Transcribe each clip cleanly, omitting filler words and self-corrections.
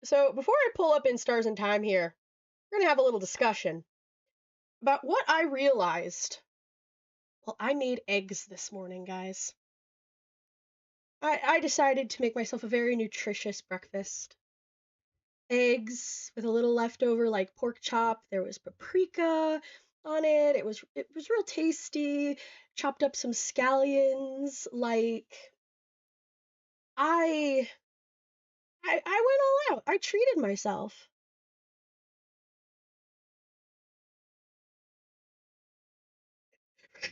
So before I pull up in Stars and Time here, we're gonna have a little discussion about what I realized. Well, I made eggs this morning, guys. I decided to make myself a very nutritious breakfast. Eggs with a little leftover like pork chop. There was paprika on it. It was real tasty. Chopped up some scallions. I I went all out. I treated myself.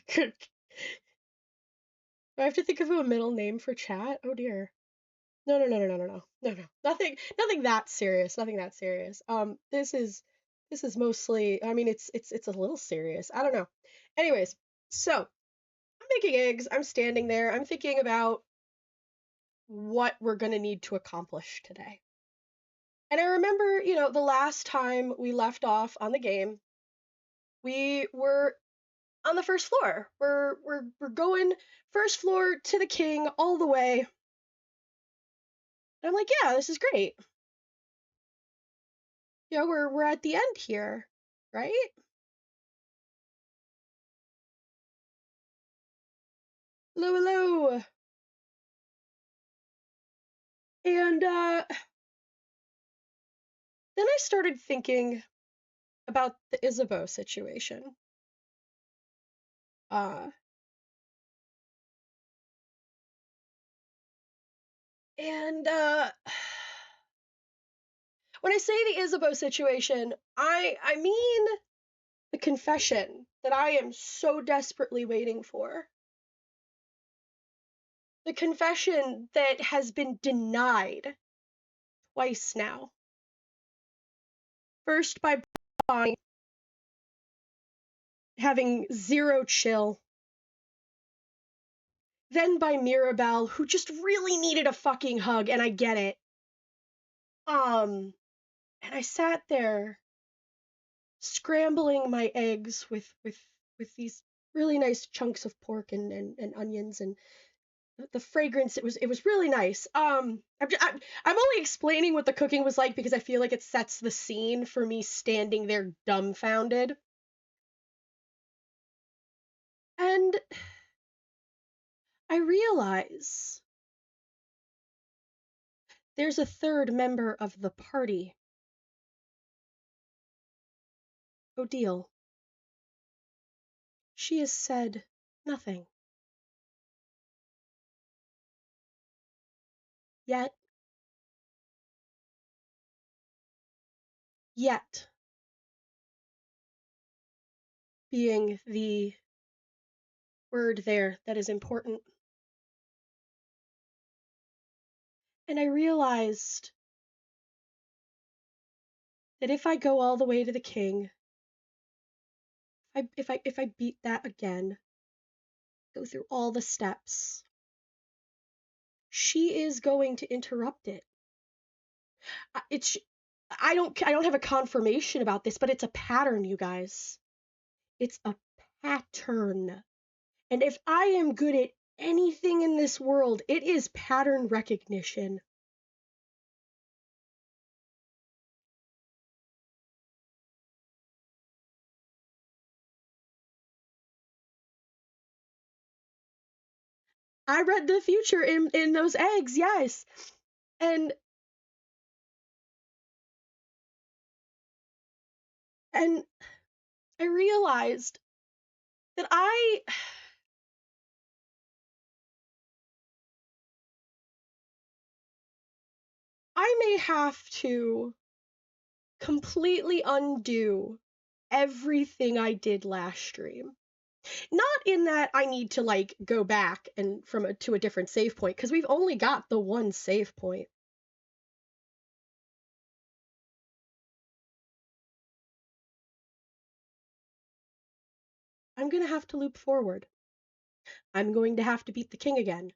Do I have to think of a middle name for chat? Oh dear. No, no, no, no, no, no, no, no, no. Nothing that serious. Nothing that serious. This is mostly. I mean, it's a little serious. I don't know. Anyways, so I'm making eggs. I'm standing there. I'm thinking about what we're gonna need to accomplish today. And I remember, the last time we left off on the game, we were on the first floor. We're going first floor to the king all the way. And I'm like, yeah, this is great. We're at the end here, right? Hello, hello. And then I started thinking about the Isabeau situation. Uh, and when I say the Isabeau situation, I mean the confession that I am so desperately waiting for. The confession that has been denied twice now. First by Bonnie having zero chill. Then by Mirabelle, who just really needed a fucking hug, and I get it. And I sat there scrambling my eggs with these really nice chunks of pork and onions and the fragrance. It was really nice. I'm only explaining what the cooking was like because I feel like it sets the scene for me standing there dumbfounded. And I realize there's a third member of the party. Odile. She has said nothing. Yet, yet, being the word there that is important. And I realized that if I go all the way to the king, if I beat that again, go through all the steps, she is going to interrupt it. It's I don't have a confirmation about this, but it's a pattern, you guys. It's a pattern. And if I am good at anything in this world, it is pattern recognition. I read the future in those eggs, yes. And and I realized that I may have to completely undo everything I did last stream. Not in that I need to like go back and to a different save point because we've only got the one save point. I'm going to have to loop forward. I'm going to have to beat the king again.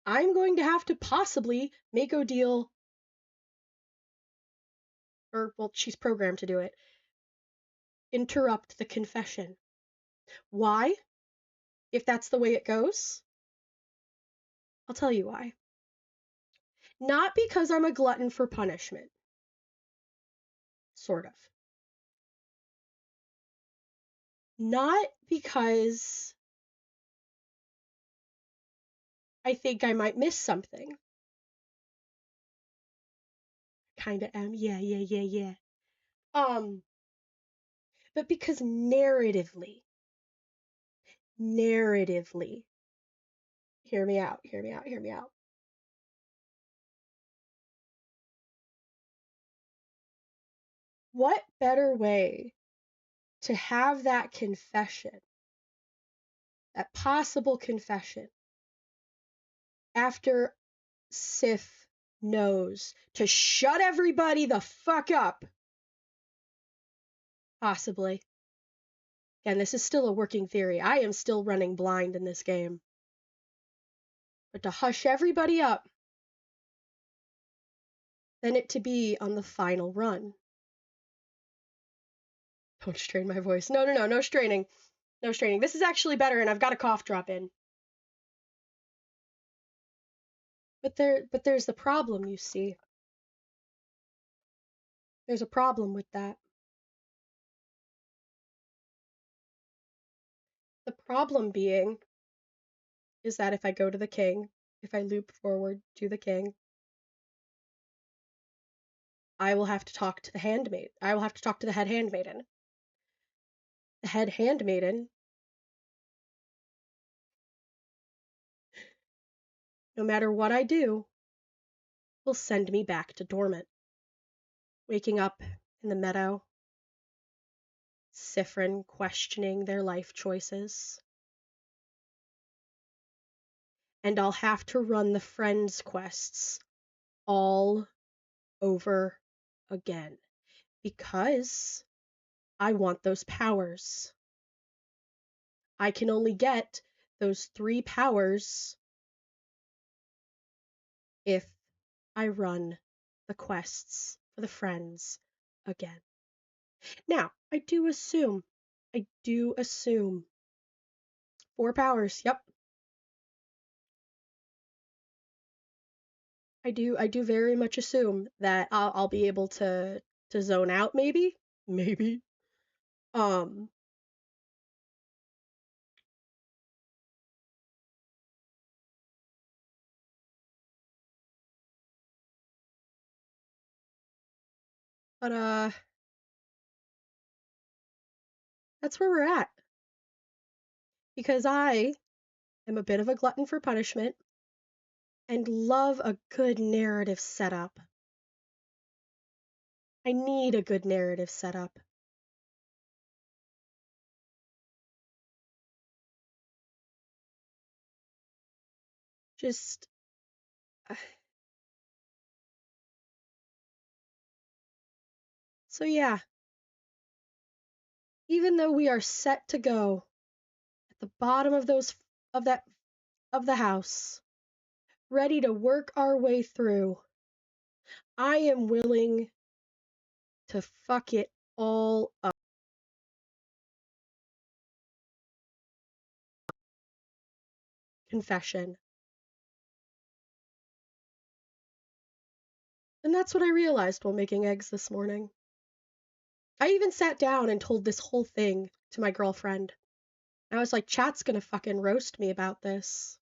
I'm going to have to possibly make Odile, or well, she's programmed to do it, interrupt the confession. Why? If that's the way it goes, I'll tell you why. Not because I'm a glutton for punishment. sort of. Not because I think I might miss something. Kinda am. Yeah. Um, but because narratively, hear me out. What better way to have that confession, that possible confession, after Sif knows to shut everybody the fuck up? Possibly. Again, this is still a working theory. I am still running blind in this game. But to hush everybody up, then it to be on the final run. Don't strain my voice. No straining. No straining. This is actually better, and I've got a cough drop in. But there's the problem, you see. There's a problem with that. The problem being is that if I go to the king, if I loop forward to the king, I will have to talk to the handmaid. I will have to talk to the head handmaiden. The head handmaiden, no matter what I do, will send me back to dormant. Waking up in the meadow, Siffrin questioning their life choices. And I'll have to run the friends quests all over again because I want those powers. I can only get those 3 powers if I run the quests for the friends again. Now, I do assume 4 powers. Yep. I do very much assume that I'll be able to zone out maybe. Um but that's where we're at because I am a bit of a glutton for punishment and love a good narrative setup. I need a good narrative setup. Just so yeah, even though we are set to go at the bottom of those of that of the house, ready to work our way through, I am willing to fuck it all up. Confession. And that's what I realized while making eggs this morning. I even sat down and told this whole thing to my girlfriend. I was like, chat's gonna fucking roast me about this.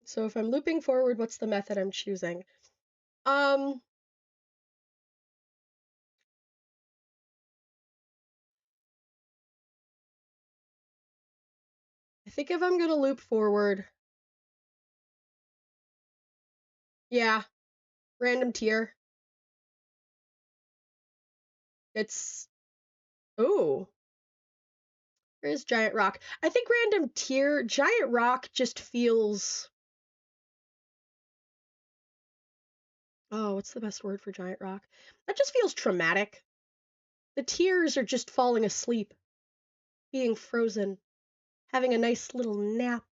So if I'm looping forward, what's the method I'm choosing? I think if I'm gonna loop forward, yeah, random tier. It's ooh, where's Giant Rock? I think random tier, Giant Rock just feels oh, what's the best word for Giant Rock? That just feels traumatic. The tiers are just falling asleep, being frozen, having a nice little nap.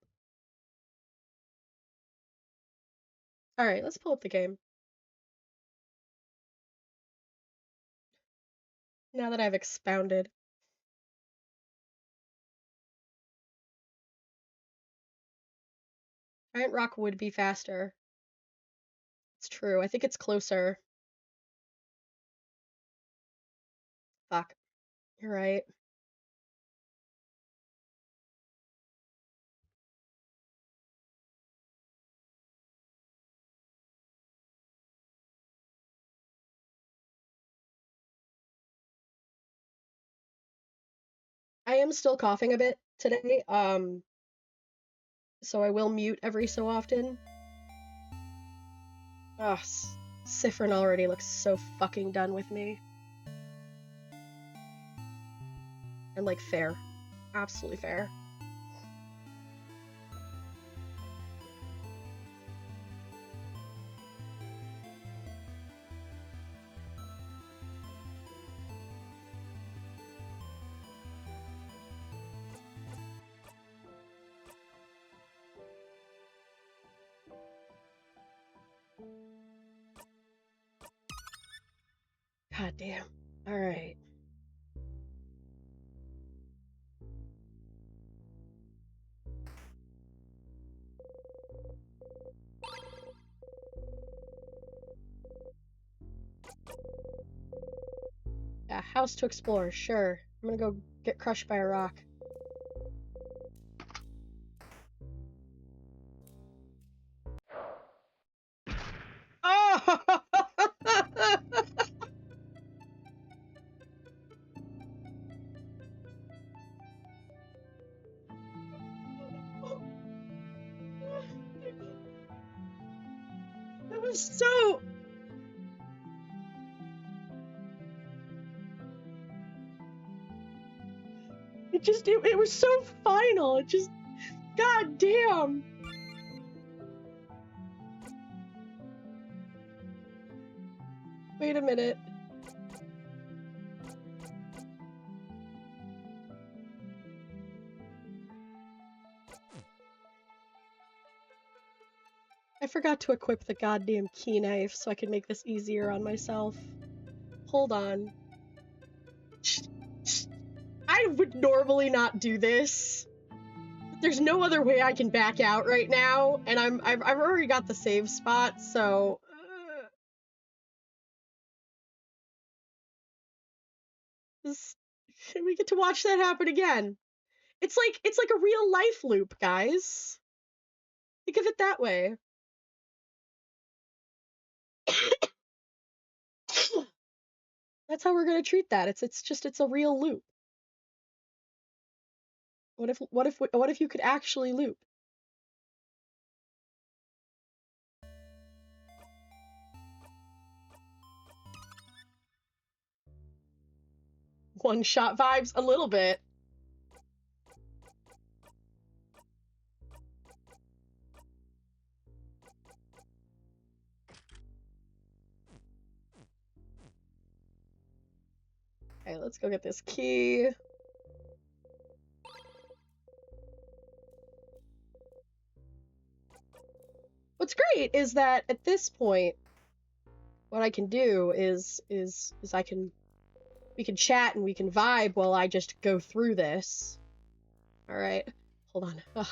Alright, let's pull up the game. Now that I've expounded. Giant Rock would be faster. It's true. I think it's closer. Fuck. You're right. I am still coughing a bit today, so I will mute every so often. Ugh, Siffrin already looks so fucking done with me. And, like, fair. Absolutely fair. God damn. Alright. Yeah, house to explore, sure. I'm gonna go get crushed by a rock. Oh! That was so... it was so final. It just... God damn! Wait a minute. I forgot to equip the goddamn key knife so I could make this easier on myself. Hold on. I would normally not do this. There's no other way I can back out right now, and I've already got the save spot, so we get to watch that happen again. It's like a real life loop, guys. Think of it that way. That's how we're gonna treat that. It's a real loop. What if you could actually loop? One shot vibes a little bit. Okay, let's go get this key. What's great is that at this point, what I can do is we can chat and we can vibe while I just go through this. All right, hold on. Ugh.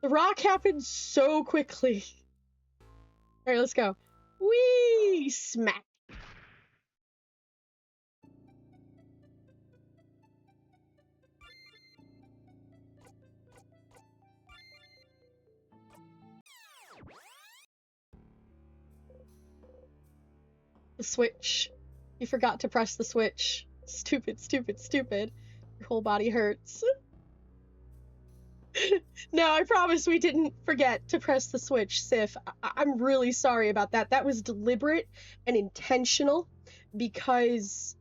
The rock happened so quickly. All right, let's go. Whee! Smack. The switch. You forgot to press the switch. Stupid, stupid, stupid. Your whole body hurts. No, I promise we didn't forget to press the switch, Sif. I'm really sorry about that. That was deliberate and intentional because...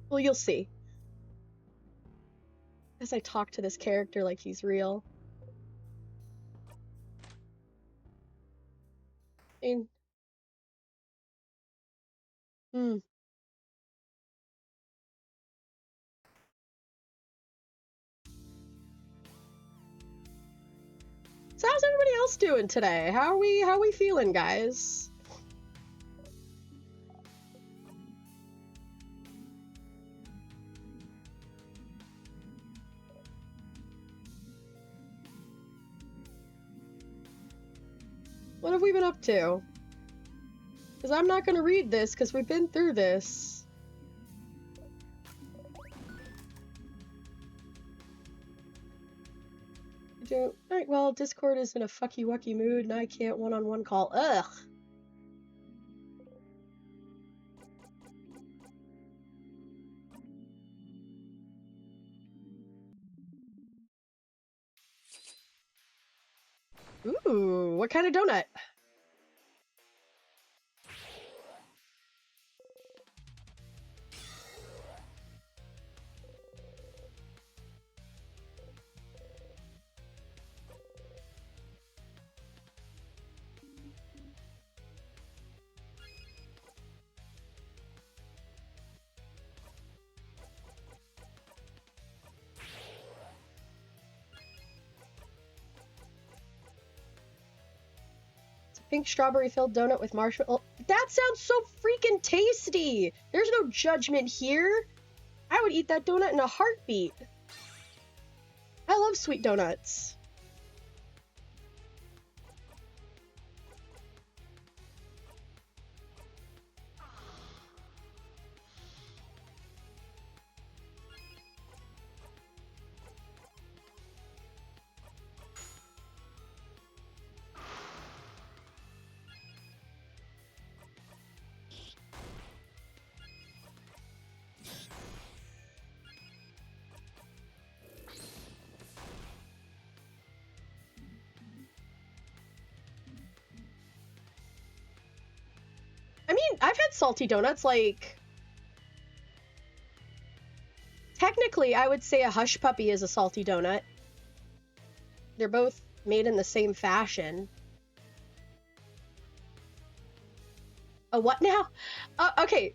Well, you'll see. As I talk to this character like he's real. I mean... Hmm. So how's everybody else doing today? How are we feeling, guys? What have we been up to? Because I'm not going to read this because we've been through this. Alright, well, Discord is in a fucky-wucky mood and I can't one-on-one call. Ugh. Ooh, what kind of donut? Pink strawberry filled donut with marshmallow. That sounds so freaking tasty! There's no judgment here. I would eat that donut in a heartbeat. I love sweet donuts. I mean, I've had salty donuts, like... Technically, I would say a Hush Puppy is a salty donut. They're both made in the same fashion. A what now? Okay.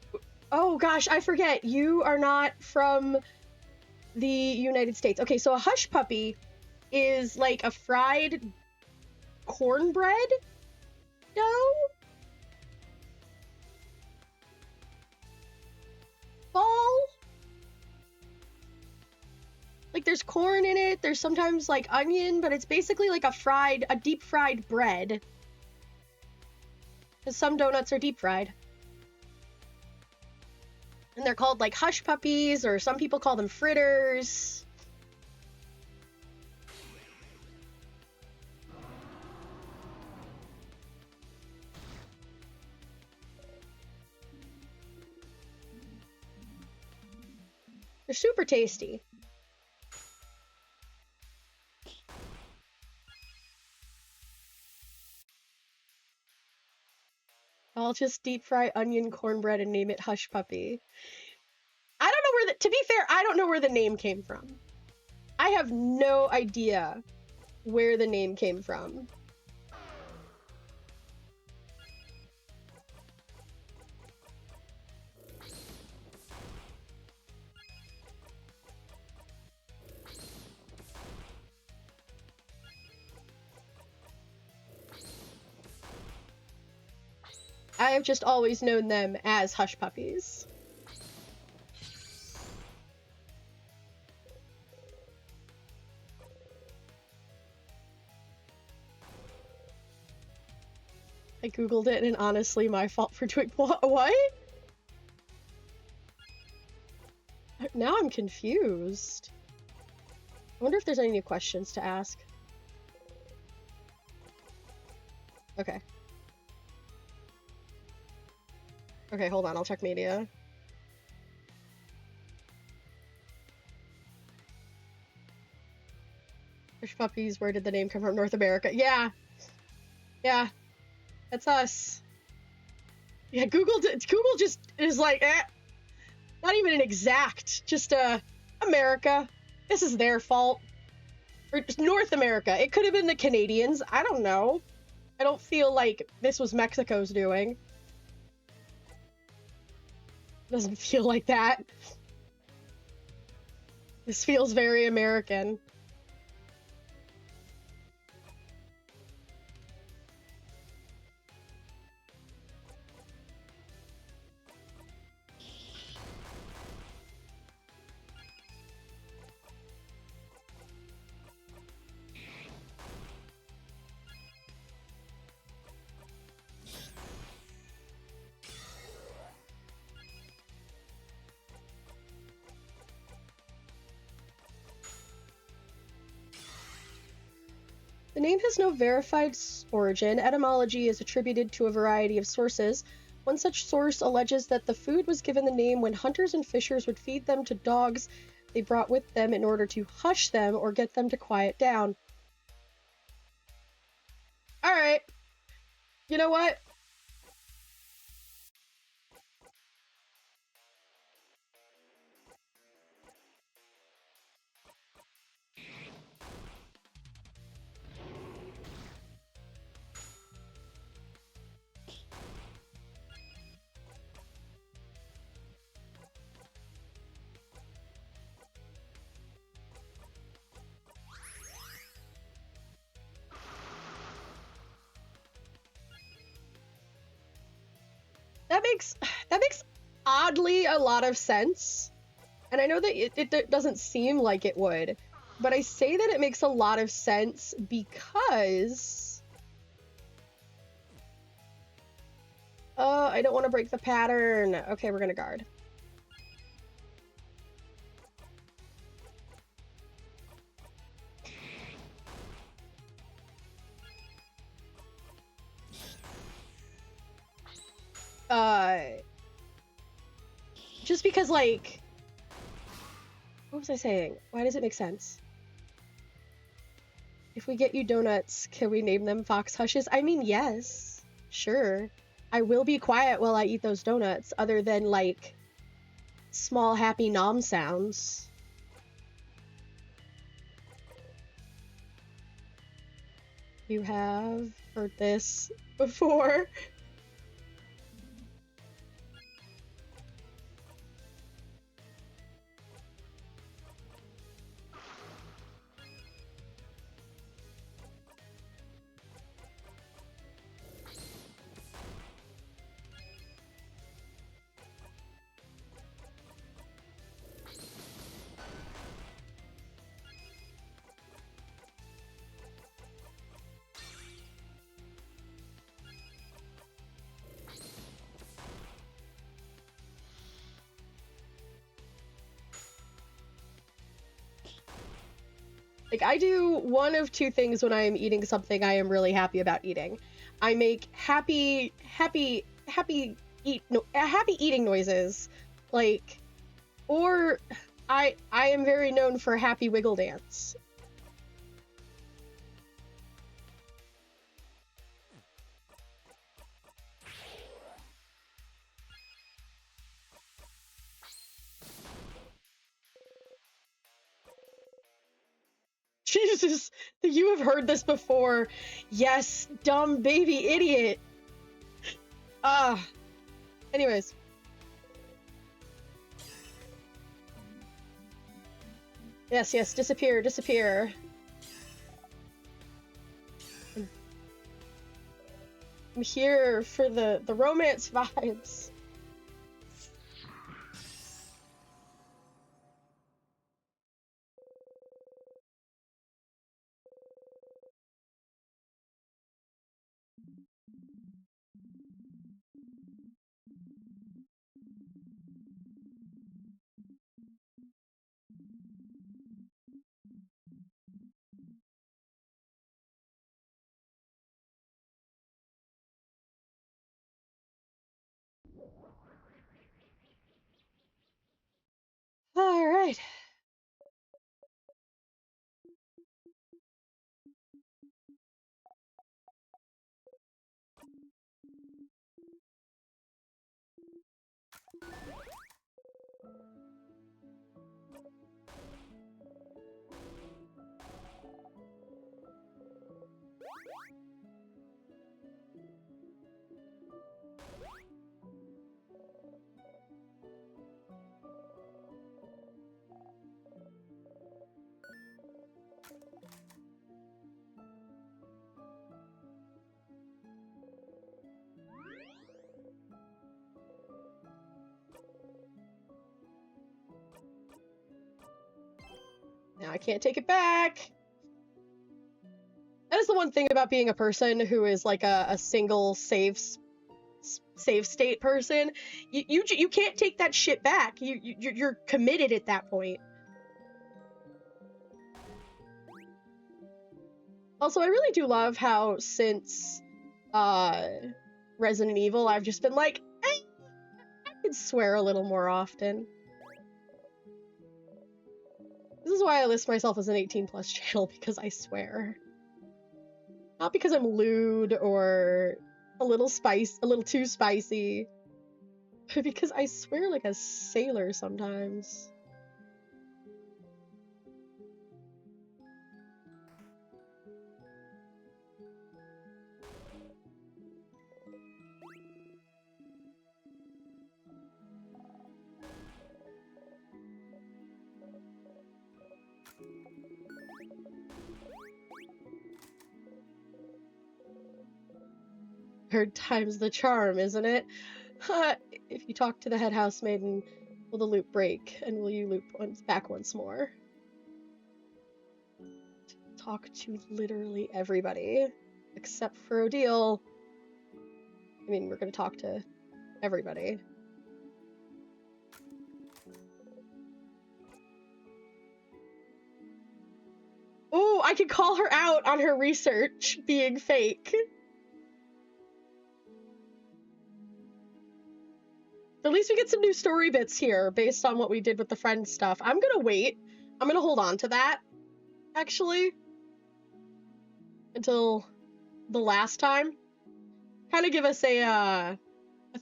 Oh gosh, I forget. You are not from the United States. Okay, so a Hush Puppy is like a fried cornbread dough ball. Like there's corn in it, there's sometimes like onion, but it's basically like a deep fried bread. Because some donuts are deep fried. And they're called like Hush Puppies, or some people call them fritters. They're super tasty. I'll just deep fry onion cornbread and name it Hush Puppy. I don't know where to be fair, I don't know where the name came from. I have no idea where the name came from. I have just always known them as Hush Puppies. I googled it and honestly my fault for doing what? Now I'm confused. I wonder if there's any new questions to ask. Okay. Okay, hold on, I'll check media. Hush Puppies, where did the name come from? North America. Yeah. Yeah. That's us. Yeah, Google just is like, not even an exact, just, America. This is their fault. Or just North America. It could have been the Canadians. I don't know. I don't feel like this was Mexico's doing. Doesn't feel like that. This feels very American. The name has no verified origin. Etymology is attributed to a variety of sources. One such source alleges that the food was given the name when hunters and fishers would feed them to dogs they brought with them in order to hush them or get them to quiet down. Alright. You know what? That makes oddly a lot of sense. And I know that it doesn't seem like it would, but I say that it makes a lot of sense because... I don't want to break the pattern. Okay, we're gonna guard. Just because, like... What was I saying? Why does it make sense? If we get you donuts, can we name them Fox Hushes? I mean, yes. Sure. I will be quiet while I eat those donuts, other than, like, small happy nom sounds. You have heard this before. Like, I do one of two things when I am eating something I am really happy about eating. I make happy eating noises, like, or I am very known for happy wiggle dance. Jesus, you have heard this before. Yes, dumb baby idiot. Anyways. Yes, disappear. I'm here for the romance vibes. All right. Now I can't take it back. That is the one thing about being a person who is like a single save state person. You can't take that shit back. You're committed at that point. Also, I really do love how since Resident Evil, I've just been like, I could swear a little more often. This is why I list myself as an 18+ channel, because I swear. Not because I'm lewd or a little too spicy, but because I swear like a sailor sometimes. Third time's the charm, isn't it? If you talk to the head housemaiden, will the loop break, and will you loop back once more? Talk to literally everybody, except for Odile. I mean, we're gonna talk to everybody. Oh, I could call her out on her research being fake. At least we get some new story bits here based on what we did with the friend stuff. I'm gonna wait. I'm gonna hold on to that, actually, until the last time. Kind of give us a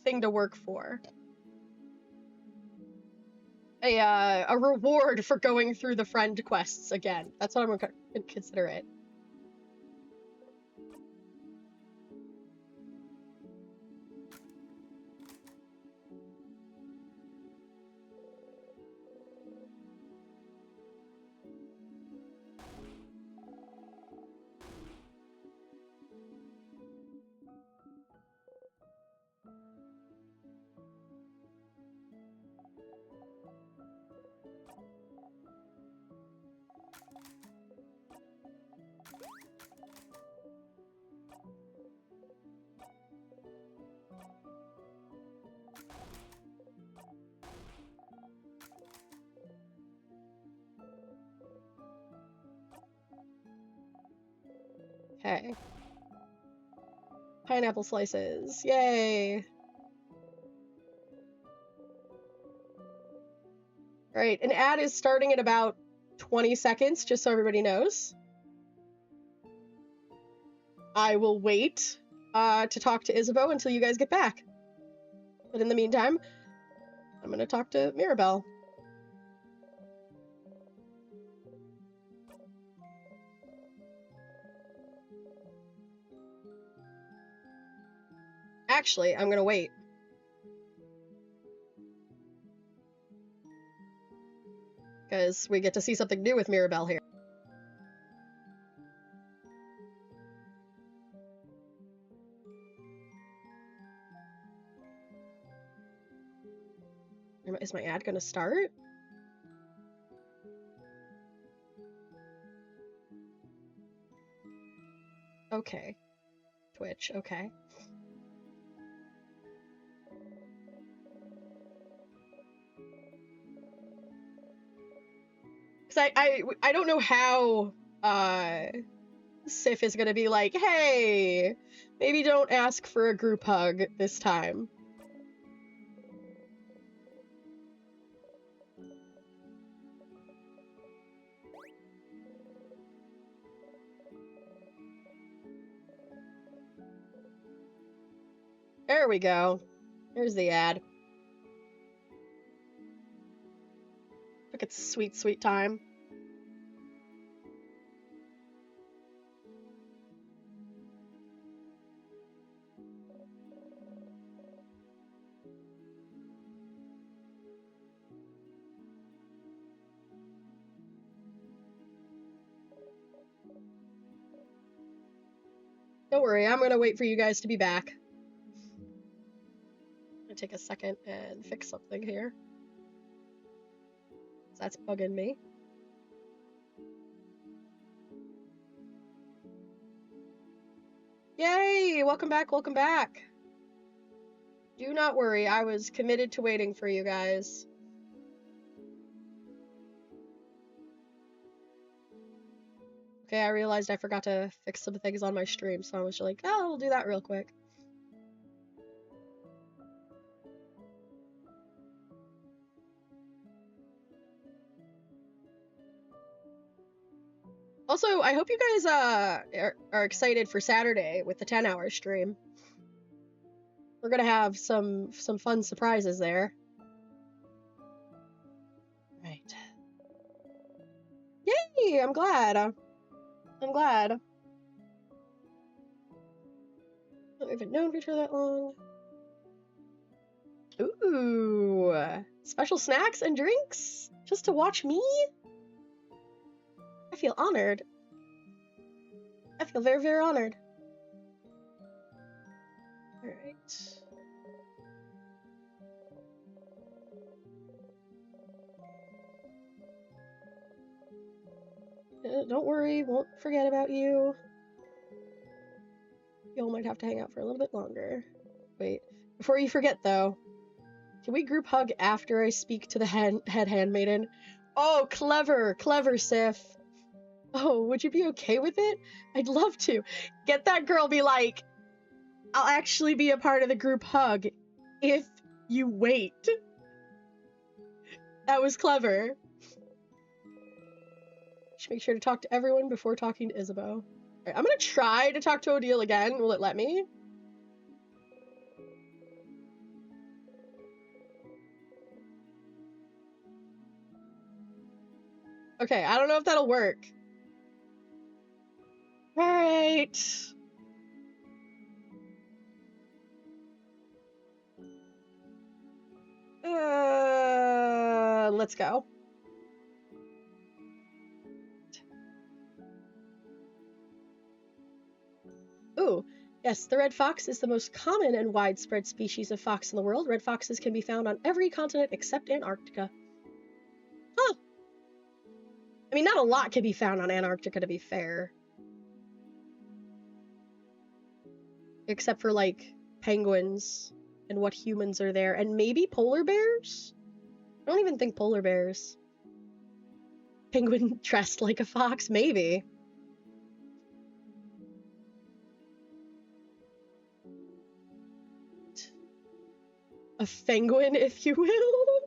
thing to work for. A reward for going through the friend quests again. That's what I'm gonna consider it. Okay. Pineapple slices. Yay! Alright, an ad is starting in about 20 seconds, just so everybody knows. I will wait to talk to Isabeau until you guys get back. But in the meantime, I'm gonna talk to Mirabelle. Actually, I'm gonna wait. Because we get to see something new with Mirabelle here. Is my ad gonna start? Okay. Twitch, okay. Because I don't know how Sif is gonna be like, hey, maybe don't ask for a group hug this time. There we go. Here's the ad. Look, it's sweet, sweet time. Don't worry, I'm gonna wait for you guys to be back. I'm gonna take a second and fix something here. That's bugging me. Yay! Welcome back, welcome back. Do not worry, I was committed to waiting for you guys. Okay, I realized I forgot to fix some things on my stream, so I was just like, oh, I'll do that real quick. Also, I hope you guys are excited for Saturday with the 10-hour stream. We're gonna have some fun surprises there. Right. Yay! I'm glad. I'm glad. I haven't known each other that long. Ooh, special snacks and drinks just to watch me? I feel honored. I feel very, very honored. All right. Don't worry, won't forget about you. Y'all might have to hang out for a little bit longer. Wait, before you forget though, can we group hug after I speak to the head handmaiden? Oh, clever, clever, Sif. Oh, would you be okay with it? I'd love to. Get that girl, be like, I'll actually be a part of the group hug if you wait. That was clever. Should make sure to talk to everyone before talking to Isabeau. Right, I'm gonna try to talk to Odile again. Will it let me? Okay, I don't know if that'll work. Alright. Let's go. Ooh, yes, the red fox is the most common and widespread species of fox in the world. Red foxes can be found on every continent except Antarctica. Huh. I mean, not a lot can be found on Antarctica, to be fair. Except for, like, penguins and what humans are there. And maybe polar bears? I don't even think polar bears. Penguin dressed like a fox? Maybe. A penguin, if you will.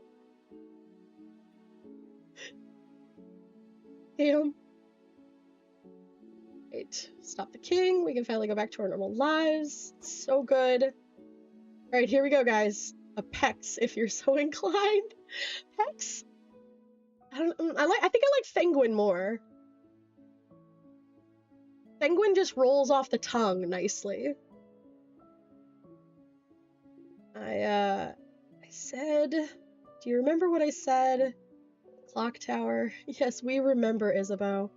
Damn. Right, stop the king. We can finally go back to our normal lives. It's so good. Alright, here we go, guys. A Pex, if you're so inclined. Pex? I think I like Penguin more. Penguin just rolls off the tongue nicely. I said... Do you remember what I said? Clock tower. Yes, we remember, Isabeau.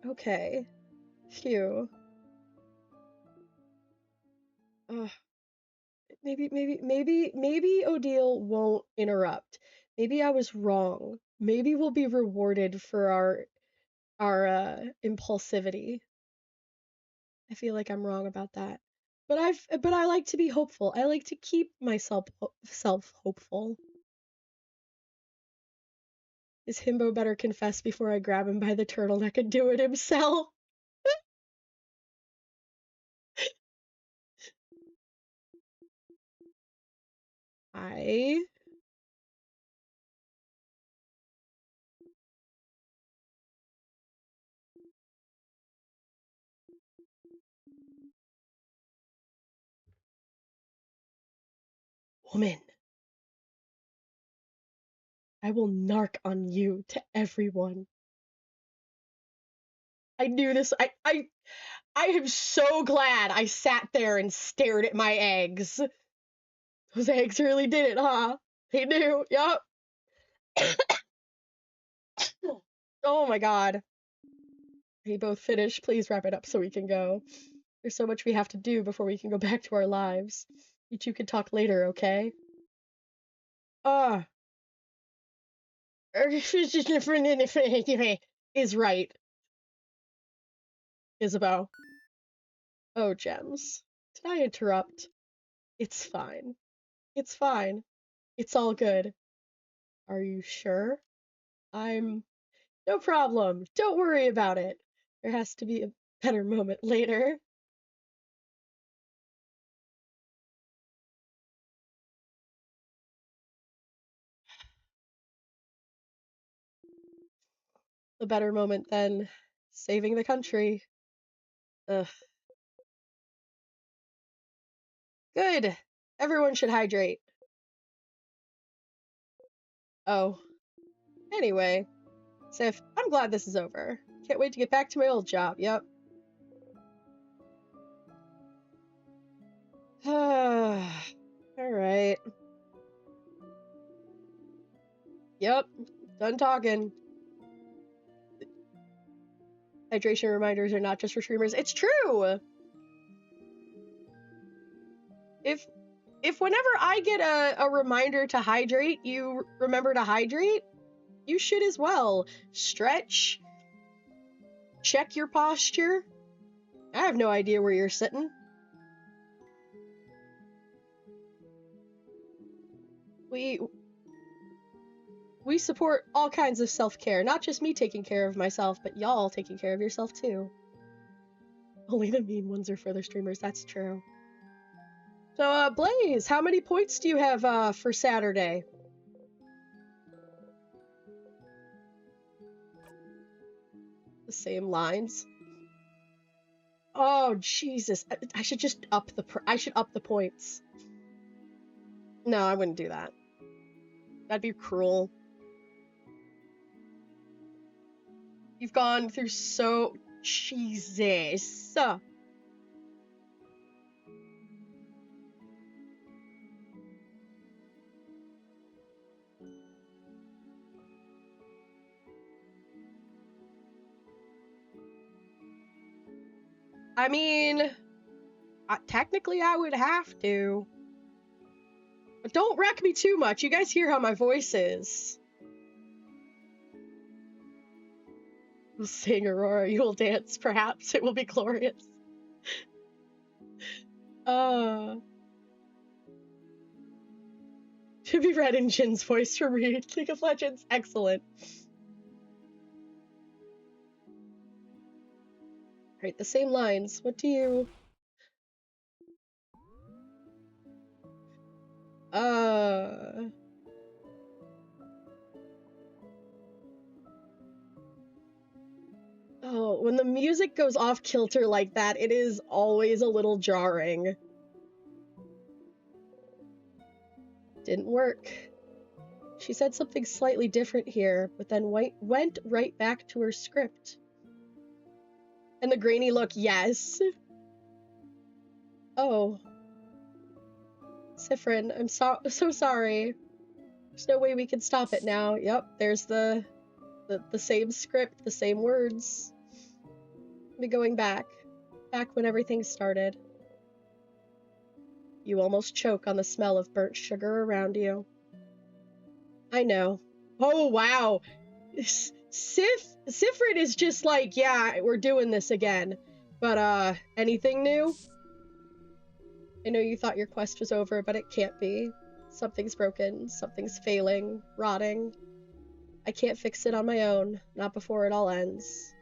Okay. Phew. Maybe Odile won't interrupt. Maybe I was wrong. Maybe we'll be rewarded for our impulsivity. I feel like I'm wrong about that. But I like to be hopeful. I like to keep myself self hopeful. Is Himbo better confess before I grab him by the turtleneck and do it himself? I... Woman. I will narc on you to everyone. I knew this. I am so glad I sat there and stared at my eggs. Those eggs really did it, huh? They knew. Yup. Oh my god. We both finished. Please wrap it up so we can go. There's so much we have to do before we can go back to our lives. You two can talk later, okay? Ah. Is right. Isabeau. Oh, Gems. Did I interrupt? It's fine. It's fine. It's all good. Are you sure? I'm No problem. Don't worry about it. There has to be a better moment later. A better moment than saving the country. Ugh. Good. Everyone should hydrate. Oh. Anyway, Sif, I'm glad this is over. Can't wait to get back to my old job. Yep. Alright. Yep. Done talking. Hydration reminders are not just for streamers. It's true! If whenever I get a reminder to hydrate, you remember to hydrate, you should as well. Stretch. Check your posture. I have no idea where you're sitting. We support all kinds of self-care. Not just me taking care of myself, but y'all taking care of yourself too. Only the mean ones are for the streamers, that's true. So, Blaze, how many points do you have, for Saturday? The same lines. Oh, Jesus. I should just up the points. No, I wouldn't do that. That'd be cruel. You've gone through so... Jesus. I mean, technically I would have to. But don't wreck me too much. You guys hear how my voice is. We'll sing Aurora, you will dance, perhaps. It will be glorious. To be read in Jin's voice for Reed. League of Legends, excellent. Right, the same lines. What do you... Oh, when the music goes off kilter like that, it is always a little jarring. Didn't work. She said something slightly different here, but then went right back to her script. And the grainy look, yes. Oh. Siffrin, I'm so sorry. There's no way we can stop it now. Yep, there's the same script, the same words. Be going back when everything started. You almost choke on the smell of burnt sugar around you. I know. Oh, wow. Siffrin is just like, yeah, we're doing this again. But, anything new? I know you thought your quest was over, but it can't be. Something's broken, something's failing, rotting. I can't fix it on my own, not before it all ends.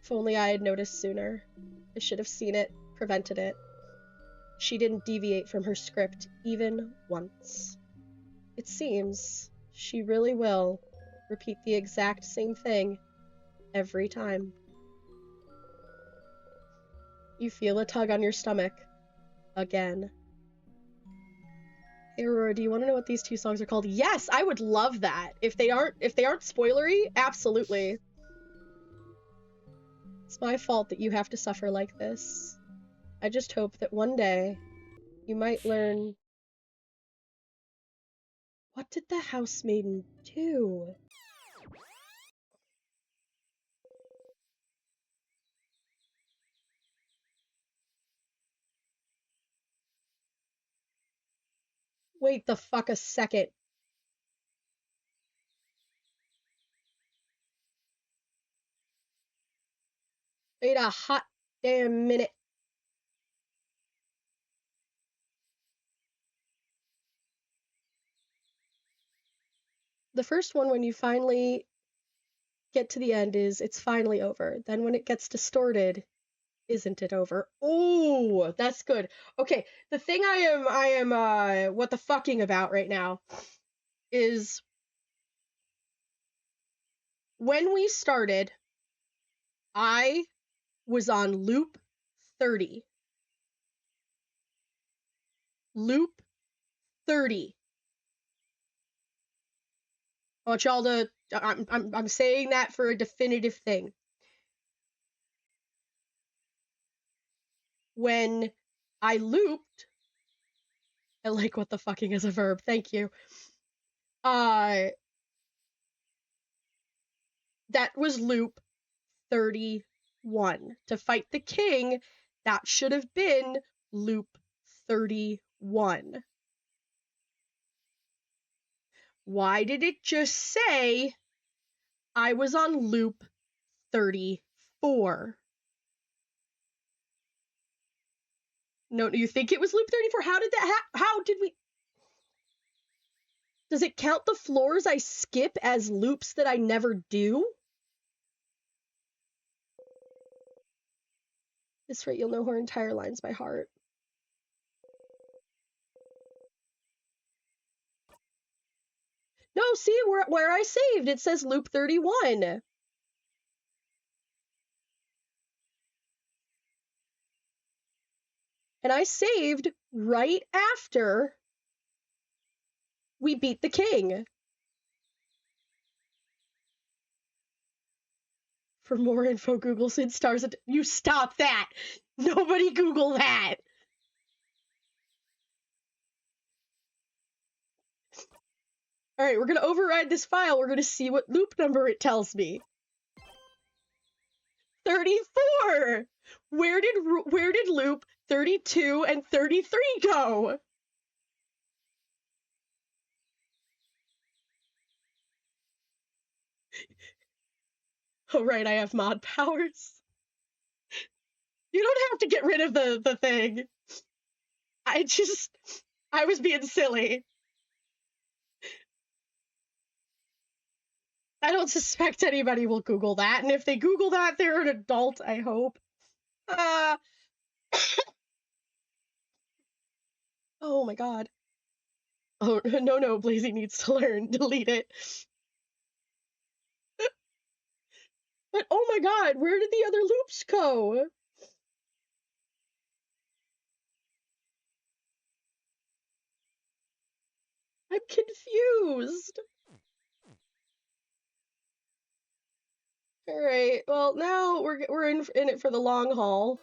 If only I had noticed sooner. I should have seen it, prevented it. She didn't deviate from her script, even once. It seems she really will repeat the exact same thing every time. You feel a tug on your stomach. Again. Hey Aurora, do you want to know what these two songs are called? Yes, I would love that. If they aren't spoilery, absolutely. It's my fault that you have to suffer like this. I just hope that one day you might learn... What did the housemaiden do? Wait the fuck a second. Wait a hot damn minute. The first one, when you finally get to the end is it's finally over. Then when it gets distorted, isn't it over? Oh, that's good. Okay, the thing I am what the fucking about right now is when we started, I was on loop 30. Loop 30. I want y'all to I'm saying that for a definitive thing. When I looped, I like what the fucking is a verb. Thank you. That was loop 31. To fight the king, that should have been loop 31. Why did it just say I was on loop 34? No, you think it was loop 34? How did that how did we Does it count the floors I skip as loops that I never do? This rate, you'll know her entire lines by heart. No, see, where I saved, it says loop 31. And I saved right after we beat the king. For more info, Google Sid Stars. You stop that! Nobody Google that! Alright, we're gonna override this file. We're gonna see what loop number it tells me. 34! Where did loop 32 and 33 go? Oh right, I have mod powers. You don't have to get rid of the thing. I was being silly. I don't suspect anybody will Google that, and if they Google that, they're an adult, I hope. Oh my god. Oh, no, Blazy needs to learn. Delete it. But oh my god, where did the other loops go? I'm confused. Alright, well, now we're in it for the long haul.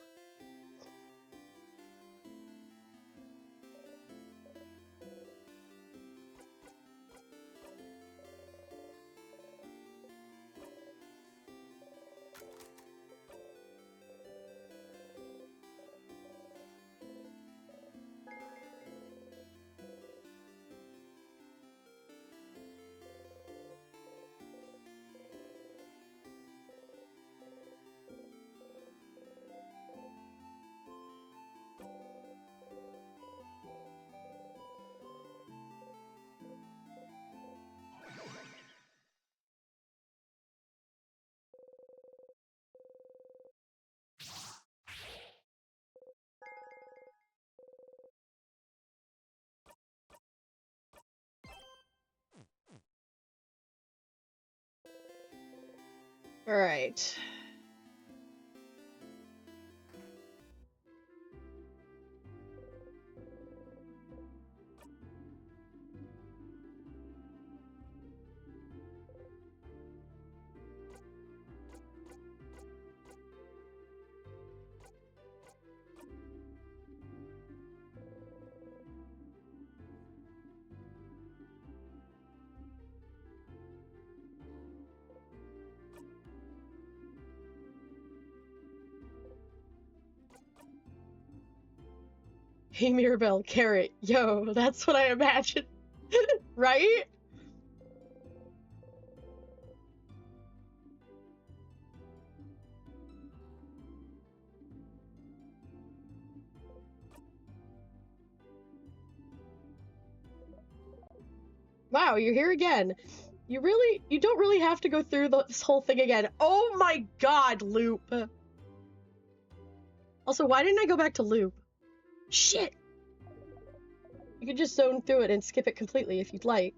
Alright. Hey Mirabelle, carrot. Yo, that's what I imagined. Right? Wow, you're here again. You don't really have to go through this whole thing again. Oh my god, loop. Also, why didn't I go back to loop? Shit! You could just zone through it and skip it completely if you'd like.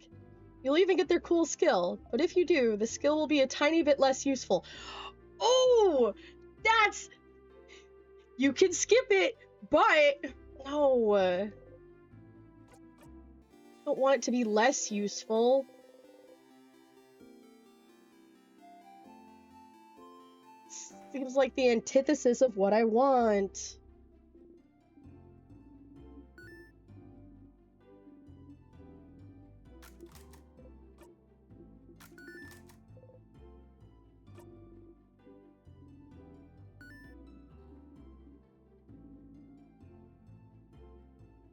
You'll even get their cool skill, but if you do, the skill will be a tiny bit less useful. Oh! That's... You can skip it, but... No. I don't want it to be less useful. Seems like the antithesis of what I want.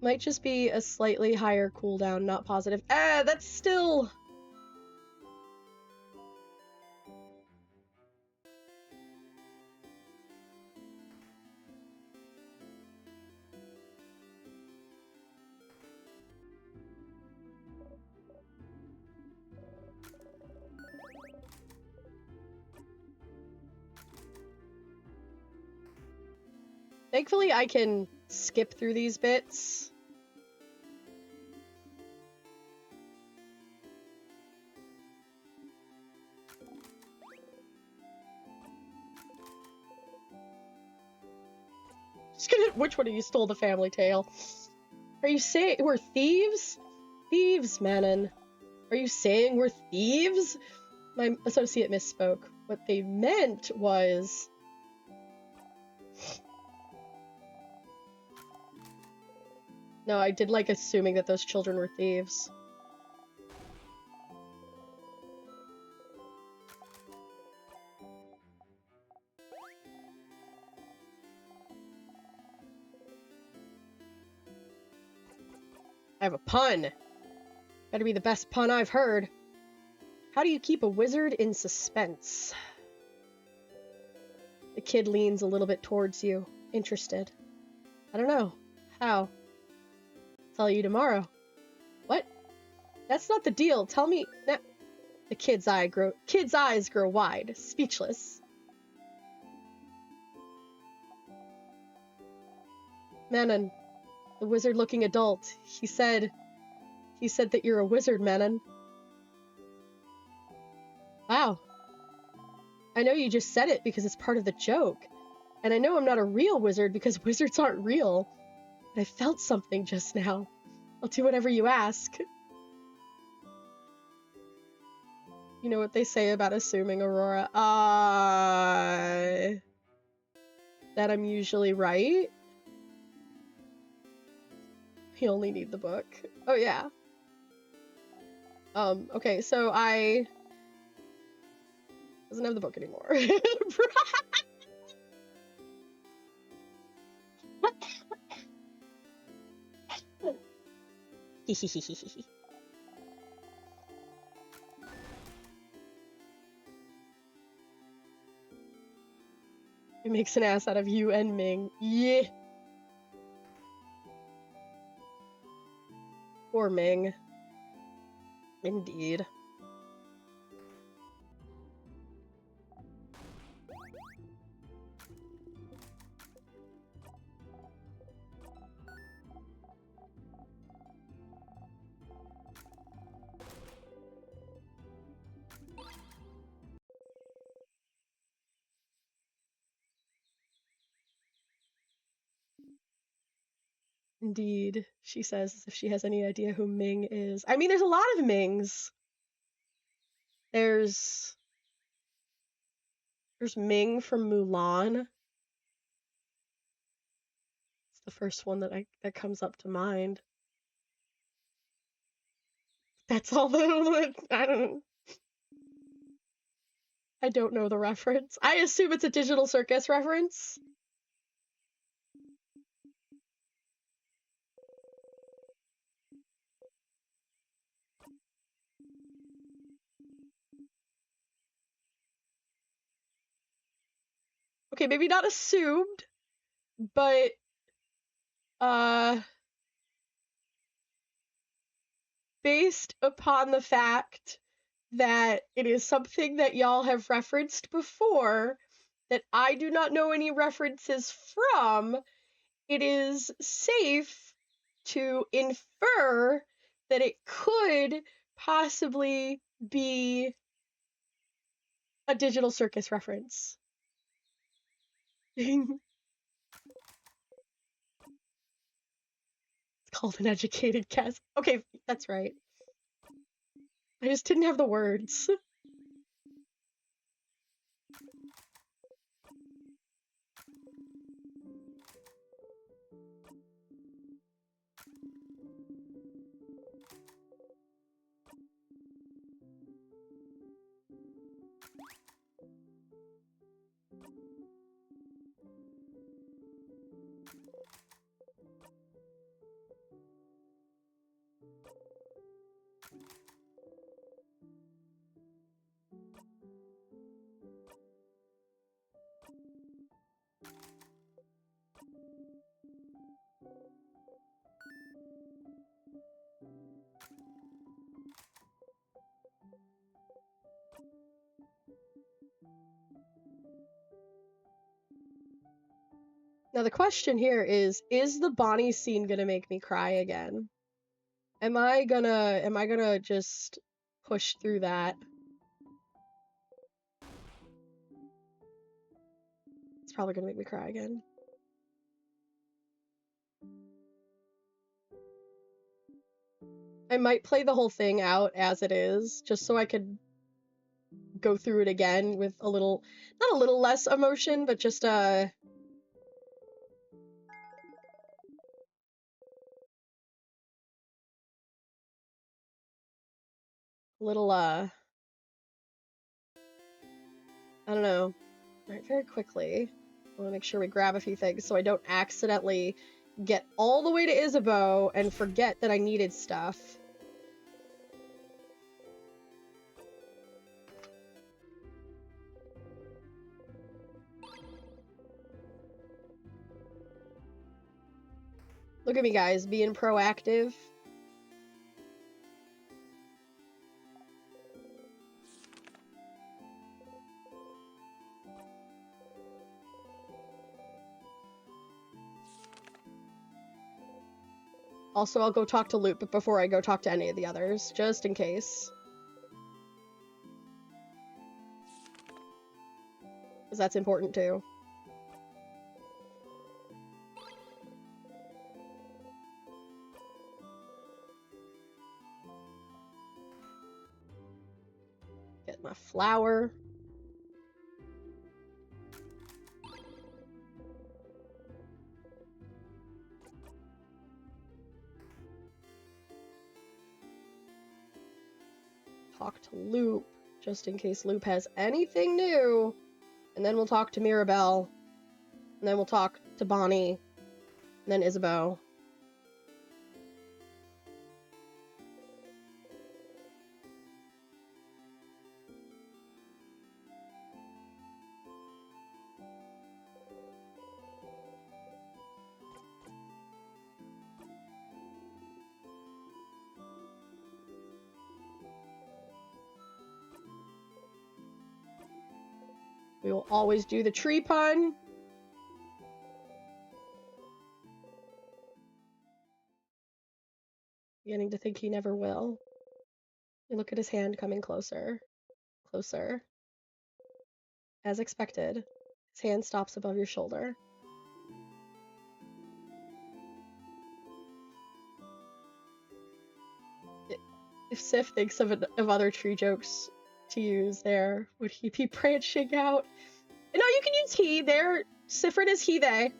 Might just be a slightly higher cooldown, not positive. Ah, that's still... Thankfully, I can skip through these bits. Which one of you stole the family tale? Are you saying we're thieves? Thieves, Manon. Are you saying we're thieves? My associate misspoke. What they meant was... No, I did like assuming that those children were thieves. I have a pun. Better be the best pun I've heard. How do you keep a wizard in suspense? The kid leans a little bit towards you, interested. I don't know. How? Tell you tomorrow. What? That's not the deal. Tell me now. The kid's eyes grow wide, speechless. Manon, the wizard-looking adult. He said that you're a wizard, Manon. Wow. I know you just said it because it's part of the joke. And I know I'm not a real wizard because wizards aren't real. But I felt something just now. I'll do whatever you ask. You know what they say about assuming, Aurora? That I'm usually right? You only need the book. Oh, yeah. Okay, so I... doesn't have the book anymore. It makes an ass out of you and Ming. Yeah. Poor Ming. Indeed. Indeed, she says as if she has any idea who Ming is. I mean, there's a lot of Mings. There's Ming from Mulan. It's the first one that comes up to mind. That's all the I don't know the reference. I assume it's a Digital Circus reference. Okay, maybe not assumed, but based upon the fact that it is something that y'all have referenced before that I do not know any references from, it is safe to infer that it could possibly be a Digital Circus reference. It's called an educated guess. Okay, that's right. I just didn't have the words. Now the question here is the Bonnie scene gonna make me cry again? Am I gonna just push through that? It's probably gonna make me cry again. I might play the whole thing out as it is, just so I could go through it again with a little, not a little less emotion, but just a little, I don't know. Alright, very quickly. I want to make sure we grab a few things so I don't accidentally get all the way to Isabeau and forget that I needed stuff. Look at me, guys, being proactive. Also, I'll go talk to Loop before I go talk to any of the others, just in case. Because that's important, too. Get my flower. Talk to Loop, just in case Loop has anything new. And then we'll talk to Mirabelle. And then we'll talk to Bonnie. And then Isabeau. We will always do the tree pun. Beginning to think he never will. You look at his hand coming closer. Closer. As expected, his hand stops above your shoulder. If Sif thinks of other tree jokes to use there, would he be branching out? No, you can use he there. Siffrin is he, they.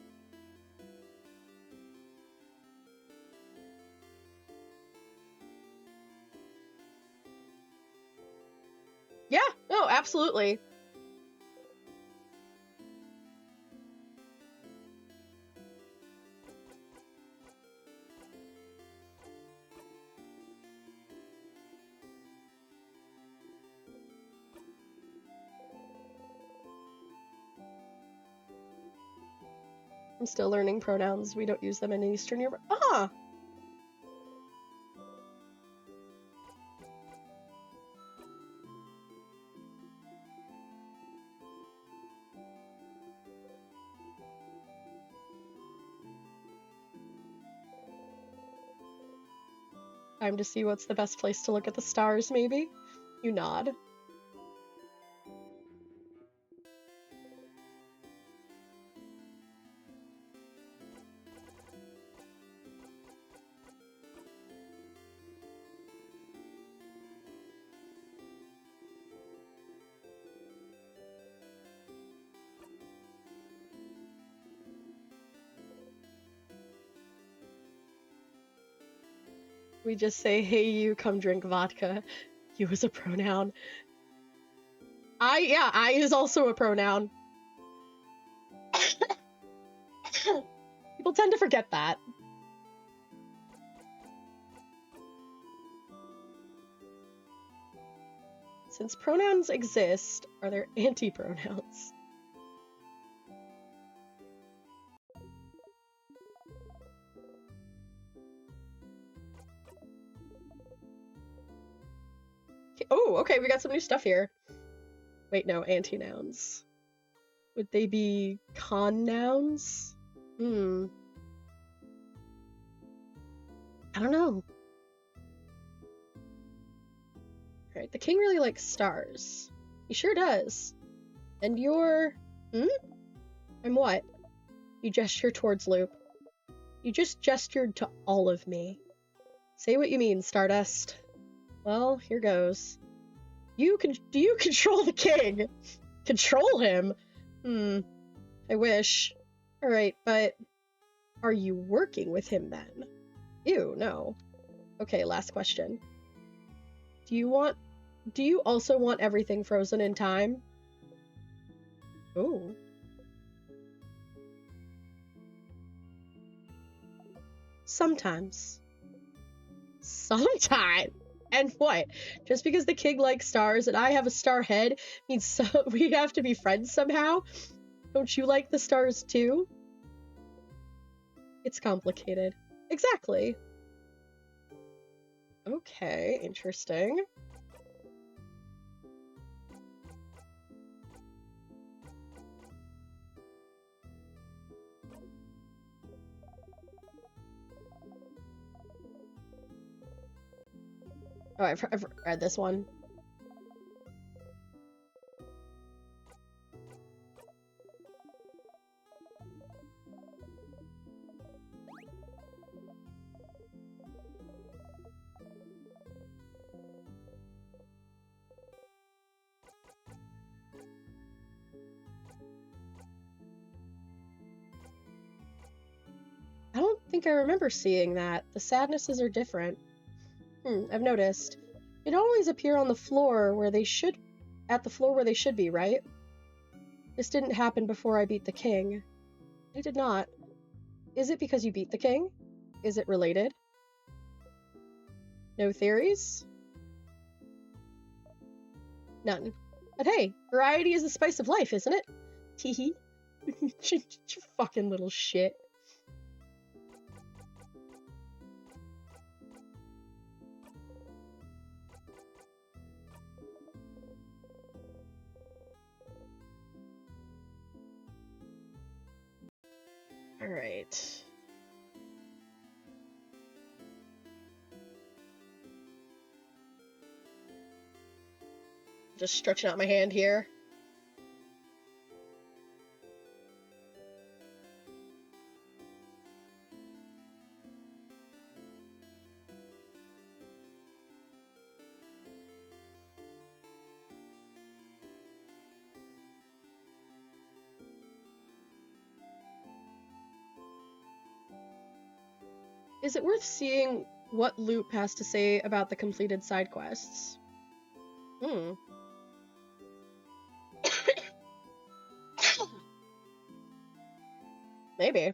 Yeah, no, absolutely. I'm still learning pronouns. We don't use them in Eastern Europe. Ah! Time to see what's the best place to look at the stars, maybe? You nod. We just say, hey, you, come drink vodka. You is a pronoun. I is also a pronoun. People tend to forget that. Since pronouns exist, are there anti-pronouns? Oh, okay, we got some new stuff here. Wait, no, anti-nouns. Would they be con-nouns? I don't know. Alright, the king really likes stars. He sure does. And you're... I'm what? You gesture towards Loop. You just gestured to all of me. Say what you mean, Stardust. Well, here goes. Do you control the king? Control him? I wish. Alright, but are you working with him then? Ew, no. Okay, last question. Do you also want everything frozen in time? Ooh. Sometimes. Sometimes? And what? Just because the king likes stars and I have a star head means we have to be friends somehow? Don't you like the stars too? It's complicated. Exactly. Okay, interesting. Oh, I've read this one. I don't think I remember seeing that. The sadnesses are different. I've noticed. It always appear on the floor where they should... at the floor where they should be, right? This didn't happen before I beat the king. I did not. Is it because you beat the king? Is it related? No theories? None. But hey, variety is the spice of life, isn't it? Teehee. You fucking little shit. Alright. Just stretching out my hand here. Is it worth seeing what Loop has to say about the completed side quests? Maybe.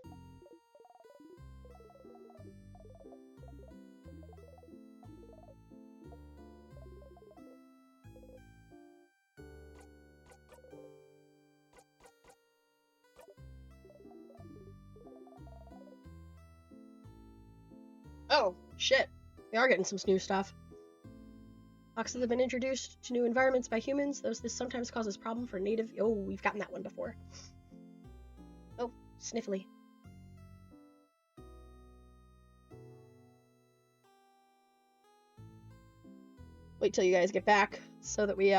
Oh, shit. We are getting some new stuff. Foxes have been introduced to new environments by humans, though this sometimes causes problem for native... Oh, we've gotten that one before. Oh, sniffly. wait till you guys get back so that we,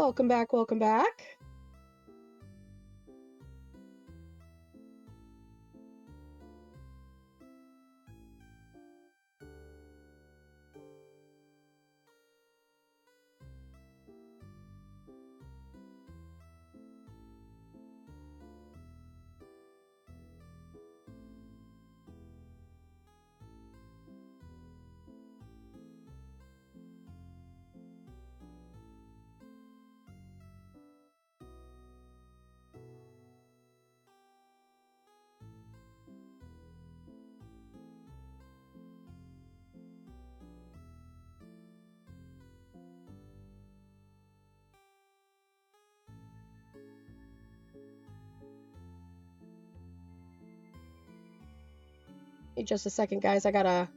welcome back, welcome back. Wait just a second, guys. I gotta...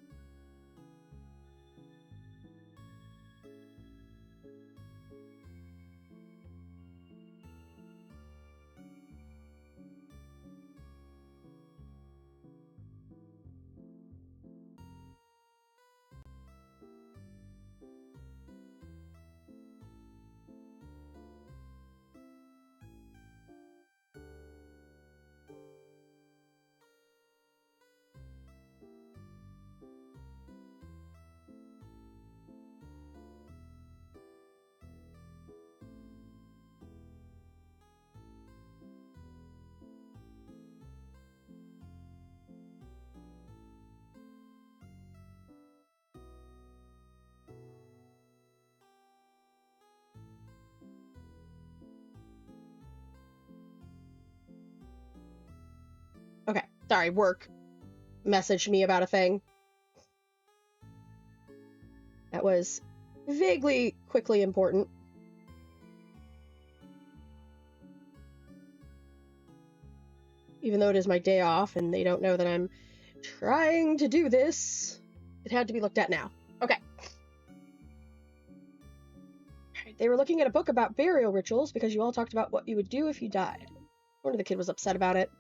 Okay, sorry, work messaged me about a thing that was vaguely quickly important. Even though it is my day off and they don't know that I'm trying to do this, it had to be looked at now. Okay. They were looking at a book about burial rituals because you all talked about what you would do if you died. No wonder the kid was upset about it.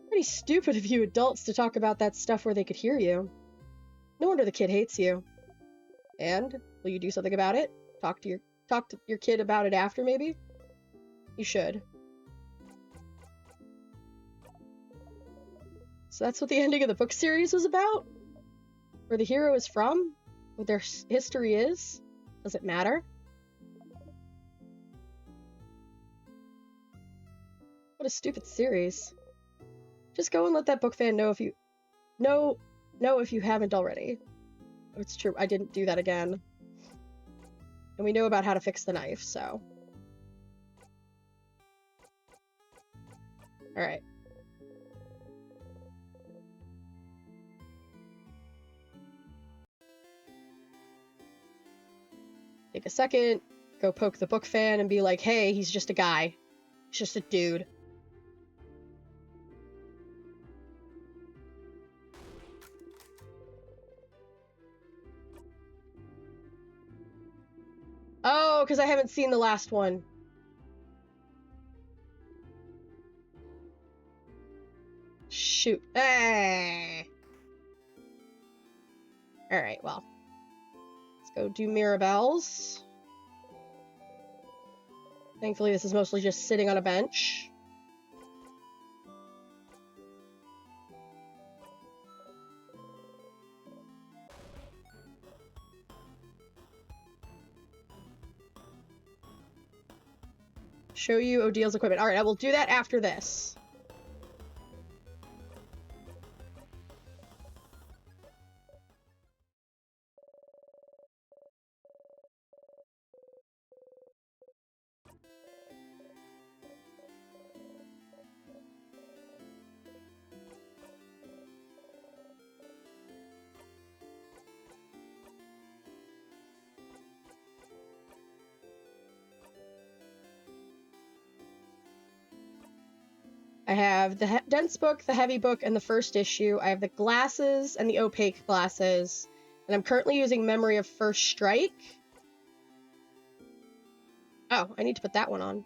Pretty stupid of you adults to talk about that stuff where they could hear you. No wonder the kid hates you. And will you do something about it? Talk to your kid about it after, maybe? You should. So that's what the ending of the book series was about? Where the hero is from? What their history is? Does it matter? What a stupid series. Just go and let that book fan know if you... know if you haven't already. It's true, I didn't do that again. And we know about how to fix the knife, so... Alright. Take a second, go poke the book fan and be like, hey, he's just a guy. He's just a dude. Oh, because I haven't seen the last one. Shoot. Hey. Alright, well. Let's go do Mirabelle's. Thankfully, this is mostly just sitting on a bench. Show you Odil's equipment. Alright, I will do that after this. have the dense book, the heavy book, and the first issue. I have the glasses and the opaque glasses. And I'm currently using Memory of First Strike. Oh, I need to put that one on.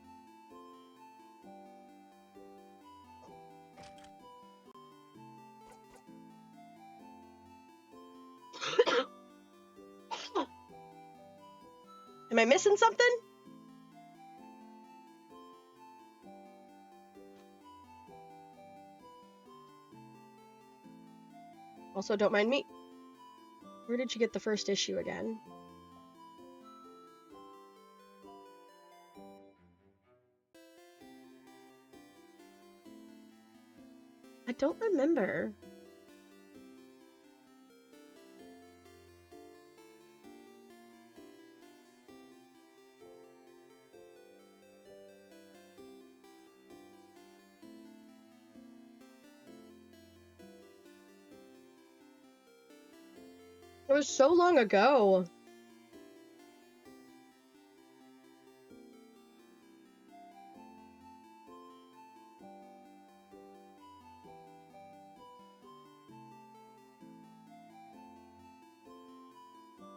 Am I missing something? Also, don't mind me. Where did you get the first issue again? I don't remember. It was so long ago.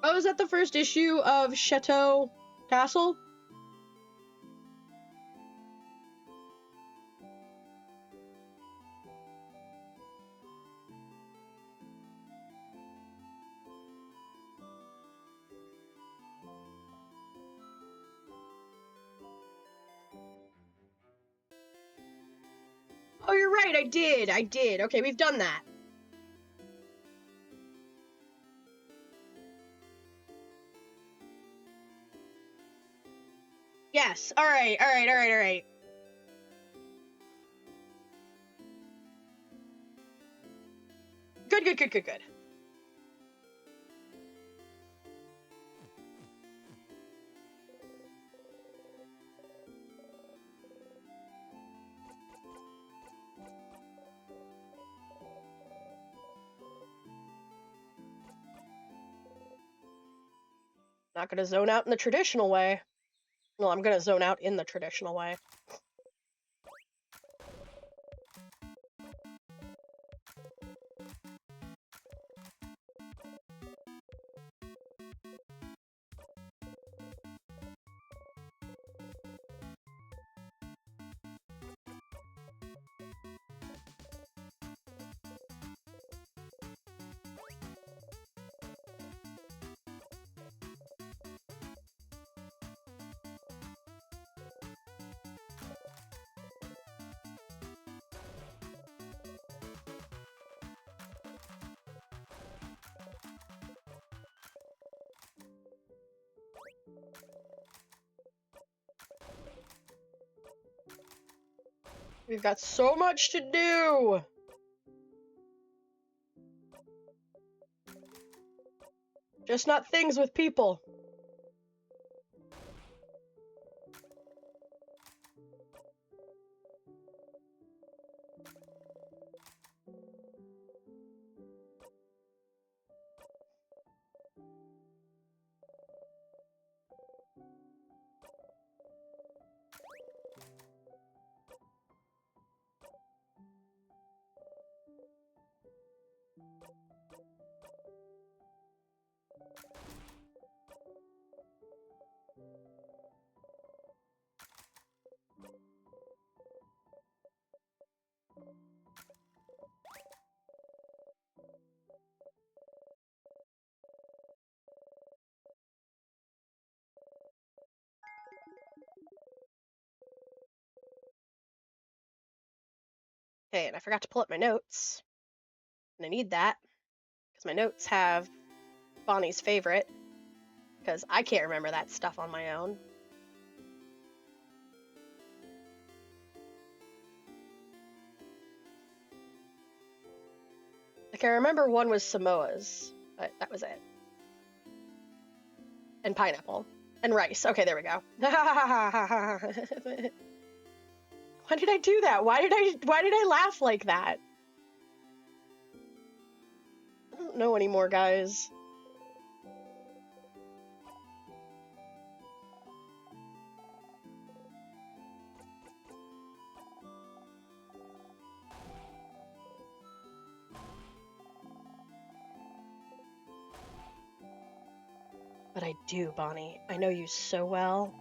Oh, is that the first issue of Chateau Castle? Oh, you're right, I did. Okay, we've done that. Yes, alright. Good. Not gonna zone out in the traditional way. Well, I'm gonna zone out in the traditional way. We've got so much to do! Just not things with people. Okay, and I forgot to pull up my notes. And I need that, because my notes have Bonnie's favorite, because I can't remember that stuff on my own. Like, I remember one was Samoa's, but that was it. And pineapple. And rice. Okay, there we go. Why did I do that? Why did I laugh like that? I don't know anymore, guys. But I do, Bonnie. I know you so well.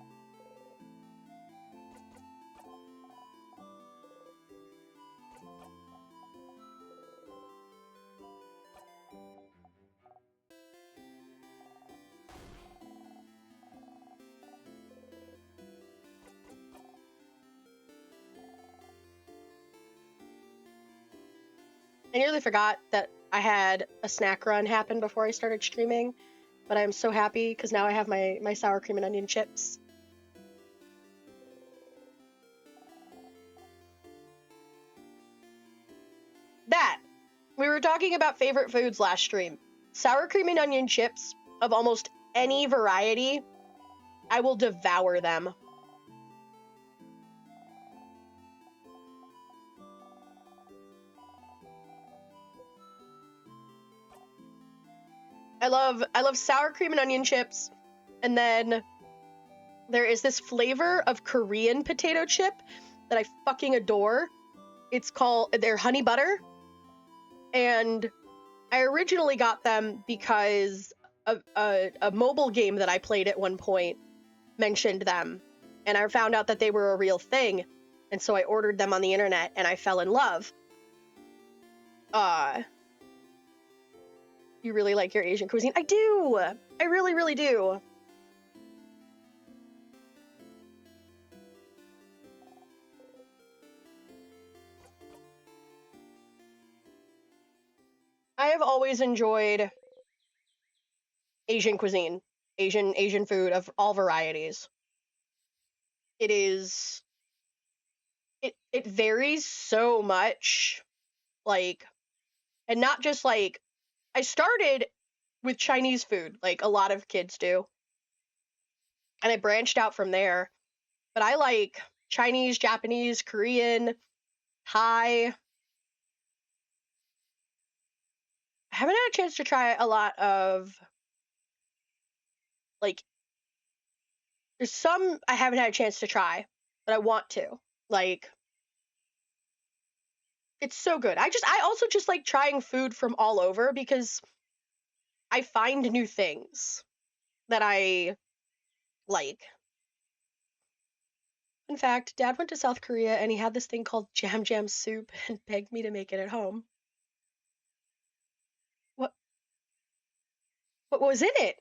I nearly forgot that I had a snack run happen before I started streaming, but I'm so happy because now I have my sour cream and onion chips. That! We were talking about favorite foods last stream. Sour cream and onion chips of almost any variety, I will devour them. I love sour cream and onion chips, and then there is this flavor of Korean potato chip that I fucking adore. They're honey butter, and I originally got them because a mobile game that I played at one point mentioned them, and I found out that they were a real thing, and so I ordered them on the internet, and I fell in love. You really like your Asian cuisine? I do! I really, really do. I have always enjoyed Asian cuisine, Asian food of all varieties. It varies so much, like, and not just like, I started with Chinese food, like a lot of kids do, and I branched out from there. But I like Chinese, Japanese, Korean, Thai. I haven't had a chance to try a lot of, like, there's some I haven't had a chance to try, but I want to. Like, it's so good. I also just like trying food from all over because I find new things that I like. In fact, Dad went to South Korea and he had this thing called jam jam soup and begged me to make it at home. What what was in it?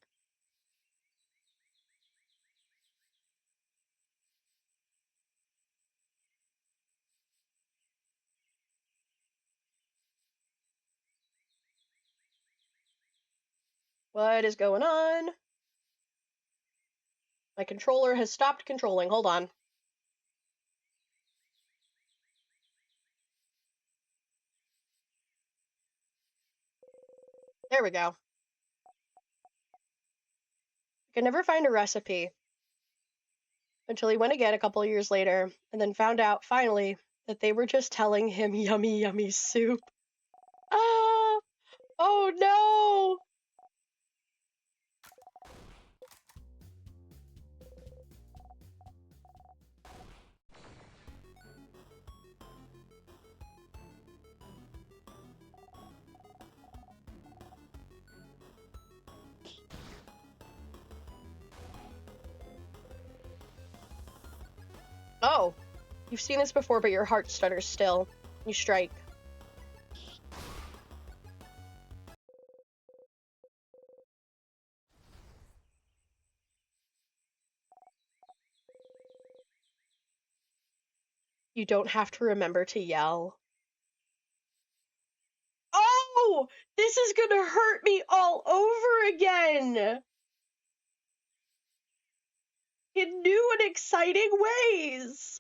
What is going on? My controller has stopped controlling. Hold on. There we go. I could never find a recipe until he went again a couple of years later and then found out finally that they were just telling him yummy yummy soup. Ah! Oh no! Oh, you've seen this before, but your heart stutters still. You strike. You don't have to remember to yell. Oh! This is gonna hurt me all over again! In new and exciting ways!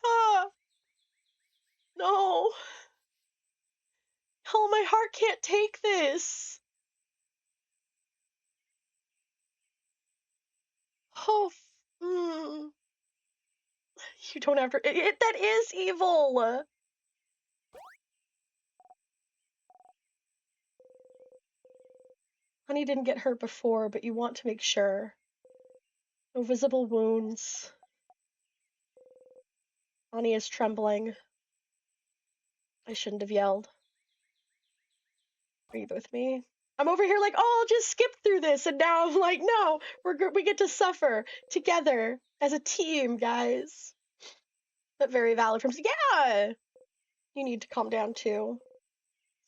Ah! No! Oh, my heart can't take this! Oh, you don't have to. That is evil! Honey didn't get hurt before, but you want to make sure. No visible wounds. Honey is trembling. I shouldn't have yelled. Breathe with me. I'm over here like, oh, I'll just skip through this, and now I'm like, no, we get to suffer together as a team, guys. But very valid from yeah. You need to calm down too.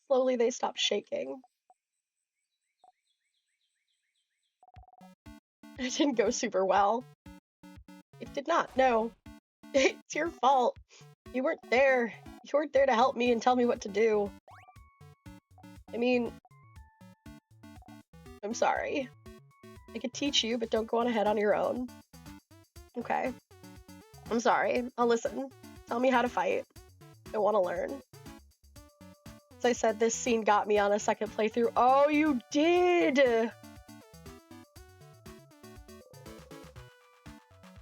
Slowly they stop shaking. It didn't go super well. It did not. No, it's your fault. You weren't there. You weren't there to help me and tell me what to do. I mean, I'm sorry. I could teach you, but don't go on ahead on your own. Okay. I'm sorry. I'll listen. Tell me how to fight. I want to learn. As I said, this scene got me on a second playthrough. Oh, you did!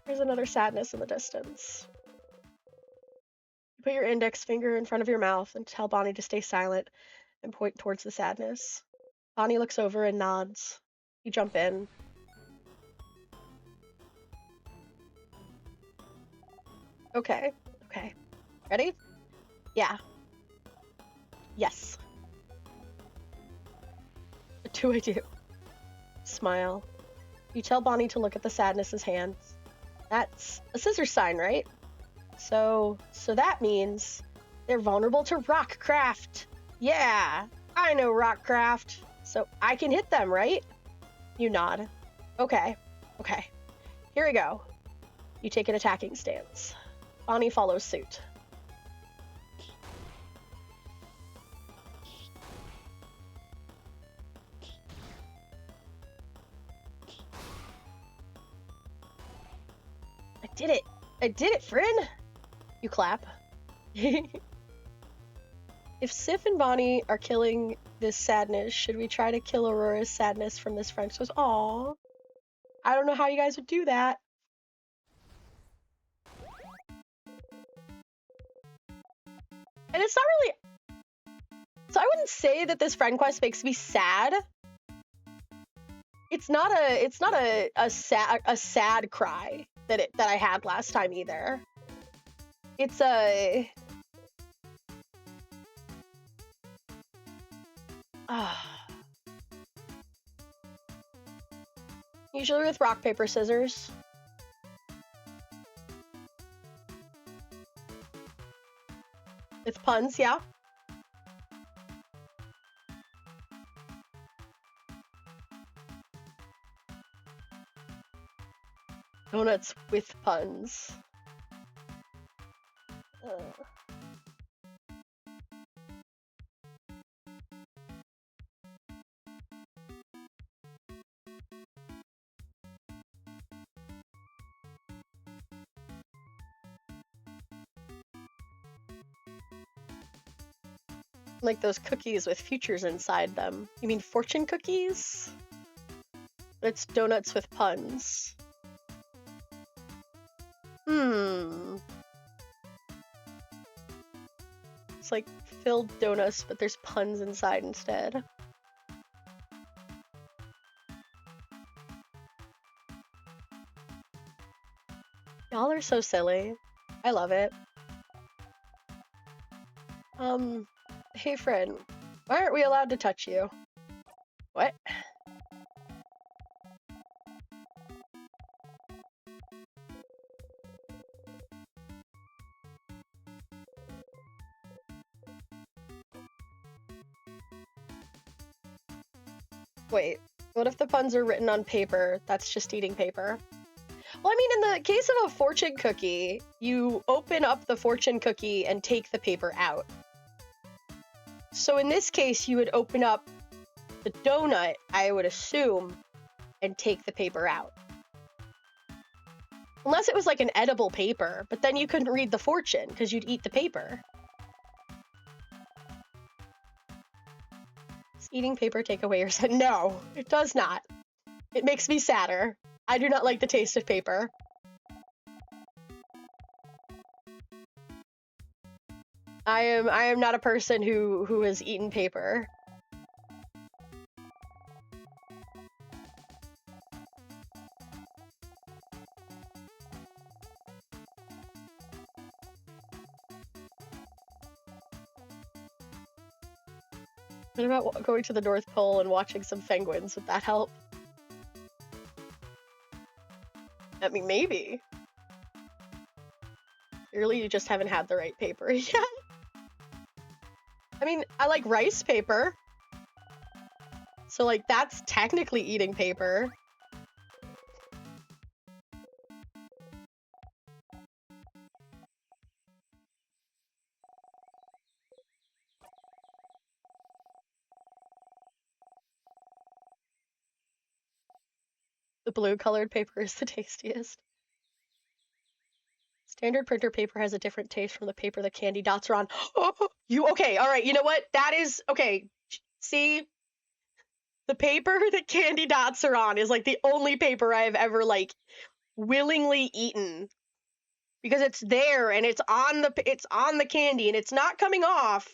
There's another sadness in the distance. You put your index finger in front of your mouth and tell Bonnie to stay silent and point towards the sadness. Bonnie looks over and nods. You jump in. Okay. Okay. Ready? Yeah. Yes. What do I do? Smile. You tell Bonnie to look at the sadness's hands. That's a scissor sign, right? So that means they're vulnerable to rockcraft. Yeah, I know rockcraft. So I can hit them, right? You nod. Okay. Okay. Here we go. You take an attacking stance. Bonnie follows suit. I did it! I did it, Frin! You clap. If Sif and Bonnie are killing this sadness, should we try to kill Aurora's sadness from this French toast? Aww. I don't know how you guys would do that. And it's not really... So I wouldn't say that this friend quest makes me sad. It's not a sad cry that I had last time either. It's a usually with rock, paper, scissors. With puns, yeah. Donuts with puns. Like those cookies with futures inside them. You mean fortune cookies? It's donuts with puns. It's like filled donuts, but there's puns inside instead. Y'all are so silly. I love it. Hey friend, why aren't we allowed to touch you? What? Wait, what if the puns are written on paper? That's just eating paper. Well, I mean, in the case of a fortune cookie, you open up the fortune cookie and take the paper out. So in this case, you would open up the donut, I would assume, and take the paper out. Unless it was like an edible paper, but then you couldn't read the fortune because you'd eat the paper. Does eating paper take away your sad? No, it does not. It makes me sadder. I do not like the taste of paper. I am not a person who has eaten paper. What about going to the North Pole and watching some penguins? Would that help? I mean, maybe. Clearly, you just haven't had the right paper yet. I mean, I like rice paper. So, like, that's technically eating paper. The blue-colored paper is the tastiest. Standard printer paper has a different taste from the paper the candy dots are on. Okay, all right, you know what? That is, okay, see? The paper that candy dots are on is, like, the only paper I have ever, like, willingly eaten. Because it's there, and it's on the candy, and it's not coming off.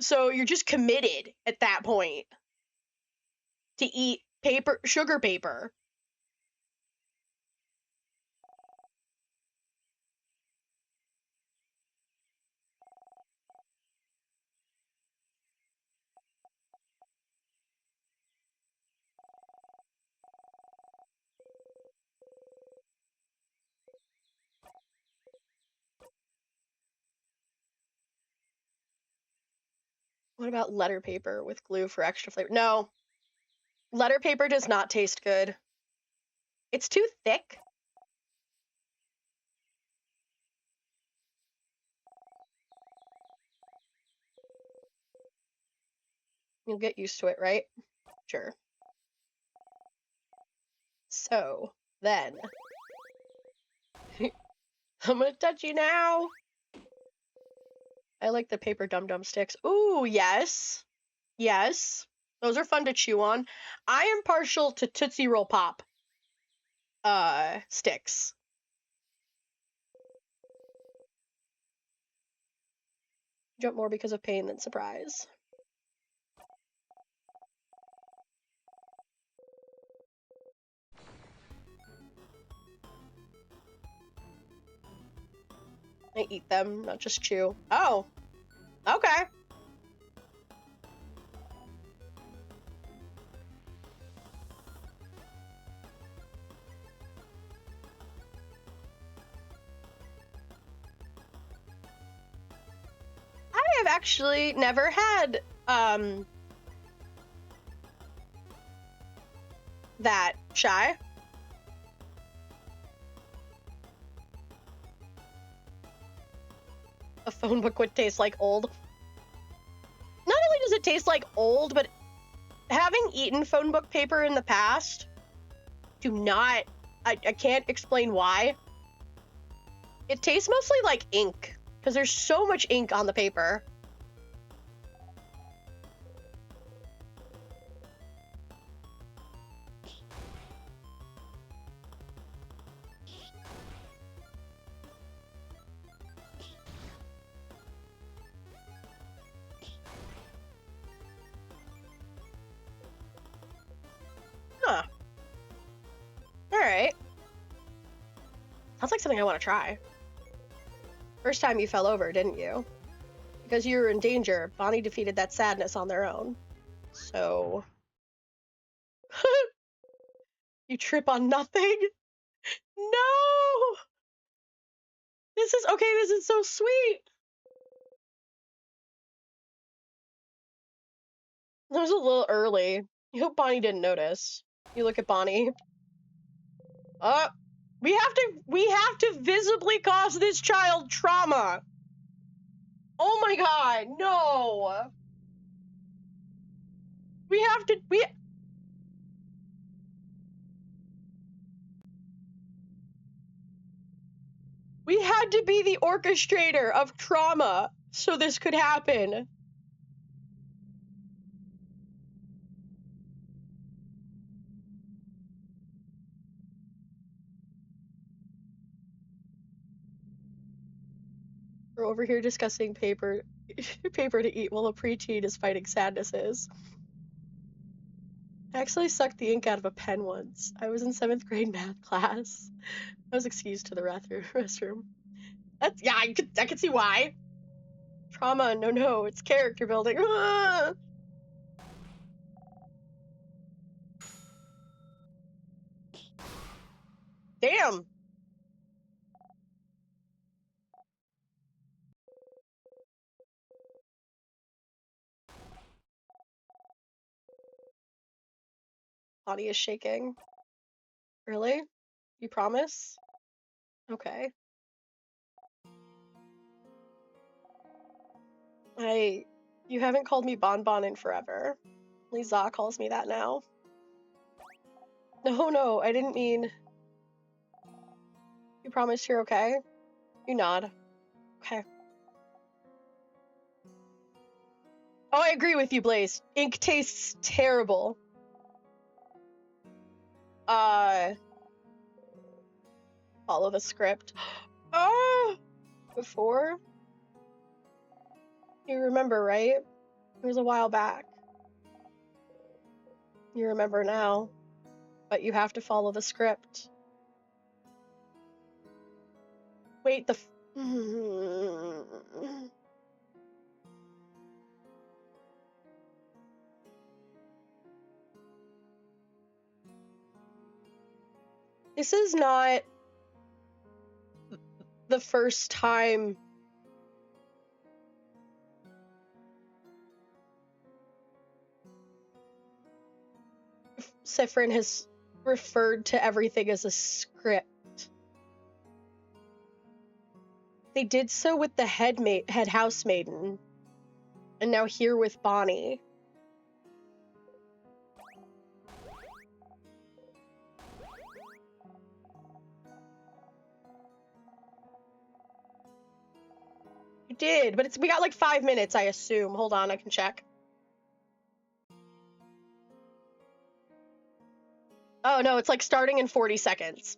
So you're just committed at that point to eat sugar paper. What about letter paper with glue for extra flavor? No. Letter paper does not taste good. It's too thick. You'll get used to it, right? Sure. So, then. I'm gonna touch you now. I like the paper dum-dum sticks. Ooh, yes. Yes. Those are fun to chew on. I am partial to Tootsie Roll Pop sticks. Jump more because of pain than surprise. I eat them, not just chew. Oh, okay. I have actually never had that Shy. A phone book would taste like old. Not only does it taste like old, but having eaten phone book paper in the past, I can't explain why. It tastes mostly like ink, because there's so much ink on the paper. Huh. Alright. Sounds like something I want to try. First time you fell over, didn't you? Because you were in danger, Bonnie defeated that sadness on their own. So... You trip on nothing? No! This is so sweet! That was a little early. I hope Bonnie didn't notice. You look at Bonnie. We have to visibly cause this child trauma. Oh my god, no. We had to be the orchestrator of trauma so this could happen. We're over here discussing paper to eat while a preteen is fighting sadnesses. I actually sucked the ink out of a pen once. I was in 7th grade math class. I was excused to the restroom. Yeah, I could see why. Trauma, no, it's character building. Body is shaking. Really? You promise? Okay. You haven't called me Bonbon in forever. Lisa calls me that now. No, I didn't mean... You promise you're okay? You nod. Okay. Oh, I agree with you, Blaze. Ink tastes terrible. Follow the script. Before? You remember, right? It was a while back. You remember now. But you have to follow the script. Wait, This is not the first time Siffrin has referred to everything as a script. They did so with the head housemaiden, and now here with Bonnie. You did, but we got like 5 minutes, I assume. Hold on, I can check. Oh no, it's like starting in 40 seconds.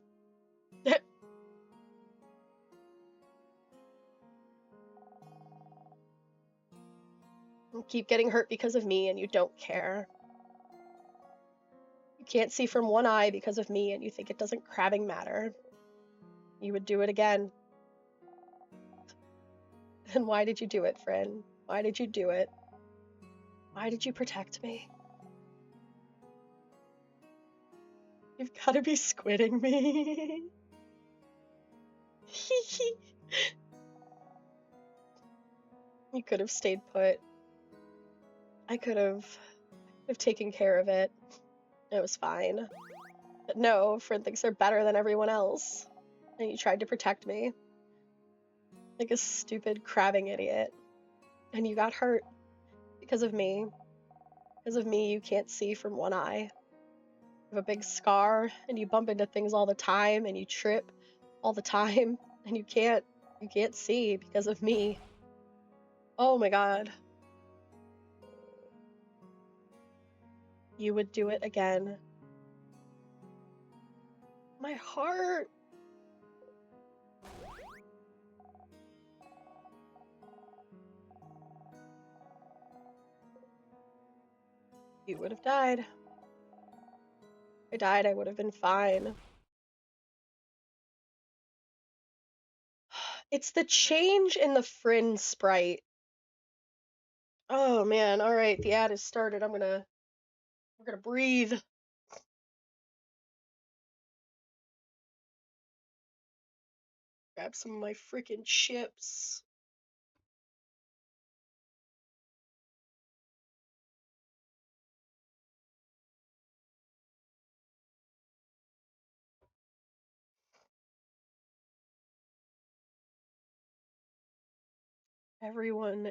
You keep getting hurt because of me and you don't care. You can't see from one eye because of me and you think it doesn't crabbing matter. You would do it again. Then why did you do it, friend? Why did you do it? Why did you protect me? You've got to be squidding me. You could have stayed put. I could have taken care of it. It was fine. But no, Friend thinks they're better than everyone else. And you tried to protect me. Like a stupid crabbing idiot. And you got hurt. Because of me. Because of me, you can't see from one eye. You have a big scar, and you bump into things all the time, and you trip all the time, and you can't see because of me. Oh my god. You would do it again. My heart. You would have died. If I died, I would have been fine. It's the change in the Friend sprite. Oh man, alright, the ad is started. We're gonna breathe. Grab some of my freaking chips. Everyone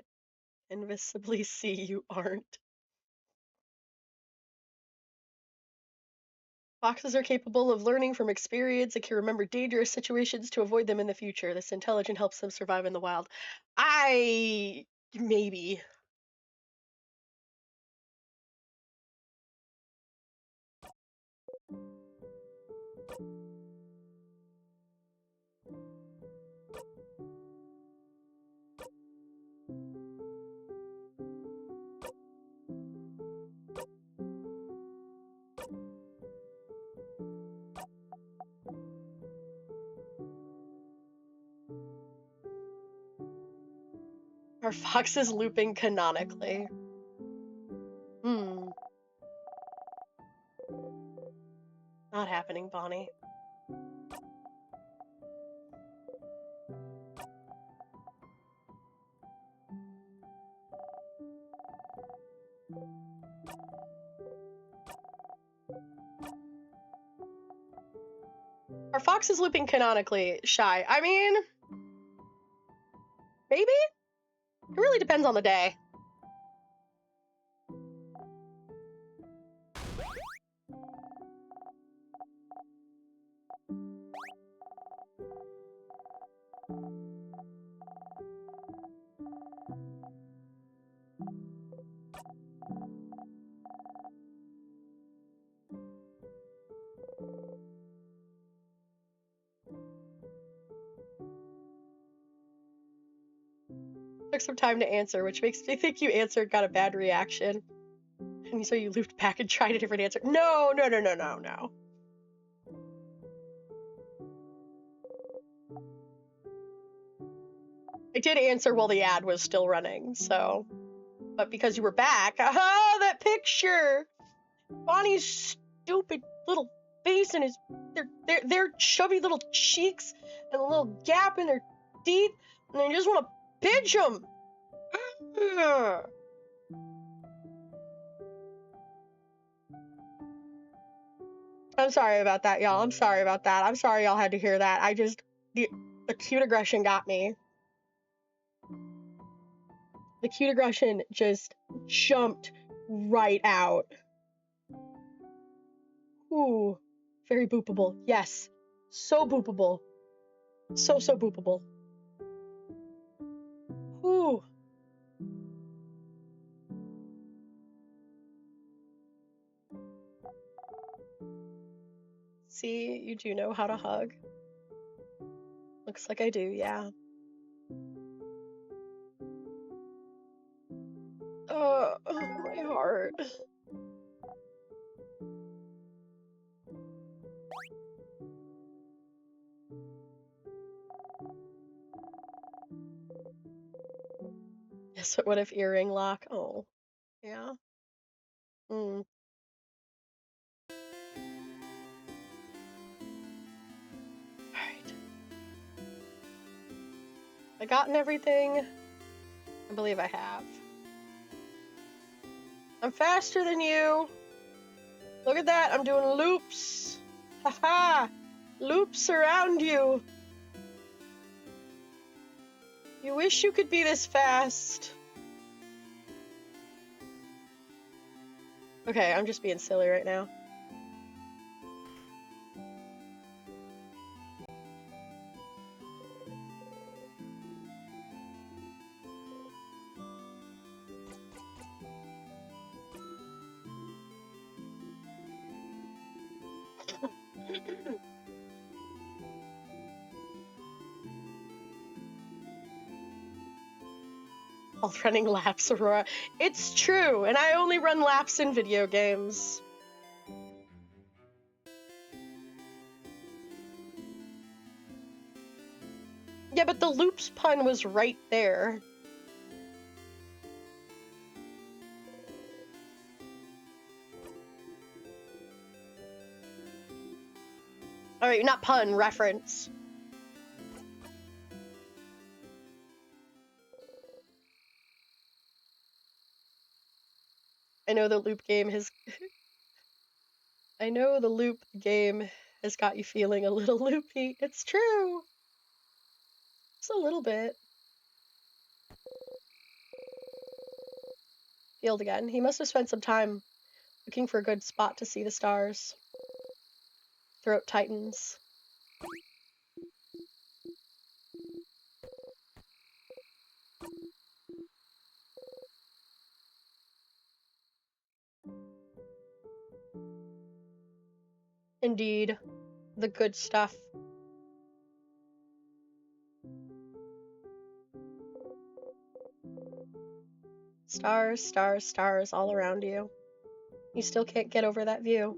invisibly see you aren't. Foxes are capable of learning from experience and can remember dangerous situations to avoid them in the future. This intelligence helps them survive in the wild. Maybe. Are foxes looping canonically? Not happening, Bonnie. Are foxes looping canonically? Shy. I mean, maybe? It really depends on the day. Took some time to answer, which makes me think you answered, got a bad reaction. And so you looped back and tried a different answer. No. I did answer while the ad was still running, so. But because you were back, aha, that picture! Bonnie's stupid little face and his their chubby little cheeks and a little gap in their teeth, and I just want to pinch them. I'm sorry about that, y'all. I'm sorry about that. I'm sorry y'all had to hear that. The cute aggression got me. The cute aggression just jumped right out. Ooh, very boopable. Yes, so boopable. So boopable. Ooh. See, you do know how to hug. Looks like I do, yeah. Oh, my heart. Yes, what if earring lock? Oh, yeah. Alright. I gotten everything? I believe I have. I'm faster than you! Look at that, I'm doing loops! Haha! Loops around you! You wish you could be this fast. Okay, I'm just being silly right now. While running laps, Aurora. It's true, and I only run laps in video games. Yeah, but the loops pun was right there. Alright, not pun, reference. I know the loop game has... I know the loop game has got you feeling a little loopy. It's true. Just a little bit. Field again. He must have spent some time looking for a good spot to see the stars. Throat tightens. Indeed. The good stuff. Stars, stars, stars all around you. You still can't get over that view.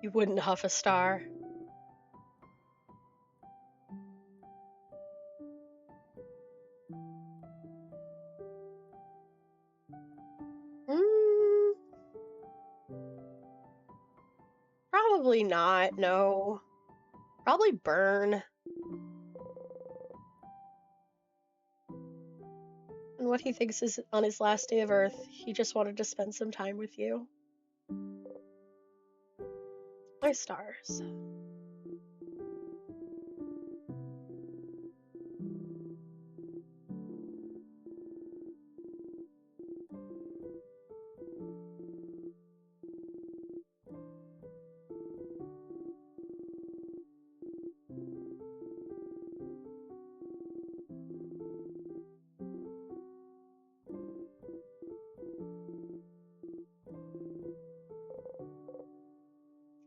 You wouldn't huff a star. Probably not, no. Probably burn. And what he thinks is on his last day of Earth, he just wanted to spend some time with you. My stars.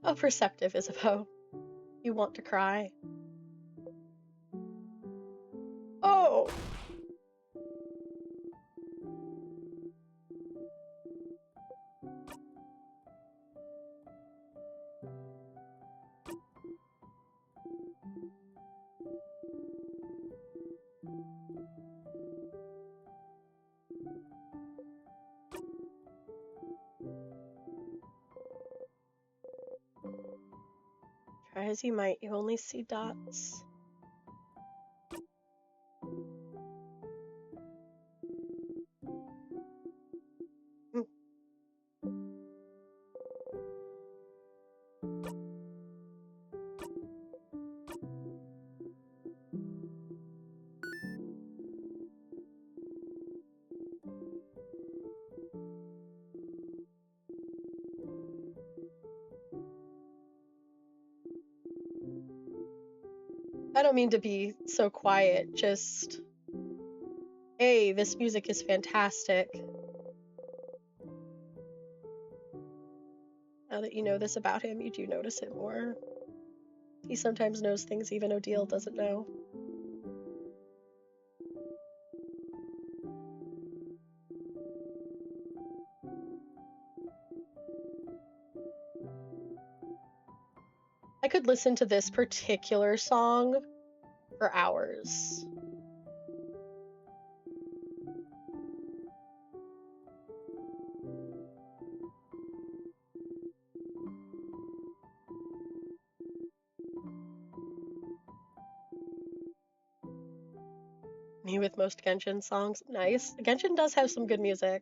Oh, perceptive, Isabeau. You want to cry. Oh! Try as you might, you only see dots. Mm. I don't mean to be so quiet, just... Hey, this music is fantastic. Now that you know this about him, you do notice it more. He sometimes knows things even Odile doesn't know. I could listen to this particular song for hours. Me with most Genshin songs. Nice. Genshin does have some good music.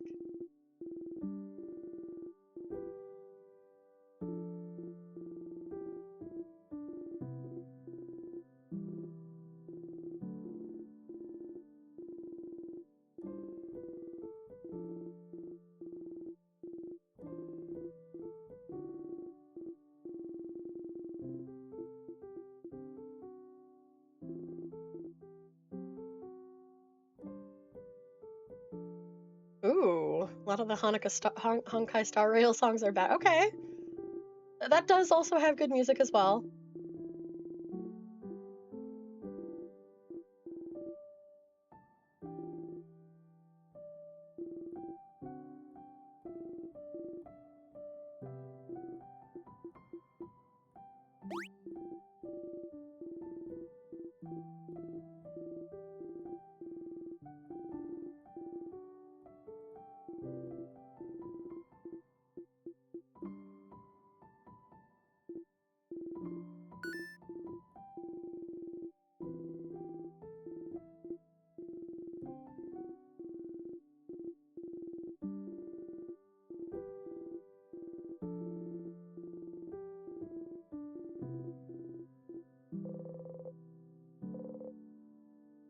Ooh, a lot of the Honkai Star Rail songs are bad. Okay. That does also have good music as well.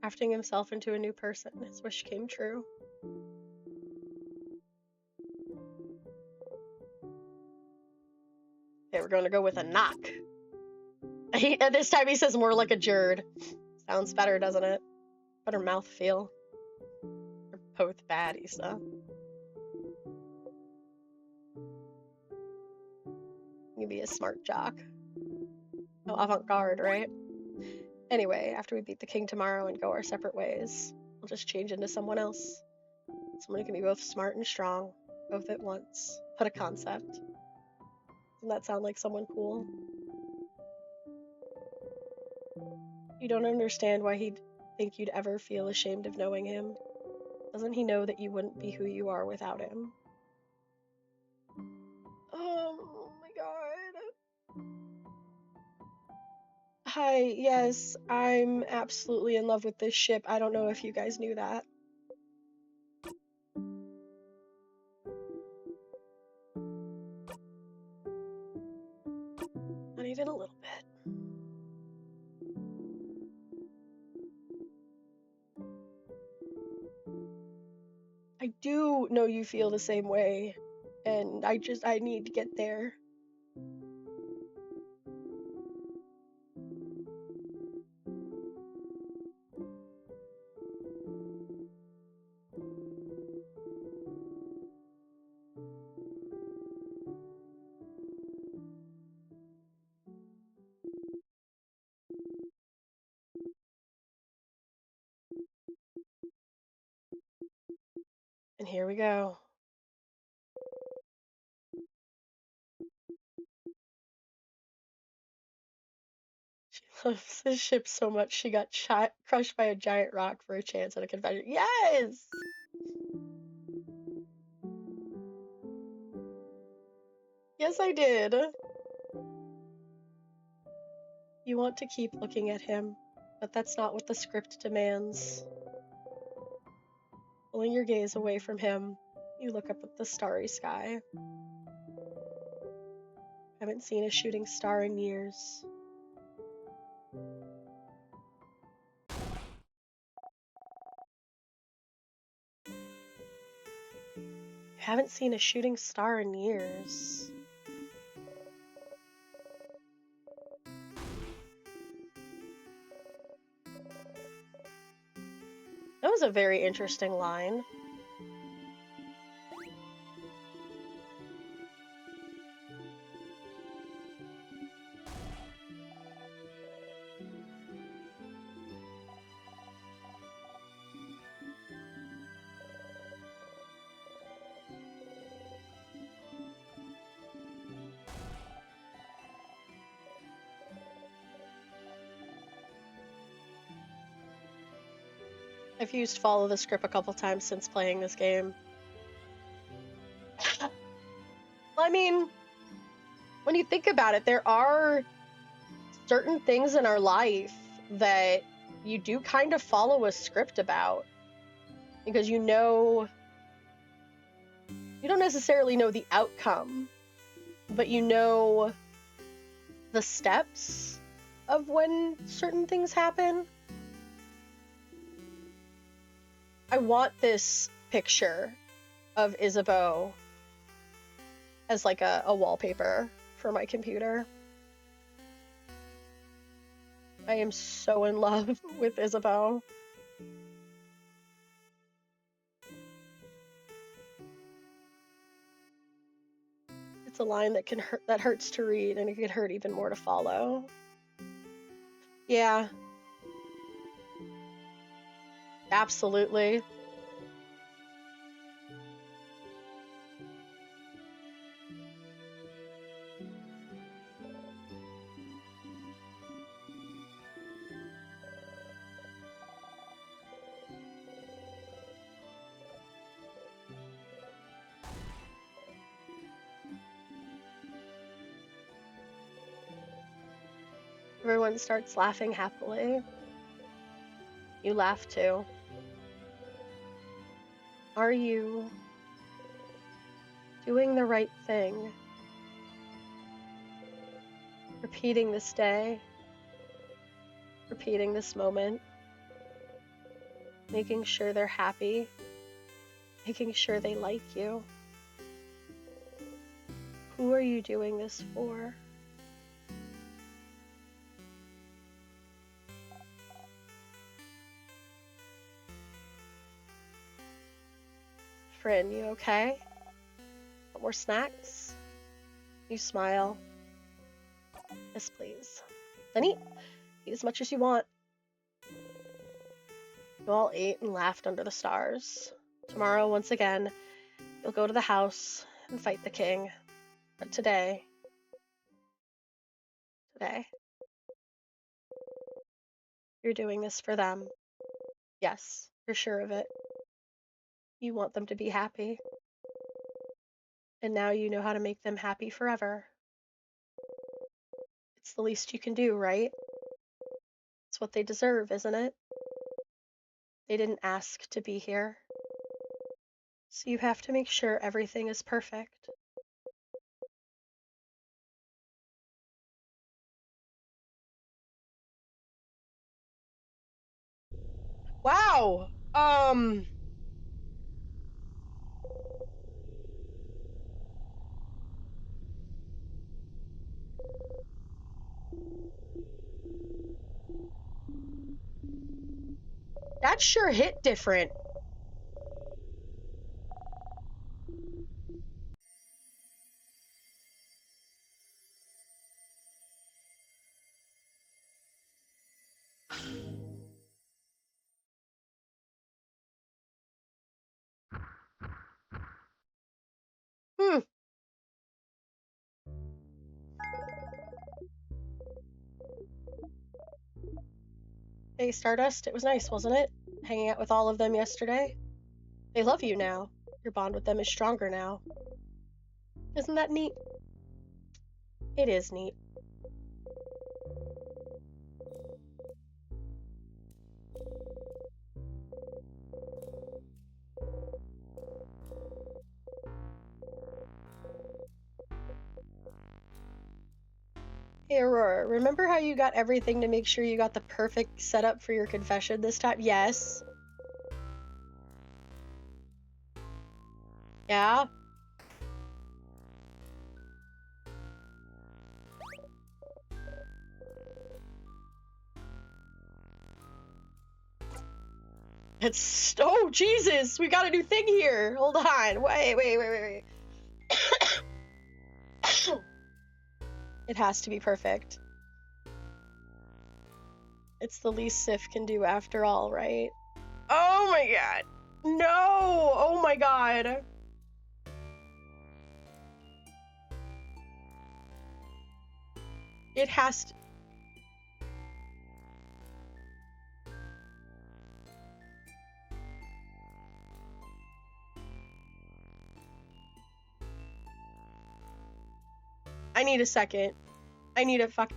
Crafting himself into a new person. His wish came true. Okay, we're going to go with a knock. This time he says more like a jerd. Sounds better, doesn't it? Better mouth feel. They're both bad, Issa. You be a smart jock. Oh, avant-garde, right? Anyway, after we beat the king tomorrow and go our separate ways, I'll just change into someone else. Someone who can be both smart and strong, both at once. What a concept. Doesn't that sound like someone cool? You don't understand why he'd think you'd ever feel ashamed of knowing him. Doesn't he know that you wouldn't be who you are without him? Oh my god. Hi, yes, I'm absolutely in love with this ship. I don't know if you guys knew that. Not even a little bit. I do know you feel the same way, and I need to get there. And here we go. She loves this ship so much she got crushed by a giant rock for a chance at a confession. Yes! Yes, I did. You want to keep looking at him, but that's not what the script demands. Pulling your gaze away from him, you look up at the starry sky. Haven't seen a shooting star in years. Haven't seen a shooting star in years. That was a very interesting line. I've used follow the script a couple times since playing this game. I mean, when you think about it, there are certain things in our life that you do kind of follow a script about, because you don't necessarily know the outcome, but you know the steps of when certain things happen. I want this picture of Isabeau as like a wallpaper for my computer. I am so in love with Isabeau. It's a line that hurts to read, and it could hurt even more to follow. Yeah. Absolutely. Everyone starts laughing happily. You laugh too. Are you doing the right thing? Repeating this day, repeating this moment, making sure they're happy, making sure they like you. Who are you doing this for? Friend, you okay? Want more snacks? You smile. Yes, please. Then eat. Eat as much as you want. You all ate and laughed under the stars. Tomorrow, once again, you'll go to the house and fight the king. But today, you're doing this for them. Yes, you're sure of it. You want them to be happy. And now you know how to make them happy forever. It's the least you can do, right? That's what they deserve, isn't it? They didn't ask to be here. So you have to make sure everything is perfect. Wow! That sure hit different. Hmm. Hey, Stardust, it was nice, wasn't it? Hanging out with all of them yesterday. They love you now. Your bond with them is stronger now. Isn't that neat? It is neat. Hey, Aurora, remember how you got everything to make sure you got the perfect setup for your confession this time? Yes. Yeah? It's... Oh, Jesus! We got a new thing here! Hold on! Wait. It has to be perfect. It's the least Sif can do after all, right? Oh my god! No! Oh my god! It has to... I need a second. I need a fuck...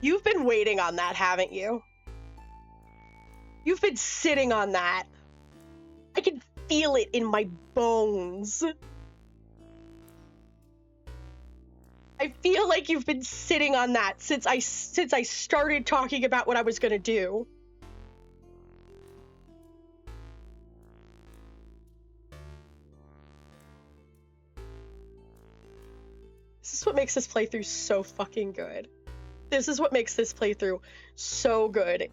You've been waiting on that, haven't you? You've been sitting on that. I can feel it in my bones. I feel like you've been sitting on that since I started talking about what I was gonna do. This is what makes this playthrough so fucking good. This is what makes this playthrough so good.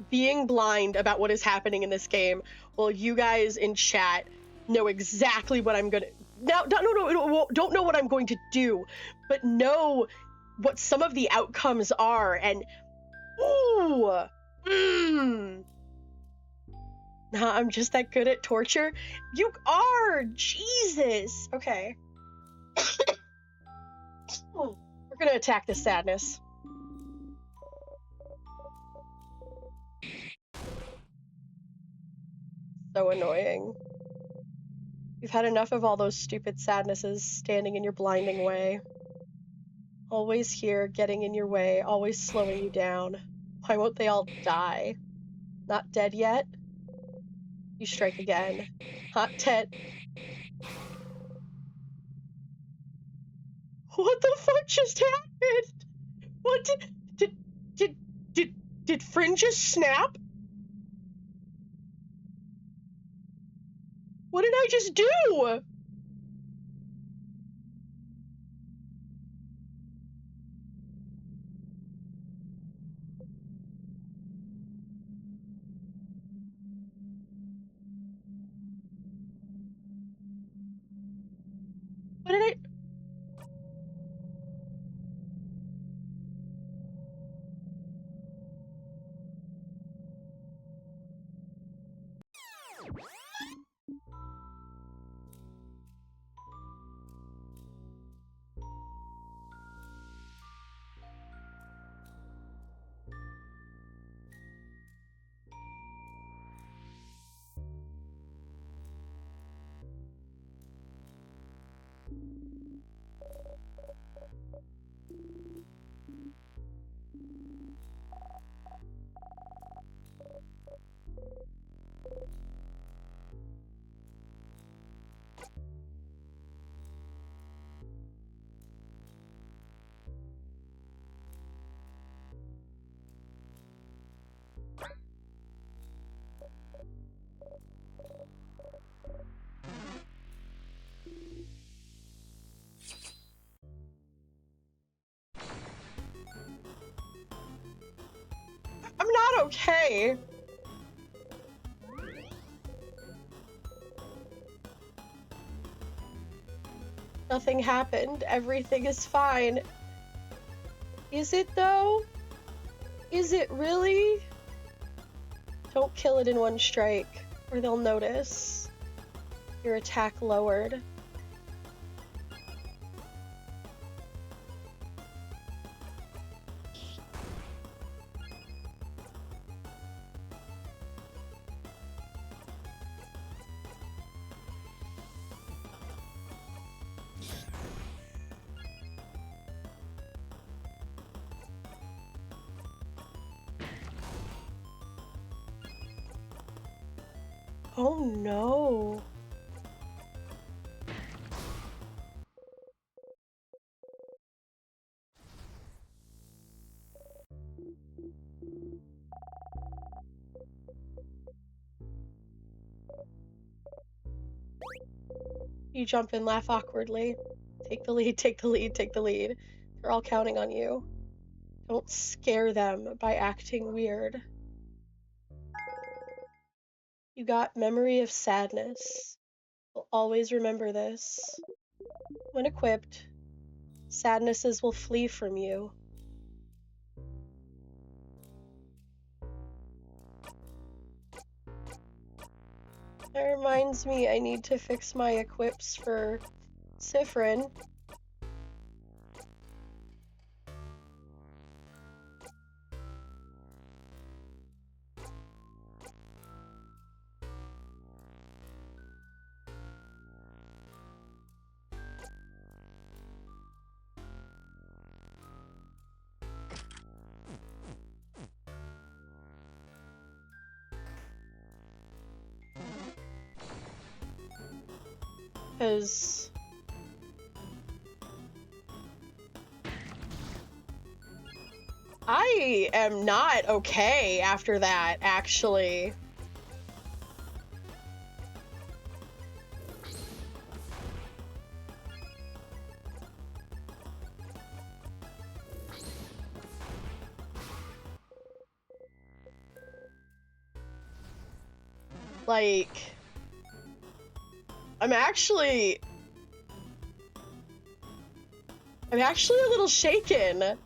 Being blind about what is happening in this game while you guys in chat know exactly what I'm gonna... Now, don't know what I'm going to do, but know what some of the outcomes are, and... Ooh! Nah, I'm just that good at torture? You are! Jesus! Okay. We're gonna attack this sadness. So annoying. You've had enough of all those stupid sadnesses standing in your blinding way. Always here, getting in your way, always slowing you down. Why won't they all die? Not dead yet? You strike again. Hot tet. What the fuck just happened? What did Frin just snap? What did I just do? What did I... okay. Nothing happened. Everything is fine. Is it though? Is it really? Don't kill it in one strike, or they'll notice. Your attack lowered. Oh no. You jump and laugh awkwardly. Take the lead, take the lead, take the lead. They're all counting on you. Don't scare them by acting weird. You got memory of sadness. You'll always remember this. When equipped, sadnesses will flee from you. That reminds me I need to fix my equips for Siffrin. Because I am not okay after that, actually. Like, I'm actually a little shaken.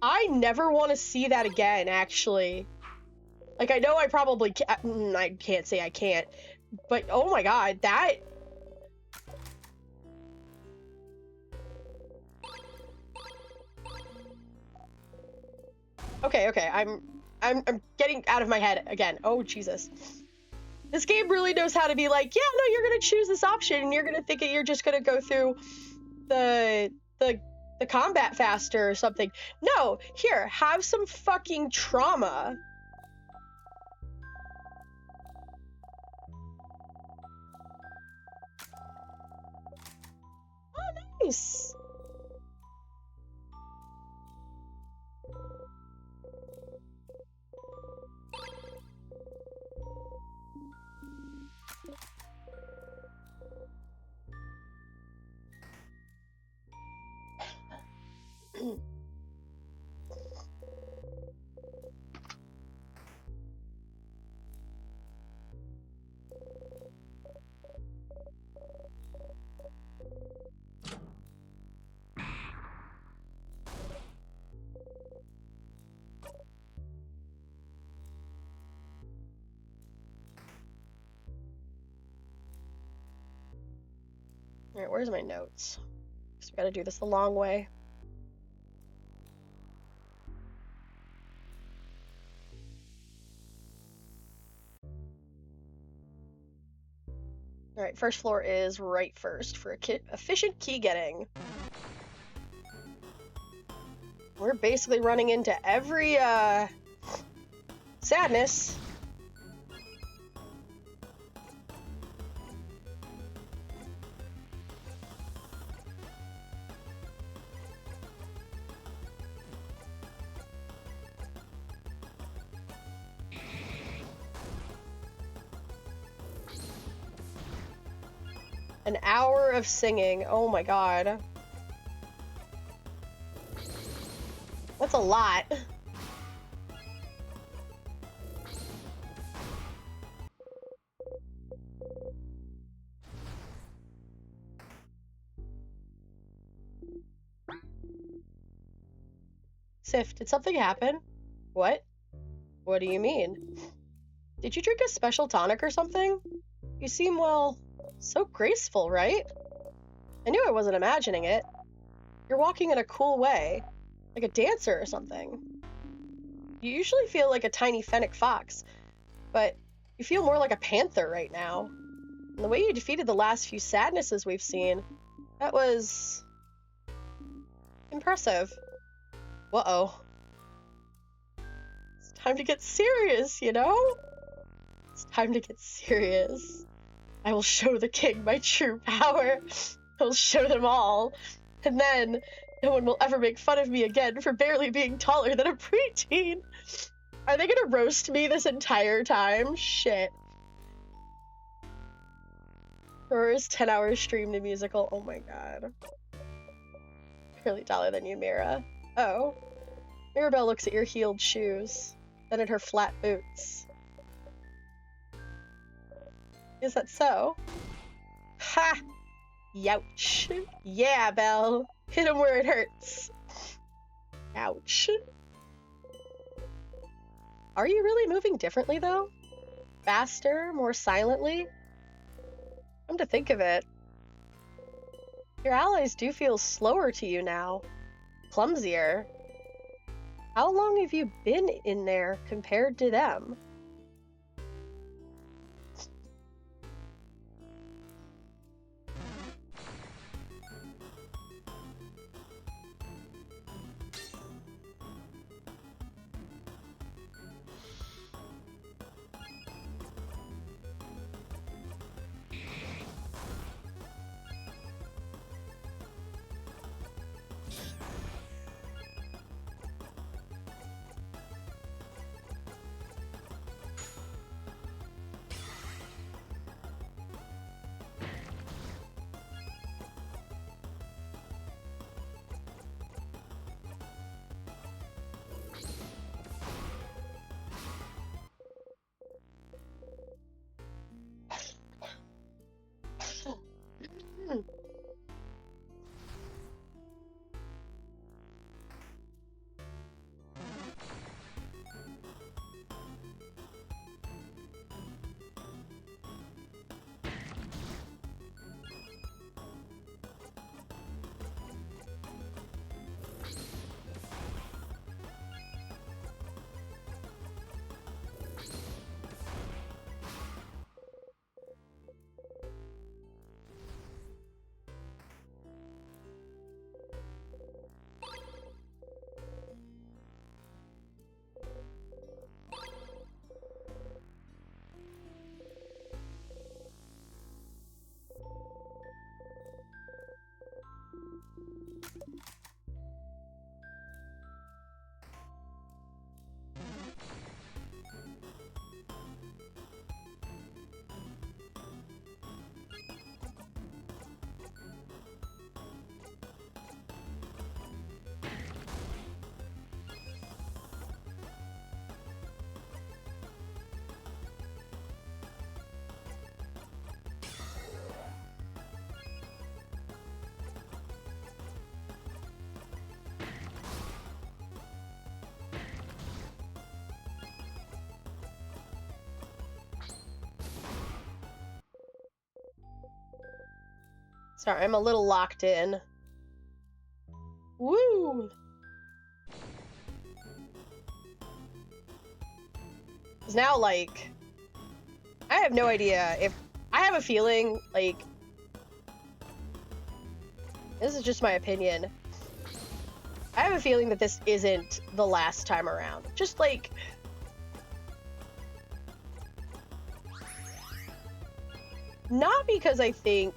I never want to see that again, actually. Like, I know I probably can't, I can't say I can't, but oh my god, that... Okay, I'm getting out of my head again. Oh, Jesus. This game really knows how to be like, yeah, no, you're gonna choose this option, and you're gonna think that you're just gonna go through the combat faster or something. No, here, have some fucking trauma. Oh, nice. Alright, where's my notes? Because we gotta do this the long way. Alright, first floor is right first for efficient key getting. We're basically running into every, sadness. An hour of singing. Oh my god. That's a lot. Sif, did something happen? What? What do you mean? Did you drink a special tonic or something? You seem, well, so graceful, right? I knew I wasn't imagining it. You're walking in a cool way, like a dancer or something. You usually feel like a tiny fennec fox, but you feel more like a panther right now. And the way you defeated the last few sadnesses we've seen, that was impressive. Uh-oh. It's time to get serious, you know? It's time to get serious. I will show the king my true power. I'll show them all. And then, no one will ever make fun of me again for barely being taller than a preteen. Are they gonna roast me this entire time? Shit. First 10-hour stream to musical. Oh my god. Really taller than you, Mira. Oh. Mirabelle looks at your heeled shoes, then at her flat boots. Is that so? Ha! Youch. Yeah, Belle. Hit him where it hurts. Ouch. Are you really moving differently, though? Faster? More silently? Come to think of it, your allies do feel slower to you now. Clumsier. How long have you been in there compared to them? Sorry, I'm a little locked in. Woo! It's now, like, I have no idea if... I have a feeling, like... This is just my opinion. I have a feeling that this isn't the last time around. Just, like... Not because I think...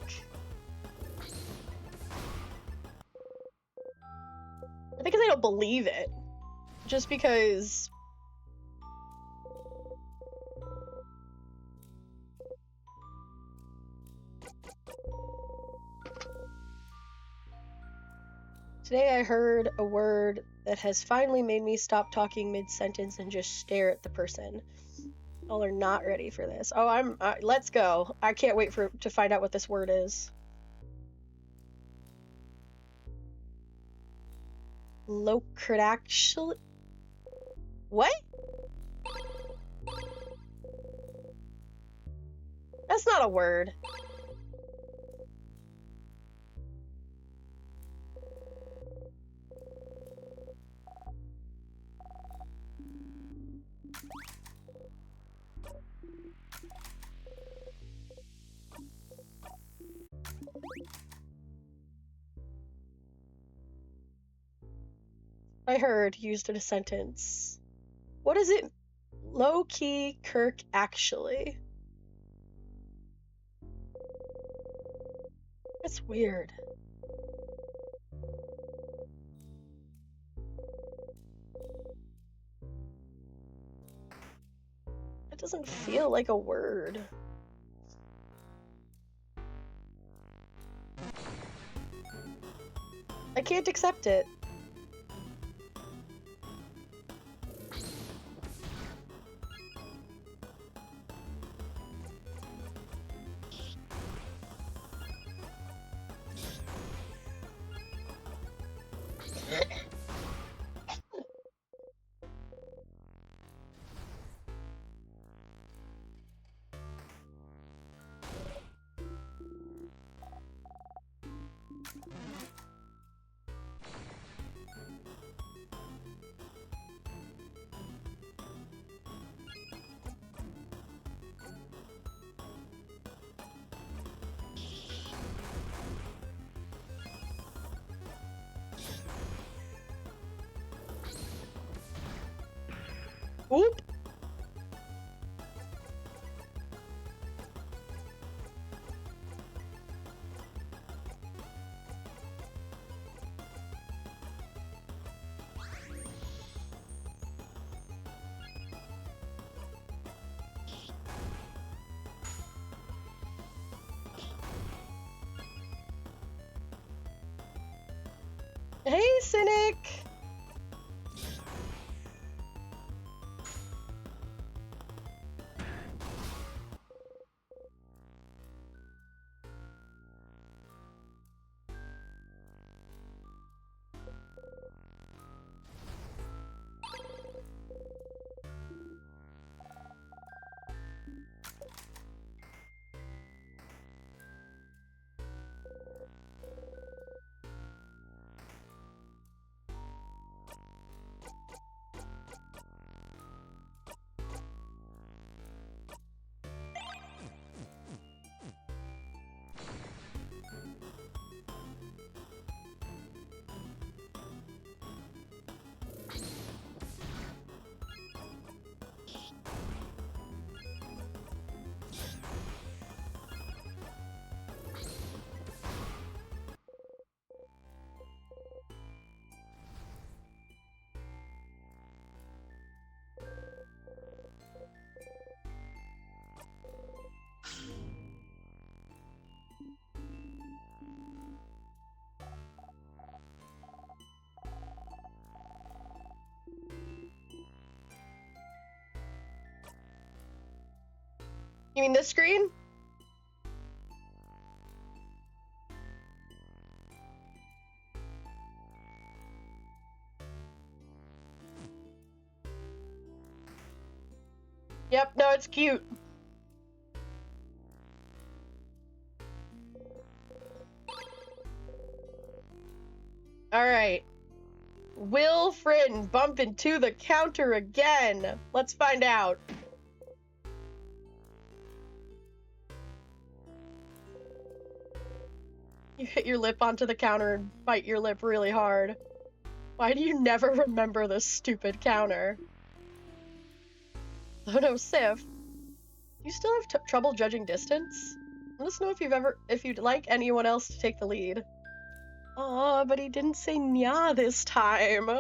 because I don't believe it. Just because... Today I heard a word that has finally made me stop talking mid-sentence and just stare at the person. Y'all are not ready for this. Oh, let's go. I can't wait to find out what this word is. Locredactually? What? That's not a word. I heard used in a sentence. What is it? Low-key Kirk actually. That's weird. It doesn't feel like a word. I can't accept it. Oop. Hey, Cynic! You mean this screen? Yep, no, it's cute. Alright. Will Fritton bump into the counter again? Let's find out. You hit your lip onto the counter and bite your lip really hard. Why do you never remember this stupid counter? Oh no, Sif. You still have trouble judging distance? Let us know if you'd like anyone else to take the lead. Aw, but he didn't say nya this time.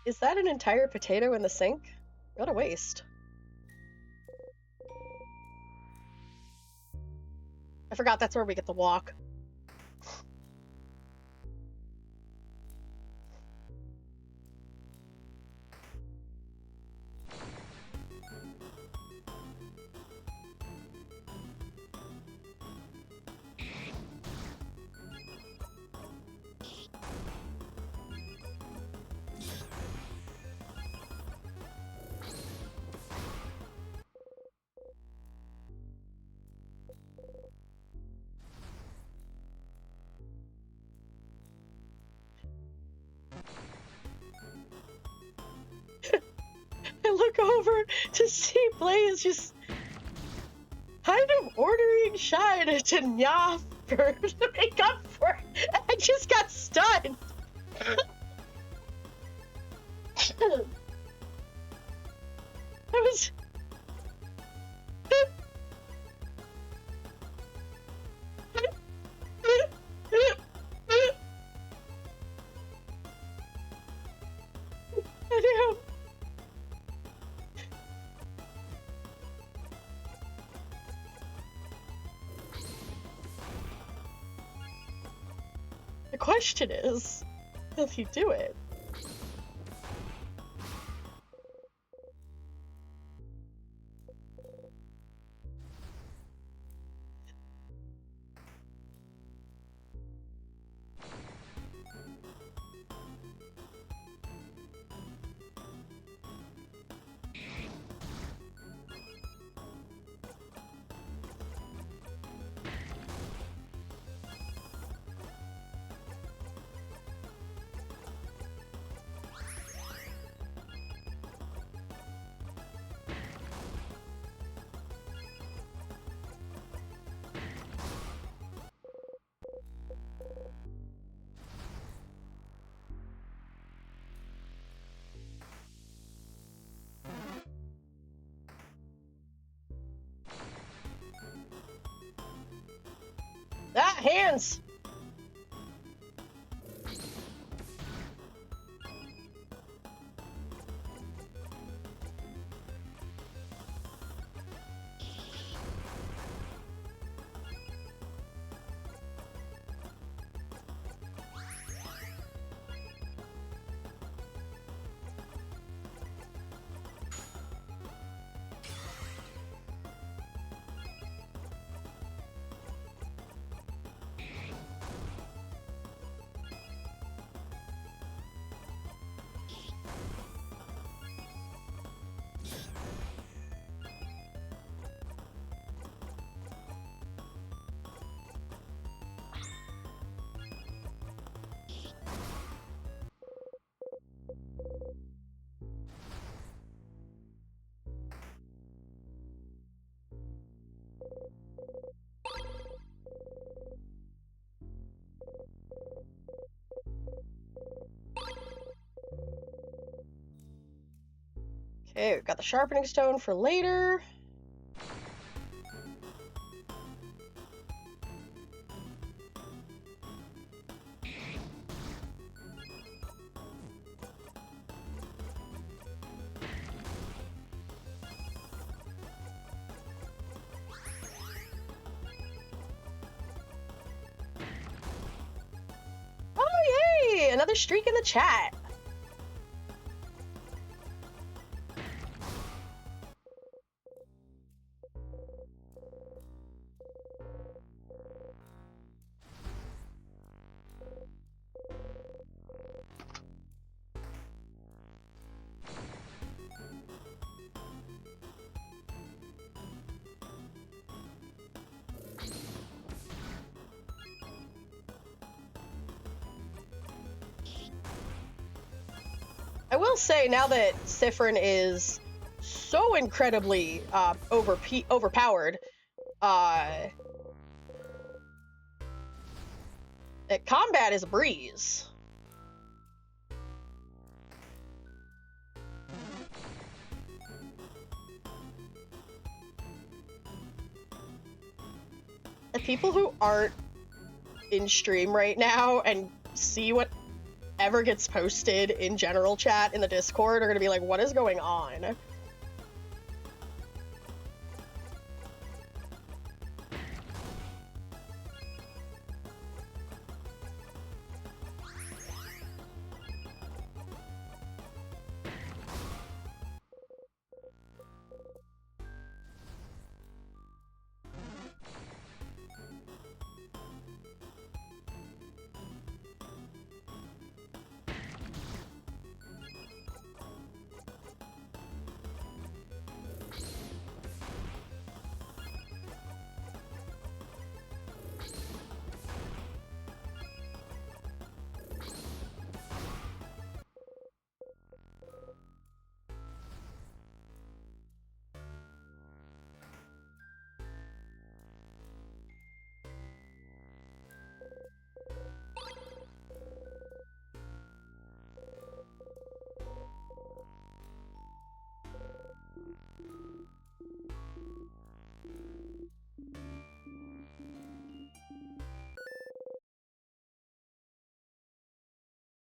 Is that an entire potato in the sink? What a waste. I forgot that's where we get the walk. I look over to see Blaze just kind of ordering Shine to nya to make up for it. I just got stunned. I was... I know. The question is, will he do it? Ah, hands! Okay, we've got the sharpening stone for later. Oh, yay! Another streak in the chat. I will say, now that Siffrin is so incredibly overpowered, that combat is a breeze. And people who aren't in stream right now and see whatever gets posted in general chat in the Discord are gonna be like, what is going on?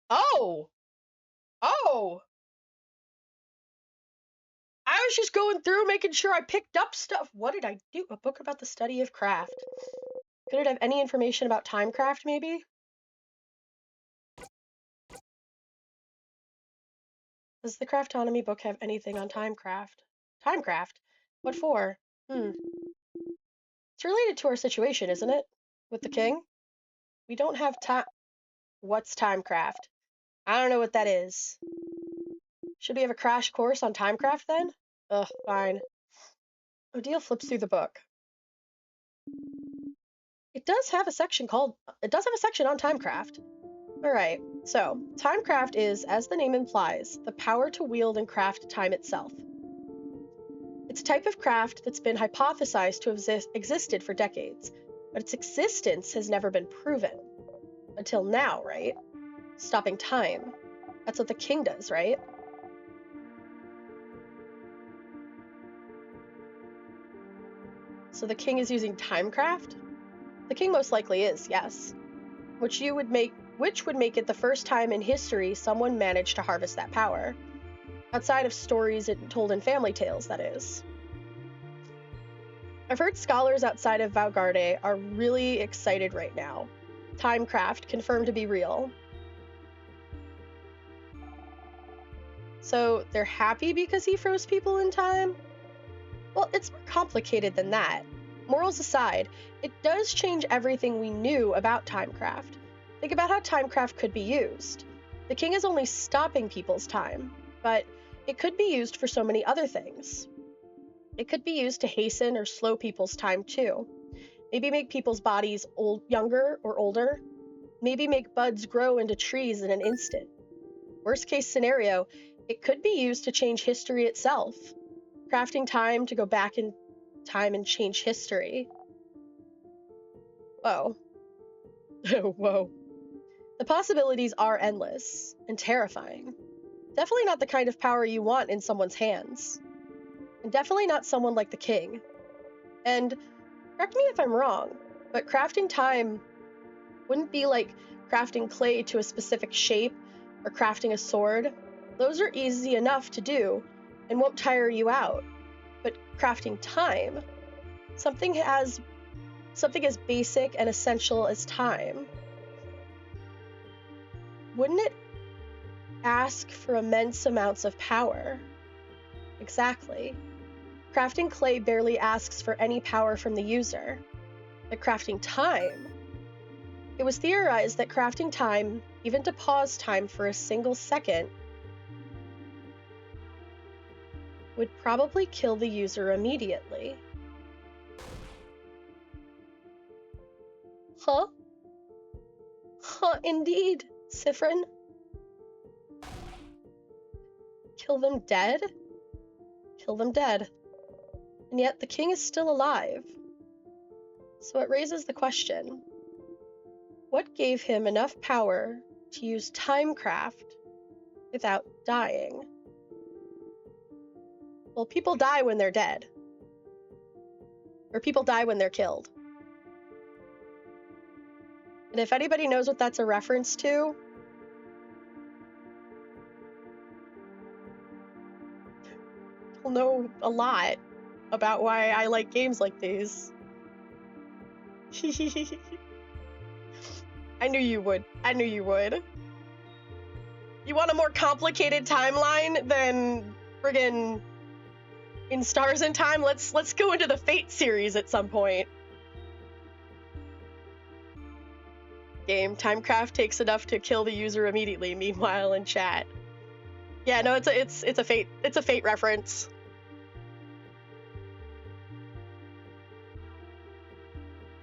Oh! Oh! I was just going through making sure I picked up stuff. What did I do? A book about the study of craft. Could it have any information about timecraft, maybe? Does the Craftonomy book have anything on timecraft? Timecraft? What for? It's related to our situation, isn't it? With the king? We don't have time. What's timecraft? I don't know what that is. Should we have a crash course on timecraft then? Ugh, fine. Odile flips through the book. It does have a section on timecraft. Alright, so, timecraft is, as the name implies, the power to wield and craft time itself. It's a type of craft that's been hypothesized to have existed for decades, but its existence has never been proven. Until now, right? Stopping time. That's what the king does, right? So the king is using timecraft? The king most likely is, yes. Which would make it the first time in history someone managed to harvest that power. Outside of stories told in family tales, that is. I've heard scholars outside of Valgarde are really excited right now. Timecraft confirmed to be real. So they're happy because he froze people in time? Well, it's more complicated than that. Morals aside, it does change everything we knew about timecraft. Think about how timecraft could be used. The king is only stopping people's time, but it could be used for so many other things. It could be used to hasten or slow people's time too. Maybe make people's bodies younger or older. Maybe make buds grow into trees in an instant. Worst case scenario, it could be used to change history itself. Crafting time to go back in time and change history. Whoa. Whoa. The possibilities are endless and terrifying. Definitely not the kind of power you want in someone's hands. And definitely not someone like the king. And correct me if I'm wrong, but crafting time wouldn't be like crafting clay to a specific shape or crafting a sword. Those are easy enough to do and won't tire you out. But crafting time, something as basic and essential as time, wouldn't it ask for immense amounts of power? Exactly. Crafting clay barely asks for any power from the user. But crafting time, it was theorized that crafting time, even to pause time for a single second, would probably kill the user immediately. Huh? Huh, indeed, Siffrin. Kill them dead? Kill them dead. And yet the king is still alive. So it raises the question, what gave him enough power to use timecraft without dying? Well, people die when they're dead. Or people die when they're killed. And if anybody knows what that's a reference to, you'll know a lot about why I like games like these. I knew you would. I knew you would. You want a more complicated timeline than friggin' in Stars in Time? Let's go into the Fate series at some point. Game. Timecraft takes enough to kill the user immediately. Meanwhile, in chat. Yeah, no, it's a Fate reference.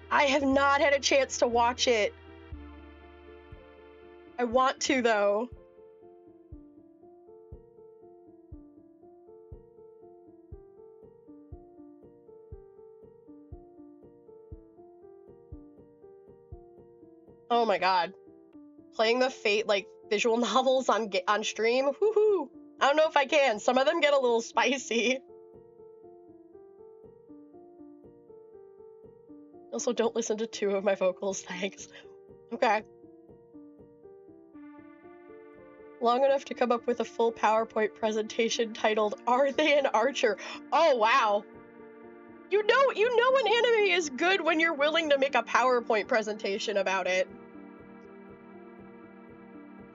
I have not had a chance to watch it. I want to, though. Oh my god. Playing the Fate, like, visual novels on stream? Woohoo! I don't know if I can. Some of them get a little spicy. Also, don't listen to 2 of my vocals, thanks. Okay. Long enough to come up with a full PowerPoint presentation titled, Are They an Archer? Oh, wow. You know an anime is good when you're willing to make a PowerPoint presentation about it.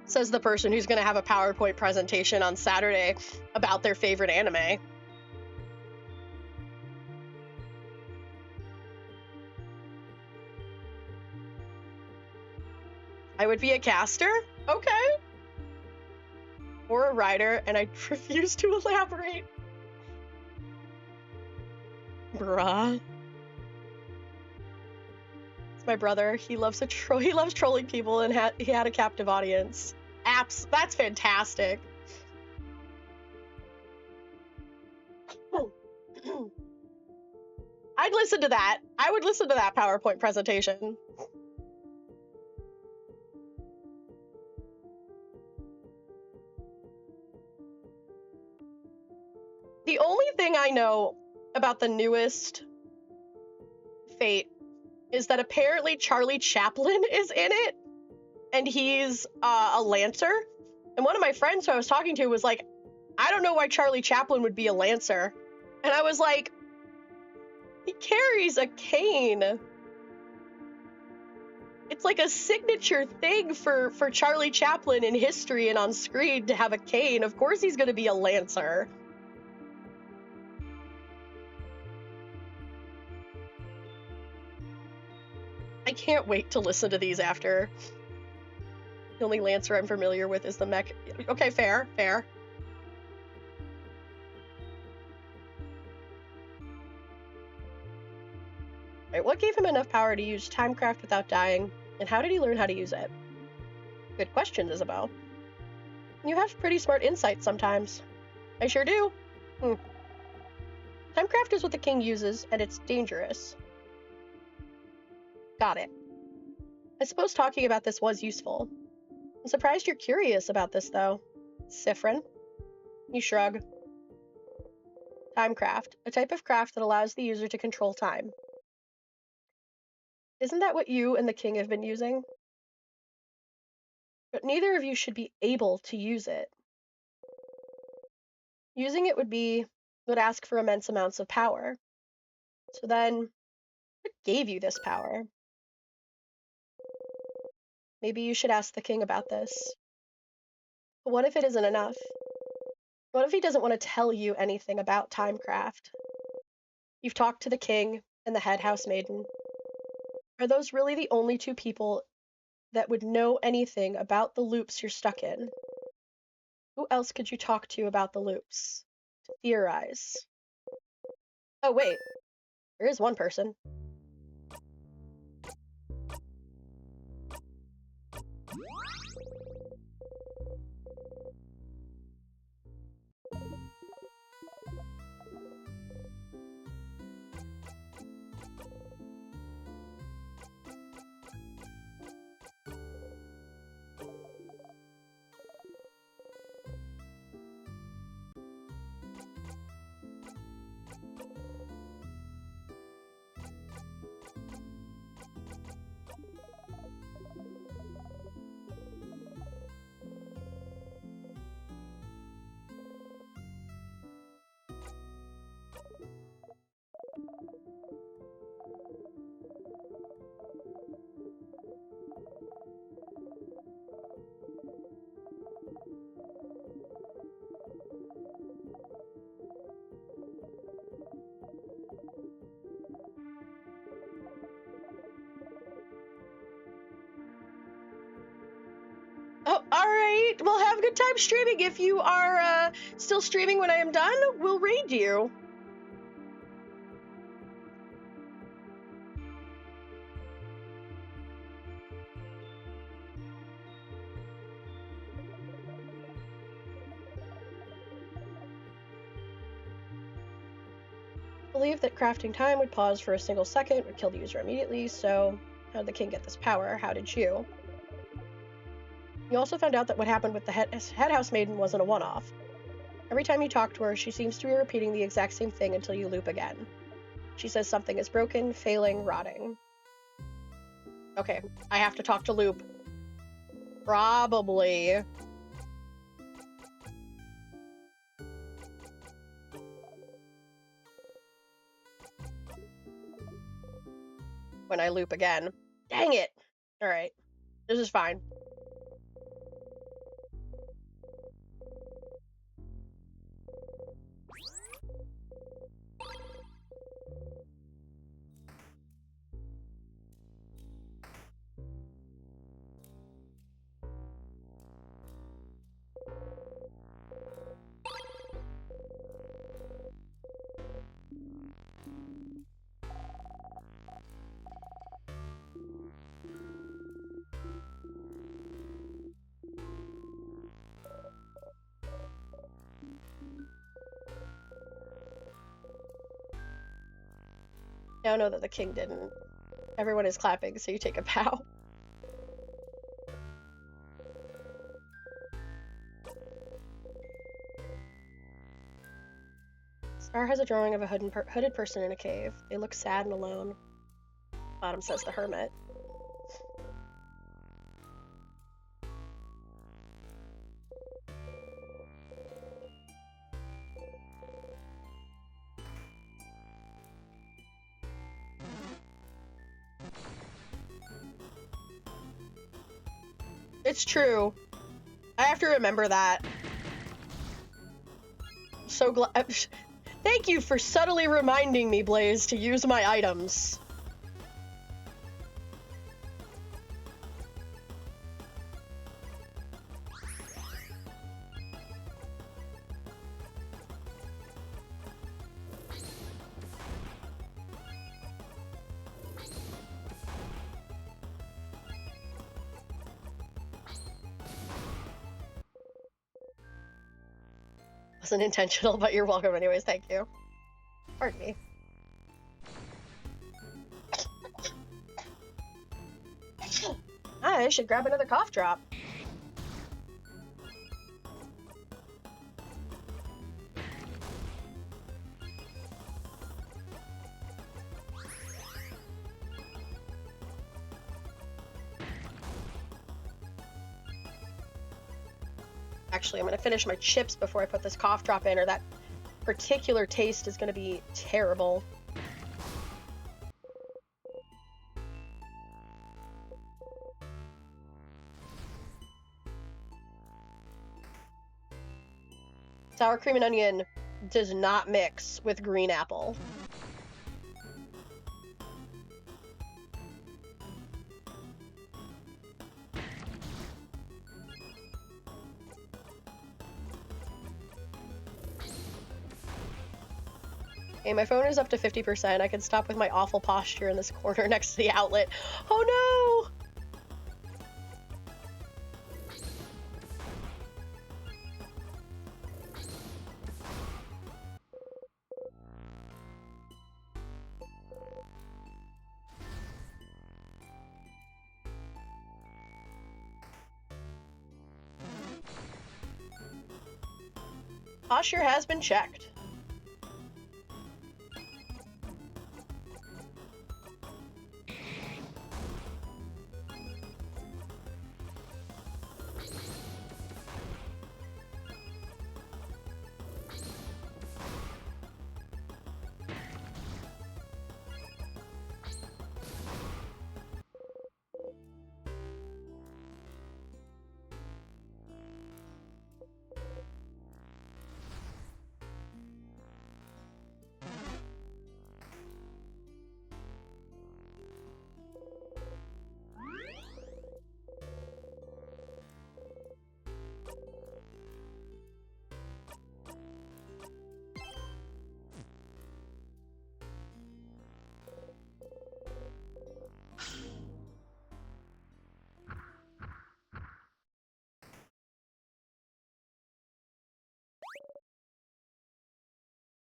Says the person who's gonna have a PowerPoint presentation on Saturday about their favorite anime. I would be a caster? Okay. Or a writer, and I refuse to elaborate. Bruh. It's my brother. He loves he loves trolling people, and he had a captive audience. Apps. That's fantastic. I'd listen to that. I would listen to that PowerPoint presentation. The only thing I know about the newest Fate is that apparently Charlie Chaplin is in it, and he's a Lancer. And one of my friends who I was talking to was like, I don't know why Charlie Chaplin would be a Lancer. And I was like, he carries a cane. It's like a signature thing for Charlie Chaplin in history and on screen to have a cane. Of course he's going to be a Lancer. I can't wait to listen to these after. The only Lancer I'm familiar with is the mech. Okay, fair. Right, what gave him enough power to use timecraft without dying, and how did he learn how to use it? Good questions, Isabel. You have pretty smart insights sometimes. I sure do. Timecraft is what the king uses, and it's dangerous. Got it. I suppose talking about this was useful. I'm surprised you're curious about this, though. Siffrin? You shrug. Timecraft, a type of craft that allows the user to control time. Isn't that what you and the king have been using? But neither of you should be able to use it. Using it would ask for immense amounts of power. So then, what gave you this power? Maybe you should ask the king about this. But what if it isn't enough? What if he doesn't want to tell you anything about timecraft? You've talked to the king and the head housemaiden. Are those really the only 2 people that would know anything about the loops you're stuck in? Who else could you talk to about the loops? To theorize. Oh, wait. There is one person. right, well, have a good time streaming. If you are still streaming when I am done, we'll raid you. Believed that crafting time would pause for a single second would kill the user immediately, so how did the king get this power? How did you? You also found out that what happened with the head house maiden wasn't a one-off. Every time you talk to her, she seems to be repeating the exact same thing until you loop again. She says something is broken, failing, rotting. Okay, I have to talk to Loop. Probably. When I loop again. Dang it! Alright. This is fine. Now know that the king didn't. Everyone is clapping, so you take a bow. Star has a drawing of a hooded person in a cave. They look sad and alone. Bottom says the hermit. It's true. I have to remember that. So glad. Thank you for subtly reminding me, Blaze, to use my items. Wasn't intentional, but you're welcome anyways, thank you. Pardon me. I should grab another cough drop. Actually, I'm gonna finish my chips before I put this cough drop in, or that particular taste is gonna be terrible. Sour cream and onion does not mix with green apple. Okay, my phone is up to 50%. I can stop with my awful posture in this corner next to the outlet. Oh no! Posture has been checked.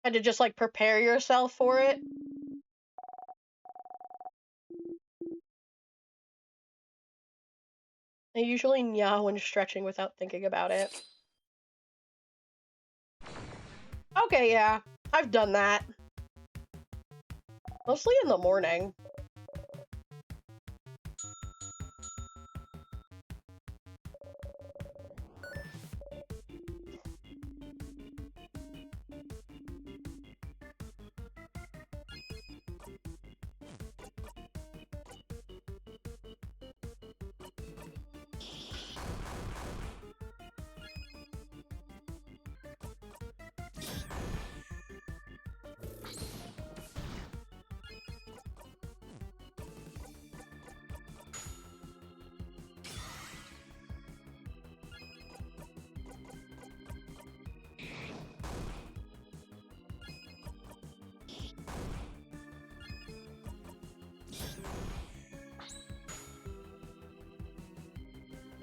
Had to just, like, prepare yourself for it. I usually meow when stretching without thinking about it. Okay, yeah. I've done that. Mostly in the morning.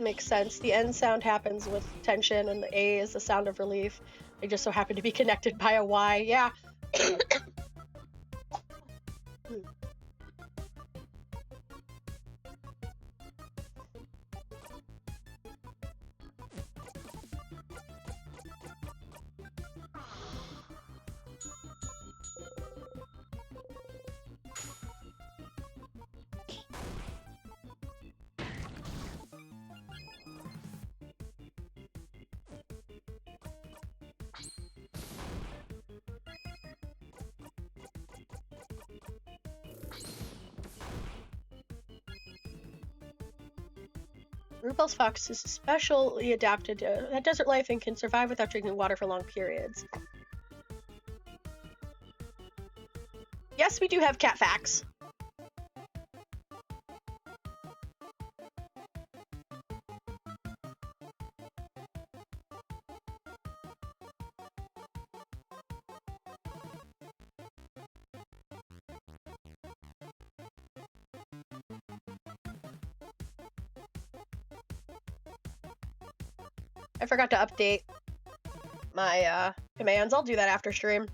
Makes sense. The N sound happens with tension, and the A is the sound of relief. They just so happen to be connected by a Y. Yeah. Rupel's fox is especially adapted to that desert life and can survive without drinking water for long periods. Yes, we do have cat facts. I forgot to update my commands. I'll do that after stream.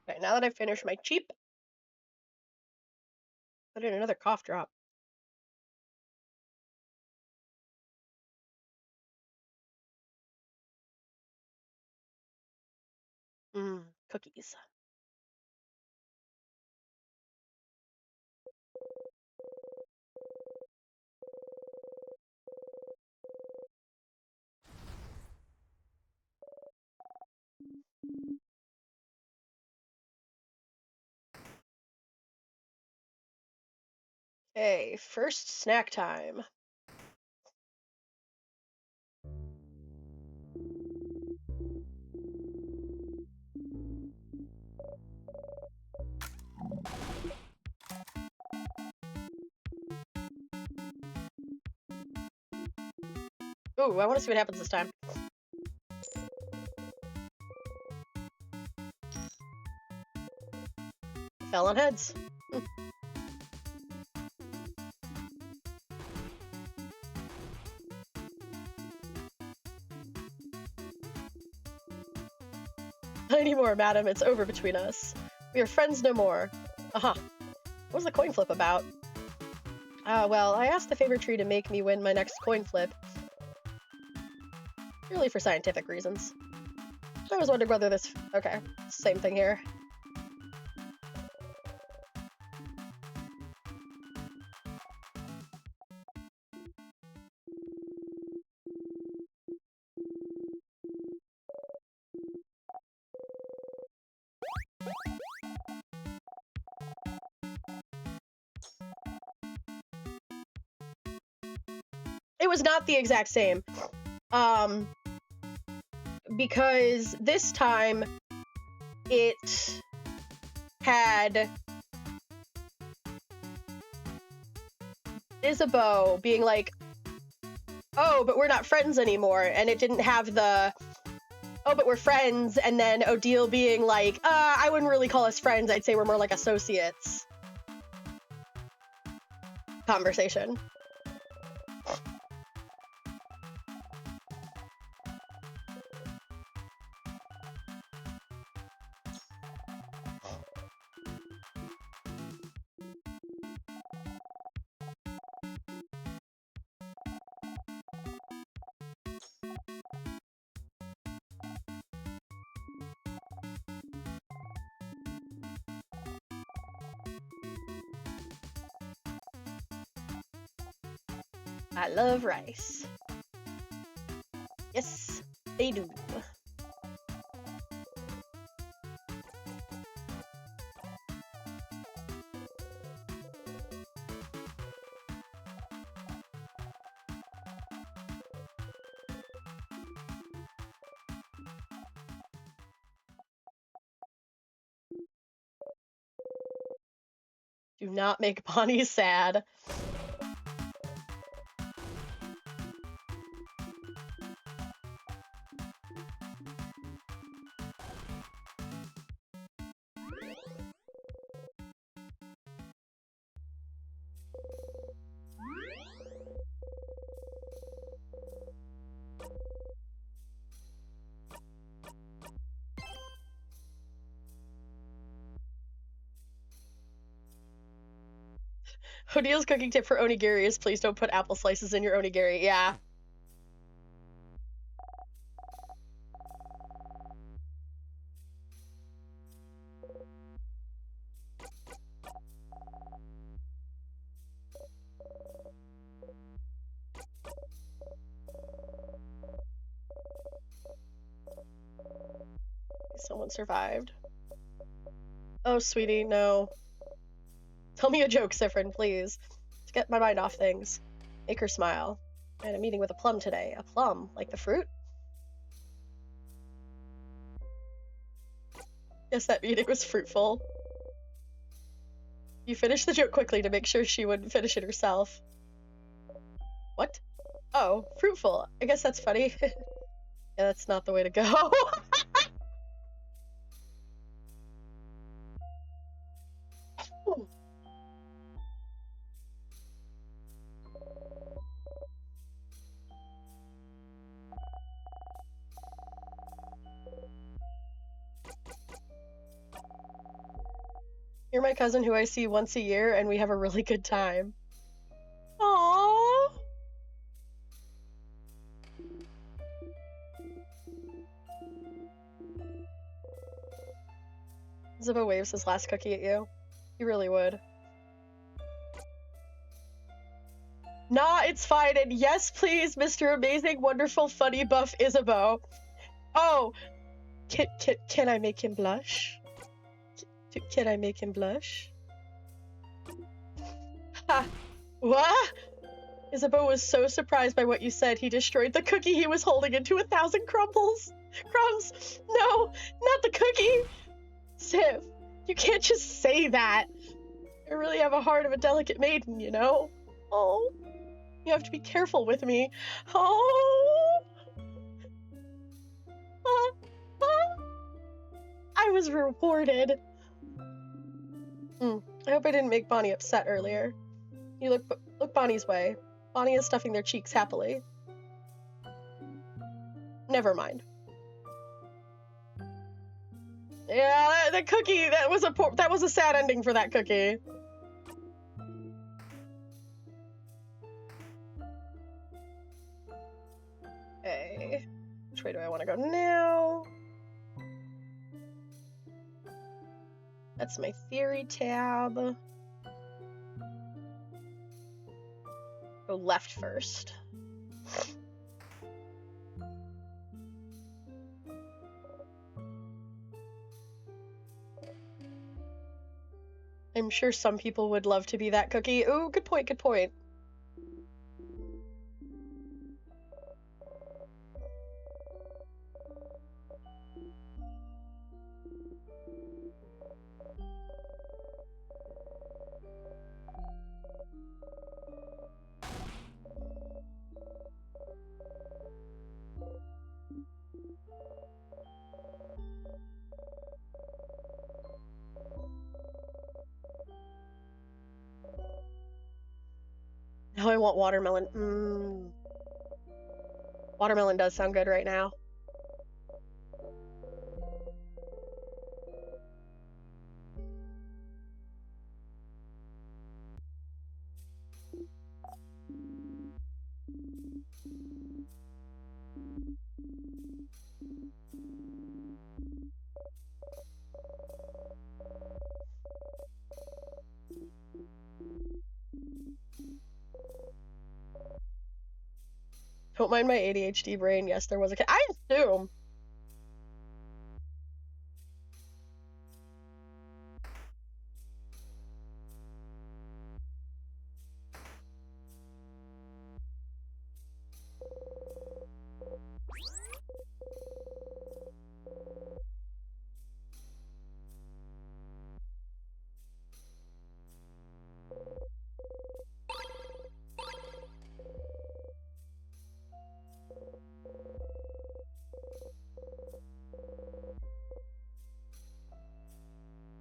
Okay, now that I've finished my cheap, put in another cough drop. Cookies. Okay, first snack time. Ooh, I want to see what happens this time. Fell on heads. Not anymore, madam. It's over between us. We are friends no more. Aha. What was the coin flip about? Well, I asked the favor tree to make me win my next coin flip. Purely for scientific reasons. I was wondering whether this... Okay, same thing here. It was not the exact same. Because this time it had Isabeau being like, oh, but we're not friends anymore, and it didn't have the, oh, but we're friends, and then Odile being like, I wouldn't really call us friends, I'd say we're more like associates. Conversation. I love rice. Yes, they do. Do not make Bonnie sad. Odile's cooking tip for onigiri is please don't put apple slices in your onigiri. Yeah. Someone survived. Oh, sweetie, no. Tell me a joke, Siffrin, please. To get my mind off things. Make her smile. I had a meeting with a plum today. A plum? Like the fruit? Yes, that meeting was fruitful. You finished the joke quickly to make sure she wouldn't finish it herself. What? Oh, fruitful. I guess that's funny. Yeah, that's not the way to go. You're my cousin who I see once a year, and we have a really good time. Aww. Zippo waves his last cookie at you. He really would. Nah, it's fine, and yes, please, Mr. Amazing, Wonderful, Funny, Buff Isabeau. Oh, can I make him blush? Can I make him blush? Ha! What? Isabeau was so surprised by what you said, he destroyed the cookie he was holding into 1,000 crumbles. Crumbs! No, not the cookie! Sif, you can't just say that. I really have a heart of a delicate maiden, you know? Oh, you have to be careful with me. Oh! I was rewarded. I hope I didn't make Bonnie upset earlier. You look Bonnie's way. Bonnie is stuffing their cheeks happily. Never mind. Yeah, the cookie, that was a sad ending for that cookie. Okay. Which way do I want to go now? That's my theory tab. Go left first. I'm sure some people would love to be that cookie. Ooh, good point, good point. Oh, I want watermelon. Watermelon does sound good right now. Don't mind my ADHD brain. Yes, there was a I assume.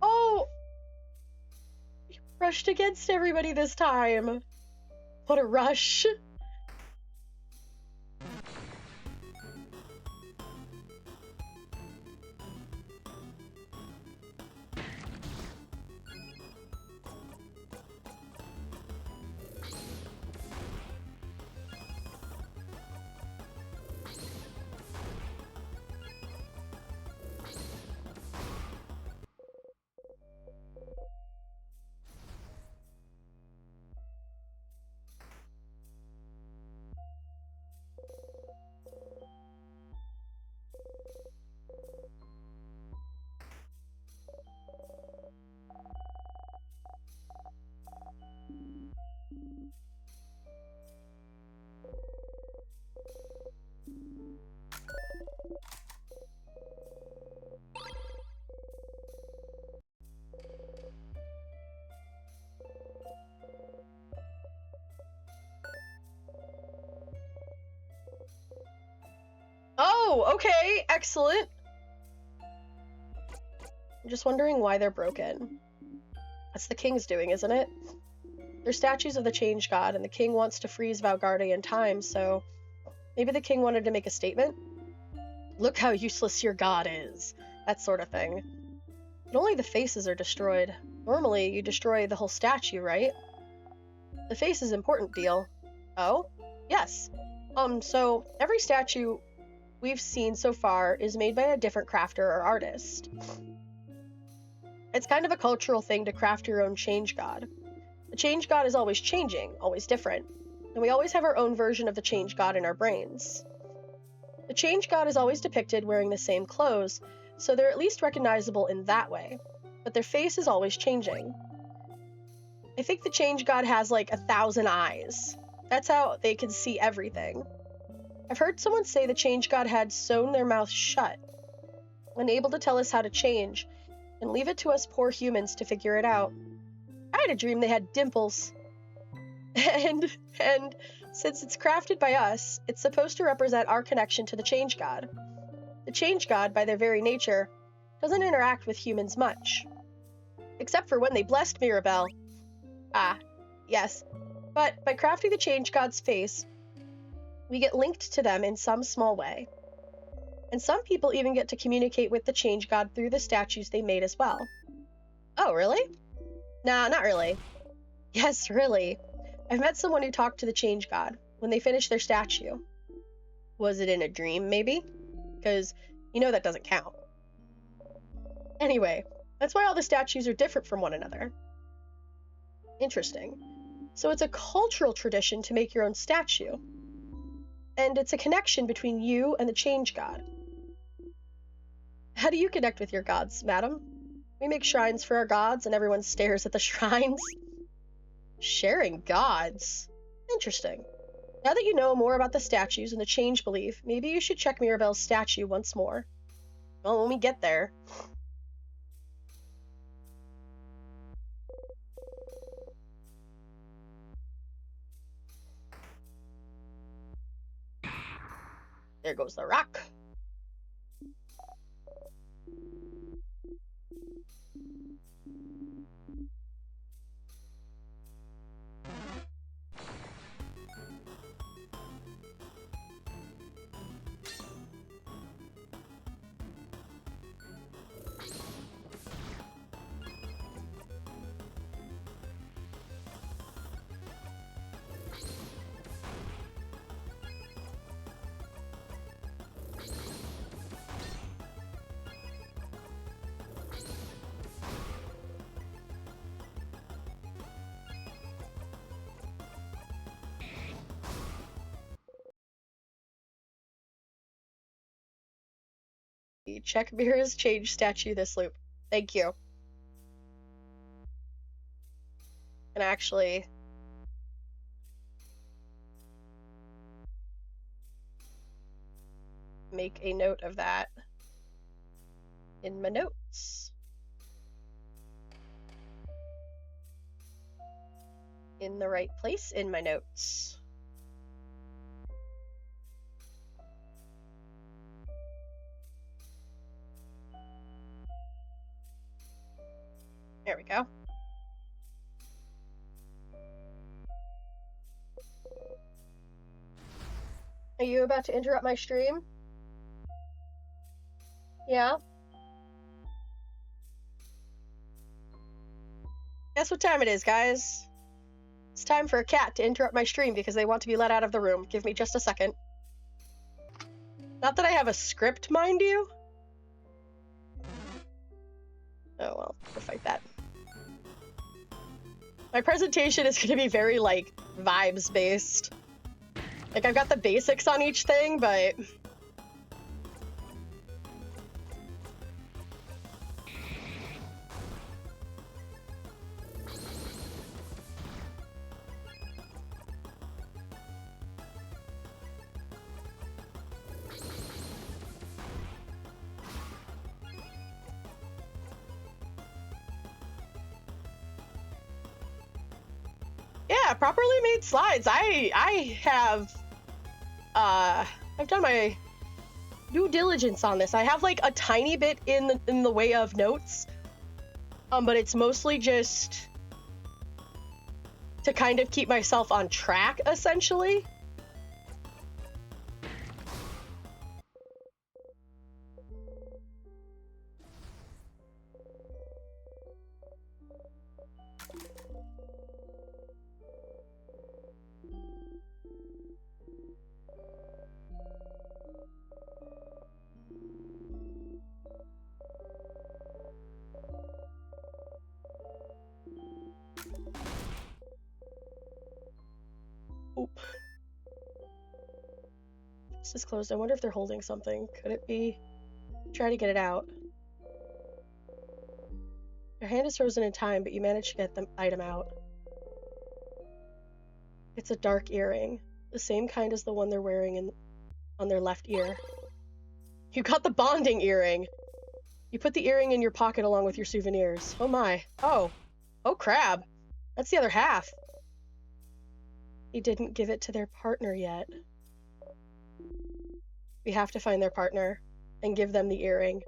Oh, you rushed against everybody this time. What a rush. Oh, okay, excellent. I'm just wondering why they're broken. That's the king's doing, isn't it? They're statues of the Change God, and the king wants to freeze Valgarde in time, so maybe the king wanted to make a statement? Look how useless your god is. That sort of thing. But only the faces are destroyed. Normally, you destroy the whole statue, right? The face is important, deal. Oh? Yes. So every statue we've seen so far is made by a different crafter or artist. It's kind of a cultural thing to craft your own change god. The change god is always changing, always different, and we always have our own version of the change god in our brains. The change god is always depicted wearing the same clothes, so they're at least recognizable in that way, but their face is always changing. I think the change god has like 1,000 eyes. That's how they can see everything. I've heard someone say the change god had sewn their mouth shut, unable to tell us how to change, and leave it to us poor humans to figure it out. I had a dream they had dimples. And since it's crafted by us, it's supposed to represent our connection to the change god. The change god, by their very nature, doesn't interact with humans much. Except for when they blessed Mirabelle. Ah, yes. But by crafting the change god's face, we get linked to them in some small way. And some people even get to communicate with the change god through the statues they made as well. Oh, really? Nah, not really. Yes, really. I've met someone who talked to the change god when they finished their statue. Was it in a dream, maybe? Because you know that doesn't count. Anyway, that's why all the statues are different from one another. Interesting. So it's a cultural tradition to make your own statue. And it's a connection between you and the change god. How do you connect with your gods, madam? We make shrines for our gods and everyone stares at the shrines. Sharing gods? Interesting. Now that you know more about the statues and the change belief, maybe you should check Mirabelle's statue once more. Well, when we get there. There goes the rock. Check mirrors, change statue this loop. Thank you. And actually make a note of that in my notes. In the right place in my notes. There we go. Are you about to interrupt my stream? Yeah? Guess what time it is, guys? It's time for a cat to interrupt my stream because they want to be let out of the room. Give me just a second. Not that I have a script, mind you. Oh, well, we'll fight that. My presentation is going to be very, like, vibes-based. Like, I've got the basics on each thing, but... Yeah, properly made slides. I've done my due diligence on this. I have like a tiny bit in the way of notes, but it's mostly just to kind of keep myself on track, essentially. Oop. This is closed. I wonder if they're holding something. Could it be? Try to get it out. Your hand is frozen in time, but you managed to get the item out. It's a dark earring, the same kind as the one they're wearing on their left ear. You got the bonding earring! You put the earring in your pocket along with your souvenirs. Oh my. Oh. Oh crab. That's the other half. He didn't give it to their partner yet. We have to find their partner and give them the earring.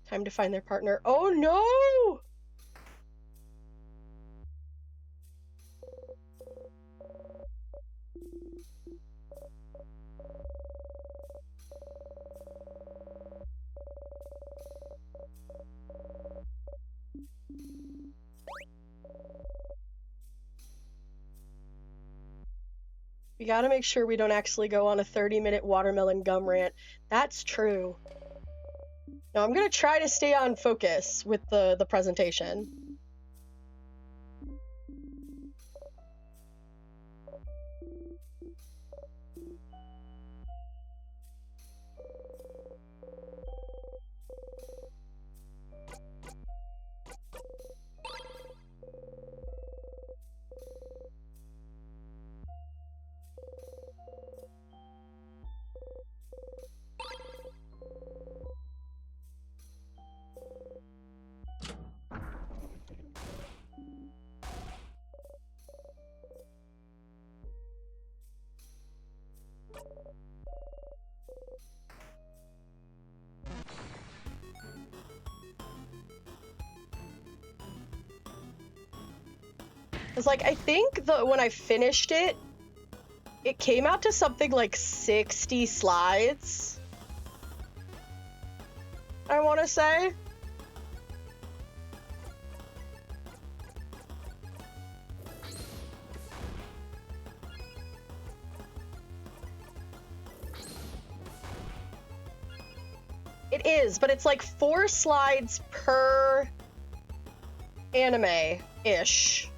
Time to find their partner. Oh no! We gotta make sure we don't actually go on a 30-minute watermelon gum rant. That's true. No, I'm gonna try to stay on focus with the presentation. Cause like I think when I finished it, it came out to something like 60 slides. I want to say. It is, but it's like 4 slides per anime-ish.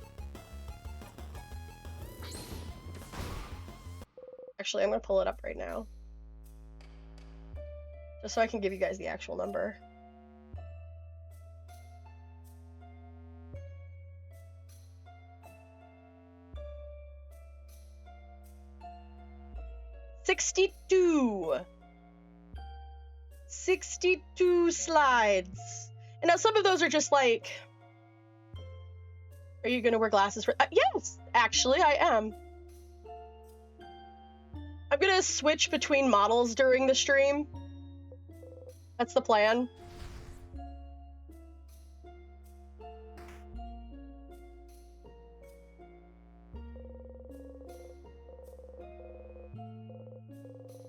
Actually, I'm gonna pull it up right now. just so I can give you guys the actual number. $62 slides. And now some of those are just like, are you gonna wear glasses for? Yes, actually, I am. I'm gonna switch between models during the stream. That's the plan.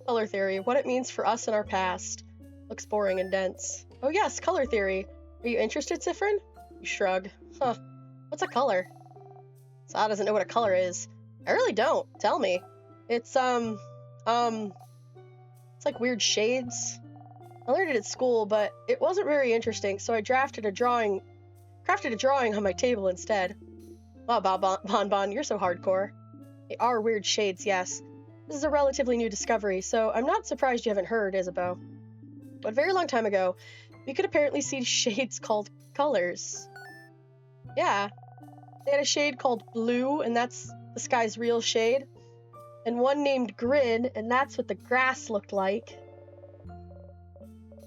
Color theory, what it means for us in our past. Looks boring and dense. Oh yes, color theory. Are you interested, Siffrin? You shrug. Huh. What's a color? Sa doesn't know what a color is. I really don't. Tell me. It's it's like weird shades. I learned it at school, but it wasn't very interesting, so I crafted a drawing on my table instead. Wow, Bon, you're so hardcore. They are weird shades, yes. This is a relatively new discovery, so I'm not surprised you haven't heard, Isabeau. But a very long time ago, we could apparently see shades called colors. Yeah. They had a shade called blue, and that's the sky's real shade. And one named grid, and that's what the grass looked like.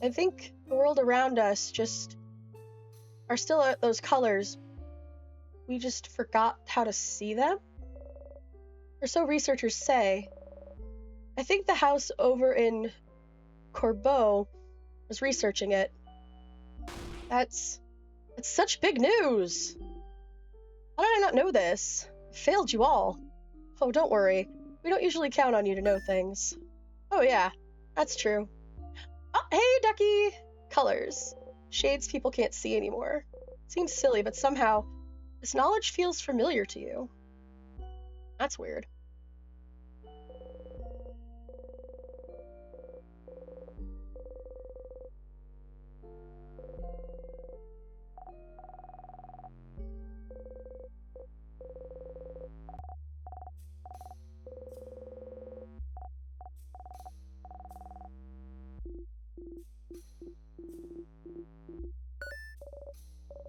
I think the world around us just are still those colors. We just forgot how to see them? Or so researchers say. I think the house over in Corbeau was researching it. That's such big news! How did I not know this? I failed you all. Oh, don't worry. We don't usually count on you to know things. Oh yeah, that's true. Oh, hey, Ducky! Colors. Shades people can't see anymore. Seems silly, but somehow, this knowledge feels familiar to you. That's weird.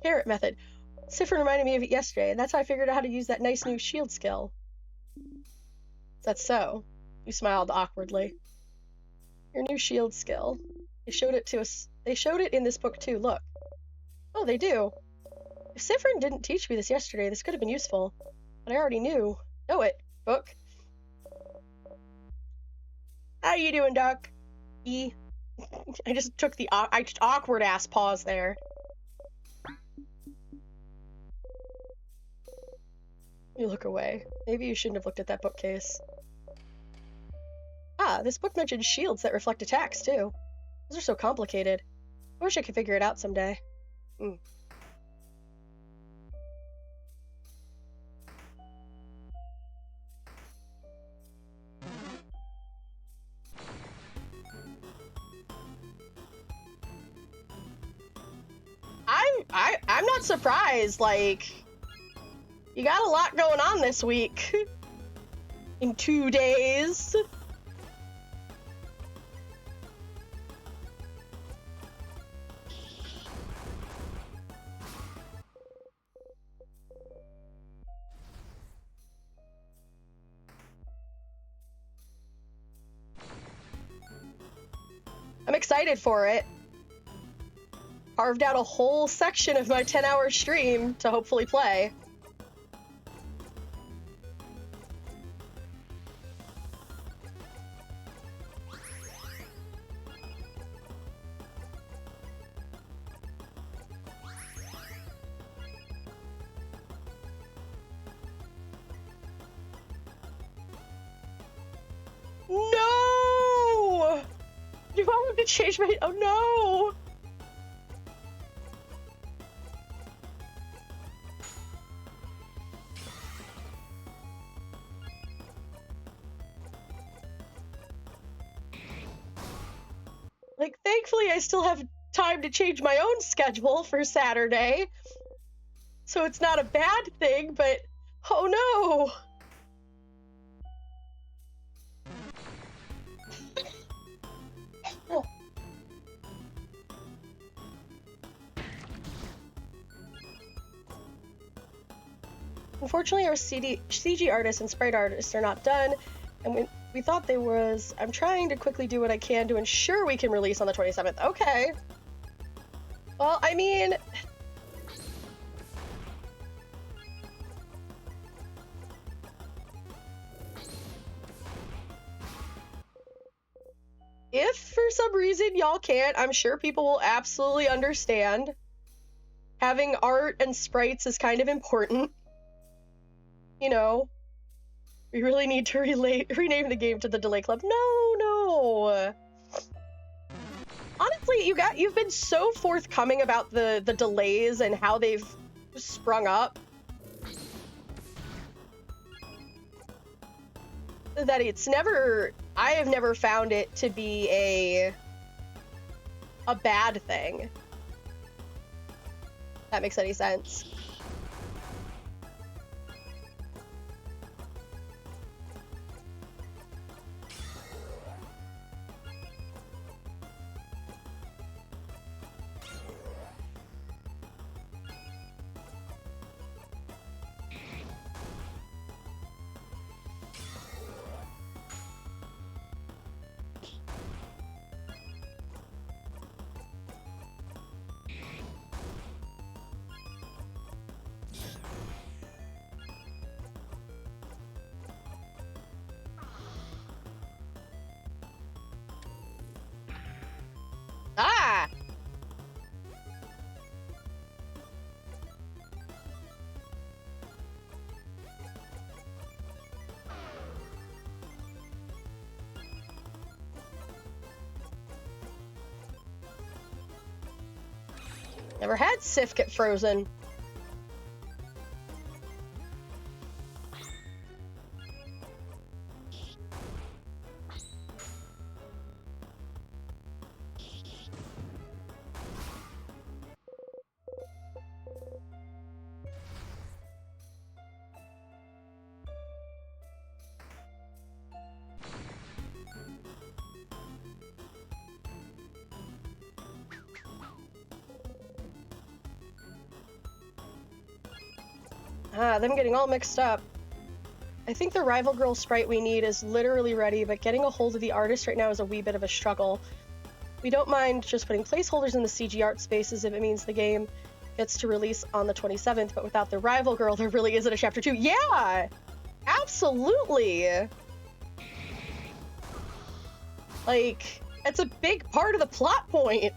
Carrot method. Siffrin reminded me of it yesterday, and that's how I figured out how to use that nice new shield skill. That's so. You smiled awkwardly. Your new shield skill. They showed it to us. They showed it in this book too, look. Oh, they do. If Siffrin didn't teach me this yesterday, this could have been useful. But I already knew. Know it, book. How you doing, Duck? E. I just took the awkward ass pause there. You look away. Maybe you shouldn't have looked at that bookcase. Ah, this book mentions shields that reflect attacks, too. Those are so complicated. I wish I could figure it out someday. I'm not surprised, like, you got a lot going on this week. In 2 days. I'm excited for it. Carved out a whole section of my 10-hour stream to hopefully play. No! Do I want to change my... Oh no! Like, thankfully I still have time to change my own schedule for Saturday. So it's not a bad thing, but... Oh no! Unfortunately, our CG artists and sprite artists are not done, and we thought they was. I'm trying to quickly do what I can to ensure we can release on the 27th. Okay. Well, I mean... if for some reason y'all can't, I'm sure people will absolutely understand. Having art and sprites is kind of important. You know, we really need to rename the game to the Delay Club. No. Honestly, you've been so forthcoming about the delays and how they've sprung up that I have never found it to be a bad thing. If that makes any sense. Ah! Never had Sif get frozen. Them getting all mixed up. I think the rival girl sprite we need is literally ready, but getting a hold of the artist right now is a wee bit of a struggle. We don't mind just putting placeholders in the CG art spaces if it means the game gets to release on the 27th, but without the rival girl, there really isn't a chapter 2. Yeah! Absolutely! Like, it's a big part of the plot point.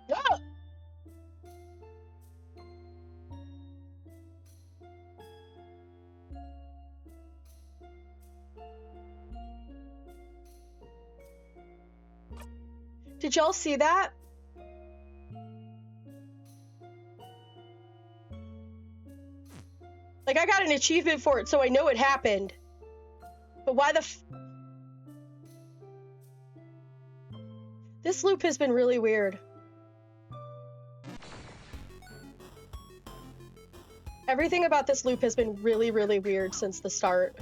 Ah! Did y'all see that? Like, I got an achievement for it, so I know it happened. But why the This loop has been really weird. Everything about this loop has been really, really weird since the start.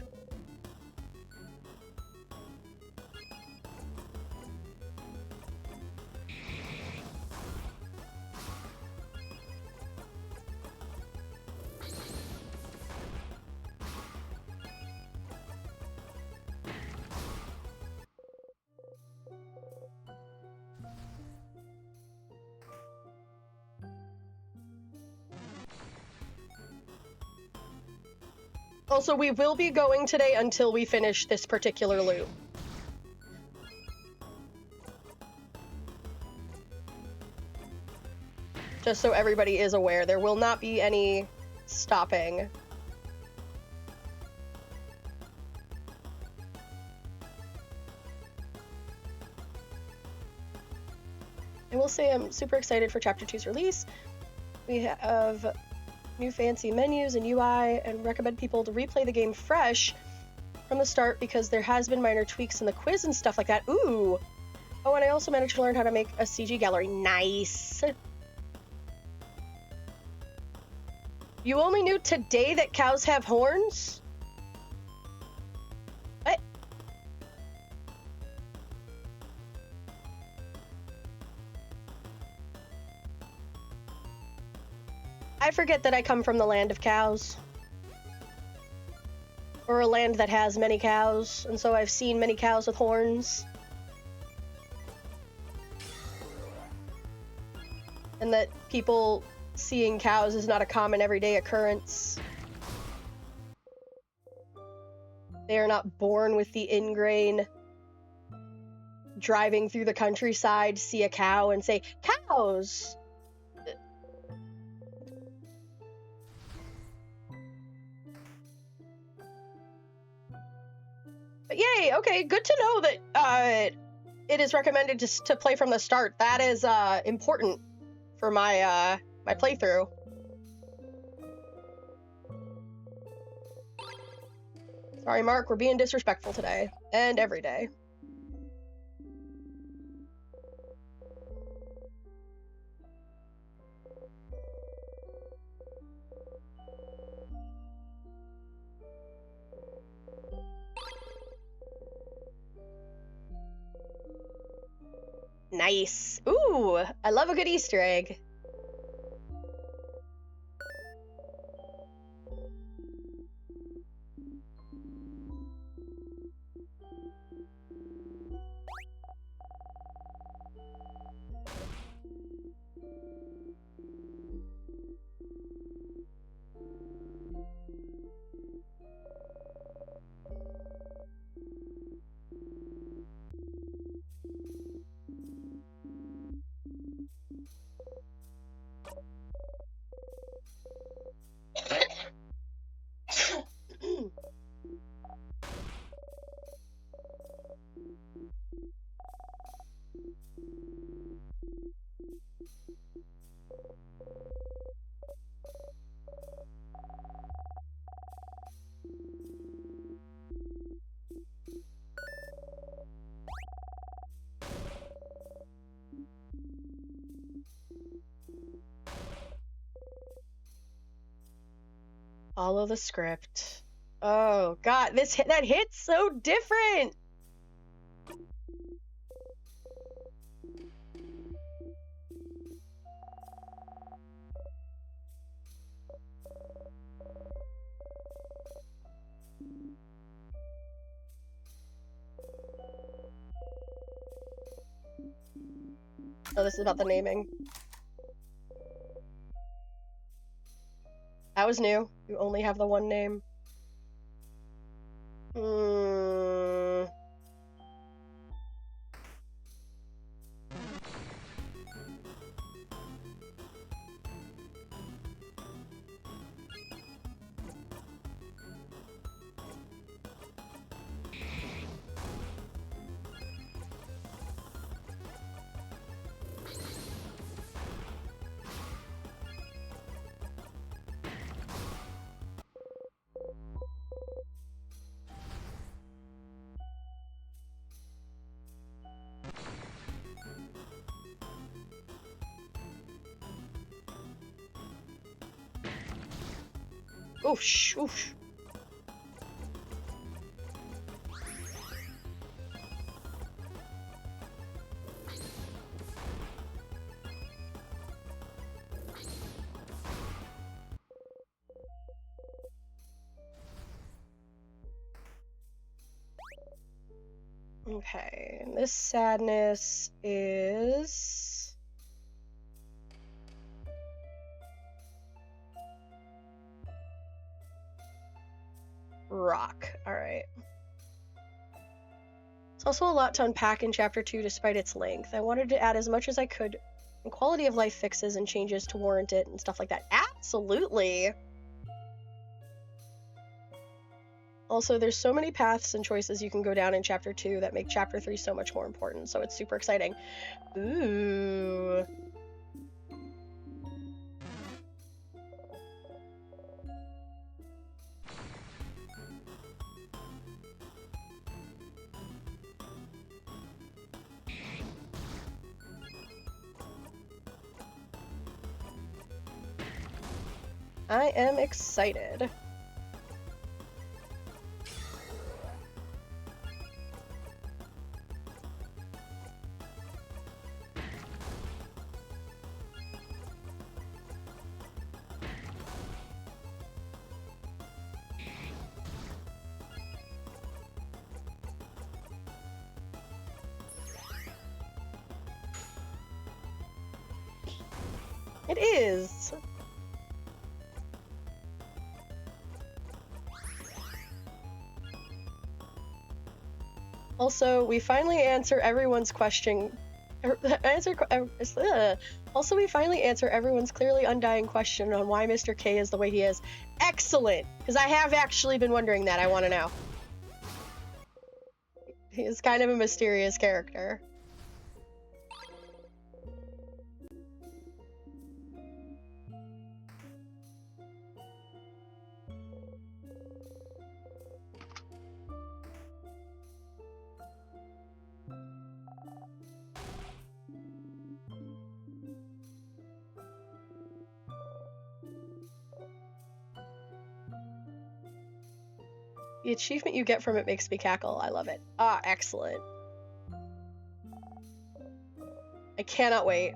Also, we will be going today until we finish this particular loop. Just so everybody is aware, there will not be any stopping. I will say I'm super excited for Chapter 2's release. We have new fancy menus and UI, and recommend people to replay the game fresh from the start because there has been minor tweaks in the quiz and stuff like that. Ooh! Oh, and I also managed to learn how to make a CG gallery. Nice! You only knew today that cows have horns? What? I forget that I come from the land of cows. Or a land that has many cows, and so I've seen many cows with horns. And that people seeing cows is not a common everyday occurrence. They are not born with the ingrain. Driving through the countryside, see a cow and say, cows! But yay, okay, good to know that it is recommended to play from the start. That is important for my my playthrough. Sorry, Mark, we're being disrespectful today. And every day. Nice. Ooh, I love a good Easter egg. Follow the script. Oh god, that hits so different. Oh, this is about the naming. That was new. You only have the one name. Oosh, oosh. Okay, and this sadness is... rock. Alright. It's also a lot to unpack in Chapter 2 despite its length. I wanted to add as much as I could in quality of life fixes and changes to warrant it and stuff like that. Absolutely! Also, there's so many paths and choices you can go down in Chapter 2 that make Chapter 3 so much more important, so it's super exciting. Ooh. I am excited. It is. Also, we finally answer everyone's question. Also, we finally answer everyone's clearly undying question on why Mr. K is the way he is. Excellent! Because I have actually been wondering that. I want to know. He is kind of a mysterious character. The achievement you get from it makes me cackle. I love it. Ah, excellent. I cannot wait.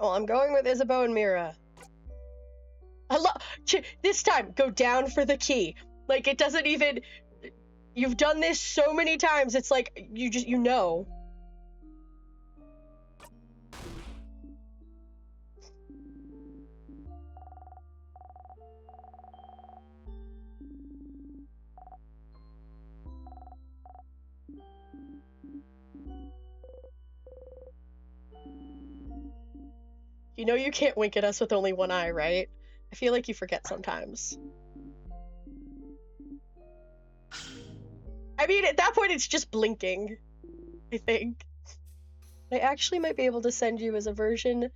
Well, I'm going with Isabeau and Mira. This time, go down for the key. Like, it doesn't even... You've done this so many times, it's like, you know. You know you can't wink at us with only one eye, right? I feel like you forget sometimes. I mean, at that point, it's just blinking, I think. I actually might be able to send you as a version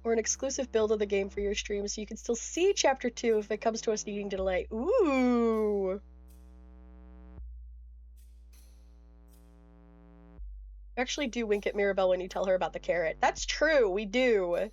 or an exclusive build of the game for your stream so you can still see Chapter 2 if it comes to us needing to delay. Ooh! You actually do wink at Mirabelle when you tell her about the carrot. That's true, we do.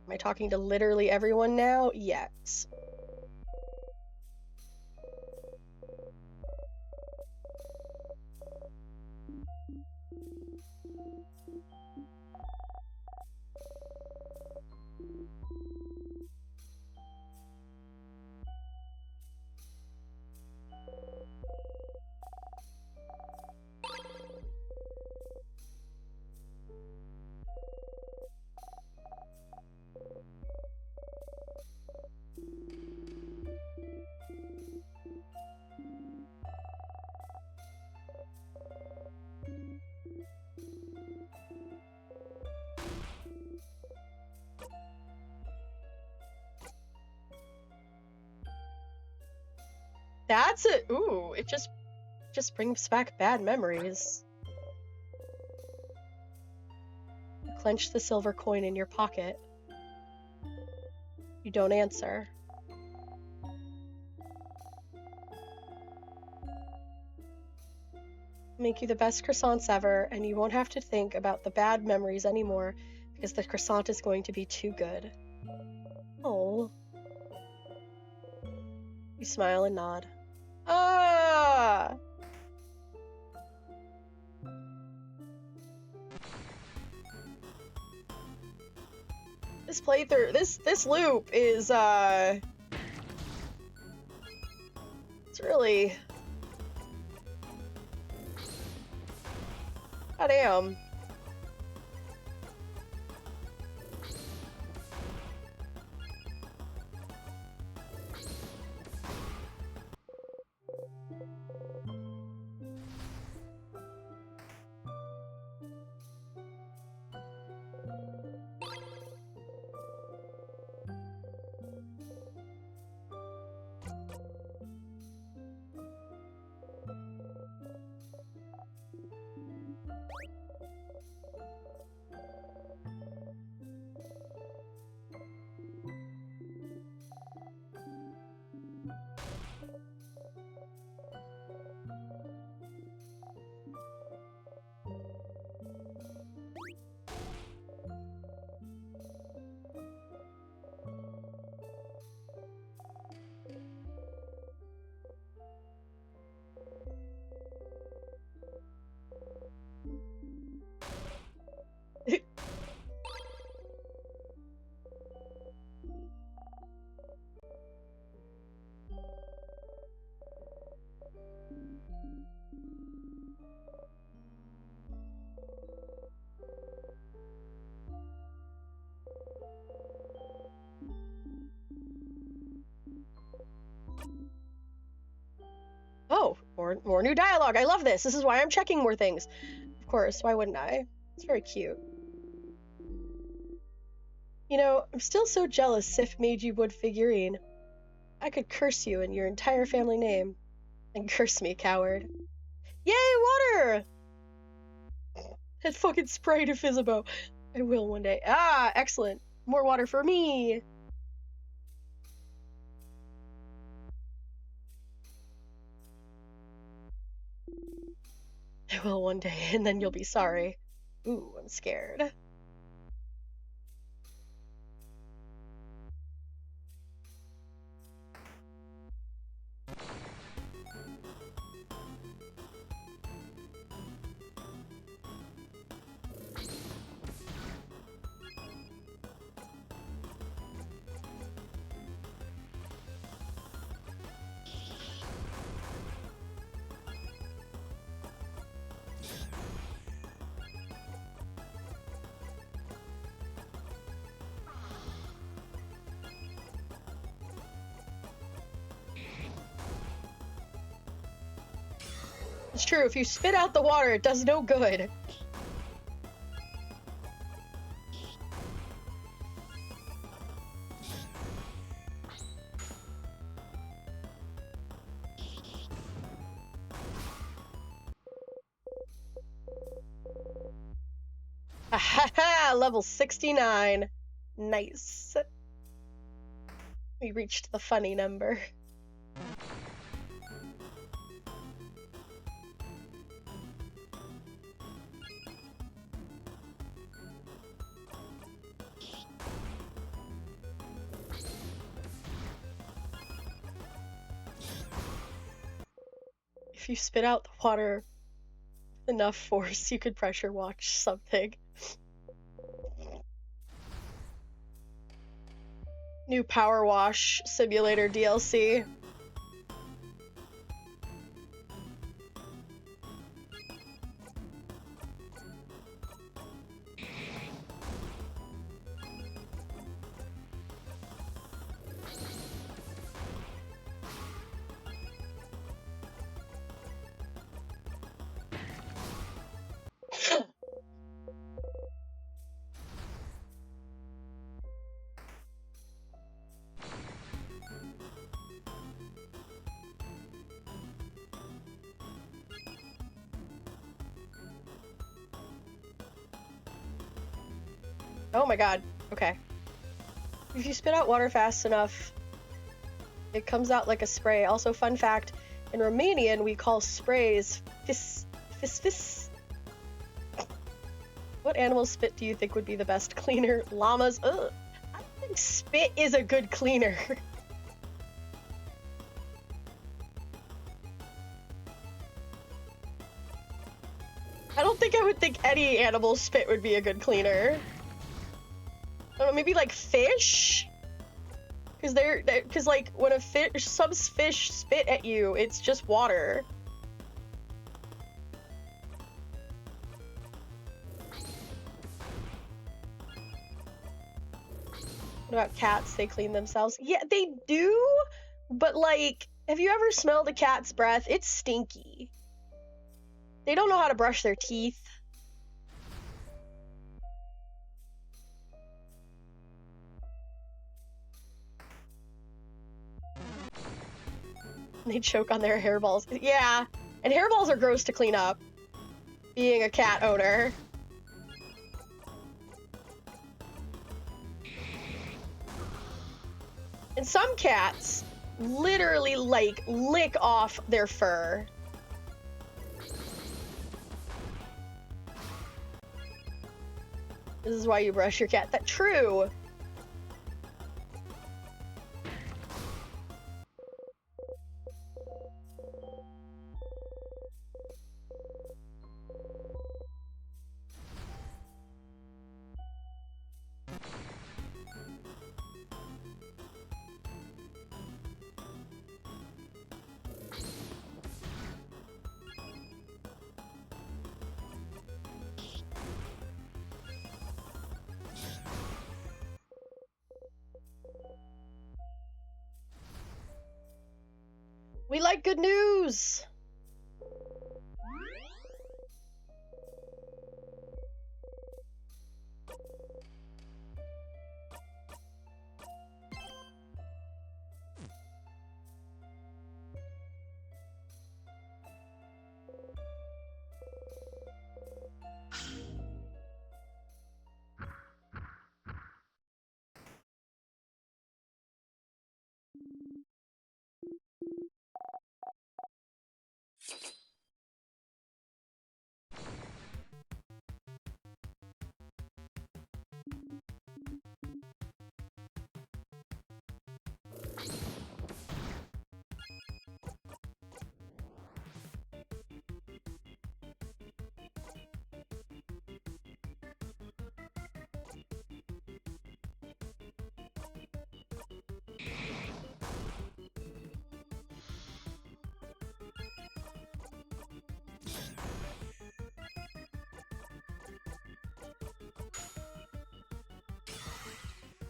Am I talking to literally everyone now? Yes. That's it. Ooh, it just brings back bad memories. You clench the silver coin in your pocket. You don't answer. Make you the best croissants ever, and you won't have to think about the bad memories anymore because the croissant is going to be too good. Oh. You smile and nod. Ah! This playthrough, this loop is, it's really... Goddamn. Oh, more new dialogue. I love this. This is why I'm checking more things. Of course, why wouldn't I? It's very cute. You know, I'm still so jealous Sif made you wood figurine. I could curse you and your entire family name. And curse me, coward. Yay, water! That fucking spray to Fizzibo. I will one day. Ah, excellent. More water for me. I will one day, and then you'll be sorry. Ooh, I'm scared. It's true, if you spit out the water, it does no good. Ha level 69. Nice. We reached the funny number. If you spit out the water with enough force, you could pressure wash something. New Power Wash Simulator DLC. Oh my god. Okay. If you spit out water fast enough, it comes out like a spray. Also, fun fact, in Romanian, we call sprays fis. What animal spit do you think would be the best cleaner? Llamas? Ugh. I don't think spit is a good cleaner. I don't think I would think any animal spit would be a good cleaner. I don't know, maybe like fish? Because like when some fish spit at you, it's just water. What about cats? They clean themselves? Yeah, they do, but like, have you ever smelled a cat's breath? It's stinky. They don't know how to brush their teeth. They choke on their hairballs. Yeah, and hairballs are gross to clean up, being a cat owner. And some cats literally, like, lick off their fur. This is why you brush your cat. That's true. We like good news.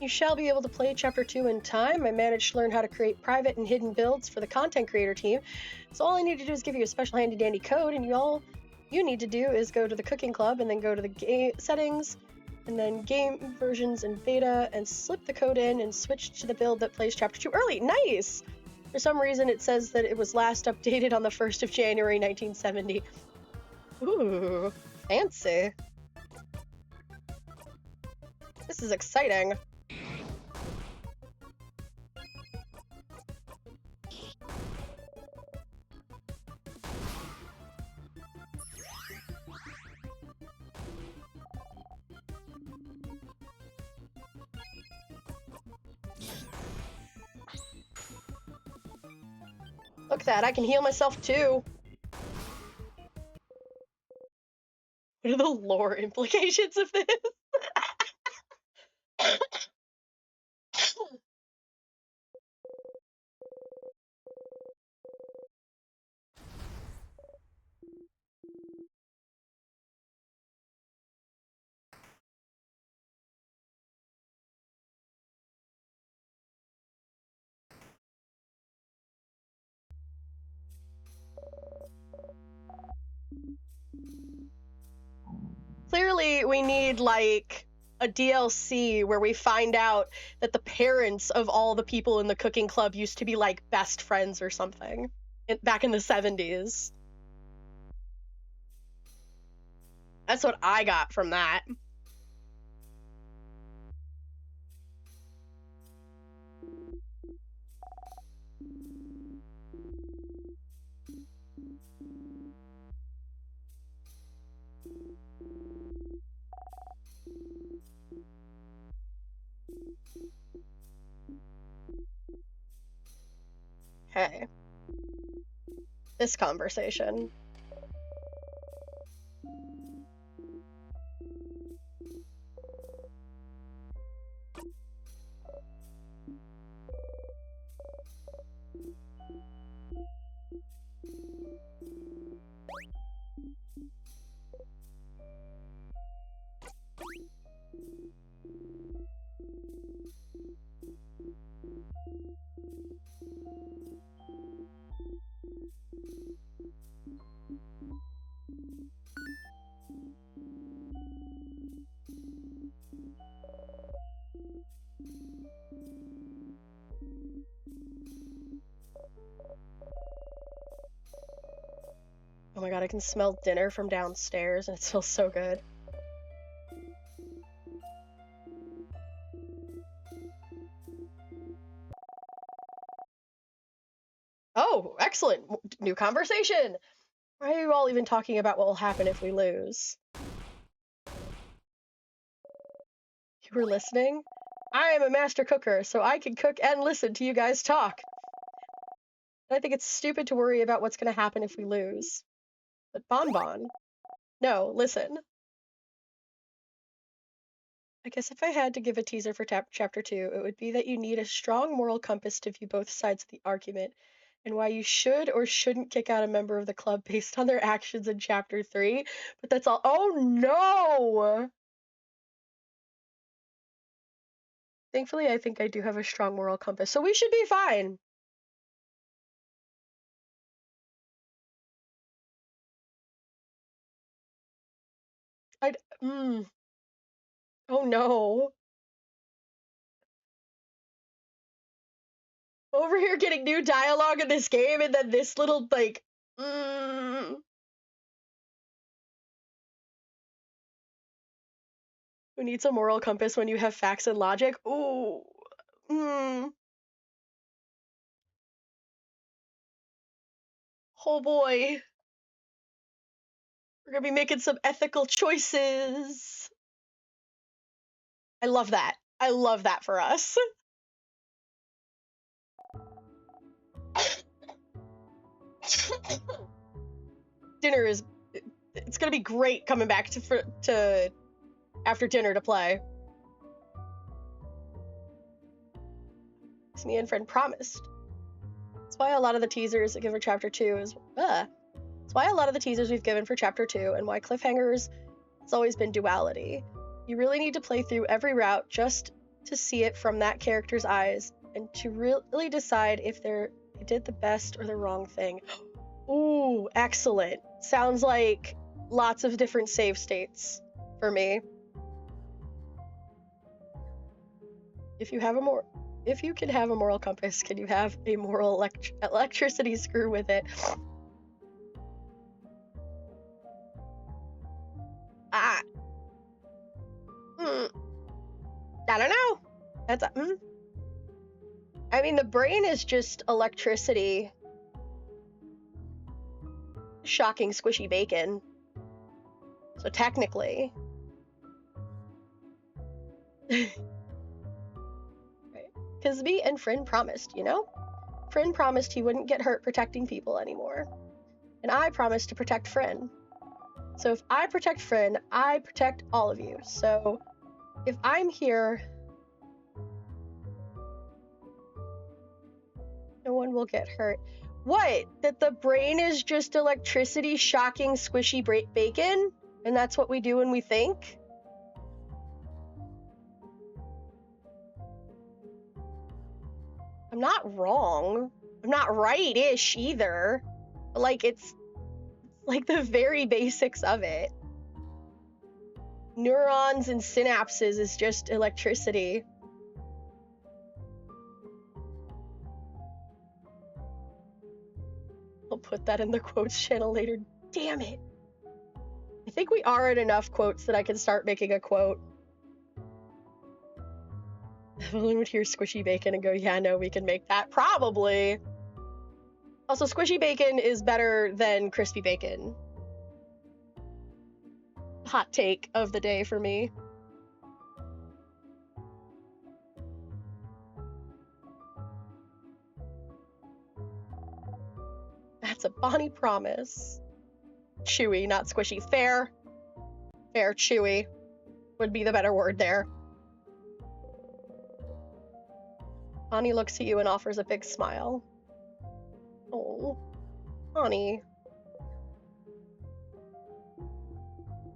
You shall be able to play Chapter 2 in time. I managed to learn how to create private and hidden builds for the content creator team. So all I need to do is give you a special handy dandy code, and all you need to do is go to the cooking club and then go to the game settings and then game versions and beta and slip the code in and switch to the build that plays Chapter 2 early. Nice! For some reason it says that it was last updated on the 1st of January 1970. Ooh, fancy. This is exciting. Look at that, I can heal myself too. What are the lore implications of this? Clearly, we need, like, a DLC where we find out that the parents of all the people in the cooking club used to be, like, best friends or something back in the 70s. That's what I got from that. this conversation. Oh my god, I can smell dinner from downstairs and it smells so good. Oh, excellent. New conversation. Why are you all even talking about what will happen if we lose? You were listening? I am a master cooker, so I can cook and listen to you guys talk. I think it's stupid to worry about what's going to happen if we lose. But Bonbon, no, listen. I guess if I had to give a teaser for chapter 2, it would be that you need a strong moral compass to view both sides of the argument, and why you should or shouldn't kick out a member of the club based on their actions in chapter 3. But that's all. Oh no! Thankfully, I think I do have a strong moral compass, so we should be fine. Oh no. Over here getting new dialogue in this game, and then this little, like, Who needs a moral compass when you have facts and logic? Ooh. Oh boy. We're gonna be making some ethical choices. I love that. I love that for us. Dinner is... It's gonna be great coming back to after dinner to play. Me and friend promised. That's why a lot of the teasers that give for chapter 2 is... That's why a lot of the teasers we've given for chapter 2 and why cliffhangers... It's always been duality. You really need to play through every route just to see it from that character's eyes and to really decide if they did the best or the wrong thing. Ooh, excellent. Sounds like lots of different save states for me. If you can have a moral compass, can you have a moral electricity screw with it? I don't know. That's I mean, the brain is just electricity. Shocking squishy bacon. So technically. Right. Because me and Friend promised, you know? Friend promised he wouldn't get hurt protecting people anymore. And I promised to protect Friend. So if I protect Friend, I protect all of you. So if I'm here, no one will get hurt. What? That the brain is just electricity shocking squishy bacon? And that's what we do when we think? I'm not wrong. I'm not right-ish either. But, like, it's like the very basics of it. Neurons and synapses is just electricity. I'll put that in the quotes channel later. Damn it. I think we are at enough quotes that I can start making a quote. Evelyn would hear squishy bacon and go, yeah, no, we can make that. Probably. Also, squishy bacon is better than crispy bacon. Hot take of the day for me. That's a Bonnie promise. Chewy, not squishy. Fair. Fair, chewy would be the better word there. Bonnie looks at you and offers a big smile. Oh, Bonnie.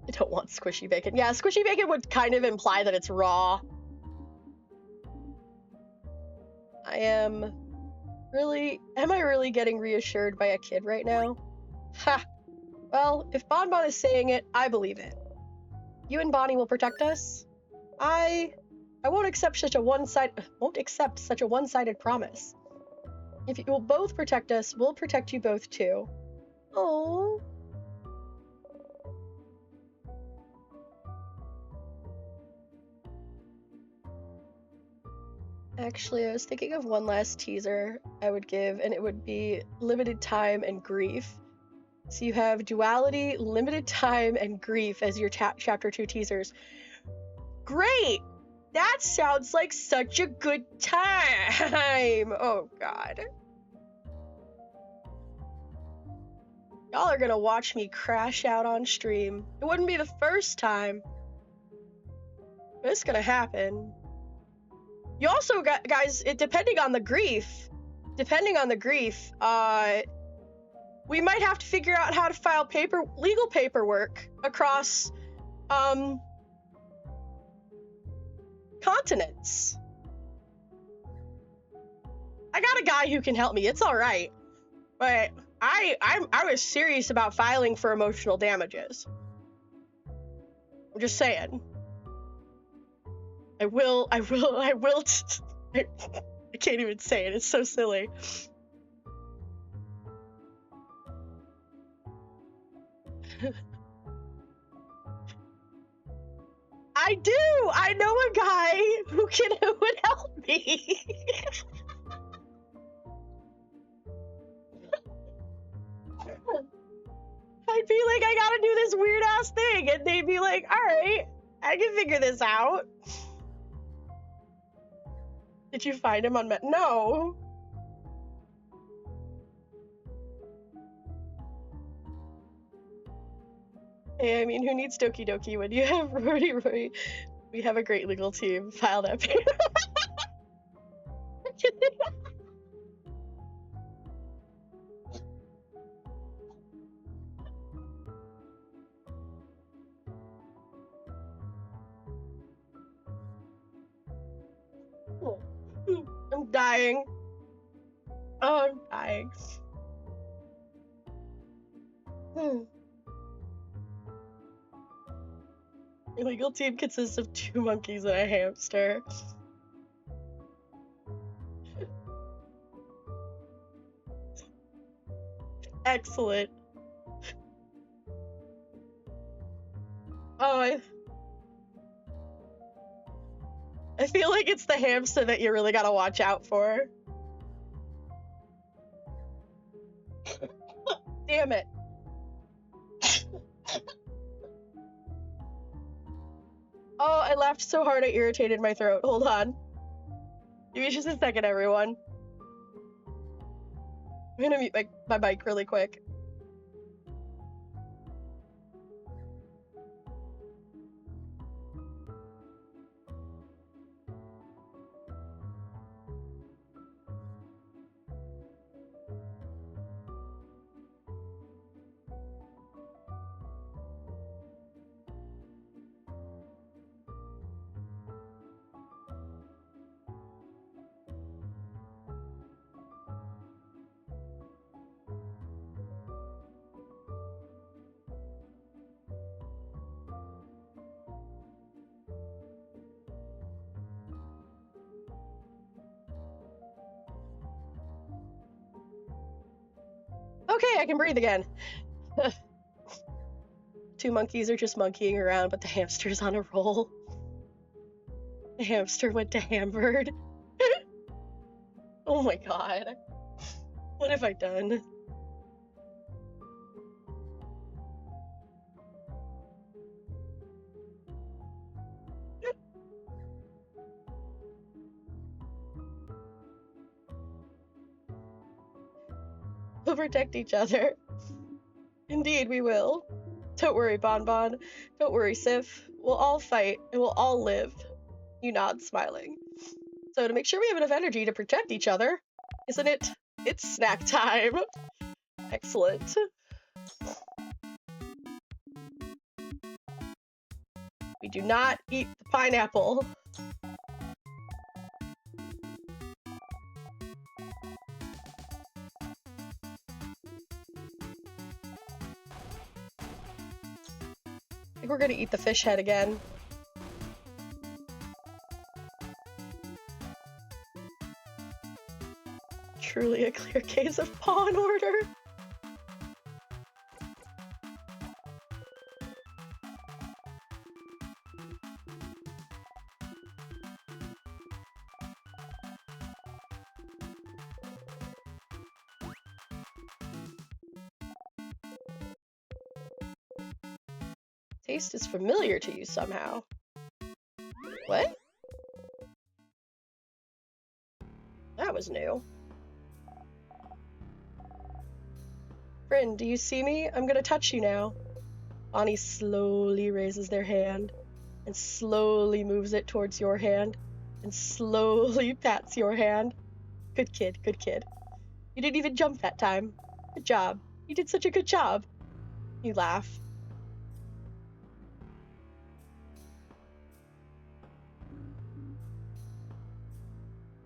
I don't want squishy bacon. Yeah, squishy bacon would kind of imply that it's raw. Am I really getting reassured by a kid right now? Ha! Well, if Bonbon is saying it, I believe it. You and Bonnie will protect us? I won't accept such a one-sided promise. If you will both protect us, we'll protect you both too. Oh. Actually, I was thinking of one last teaser I would give, and it would be limited time and grief. So you have duality, limited time, and grief as your chapter 2 teasers. Great! That sounds like such a good time! Oh god. Y'all are gonna watch me crash out on stream. It wouldn't be the first time. But it's gonna happen. You also got, guys, depending on the grief, we might have to figure out how to file legal paperwork across, continents. I got a guy who can help me. It's all right, but I was serious about filing for emotional damages. I'm just saying. I will. I can't even say it. It's so silly. I do. I know a guy who would help me. I'd be like, I gotta do this weird ass thing, and they'd be like, all right, I can figure this out. Did you find him on No. Hey, I mean, who needs Doki Doki when you have Rory? We have a great legal team. File that paper. I'm dying. Oh, I'm dying. Your legal team consists of 2 monkeys and a hamster. Excellent. Oh, I feel like it's the hamster that you really gotta watch out for. Damn it. Oh, I laughed so hard I irritated my throat. Hold on. Give me just a second, everyone. I'm gonna mute my mic really quick. Okay, I can breathe again. 2 monkeys are just monkeying around, but the hamster's on a roll. The hamster went to Hamburg. Oh my god. What have I done? will protect each other. Indeed, we will. Don't worry, Bonbon. Don't worry, Sif. We'll all fight, and we'll all live. You nod, smiling. So to make sure we have enough energy to protect each other, isn't it? It's snack time. Excellent. We do not eat the pineapple. I think we're gonna eat the fish head again. Truly a clear case of pawn order. Taste is familiar to you somehow. What? That was new. Friend, do you see me? I'm gonna touch you now. Bonnie slowly raises their hand and slowly moves it towards your hand and slowly pats your hand. Good kid, good kid. You didn't even jump that time. Good job. You did such a good job. You laugh.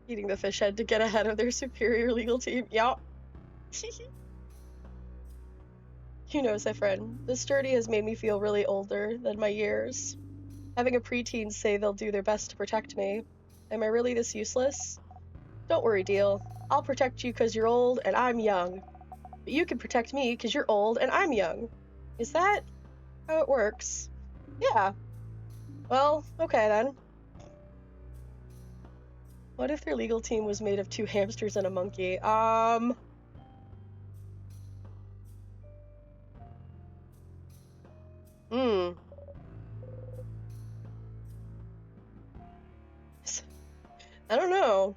Eating the fish head to get ahead of their superior legal team. Yup. You know, Siffrin, this journey has made me feel really older than my years. Having a preteen say they'll do their best to protect me. Am I really this useless? Don't worry, Deal. I'll protect you because you're old and I'm young. But you can protect me because you're old and I'm young. Is that how it works? Yeah. Well, okay then. What if their legal team was made of 2 hamsters and a monkey? I don't know.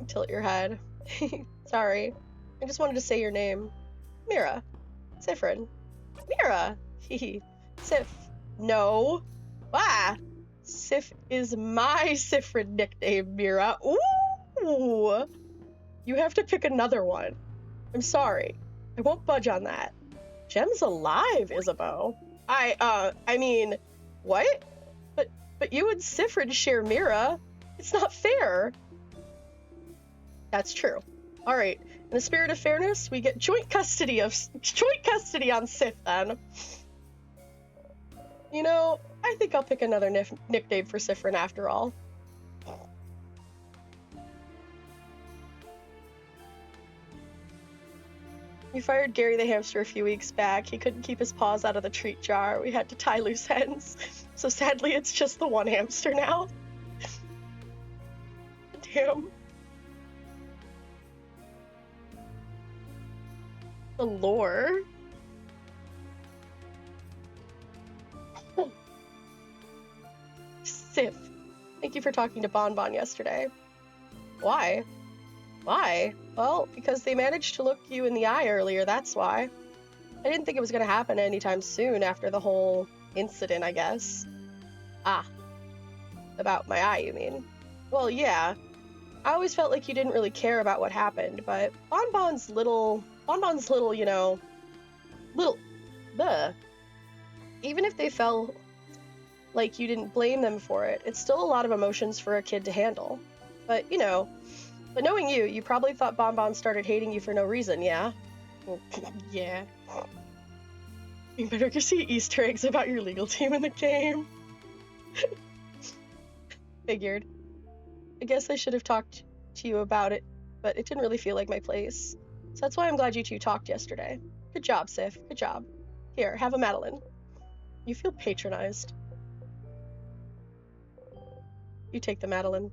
Tilt your head. Sorry. I just wanted to say your name. Mira. Siffrin. Mira. Sif. No. Why? Sif is my Siffrin nickname, Mira. Ooh. You have to pick another one. I'm sorry. I won't budge on that. Gem's alive, Isabeau. I mean, what? But you and Siffrin share Mira. It's not fair. That's true. All right. In the spirit of fairness, we get joint custody on Sif then. You know, I think I'll pick another nickname for Siffrin after all. We fired Gary the hamster a few weeks back. He couldn't keep his paws out of the treat jar. We had to tie loose ends. So sadly, it's just the one hamster now. Damn. The lore. Sif, thank you for talking to Bonbon yesterday. Why? Why? Well, because they managed to look you in the eye earlier, that's why. I didn't think it was going to happen anytime soon after the whole incident, I guess. Ah. About my eye, you mean? Well, yeah. I always felt like you didn't really care about what happened, but Bonbon's little, you know, bleh. Even if they felt like you didn't blame them for it, it's still a lot of emotions for a kid to handle. But, you know, but knowing you, you probably thought Bonbon started hating you for no reason, yeah? Well, yeah. You better go see Easter eggs about your legal team in the game. Figured. I guess I should have talked to you about it, but it didn't really feel like my place. So that's why I'm glad you two talked yesterday. Good job, Sif. Good job. Here, have a Madeline. You feel patronized. You take the Madeline.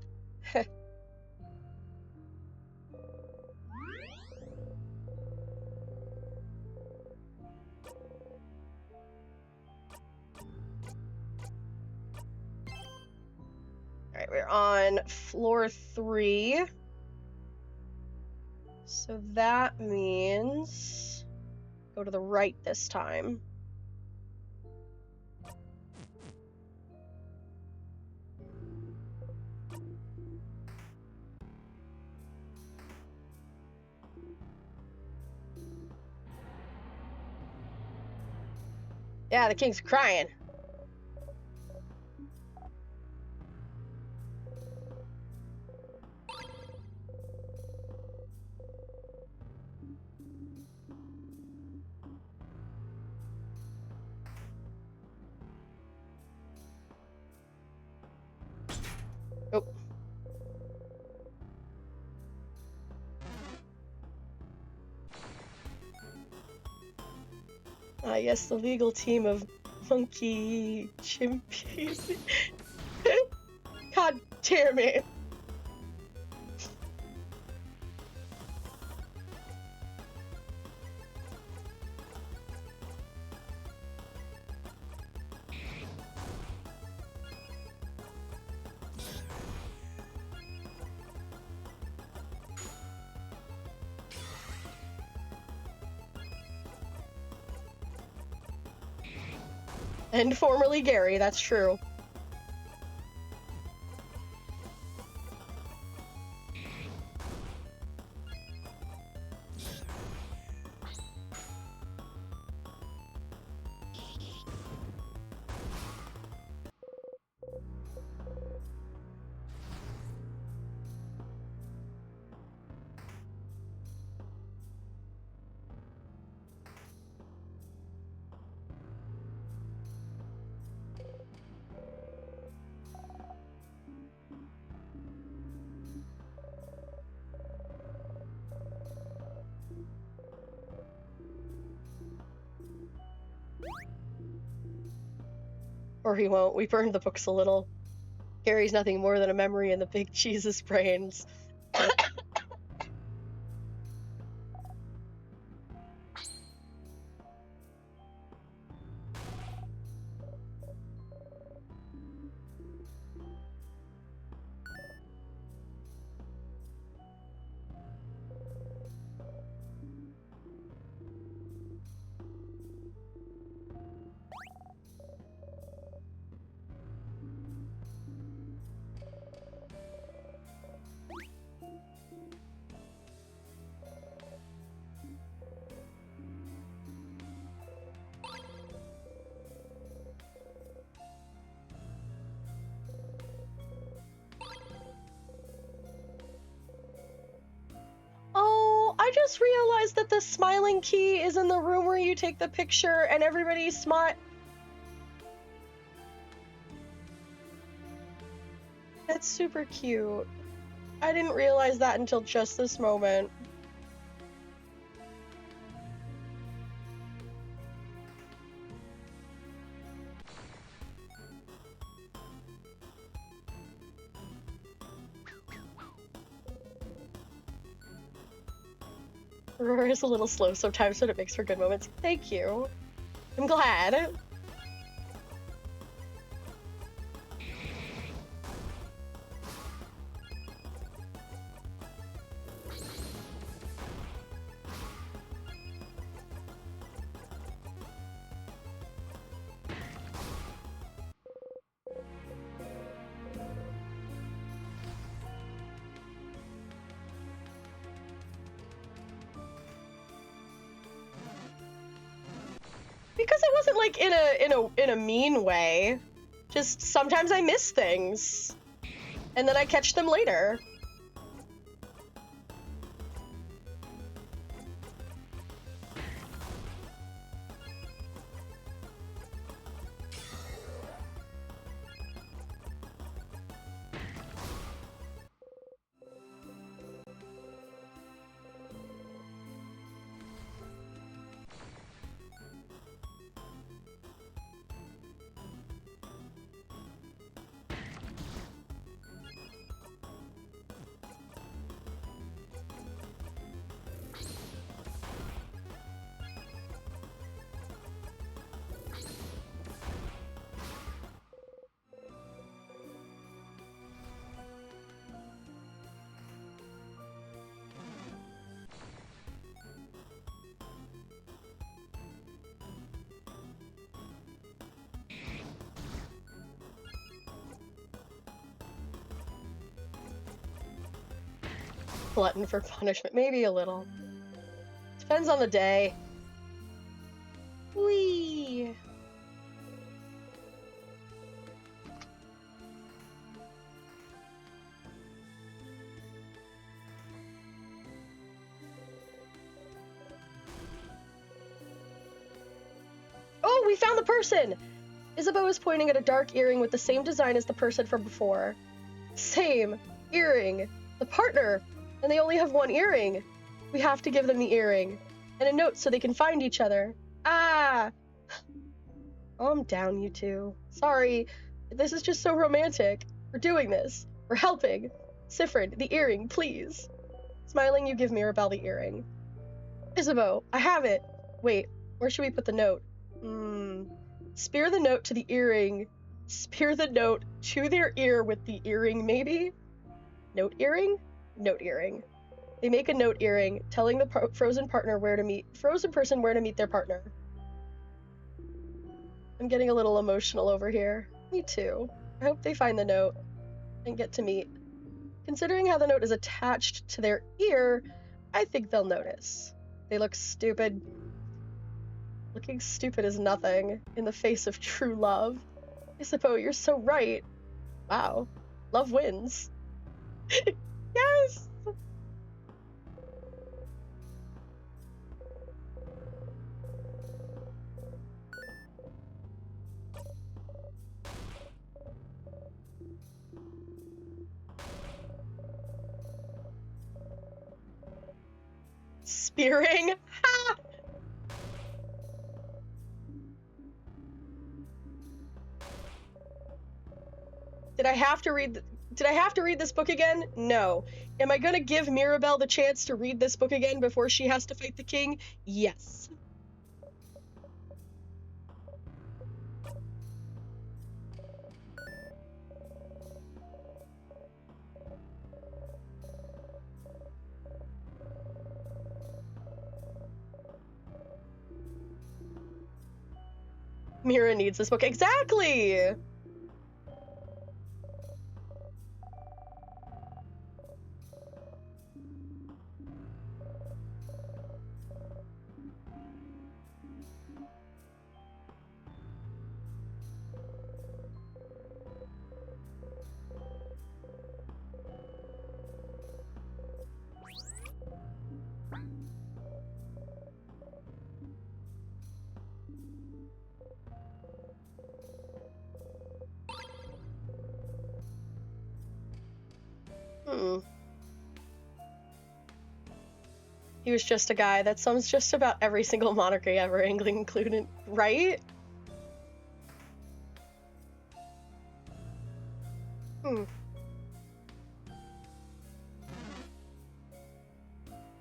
Alright, we're on floor 3. So So that means go to the right this time. Yeah, the king's crying. Oh. I guess the legal team of monkey chimpanzee. God damn it. And formerly Gary, that's true. Or he won't. We burned the books a little. Gary's nothing more than a memory in the big Jesus brains. Oh, I just realized that the smiling key is in the room where you take the picture and everybody smile. That's super cute. I didn't realize that until just this moment. Aurora is a little slow sometimes, but it makes for good moments. Thank you. I'm glad. Because it wasn't like in a mean way. Just sometimes I miss things. And then I catch them later. glutton for punishment. Maybe a little. Depends on the day. Whee! Oh, we found the person! Isabeau is pointing at a dark earring with the same design as the person from before. Same. Earring. The partner. And they only have one earring. We have to give them the earring. And a note so they can find each other. Ah! Calm down, you two. Sorry. This is just so romantic. We're doing this. We're helping. Siffrin, the earring, please. Smiling, you give Mirabelle the earring. Isabeau, I have it. Wait, where should we put the note? Spear the note to the earring. Spear the note to their ear with the earring, maybe? Note earring? Note earring. They make a note earring, telling the frozen person where to meet their partner. I'm getting a little emotional over here. Me too. I hope they find the note and get to meet. Considering how the note is attached to their ear, I think they'll notice. They look stupid. Looking stupid is nothing in the face of true love. Isabeau, you're so right. Wow. Love wins. Yes! Spearing? Ha! Did I have to read this book again? No. Am I gonna give Mirabelle the chance to read this book again before she has to fight the king? Yes. Mira needs this book. Exactly! He was just a guy. That sums just about every single monarchy ever, England included, right?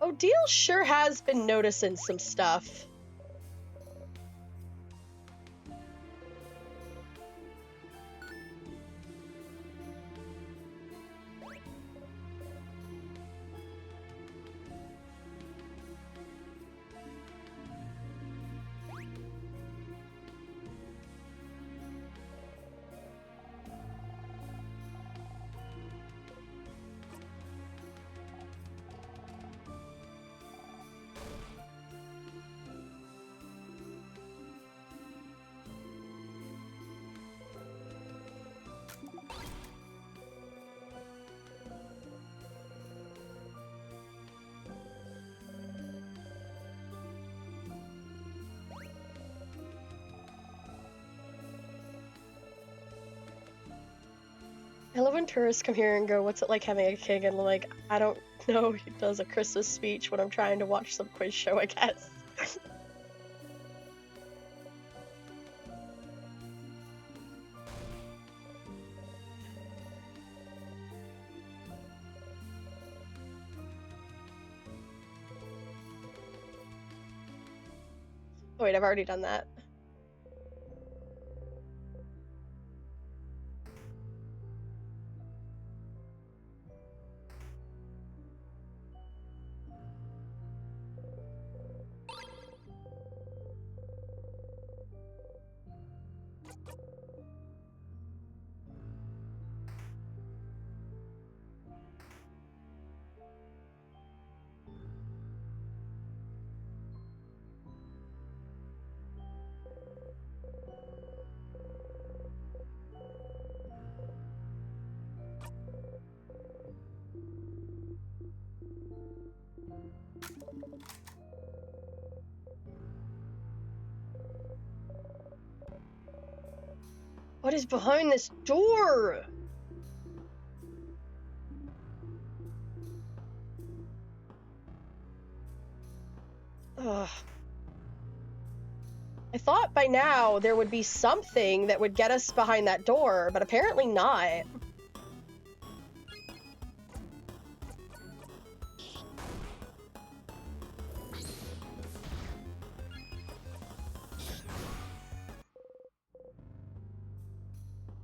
Odile sure has been noticing some stuff. I love when tourists come here and go, what's it like having a king? And I'm like, I don't know. He does a Christmas speech when I'm trying to watch some quiz show, I guess. Oh, wait, I've already done that. What is behind this door? Ugh. I thought by now there would be something that would get us behind that door, but apparently not.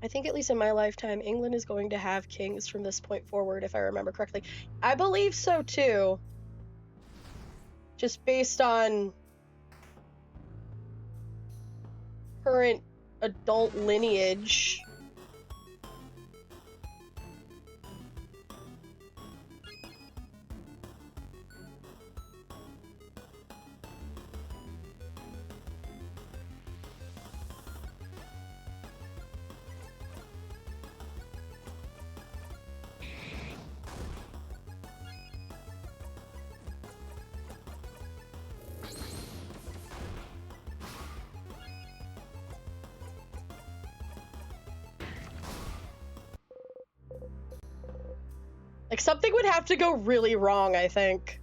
I think at least in my lifetime, England is going to have kings from this point forward, if I remember correctly. I believe so too. Just based on current adult lineage. Like, something would have to go really wrong, I think.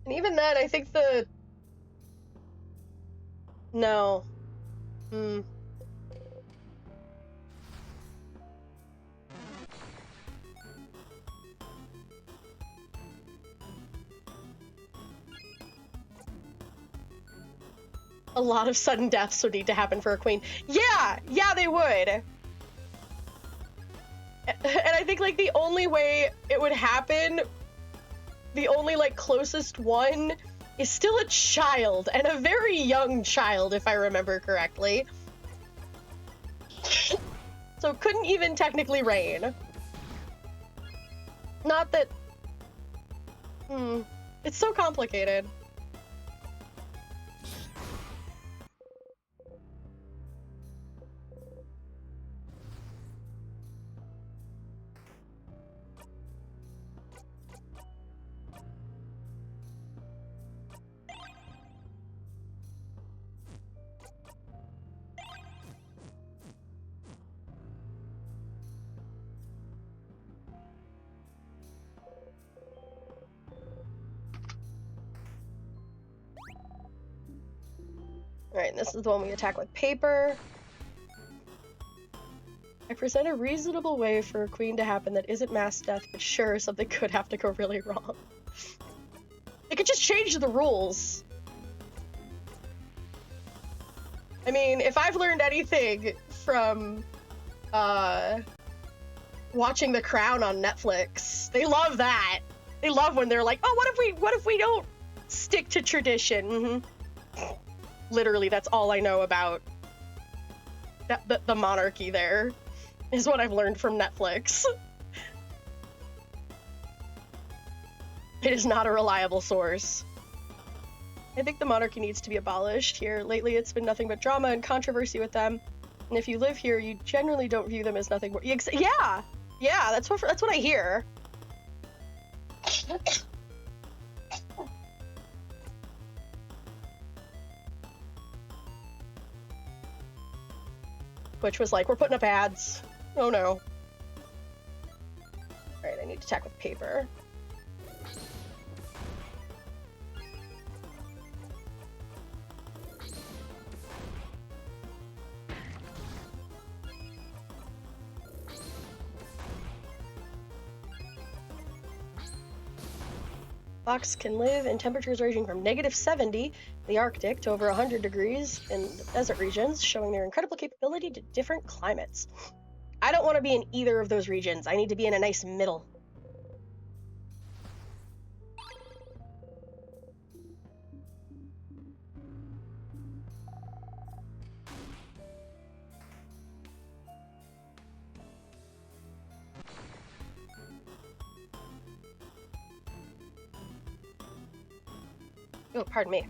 And even then, I think the... No. Hmm. A lot of sudden deaths would need to happen for a queen. Yeah, they would. And I think, like, the only way it would happen, the only, like, closest one is still a child, and a very young child, if I remember correctly. So couldn't even technically reign. Not that... It's so complicated. Alright, this is the one we attack with paper. I present a reasonable way for a queen to happen that isn't mass death, but sure, something could have to go really wrong. They could just change the rules. I mean, if I've learned anything from, watching The Crown on Netflix, they love that. They love when they're like, oh, what if we don't stick to tradition? Literally, that's all I know about the monarchy there, is what I've learned from Netflix. It is not a reliable source. I think the monarchy needs to be abolished here. Lately, it's been nothing but drama and controversy with them. And if you live here, you generally don't view them as nothing more. Yeah, that's what I hear. Which was like, we're putting up ads. Oh no. Alright, I need to attack with paper. Fox can live in temperatures ranging from -70 in the Arctic to over 100 degrees in the desert regions, showing their incredible capability to different climates. I don't want to be in either of those regions. I need to be in a nice middle. Oh, pardon me.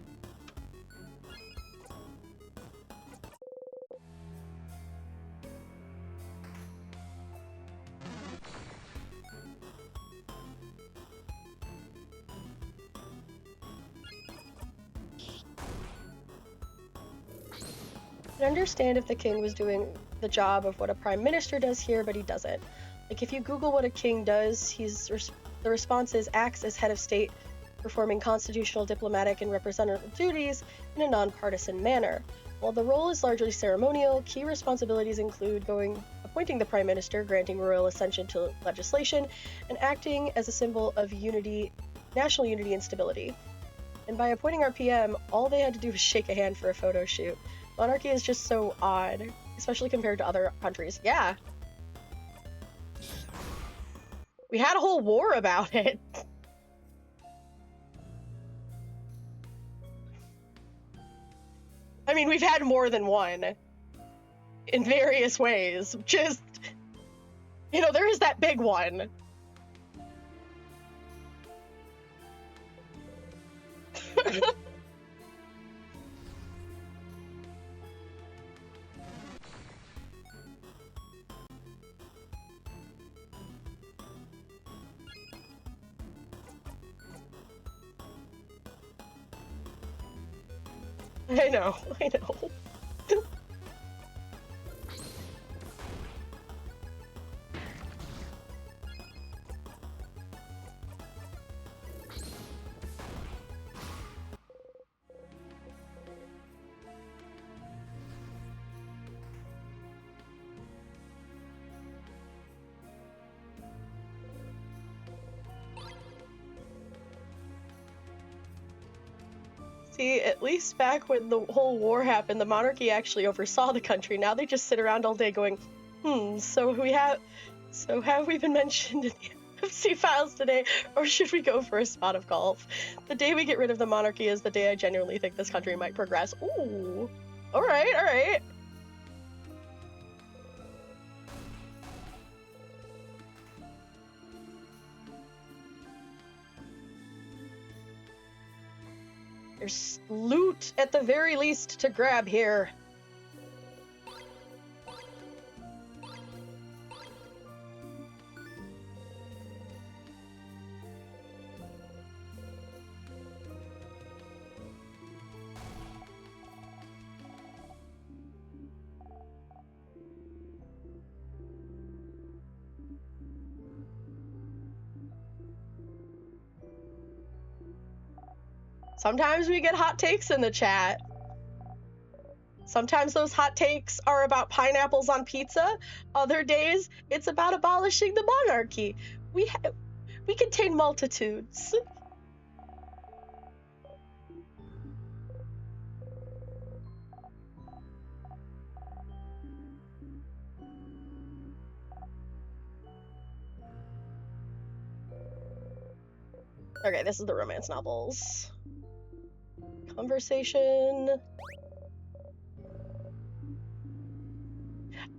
I understand if the king was doing the job of what a prime minister does here, but he doesn't. Like, if you Google what a king does, the response is acts as head of state, performing constitutional, diplomatic, and representative duties in a nonpartisan manner. While the role is largely ceremonial, key responsibilities include appointing the prime minister, granting royal assent to legislation, and acting as a symbol of national unity and stability. And by appointing our PM, all they had to do was shake a hand for a photo shoot. Monarchy is just so odd, especially compared to other countries. Yeah. We had a whole war about it. I mean, we've had more than one in various ways. Just, there is that big one. I know. See, at least back when the whole war happened, the monarchy actually oversaw the country. Now they just sit around all day going, so have we been mentioned in the FC files today, or should we go for a spot of golf? The day we get rid of the monarchy is the day I genuinely think this country might progress. Ooh, all right. There's loot at the very least to grab here. Sometimes we get hot takes in the chat. Sometimes those hot takes are about pineapples on pizza. Other days, it's about abolishing the monarchy. We contain multitudes. Okay, this is the romance novels. Conversation.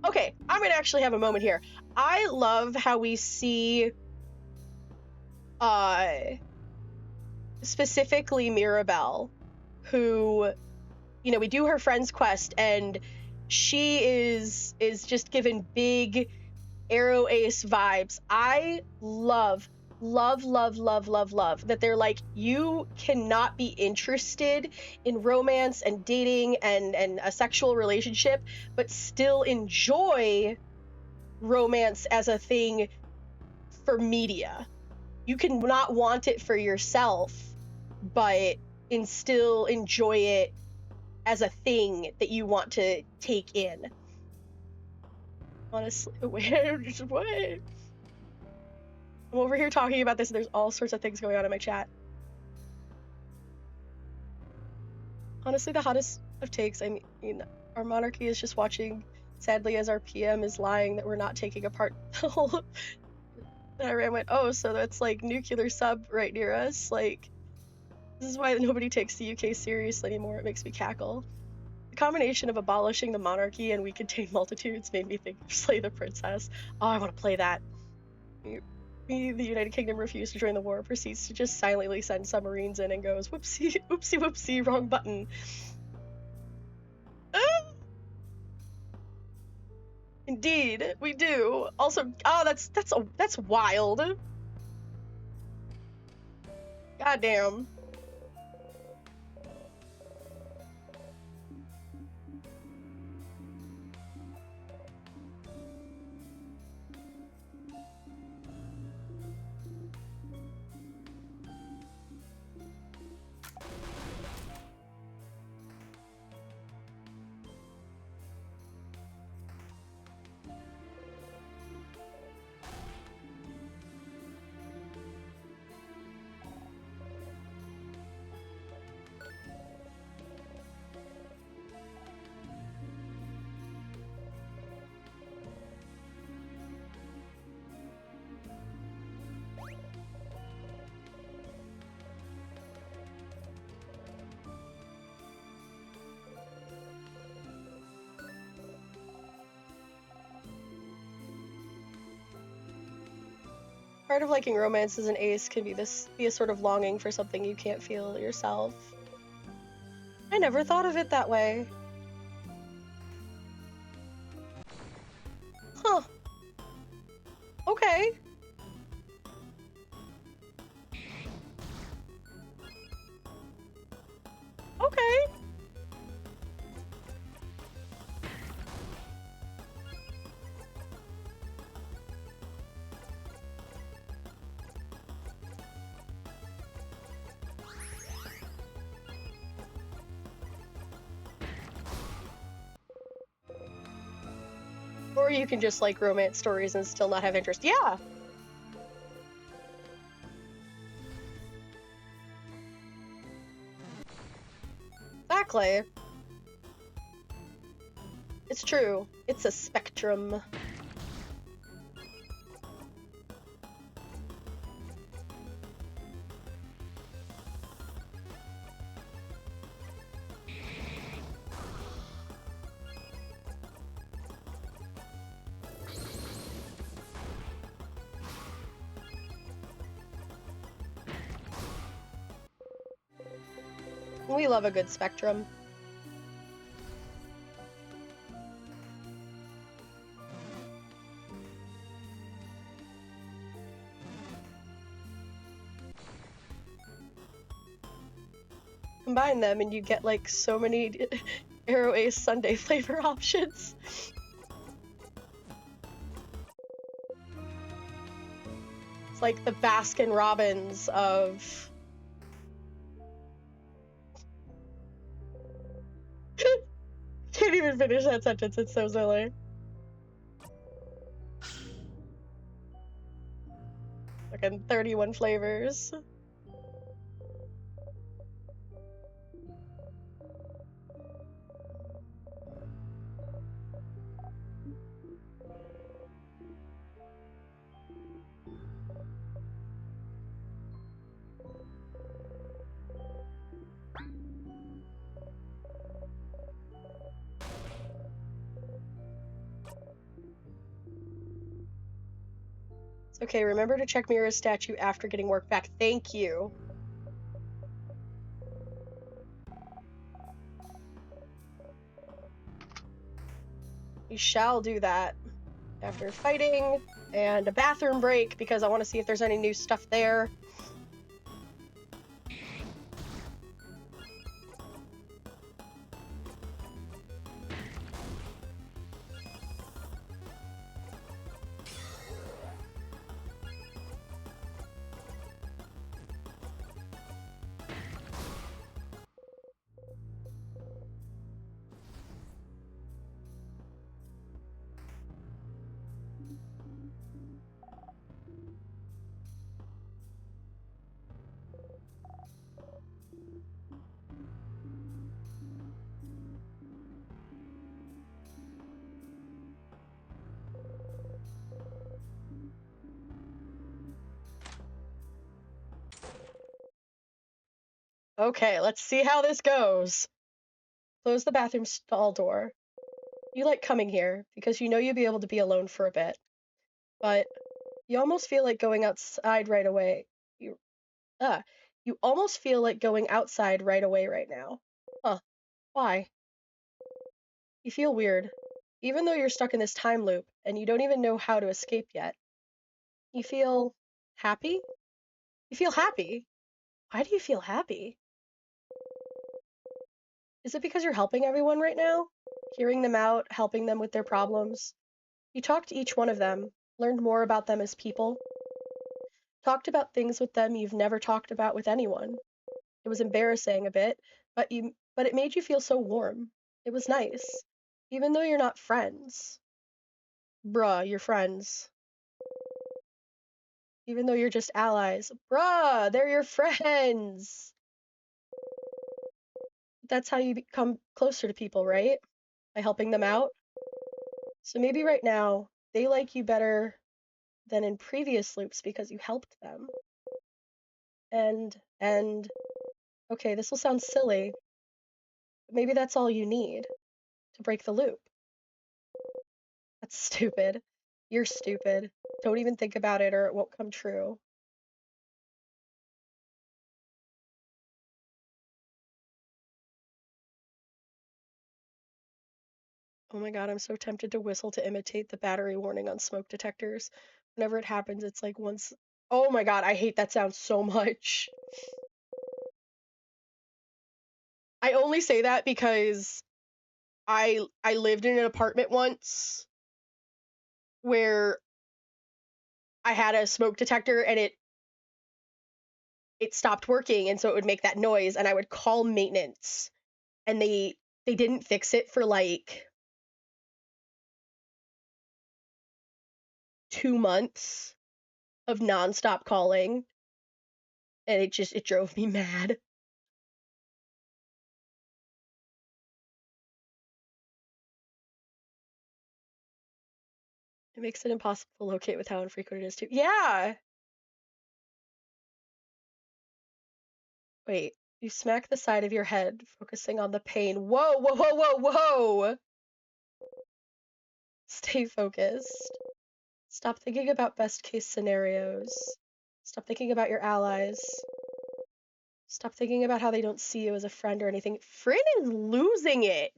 Okay, I'm gonna actually have a moment here. I love how we see specifically Mirabelle, who, we do her friend's quest, and she is just given big Arrow Ace vibes. I love that they're like, you cannot be interested in romance and dating and a sexual relationship, but still enjoy romance as a thing for media. You can not want it for yourself, but still enjoy it as a thing that you want to take in. Honestly, what? I'm over here talking about this, and there's all sorts of things going on in my chat. Honestly, the hottest of takes, I mean, our monarchy is just watching, sadly, as our PM is lying that we're not taking apart the whole... And I went, oh, so that's like nuclear sub right near us? Like, this is why nobody takes the UK seriously anymore. It makes me cackle. The combination of abolishing the monarchy and we contain multitudes made me think of Slay the Princess. Oh, I want to play that. We me, the United Kingdom refused to join the war, proceeds to just silently send submarines in and goes, whoopsie, whoopsie, whoopsie, wrong button. Indeed, we do. Also, oh, that's wild. Goddamn. Part of liking romance as an ace can be a sort of longing for something you can't feel yourself. I never thought of it that way. Huh. Okay. Okay. Or you can just like romance stories and still not have interest. Yeah. Exactly. It's true. It's a spectrum. We love a good spectrum. Combine them and you get like so many Arrow Ace Sunday flavor options. It's like the Baskin Robbins of... Can't even finish that sentence, it's so silly. Fucking 31 flavors. It's okay, remember to check Mira's statue after getting work back. Thank you. We shall do that after fighting and a bathroom break because I want to see if there's any new stuff there. Okay, let's see how this goes. Close the bathroom stall door. You like coming here because you know you'll be able to be alone for a bit. But You almost feel like going outside right away. You, you almost feel like going outside right away right now. Huh. Why? You feel weird. Even though you're stuck in this time loop and you don't even know how to escape yet. You feel happy? You feel happy. Why do you feel happy? Is it because you're helping everyone right now? Hearing them out, helping them with their problems? You talked to each one of them, learned more about them as people, talked about things with them you've never talked about with anyone. It was embarrassing a bit, but it made you feel so warm. It was nice. Even though you're not friends. Bruh, you're friends. Even though you're just allies. Bruh, they're your friends. That's how you become closer to people, right? By helping them out. So maybe right now, they like you better than in previous loops because you helped them. And, okay, this will sound silly, but maybe that's all you need to break the loop. That's stupid. You're stupid. Don't even think about it or it won't come true. Oh my god, I'm so tempted to whistle to imitate the battery warning on smoke detectors. Whenever it happens, it's like once. Oh my god, I hate that sound so much. I only say that because I lived in an apartment once where I had a smoke detector and it stopped working and so it would make that noise and I would call maintenance and they didn't fix it for like 2 months of nonstop calling and it drove me mad. It makes it impossible to locate with how infrequent it is too. Yeah. Wait, you smack the side of your head, focusing on the pain. Whoa, whoa, whoa, whoa, whoa! Stay focused. Stop thinking about best case scenarios. Stop thinking about your allies. Stop thinking about how they don't see you as a friend or anything. Fryn is losing it.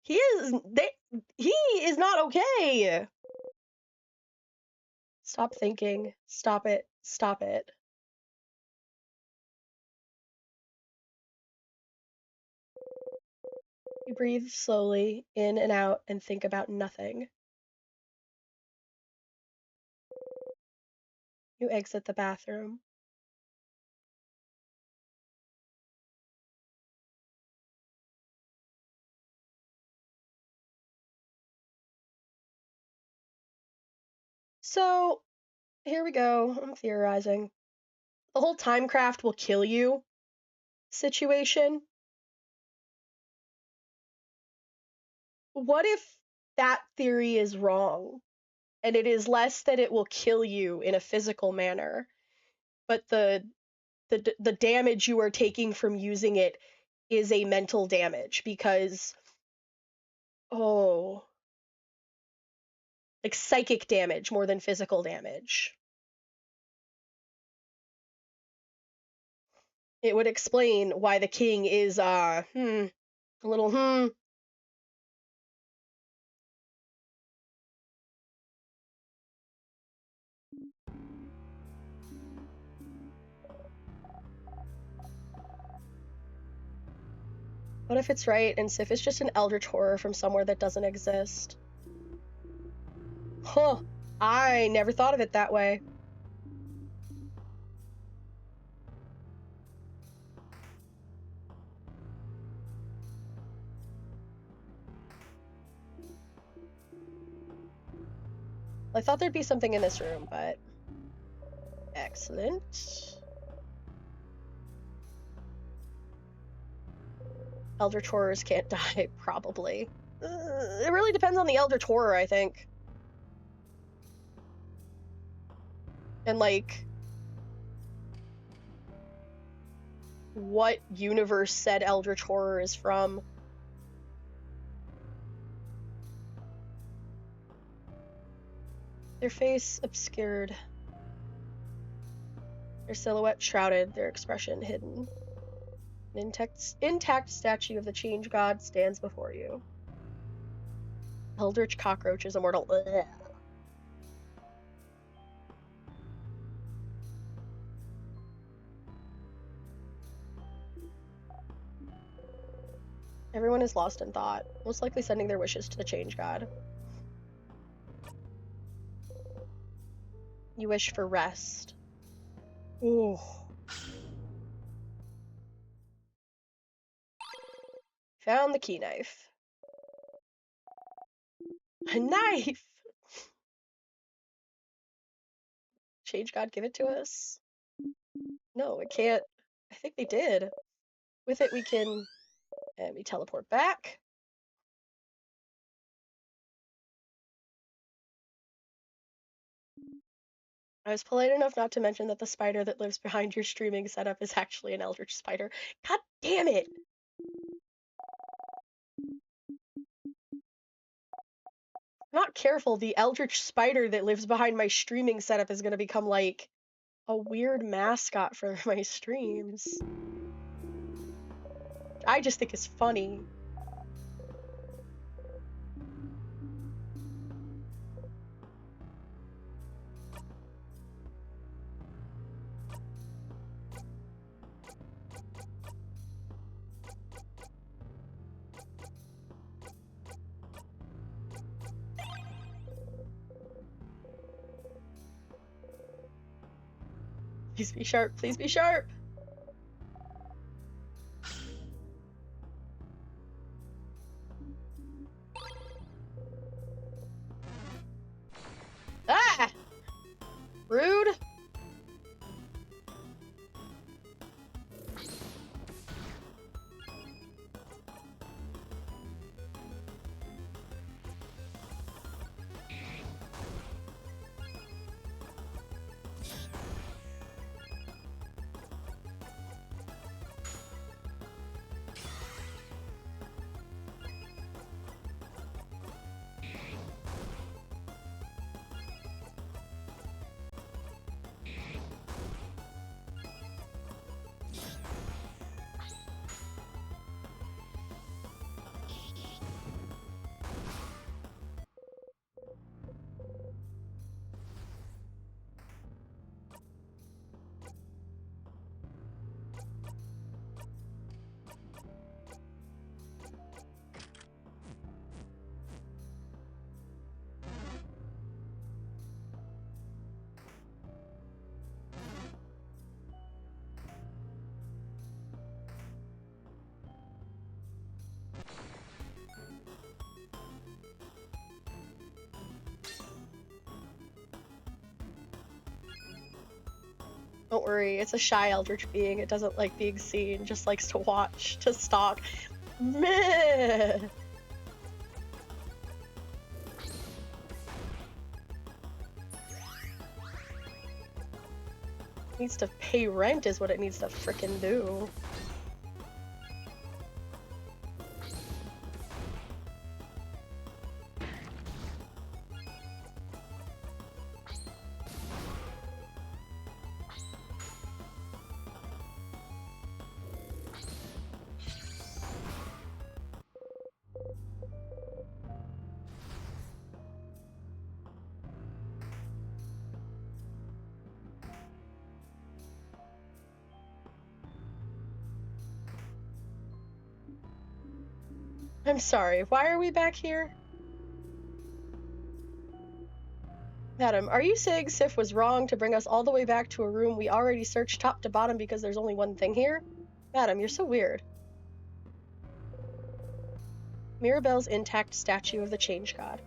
He is not okay. Stop thinking. Stop it. Stop it. You breathe slowly in and out and think about nothing. You exit the bathroom. So, here we go. I'm theorizing. The whole timecraft will kill you situation. What if that theory is wrong? And it is less that it will kill you in a physical manner, but the damage you are taking from using it is a mental damage because oh, like psychic damage more than physical damage. It would explain why the king is a little. What if it's right and Sif is just an eldritch horror from somewhere that doesn't exist? Huh, I never thought of it that way. I thought there'd be something in this room, but excellent. Eldritch horrors can't die, probably. It really depends on the eldritch horror, I think. And like what universe said eldritch horror is from. Their face obscured. Their silhouette shrouded, their expression hidden. An intact statue of the change god stands before you. Eldritch cockroach is immortal. Ugh. Everyone is lost in thought, most likely sending their wishes to the change god. You wish for rest. Ooh. Found the key knife. A knife! Change god, give it to us. No, it can't. I think they did. With it, we can. And we teleport back. I was polite enough not to mention that the spider that lives behind your streaming setup is actually an eldritch spider. God damn it! Not careful, the eldritch spider that lives behind my streaming setup is gonna become like a weird mascot for my streams. I just think it's funny. Please be sharp, please be sharp! Ah! Rude! Don't worry, it's a shy eldritch being. It doesn't like being seen, just likes to watch, to stalk. Meh! Needs to pay rent is what it needs to frickin' do. I'm sorry, why are we back here? Madam, are you saying Sif was wrong to bring us all the way back to a room we already searched top to bottom because there's only one thing here? Madam, you're so weird. Mirabelle's intact statue of the change god.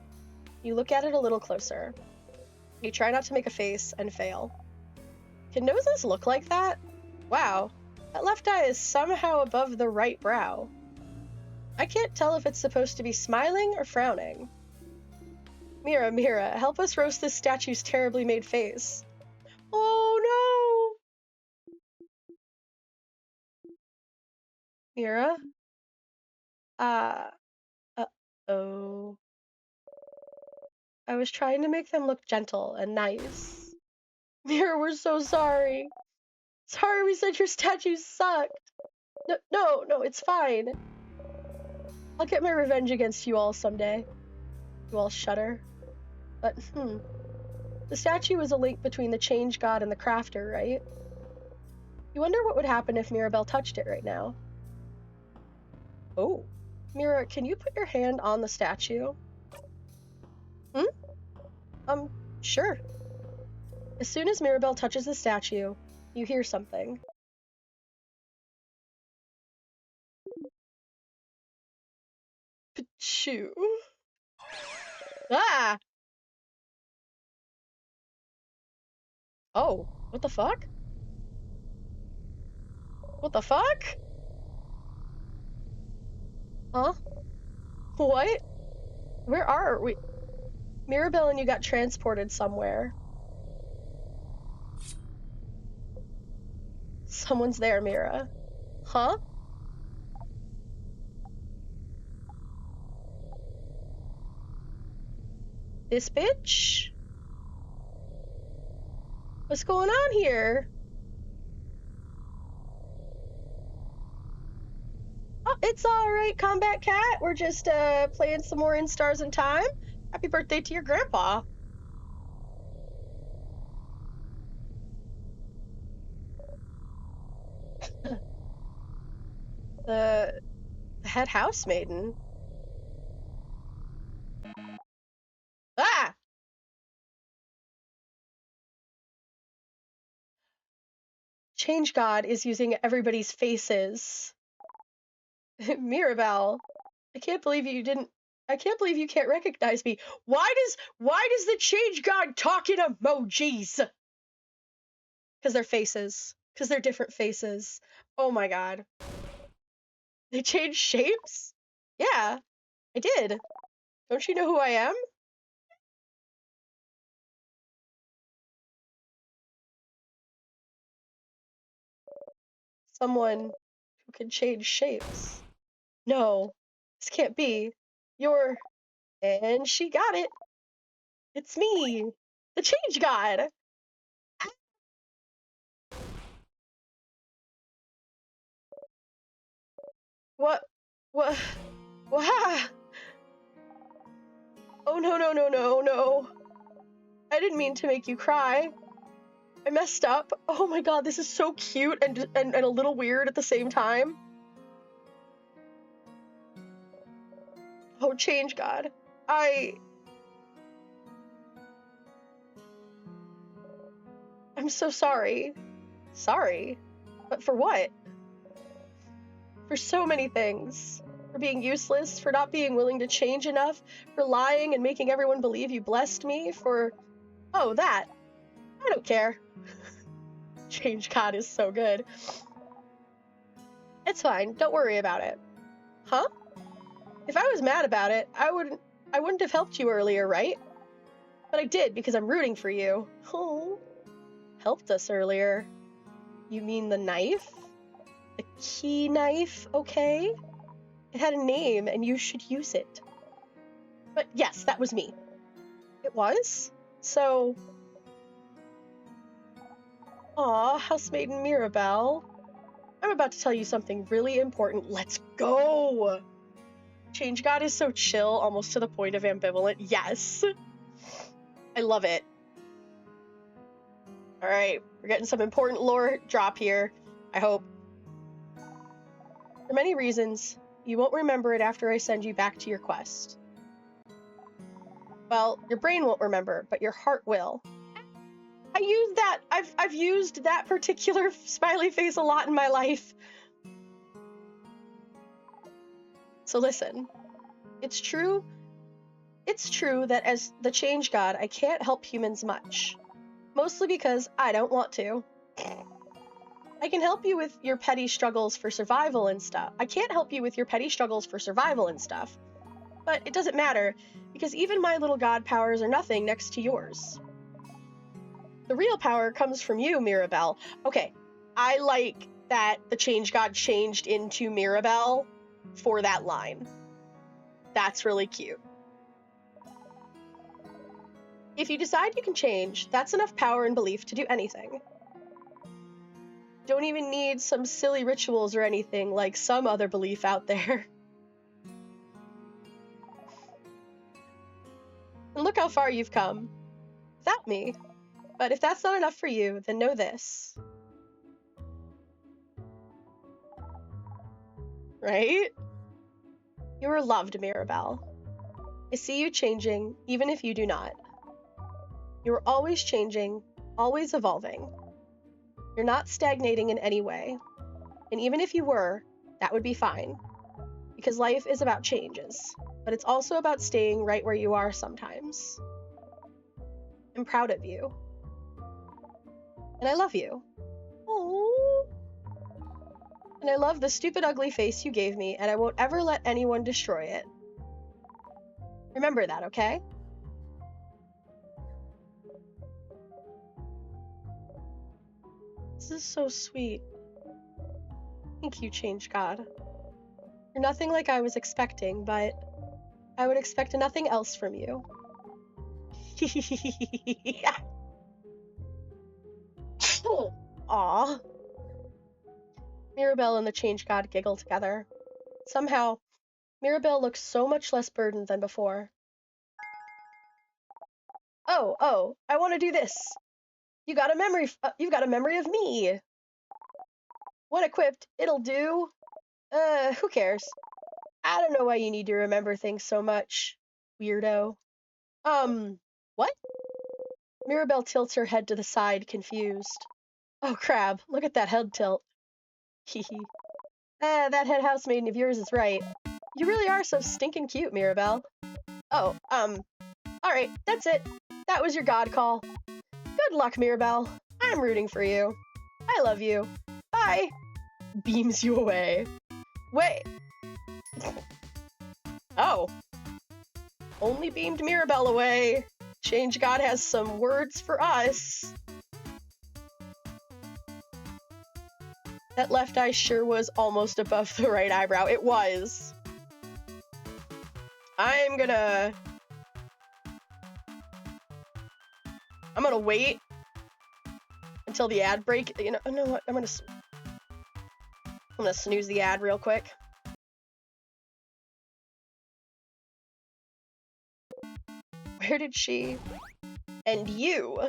You look at it a little closer. You try not to make a face and fail. Can noses look like that? Wow, that left eye is somehow above the right brow. I can't tell if it's supposed to be smiling or frowning. Mira, help us roast this statue's terribly made face. Oh no! Mira? Uh-oh. I was trying to make them look gentle and nice. Mira, we're so sorry. Sorry we said your statues sucked. No, it's fine. I'll get my revenge against you all someday. You all shudder. But, the statue was a link between the change god and the crafter, right? You wonder what would happen if Mirabelle touched it right now. Oh. Mira, can you put your hand on the statue? Sure. As soon as Mirabelle touches the statue, you hear something. Pachoo. Ah! Oh, what the fuck? What the fuck? Huh? What? Where are we? Mirabelle and you got transported somewhere. Someone's there, Mira. Huh? This bitch? What's going on here? Oh, it's alright, Combat Cat. We're just, playing some more In Stars in Time. Happy birthday to your grandpa. The head housemaiden. Ah! Change God is using everybody's faces. Mirabelle, I can't believe you can't recognize me. Why does the Change God talk in emojis? Because they're faces. Because they're different faces. Oh my god. They change shapes? Yeah, I did. Don't you know who I am? Someone who can change shapes. No, this can't be. You're... And she got it. It's me, the Change God. What? What? What? Oh no. I didn't mean to make you cry. I messed up. Oh my god, this is so cute and a little weird at the same time. Oh, Change God. I'm so sorry. Sorry? But for what? For so many things. For being useless, for not being willing to change enough, for lying and making everyone believe you blessed me, for... Oh, that. I don't care. Change God is so good. It's fine, don't worry about it. Huh? If I was mad about it, I wouldn't have helped you earlier, right? But I did because I'm rooting for you. Oh. Helped us earlier. You mean the knife? The key knife, okay? It had a name and you should use it. But yes, that was me. It was? So... Aw, housemaiden Mirabelle. I'm about to tell you something really important. Let's go! Change God is so chill, almost to the point of ambivalent. Yes! I love it. Alright, we're getting some important lore drop here, I hope. For many reasons, you won't remember it after I send you back to your quest. Well, your brain won't remember, but your heart will. I used that. I've used that particular smiley face a lot in my life. So listen, it's true that as the Change God, I can't help humans much. Mostly because I don't want to. I can help you with your petty struggles for survival and stuff. I can't help you with your petty struggles for survival and stuff. But it doesn't matter, because even my little god powers are nothing next to yours. The real power comes from you, Mirabelle. Okay, I like that the Change God changed into Mirabelle for that line. That's really cute. If you decide you can change, that's enough power and belief to do anything. Don't even need some silly rituals or anything like some other belief out there. And look how far you've come. Without me. But if that's not enough for you, then know this. Right? You are loved, Mirabelle. I see you changing, even if you do not. You are always changing, always evolving. You're not stagnating in any way. And even if you were, that would be fine. Because life is about changes, but it's also about staying right where you are sometimes. I'm proud of you. And I love you. Aww. And I love the stupid ugly face you gave me, and I won't ever let anyone destroy it. Remember that, okay? This is so sweet. Thank you, Change God. You're nothing like I was expecting, but I would expect nothing else from you. Aw. Mirabelle and the Change God giggle together. Somehow, Mirabelle looks so much less burdened than before. Oh, I want to do this. You've got a memory of me. When equipped, it'll do. Who cares? I don't know why you need to remember things so much, weirdo. What? Mirabelle tilts her head to the side, confused. Oh crap, look at that head tilt. Hehe. That head housemaiden of yours is right. You really are so stinking cute, Mirabelle. Oh, alright, that's it. That was your god call. Good luck, Mirabelle. I'm rooting for you. I love you. Bye. Beams you away. Wait. Oh. Only beamed Mirabelle away. Change God has some words for us. That left eye sure was almost above the right eyebrow. It was. I'm gonna wait until the ad break. You know what? I'm gonna snooze the ad real quick. Where did she? And you?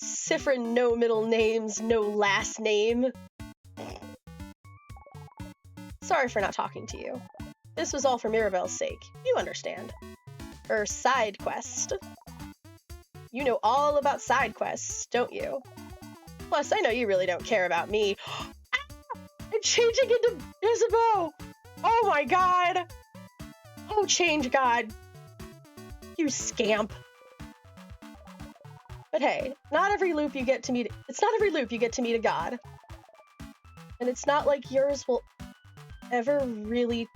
Siffrin, no middle names, no last name. Sorry for not talking to you. This was all for Mirabelle's sake. You understand. Her side quest. You know all about side quests, don't you? Plus, I know you really don't care about me. I'm changing into Isabeau! Oh my god! Oh, Change God! You scamp. But hey, not every loop you get to meet a god. And it's not like yours will ever really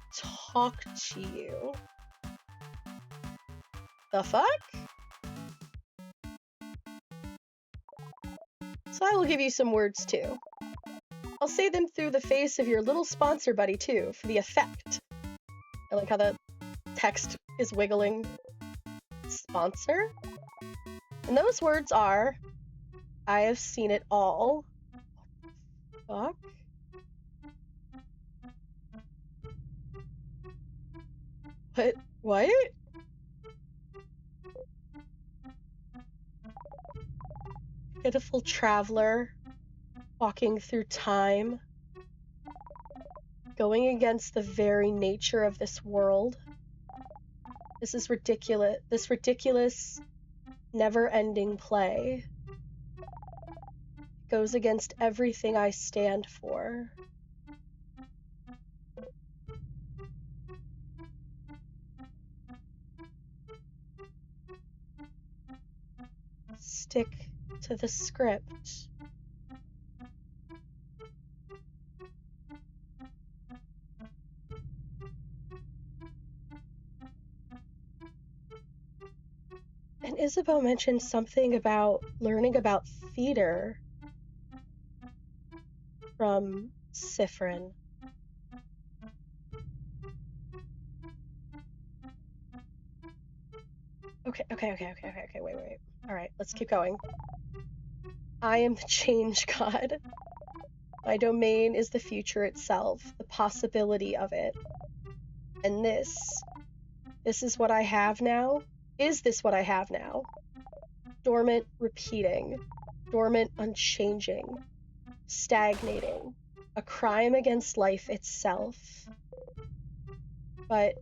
talk to you. The fuck? So I will give you some words too. I'll say them through the face of your little sponsor buddy too, for the effect. I like how the text is wiggling. Sponsor? And those words are, I have seen it all. Fuck? What? Pitiful traveler, walking through time, going against the very nature of this world. This is ridiculous. This ridiculous, never-ending play goes against everything I stand for. Stick to the script. And Isabeau mentioned something about learning about theater from Siffrin. Okay, wait. Alright, let's keep going. I am the change god. My domain is the future itself, the possibility of it. And this is what I have now? Is this what I have now? Dormant repeating, dormant unchanging, stagnating, a crime against life itself. But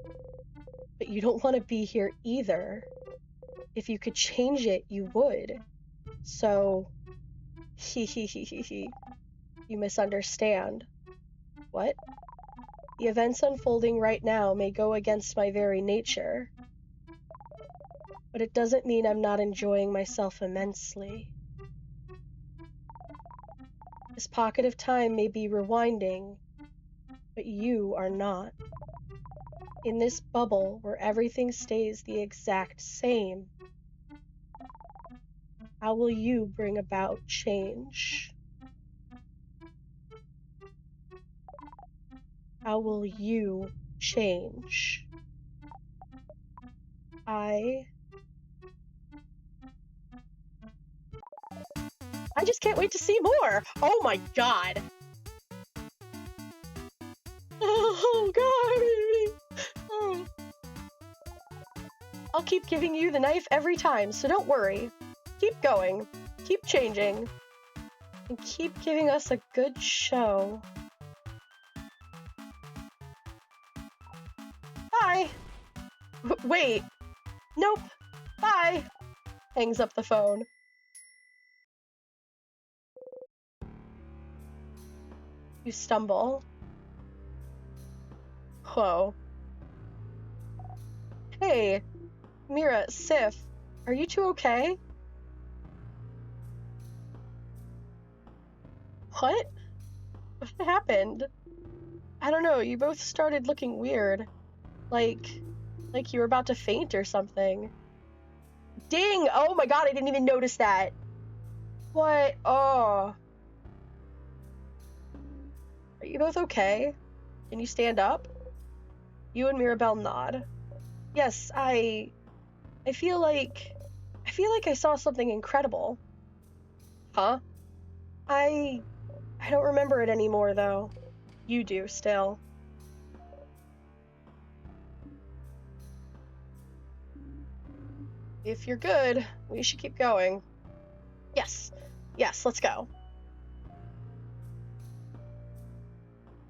you don't want to be here either. If you could change it, you would. So, you misunderstand. What? The events unfolding right now may go against my very nature, but it doesn't mean I'm not enjoying myself immensely. This pocket of time may be rewinding, but you are not. In this bubble where everything stays the exact same, how will you bring about change? How will you change? I just can't wait to see more! Oh my god! Oh god! Oh. I'll keep giving you the knife every time, so don't worry. Keep going, keep changing, and keep giving us a good show. Bye! Wait. Nope. Bye! Hangs up the phone. You stumble. Whoa. Hey, Mira, Sif, are you two okay? What? What happened? I don't know, you both started looking weird. Like you were about to faint or something. Ding! Oh my god, I didn't even notice that. What? Oh. Are you both okay? Can you stand up? You and Mirabelle nod. Yes, I feel like I saw something incredible. Huh? I don't remember it anymore, though. You do, still. If you're good, we should keep going. Yes, let's go.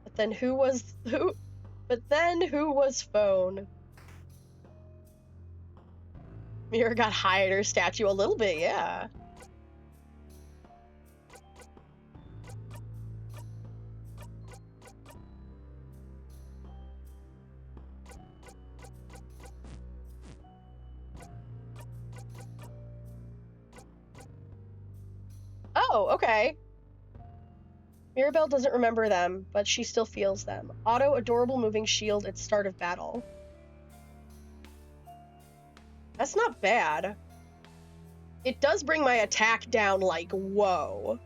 But then who was phone? Mira got high at her statue a little bit, yeah. Oh, okay. Mirabelle doesn't remember them, but she still feels them. Auto, adorable moving shield at start of battle. That's not bad. It does bring my attack down, like, whoa.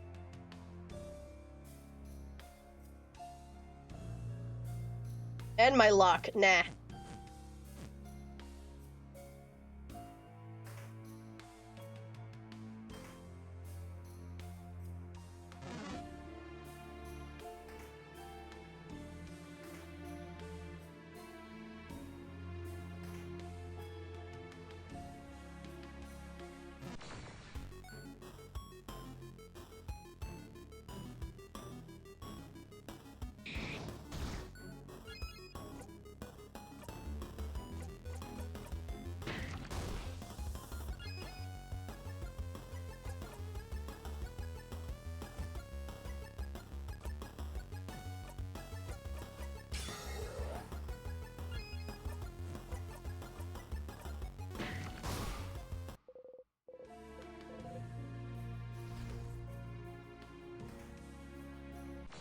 And my luck, nah.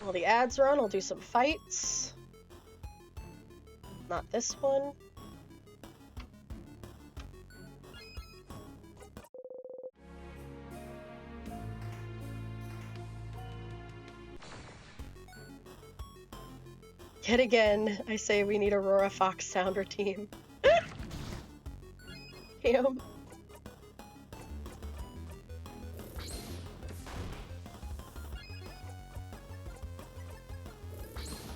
While the ads run, I'll do some fights. Not this one. Yet again, I say we need Aurora Fox Sounder team. Damn.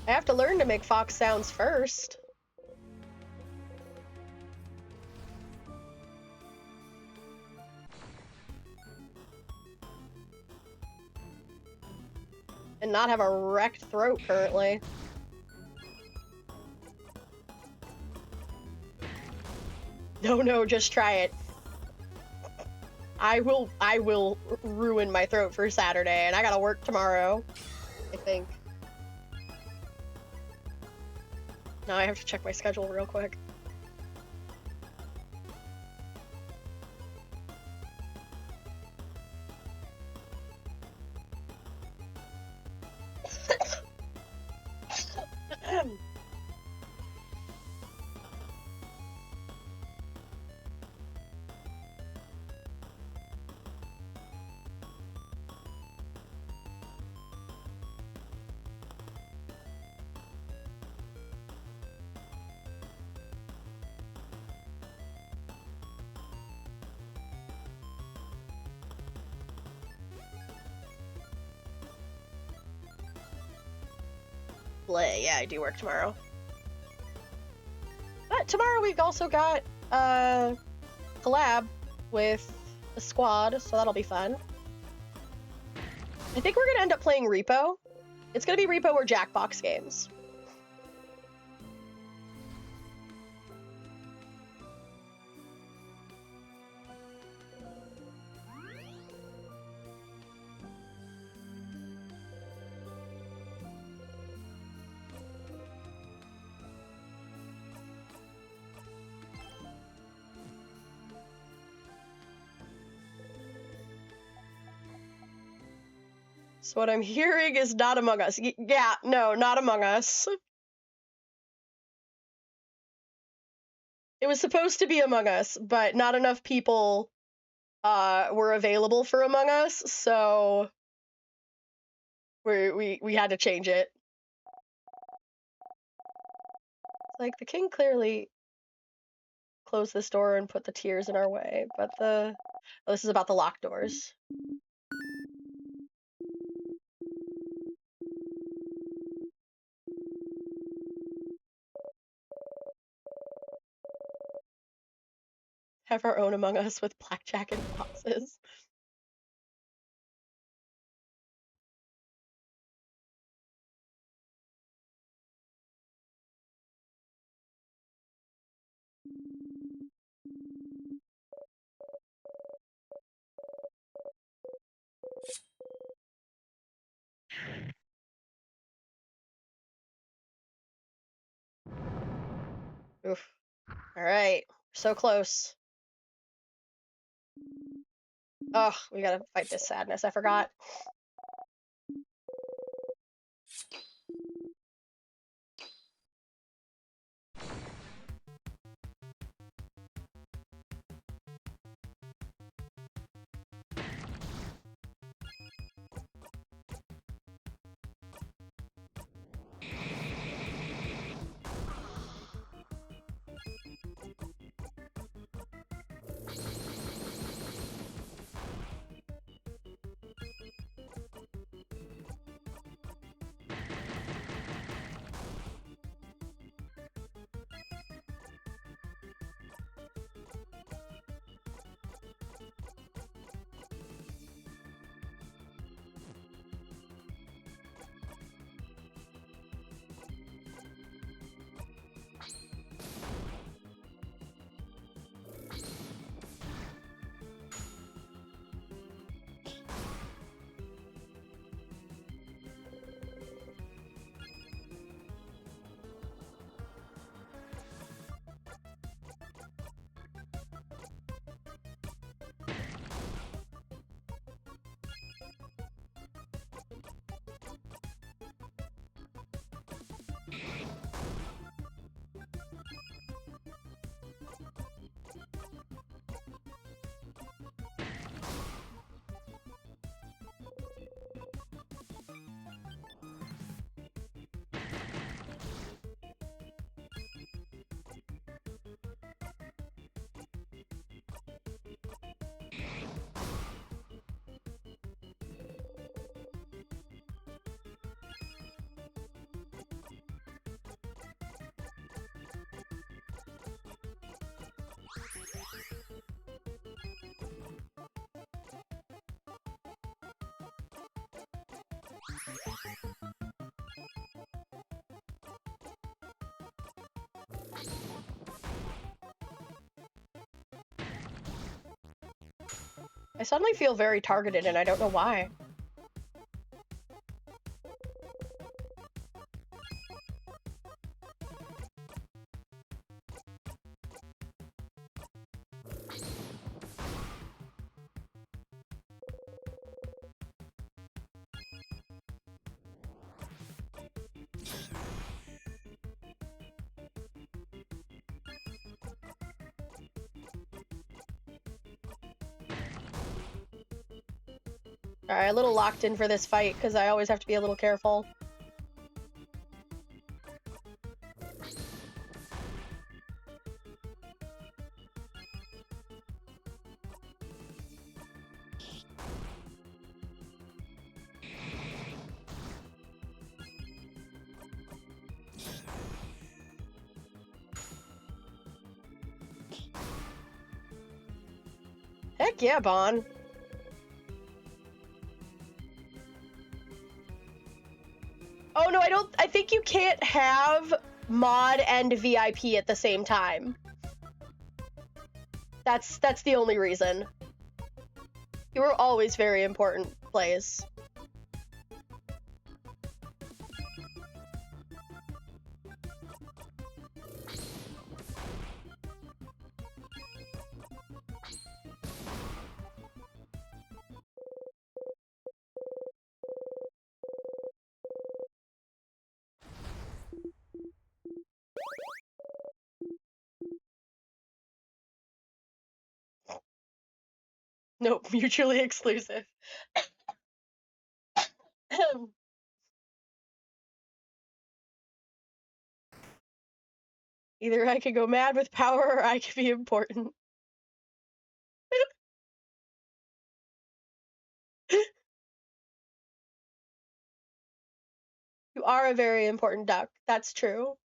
I have to learn to make fox sounds first. And not have a wrecked throat currently. No, just try it. I will ruin my throat for Saturday, and I gotta work tomorrow, I think. Now I have to check my schedule real quick. Yeah, I do work tomorrow. But tomorrow we've also got collab with the squad, so that'll be fun. I think we're gonna end up playing Repo. It's gonna be Repo or Jackbox games. So what I'm hearing is not Among Us. Yeah, no, not Among Us. It was supposed to be Among Us, but not enough people were available for Among Us, so we had to change it. Like, the king clearly closed this door and put the tears in our way, but oh, this is about the locked doors. Have our own Among Us with blackjack and boxes. Oof. All right, so close. Oh, we gotta fight this sadness. I forgot. I suddenly feel very targeted and I don't know why. Alright, a little locked in for this fight, because I always have to be a little careful. Heck yeah, Bon. Oh no, I think you can't have mod and VIP at the same time. That's the only reason. You were always very important plays. Nope, mutually exclusive. Either I could go mad with power or I could be important. You are a very important duck. That's true.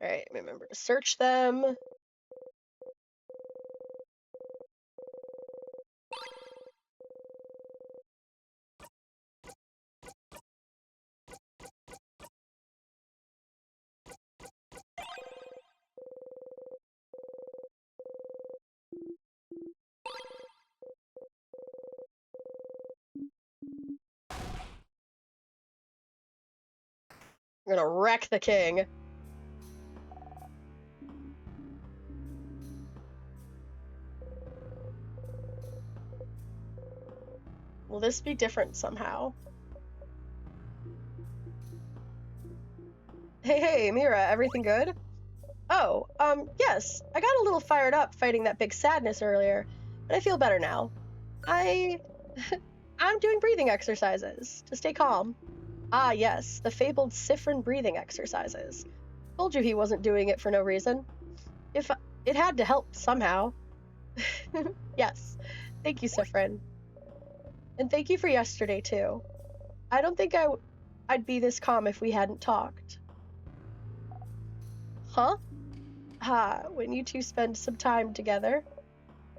Alright, remember to search them. I'm gonna wreck the king. Will this be different somehow? Hey, Mira, everything good? Oh, yes. I got a little fired up fighting that big sadness earlier, but I feel better now. I'm doing breathing exercises to stay calm. Ah, yes, the fabled Siffrin breathing exercises. Told you he wasn't doing it for no reason. If it had to help somehow. Yes. Thank you, Siffrin. And thank you for yesterday, too. I don't think I'd be this calm if we hadn't talked. Huh? When you two spend some time together.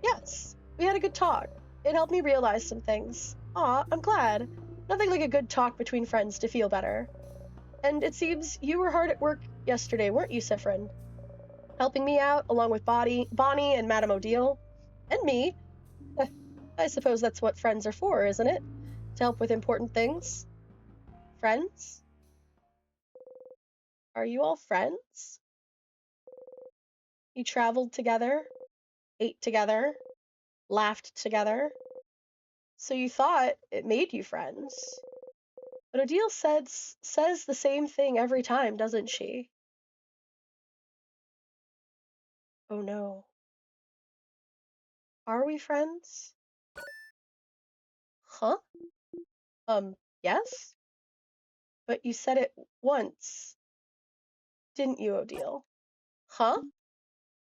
Yes, we had a good talk. It helped me realize some things. Aw, I'm glad. Nothing like a good talk between friends to feel better. And it seems you were hard at work yesterday, weren't you, Siffrin? Helping me out, along with Bonnie and Madame Odile. And me. I suppose that's what friends are for, isn't it? To help with important things. Friends? Are you all friends? You traveled together, ate together, laughed together. So you thought it made you friends. But Odile says the same thing every time, doesn't she? Oh no. Are we friends? Huh? Yes? But you said it once, didn't you, Odile? Huh?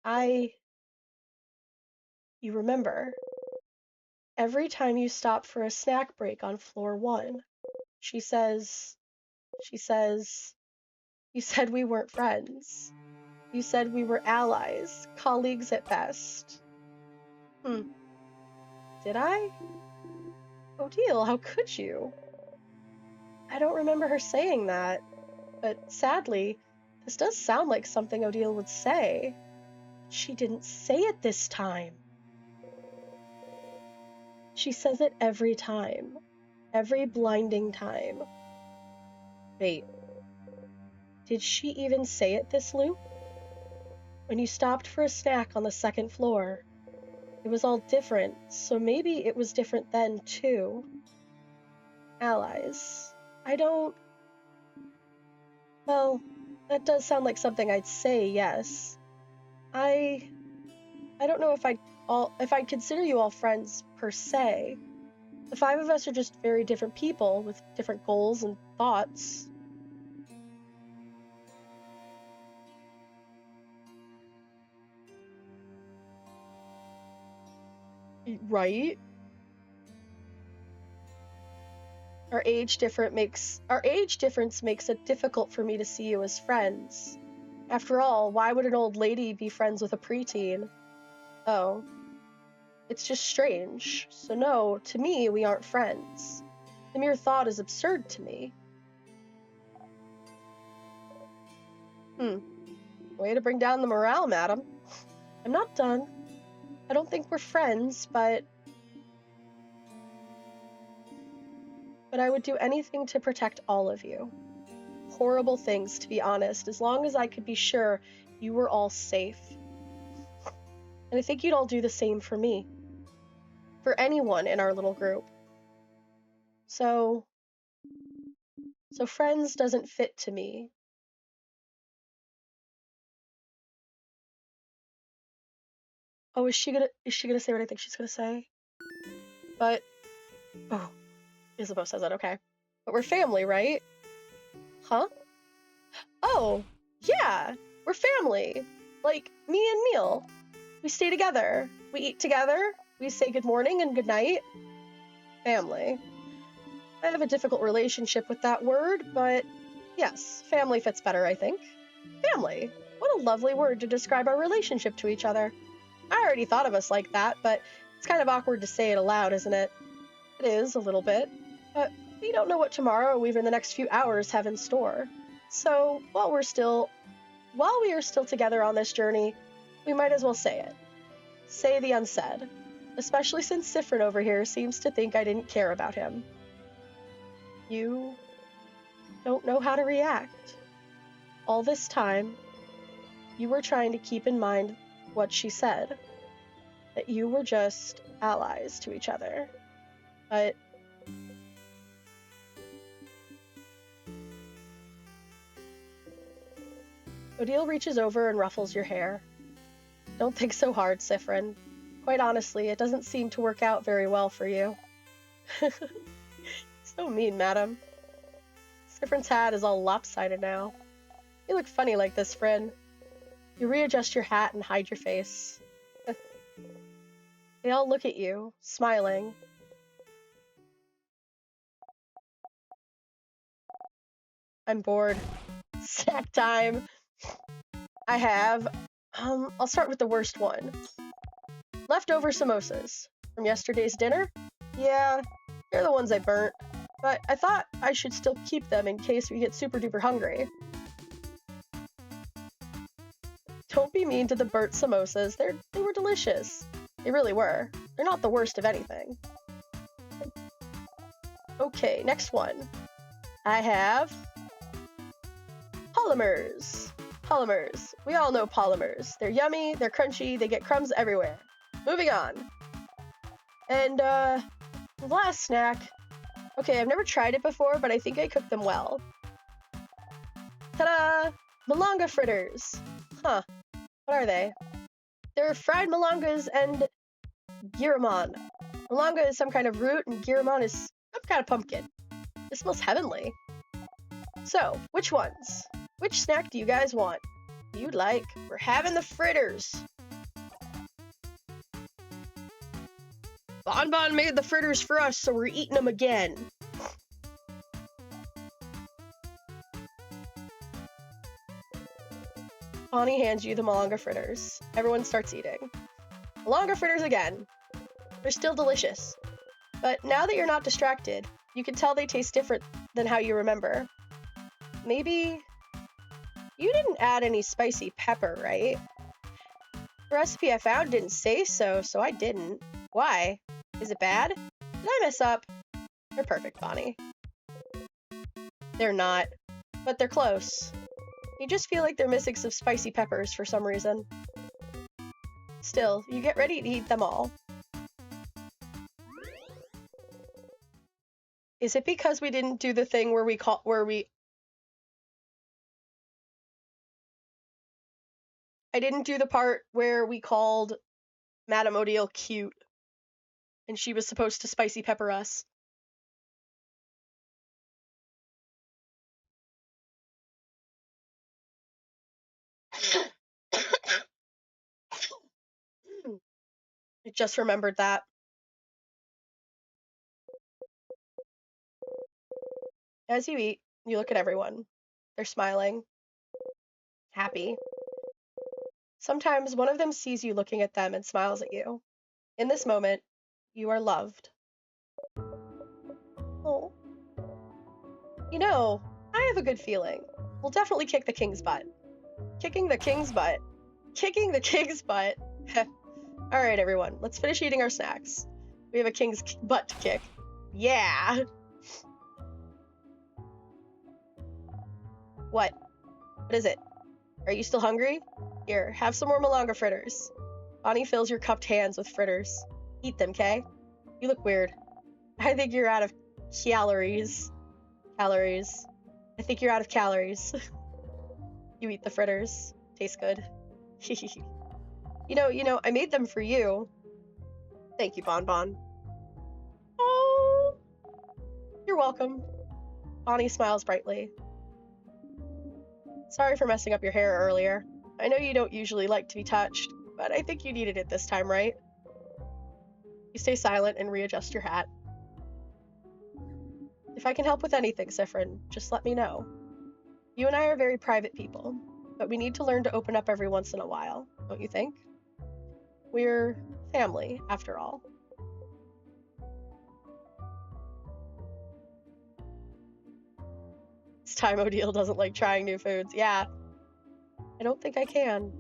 I... You remember. every time you stop for a snack break on floor 1. She says, you said we weren't friends. You said we were allies, colleagues at best. Did I? Odile, how could you? I don't remember her saying that, but sadly, this does sound like something Odile would say. She didn't say it this time. She says it every time. Every blinding time. Wait. Did she even say it this loop? When you stopped for a snack on the 2nd floor, it was all different, so maybe it was different then, too. Allies. Well, that does sound like something I'd say, yes. I don't know if I'd consider you all friends, per se. The 5 of us are just very different people, with different goals and thoughts. Right? Our age difference makes it difficult for me to see you as friends. After all, why would an old lady be friends with a preteen? Oh. It's just strange. So no, to me, we aren't friends. The mere thought is absurd to me. Way to bring down the morale, madam. I'm not done. I don't think we're friends, but I would do anything to protect all of you. Horrible things, to be honest, as long as I could be sure you were all safe. And I think you'd all do the same for me. For anyone in our little group. So friends doesn't fit to me. Oh, is she gonna say what I think she's gonna say? But, oh, Isabeau says that, okay. But we're family, right? Huh? Oh, yeah, we're family. Like, me and Neil. We stay together. We eat together. We say good morning and good night. Family. I have a difficult relationship with that word, but yes, family fits better, I think. Family. What a lovely word to describe our relationship to each other. I already thought of us like that, but it's kind of awkward to say it aloud, isn't it? It is, a little bit. But we don't know what tomorrow or even the next few hours have in store. So, while we are still together on this journey, we might as well say it. Say the unsaid. Especially since Siffrin over here seems to think I didn't care about him. You don't know how to react. All this time, you were trying to keep in mind what she said. That you were just allies to each other. But Odile reaches over and ruffles your hair. Don't think so hard, Siffrin. Quite honestly, it doesn't seem to work out very well for you. So mean, madam. Siffrin's hat is all lopsided now. You look funny like this, Frin. You readjust your hat and hide your face. They all look at you, smiling. I'm bored. Snack time. I have... I'll start with the worst one. Leftover samosas. From yesterday's dinner? Yeah, they're the ones I burnt. But I thought I should still keep them in case we get super duper hungry. Don't be mean to the burnt samosas. They were delicious. They really were. They're not the worst of anything. Okay, next one. I have... polymers. Polymers. We all know polymers. They're yummy, they're crunchy, they get crumbs everywhere. Moving on. And, last snack. Okay, I've never tried it before, but I think I cooked them well. Ta-da! Malanga fritters. Huh. What are they? They're fried malangas and giramon. Malanga is some kind of root, and giramon is some kind of pumpkin. It smells heavenly. So, which ones? Which snack do you guys want? You'd like? We're having the fritters. Bonbon made the fritters for us, so we're eating them again. Bonnie hands you the malanga fritters. Everyone starts eating. Malanga fritters again. They're still delicious. But now that you're not distracted, you can tell they taste different than how you remember. Maybe you didn't add any spicy pepper, right? The recipe I found didn't say so, so I didn't. Why? Is it bad? Did I mess up? They're perfect, Bonnie. They're not, but they're close. You just feel like they're missing some spicy peppers for some reason. Still, you get ready to eat them all. Is it because we didn't do the thing where I didn't do the part where we called Madame Odile cute, and she was supposed to spicy pepper us. I just remembered that. As you eat, you look at everyone. They're smiling, happy. Sometimes one of them sees you looking at them and smiles at you. In this moment, you are loved. Oh. You know, I have a good feeling. We'll definitely kick the king's butt. Kicking the king's butt. Kicking the king's butt. Alright, everyone, let's finish eating our snacks. We have a king's butt to kick. Yeah! What? What is it? Are you still hungry? Here, have some more malanga fritters. Bonnie fills your cupped hands with fritters. Eat them, Kay? You look weird. I think you're out of calories. Calories. I think you're out of calories. You eat the fritters. Tastes good. You know, I made them for you. Thank you, Bonbon. Oh! You're welcome. Bonnie smiles brightly. Sorry for messing up your hair earlier. I know you don't usually like to be touched, but I think you needed it this time, right? You stay silent and readjust your hat. If I can help with anything, Siffrin, just let me know. You and I are very private people, but we need to learn to open up every once in a while, don't you think? We're family, after all. This time Odile doesn't like trying new foods. Yeah. I don't think I can.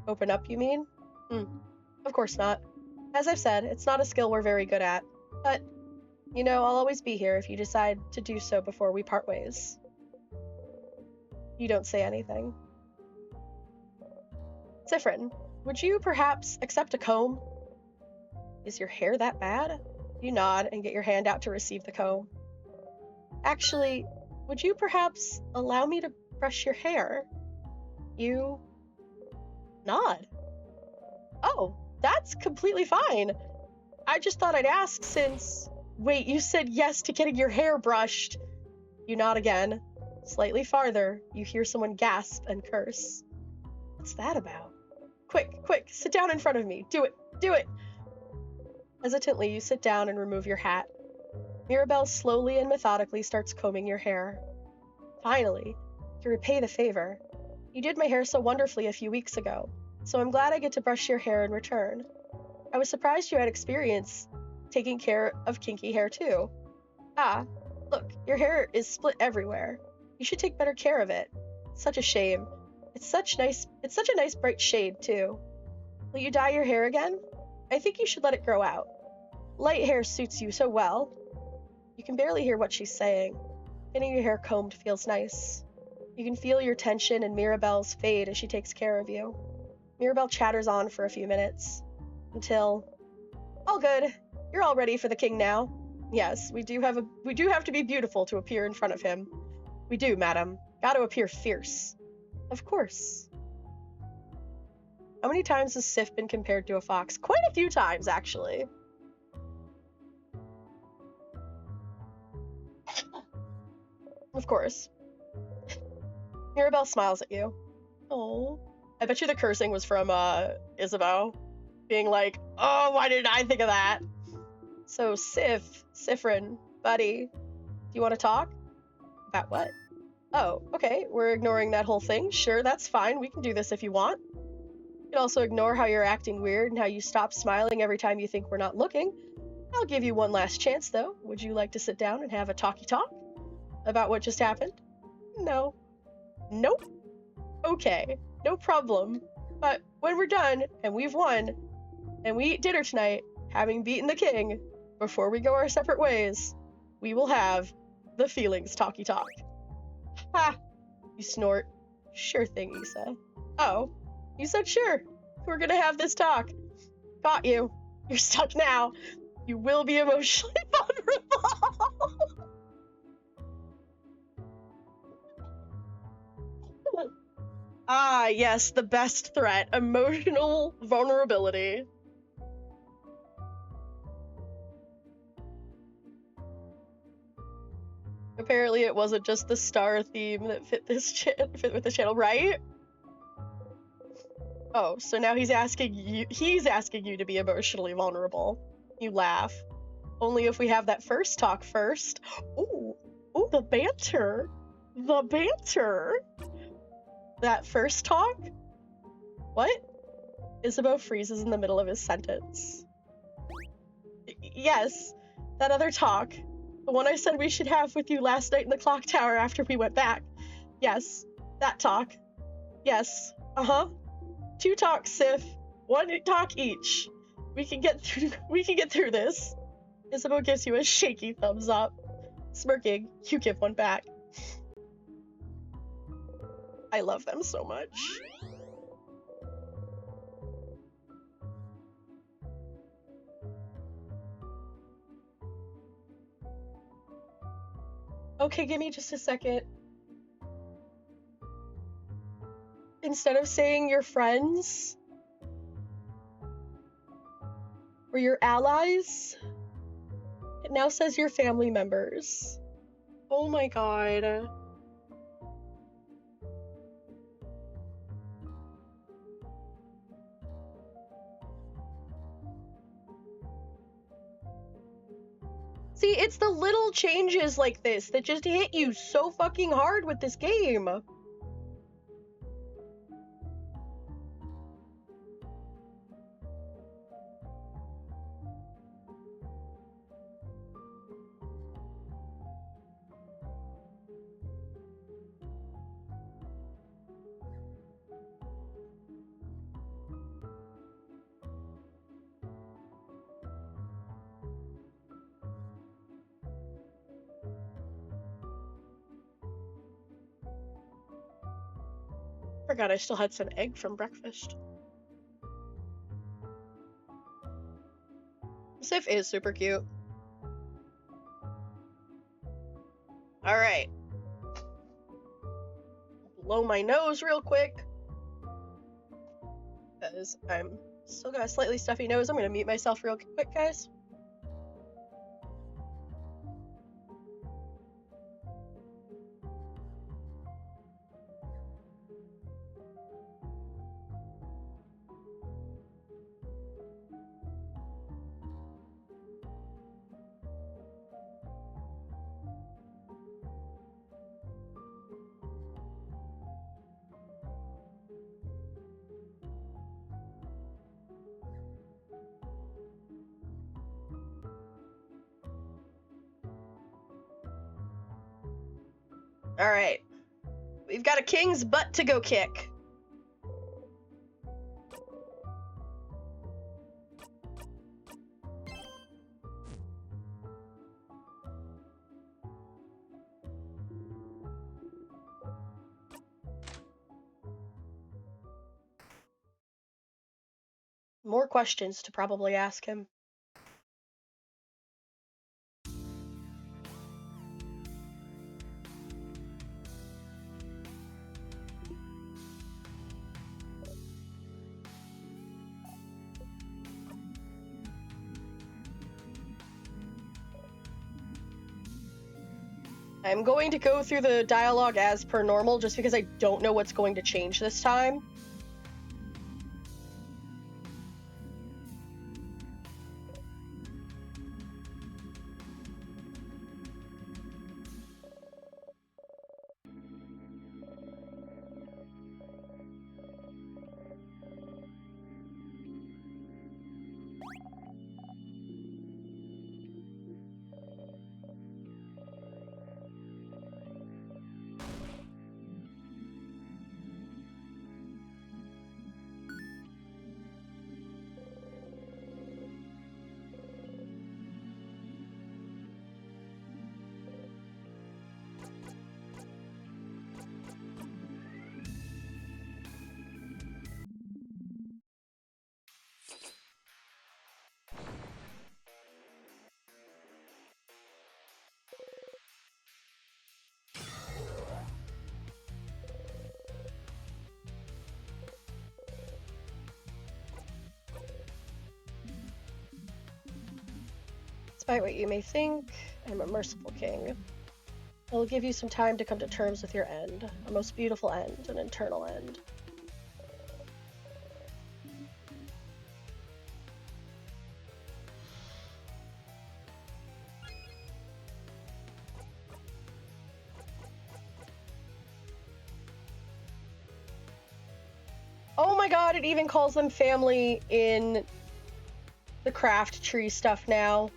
Open up, you mean? Of course not. As I've said, it's not a skill we're very good at. But, you know, I'll always be here if you decide to do so before we part ways. You don't say anything. Siffrin, would you perhaps accept a comb? Is your hair that bad? You nod and get your hand out to receive the comb. Actually, would you perhaps allow me to brush your hair? You nod. Oh, that's completely fine. I just thought I'd ask since... Wait, you said yes to getting your hair brushed. You nod again. Slightly farther, you hear someone gasp and curse. What's that about? Quick, sit down in front of me. Do it. Hesitantly, you sit down and remove your hat. Mirabelle slowly and methodically starts combing your hair. Finally, you repay the favor. You did my hair so wonderfully a few weeks ago, so I'm glad I get to brush your hair in return. I was surprised you had experience taking care of kinky hair too. Ah, look, your hair is split everywhere. You should take better care of it. Such a shame. It's such a nice bright shade too. Will you dye your hair again? I think you should let it grow out. Light hair suits you so well. You can barely hear what she's saying. Getting your hair combed feels nice. You can feel your tension and Mirabelle's fade as she takes care of you. Mirabelle chatters on for a few minutes, until... All good. You're all ready for the king now. Yes, we do have to be beautiful to appear in front of him. We do, madam. Gotta appear fierce. Of course. How many times has Sif been compared to a fox? Quite a few times, actually. Of course. Mirabelle smiles at you. Oh. I bet you the cursing was from, Isabeau. Being like, oh, why didn't I think of that? So, Siffrin, buddy, do you want to talk? About what? Oh, okay, we're ignoring that whole thing. Sure, that's fine. We can do this if you want. You can also ignore how you're acting weird and how you stop smiling every time you think we're not looking. I'll give you one last chance, though. Would you like to sit down and have a talkie talk about what just happened? No. Nope. Okay, no problem. But when we're done, and we've won, and we eat dinner tonight, having beaten the king, before we go our separate ways, we will have the feelings talkie talk. Ha! You snort. Sure thing, Issa. Oh, you said sure. We're gonna have this talk. Got you. You're stuck now. You will be emotionally vulnerable. Ah, yes, the best threat. Emotional vulnerability. Apparently it wasn't just the star theme that fit with this channel, right? Oh, so now he's asking you to be emotionally vulnerable. You laugh. Only if we have that first talk first. Ooh, the banter. The banter. That first talk? What? Isabeau freezes in the middle of his sentence. Yes, that other talk. The one I said we should have with you last night in the clock tower after we went back. Yes, that talk. Yes, uh-huh. 2 talks, Sif. 1 talk each. We can get through this. Isabeau gives you a shaky thumbs up. Smirking, you give one back. I love them so much. Okay, give me just a second. Instead of saying your friends or your allies, it now says your family members. Oh my god. See, it's the little changes like this that just hit you so fucking hard with this game. Forgot I still had some egg from breakfast. Sif is super cute. Alright. Blow my nose real quick. Because I'm still got a slightly stuffy nose. I'm gonna mute myself real quick, guys. Alright. We've got a king's butt to go kick. More questions to probably ask him. I'm going to go through the dialogue as per normal, just because I don't know what's going to change this time. Despite what you may think, I'm a merciful king. I will give you some time to come to terms with your end, a most beautiful end, an eternal end. Oh my god, it even calls them family in the craft tree stuff now.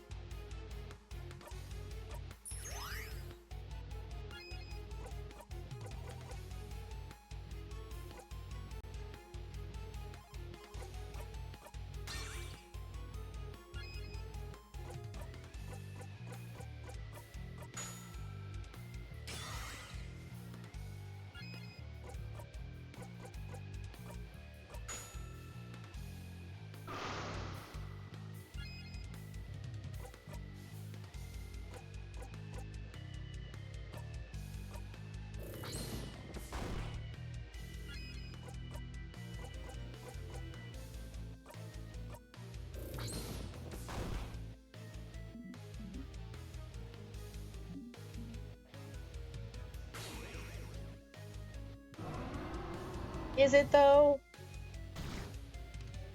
Is it though?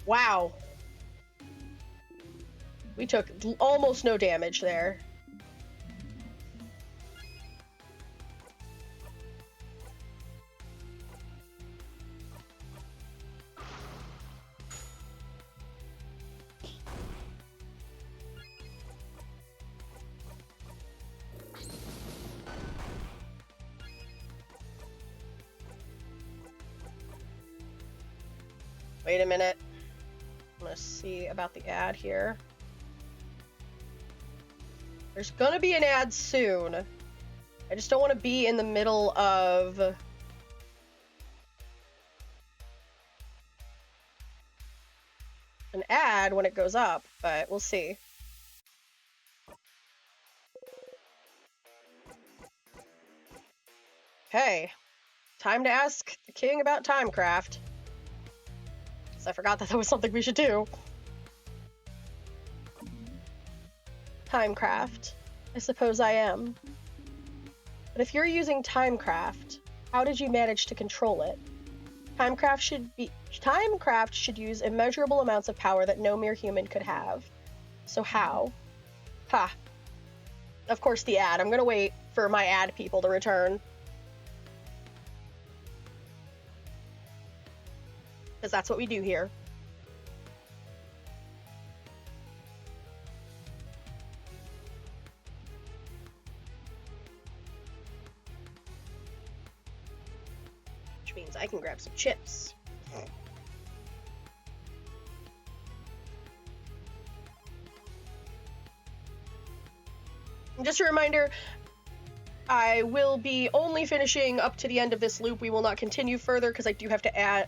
Wow. We took almost no damage there. Wait a minute. I'm gonna see about the ad here. There's gonna be an ad soon. I just don't want to be in the middle of an ad when it goes up, but we'll see. Okay, time to ask the king about Timecraft. Because I forgot that that was something we should do. Timecraft. I suppose I am. But if you're using Timecraft, how did you manage to control it? Timecraft should use immeasurable amounts of power that no mere human could have. So how? Ha. Of course the ad. I'm gonna wait for my ad people to return. Because that's what we do here. Which means I can grab some chips. And just a reminder, I will be only finishing up to the end of this loop. We will not continue further because I do have to add...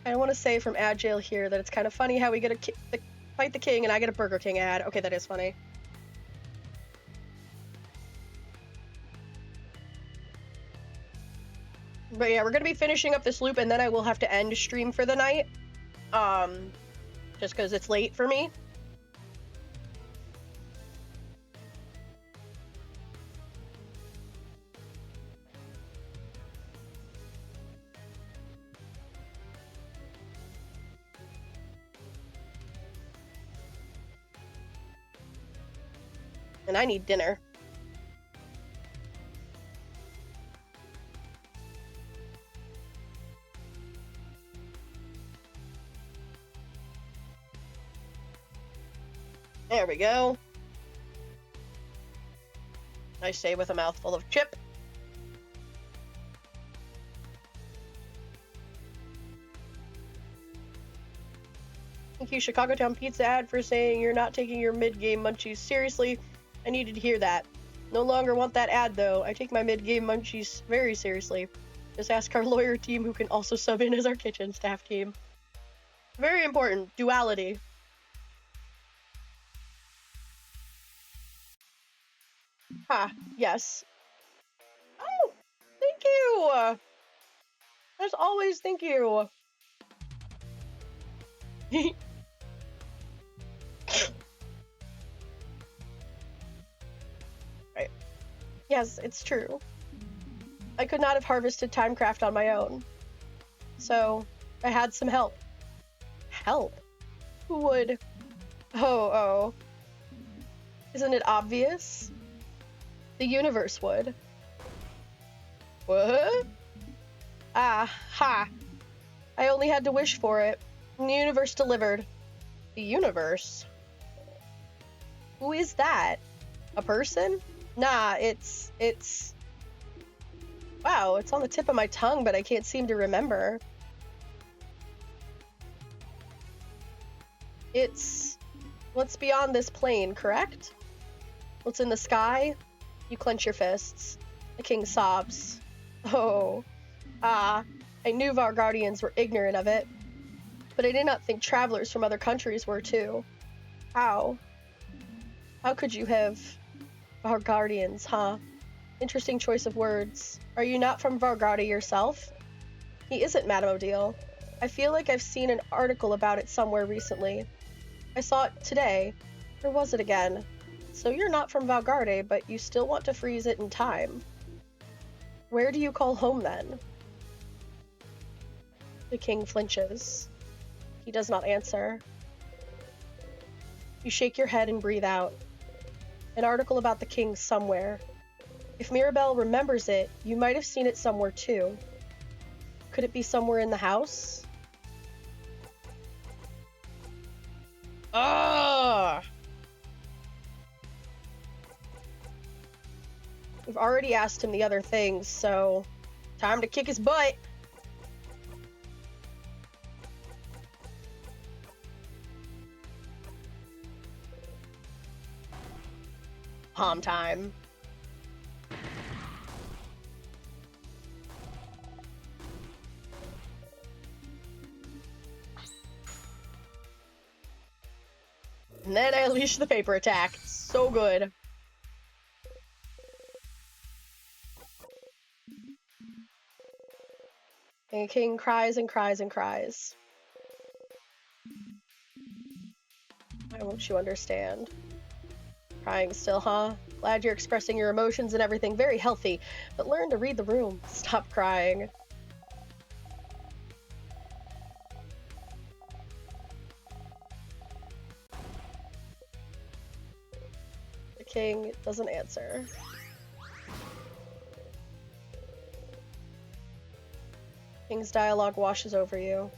I want to say from ad jail here that it's kind of funny how we get a fight the king and I get a Burger King ad. Okay, that is funny. But yeah, we're gonna be finishing up this loop and then I will have to end stream for the night. Just because it's late for me. And I need dinner. There we go. I say with a mouthful of chip. Thank you, Chicago Town Pizza ad, for saying you're not taking your mid-game munchies seriously. I needed to hear that. No longer want that ad, though. I take my mid-game munchies very seriously. Just ask our lawyer team, who can also sub in as our kitchen staff team. Very important. Duality. Ha, yes. Oh, thank you! As always, thank you. Yes, it's true. I could not have harvested timecraft on my own. So, I had some help. Help? Who would? Oh. Isn't it obvious? The universe would. What? Ah, ha. I only had to wish for it. And the universe delivered. The universe? Who is that? A person? Nah, it's... Wow, it's on the tip of my tongue, but I can't seem to remember. It's what's beyond this plane, correct? What's in the sky? You clench your fists. The king sobs. Oh. Ah, I knew our guardians were ignorant of it, but I did not think travelers from other countries were too. How? How could you have... Our guardians, huh? Interesting choice of words. Are you not from Vargada yourself? He isn't, Madame Odile. I feel like I've seen an article about it somewhere recently. I saw it today. Or was it again? So you're not from Valgarde, but you still want to freeze it in time. Where do you call home, then? The king flinches. He does not answer. You shake your head and breathe out. An article about the king somewhere. If Mirabelle remembers it, you might have seen it somewhere too. Could it be somewhere in the house? Ugh! We've already asked him the other things, so time to kick his butt. Palm time. And then I unleash the paper attack. So good. And the king cries and cries and cries. Why won't you understand? Crying still, huh? Glad you're expressing your emotions and everything. Very healthy. But learn to read the room. Stop crying. The king doesn't answer. King's dialogue washes over you.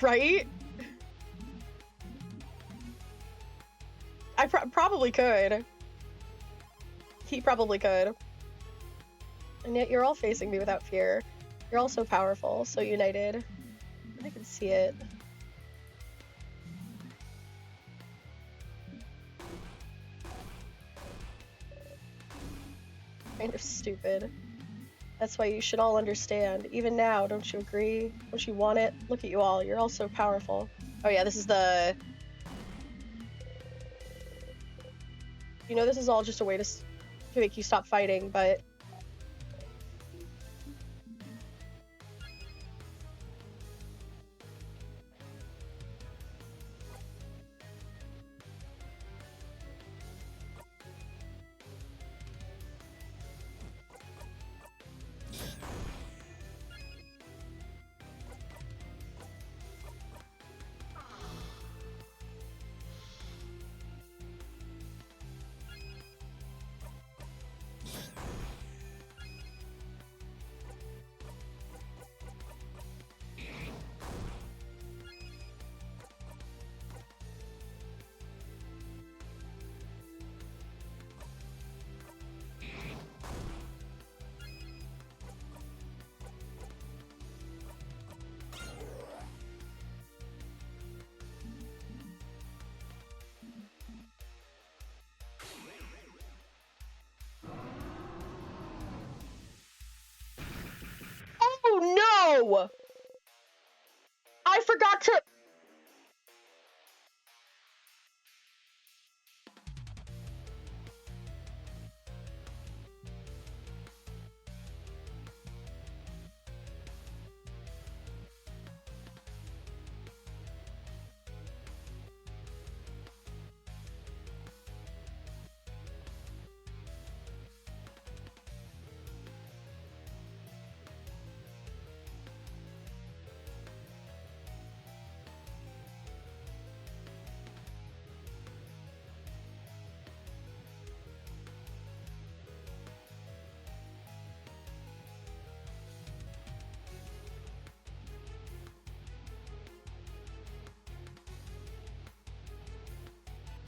Right? I probably could. He probably could. And yet you're all facing me without fear. You're all so powerful, so united. I can see it. Kind of stupid. That's why you should all understand. Even now, don't you agree? Don't you want it? Look at you all. You're all so powerful. Oh yeah, this is the... You know, this is all just a way to make you stop fighting, but...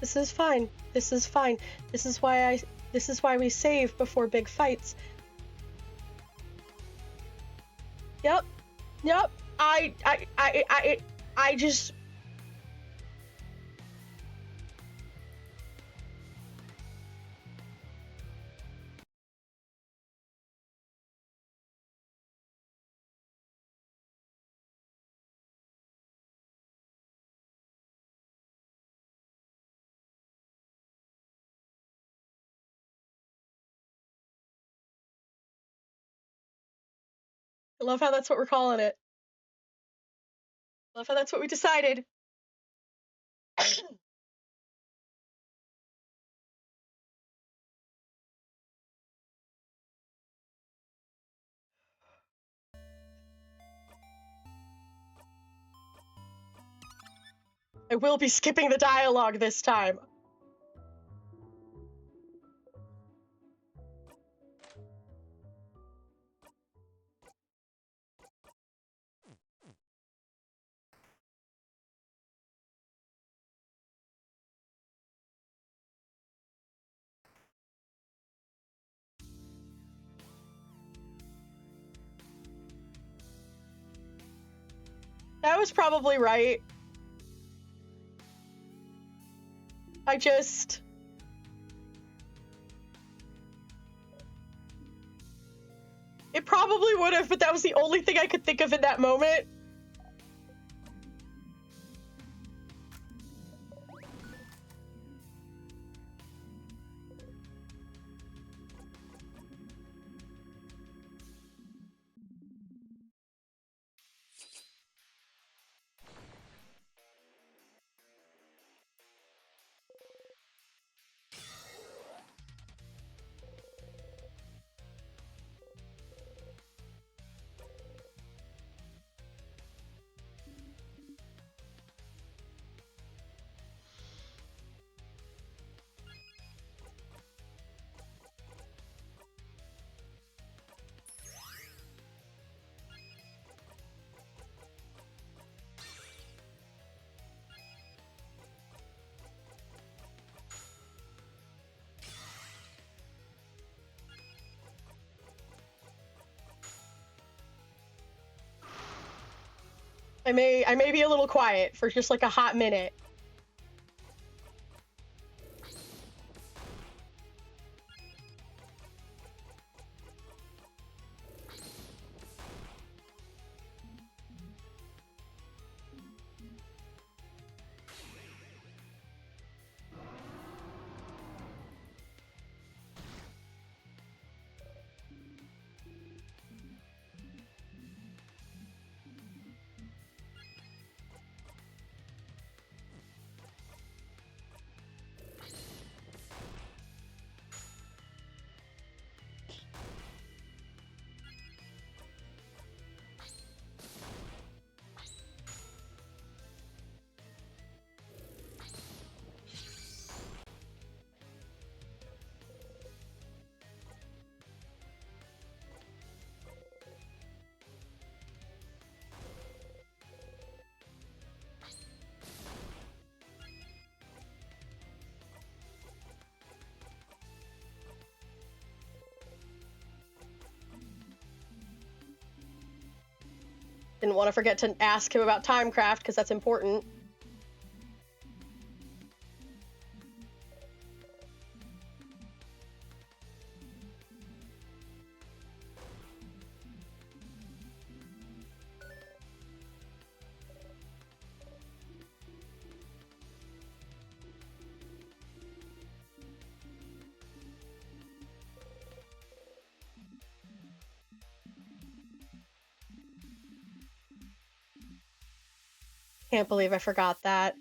This is fine. This is fine. This is why we save before big fights. Yep. Yep. I just... I love how that's what we're calling it. I love how that's what we decided. I will be skipping the dialogue this time. That was probably right. It probably would have, but that was the only thing I could think of in that moment. I may be a little quiet for just like a hot minute. Didn't want to forget to ask him about Timecraft, because that's important. Can't believe I forgot that.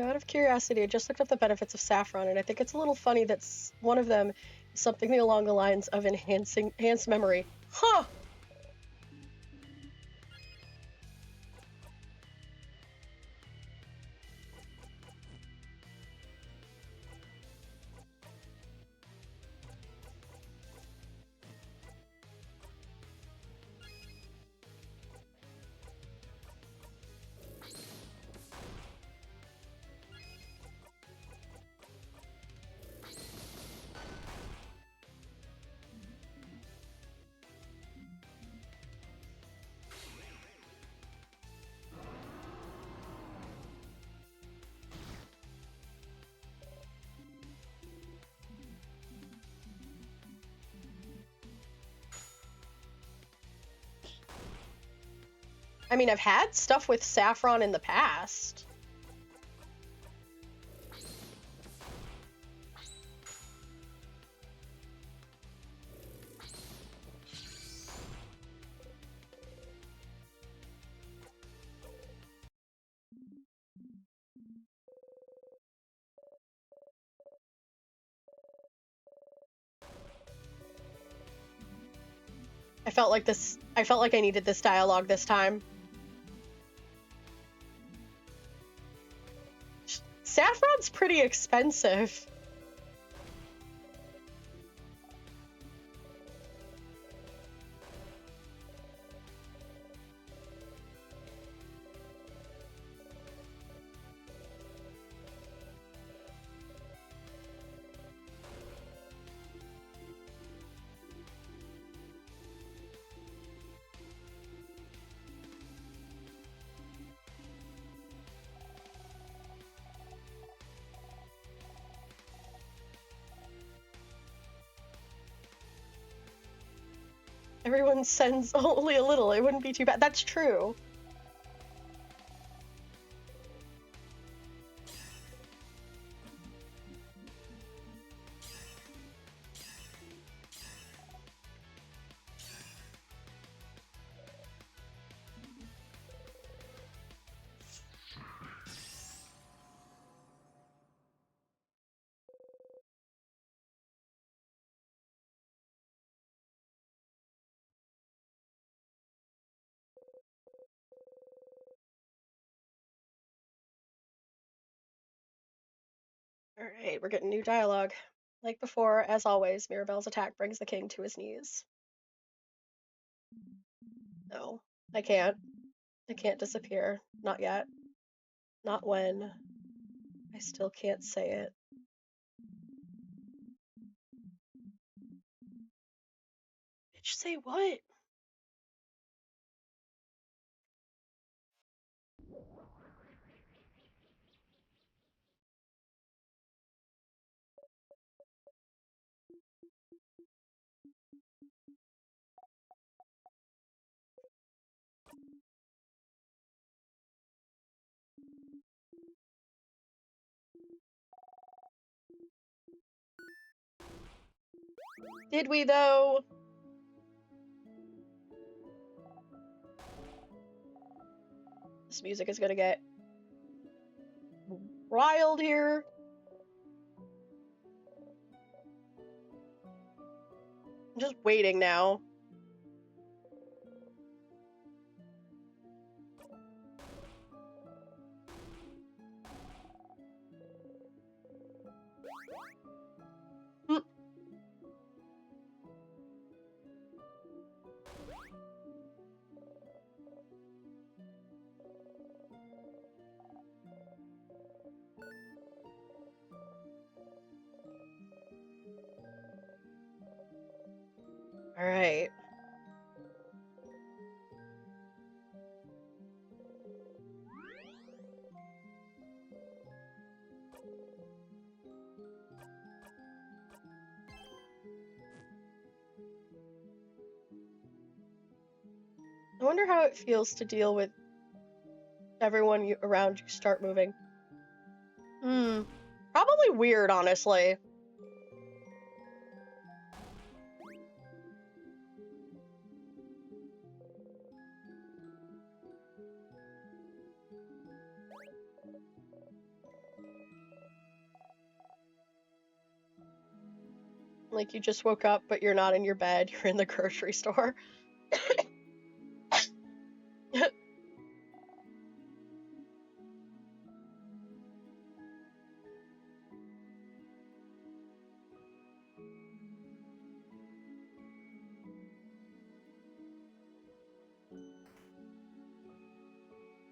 Yeah, out of curiosity, I just looked up the benefits of saffron, and I think it's a little funny that one of them is something along the lines of enhanced memory. Huh! I mean, I've had stuff with saffron in the past. I felt like I needed this dialogue this time. Saffron's pretty expensive. Everyone sends only a little. It wouldn't be too bad. That's true. Alright, we're getting new dialogue. Like before, as always, Mirabelle's attack brings the king to his knees. No, I can't. I can't disappear. Not yet. Not when. I still can't say it. Bitch, say what? Did we, though? This music is gonna get wild here. I'm just waiting now. Alright. I wonder how it feels to deal with everyone around you start moving. Probably weird, honestly. Like, you just woke up, but you're not in your bed, you're in the grocery store.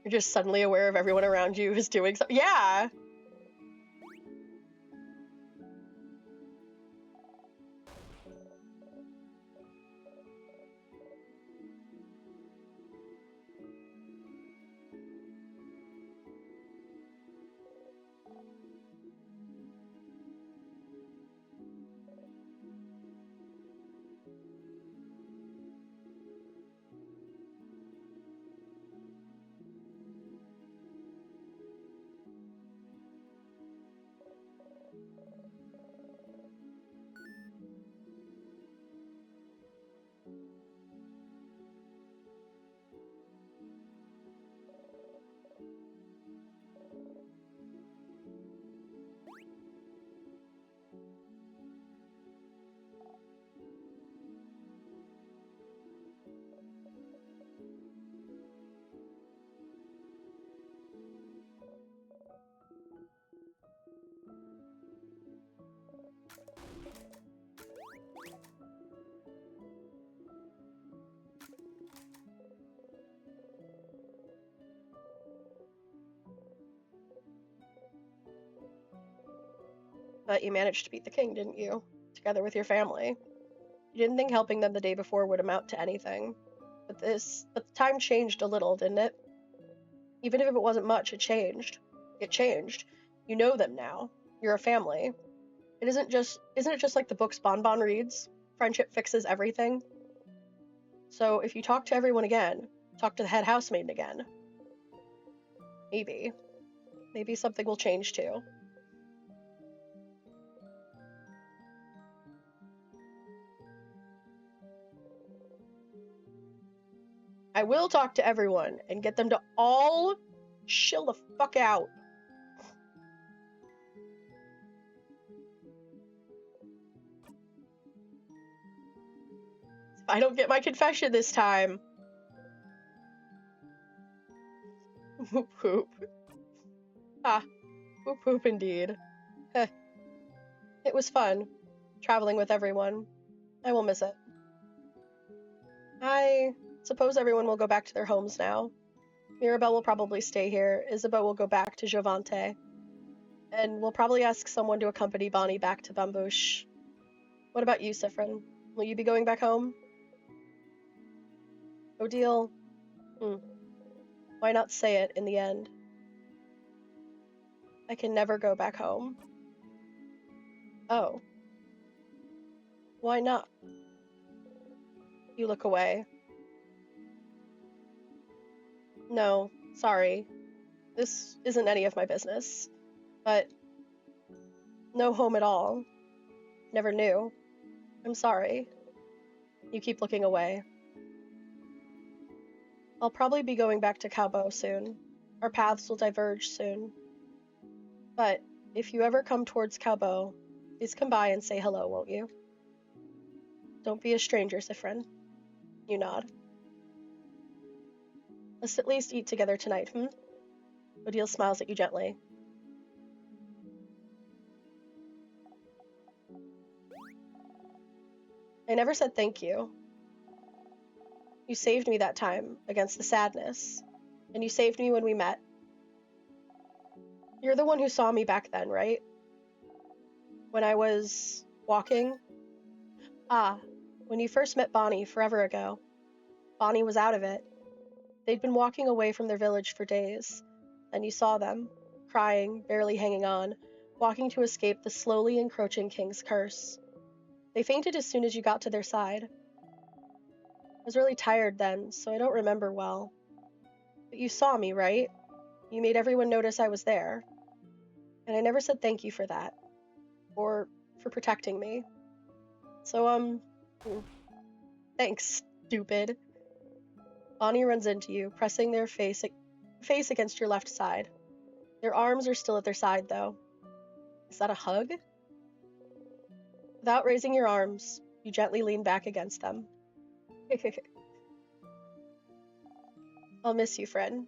You're just suddenly aware of everyone around you is doing something. Yeah! But you managed to beat the king, didn't you? Together with your family. You didn't think helping them the day before would amount to anything. But the time changed a little, didn't it? Even if it wasn't much, it changed. It changed. You know them now. You're a family. Isn't it just like the books Bonbon reads? Friendship fixes everything. So if you talk to everyone again, talk to the head housemaid again. Maybe something will change too. I will talk to everyone and get them to all chill the fuck out. If I don't get my confession this time. Whoop whoop. Ah, whoop whoop indeed. Heh. It was fun, traveling with everyone. I will miss it. I suppose everyone will go back to their homes now. Mirabelle will probably stay here. Isabeau will go back to Jovante. And we'll probably ask someone to accompany Bonnie back to Bambouche. What about you, Siffrin? Will you be going back home? Odile? Why not say it in the end? I can never go back home. Oh. Why not? You look away. No, sorry. This isn't any of my business. But no home at all. Never knew. I'm sorry. You keep looking away. I'll probably be going back to Cowbow soon. Our paths will diverge soon. But if you ever come towards Cowbow, please come by and say hello, won't you? Don't be a stranger, Siffrin. You nod. Let's at least eat together tonight, Odile smiles at you gently. I never said thank you. You saved me that time against the sadness, and you saved me when we met. You're the one who saw me back then, right? When I was walking? Ah, when you first met Bonnie forever ago. Bonnie was out of it. They'd been walking away from their village for days. Then you saw them, crying, barely hanging on, walking to escape the slowly encroaching king's curse. They fainted as soon as you got to their side. I was really tired then, so I don't remember well. But you saw me, right? You made everyone notice I was there. And I never said thank you for that. Or for protecting me. So, thanks, stupid. Bonnie runs into you, pressing their face against your left side. Their arms are still at their side, though. Is that a hug? Without raising your arms, you gently lean back against them. I'll miss you, friend.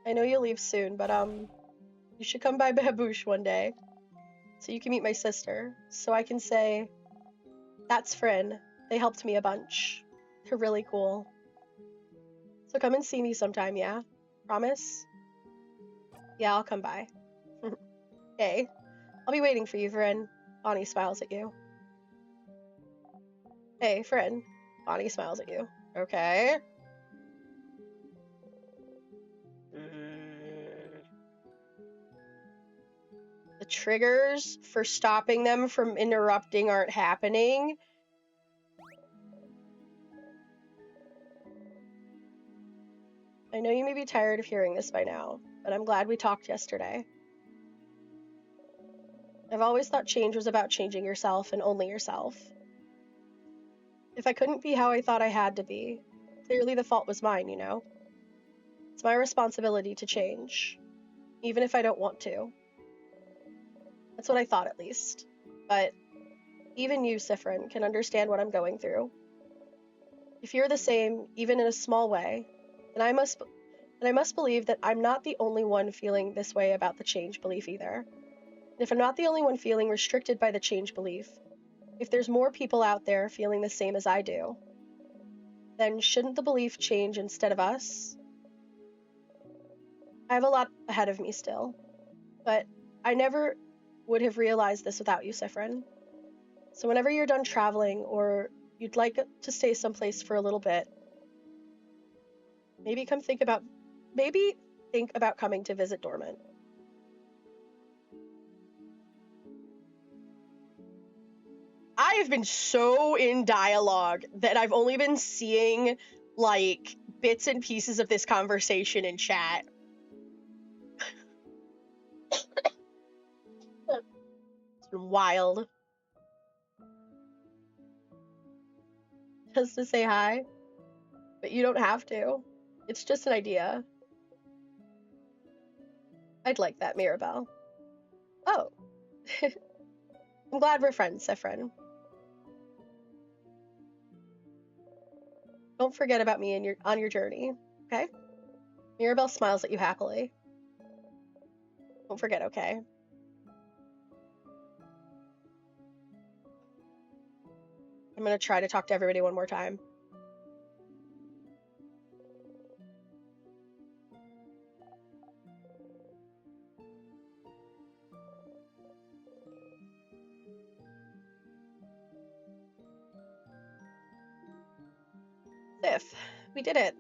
I know you'll leave soon, but you should come by Babouche one day, so you can meet my sister, so I can say, that's Frin. They helped me a bunch. They're really cool. So come and see me sometime, yeah? Promise? Yeah, I'll come by. Hey, I'll be waiting for you, Frin. Bonnie smiles at you. Hey, Frin. Bonnie smiles at you. Okay. The triggers for stopping them from interrupting aren't happening. I know you may be tired of hearing this by now, but I'm glad we talked yesterday. I've always thought change was about changing yourself and only yourself. If I couldn't be how I thought I had to be, clearly the fault was mine, you know? It's my responsibility to change, even if I don't want to. That's what I thought, at least. But even you, Siffrin, can understand what I'm going through. If you're the same, even in a small way, then I must believe that I'm not the only one feeling this way about the change belief either. And if I'm not the only one feeling restricted by the change belief, if there's more people out there feeling the same as I do, then shouldn't the belief change instead of us? I have a lot ahead of me still, but I never would have realized this without you, Siffrin. So whenever you're done traveling or you'd like to stay someplace for a little bit, maybe think about coming to visit Dormant. I have been so in dialogue that I've only been seeing like bits and pieces of this conversation in chat. It's been wild. Just to say hi, but you don't have to. It's just an idea. I'd like that, Mirabelle. Oh. I'm glad we're friends, Siffrin. Don't forget about me on your journey, okay? Mirabelle smiles at you happily. Don't forget, okay? I'm gonna try to talk to everybody one more time. Sif, we did it.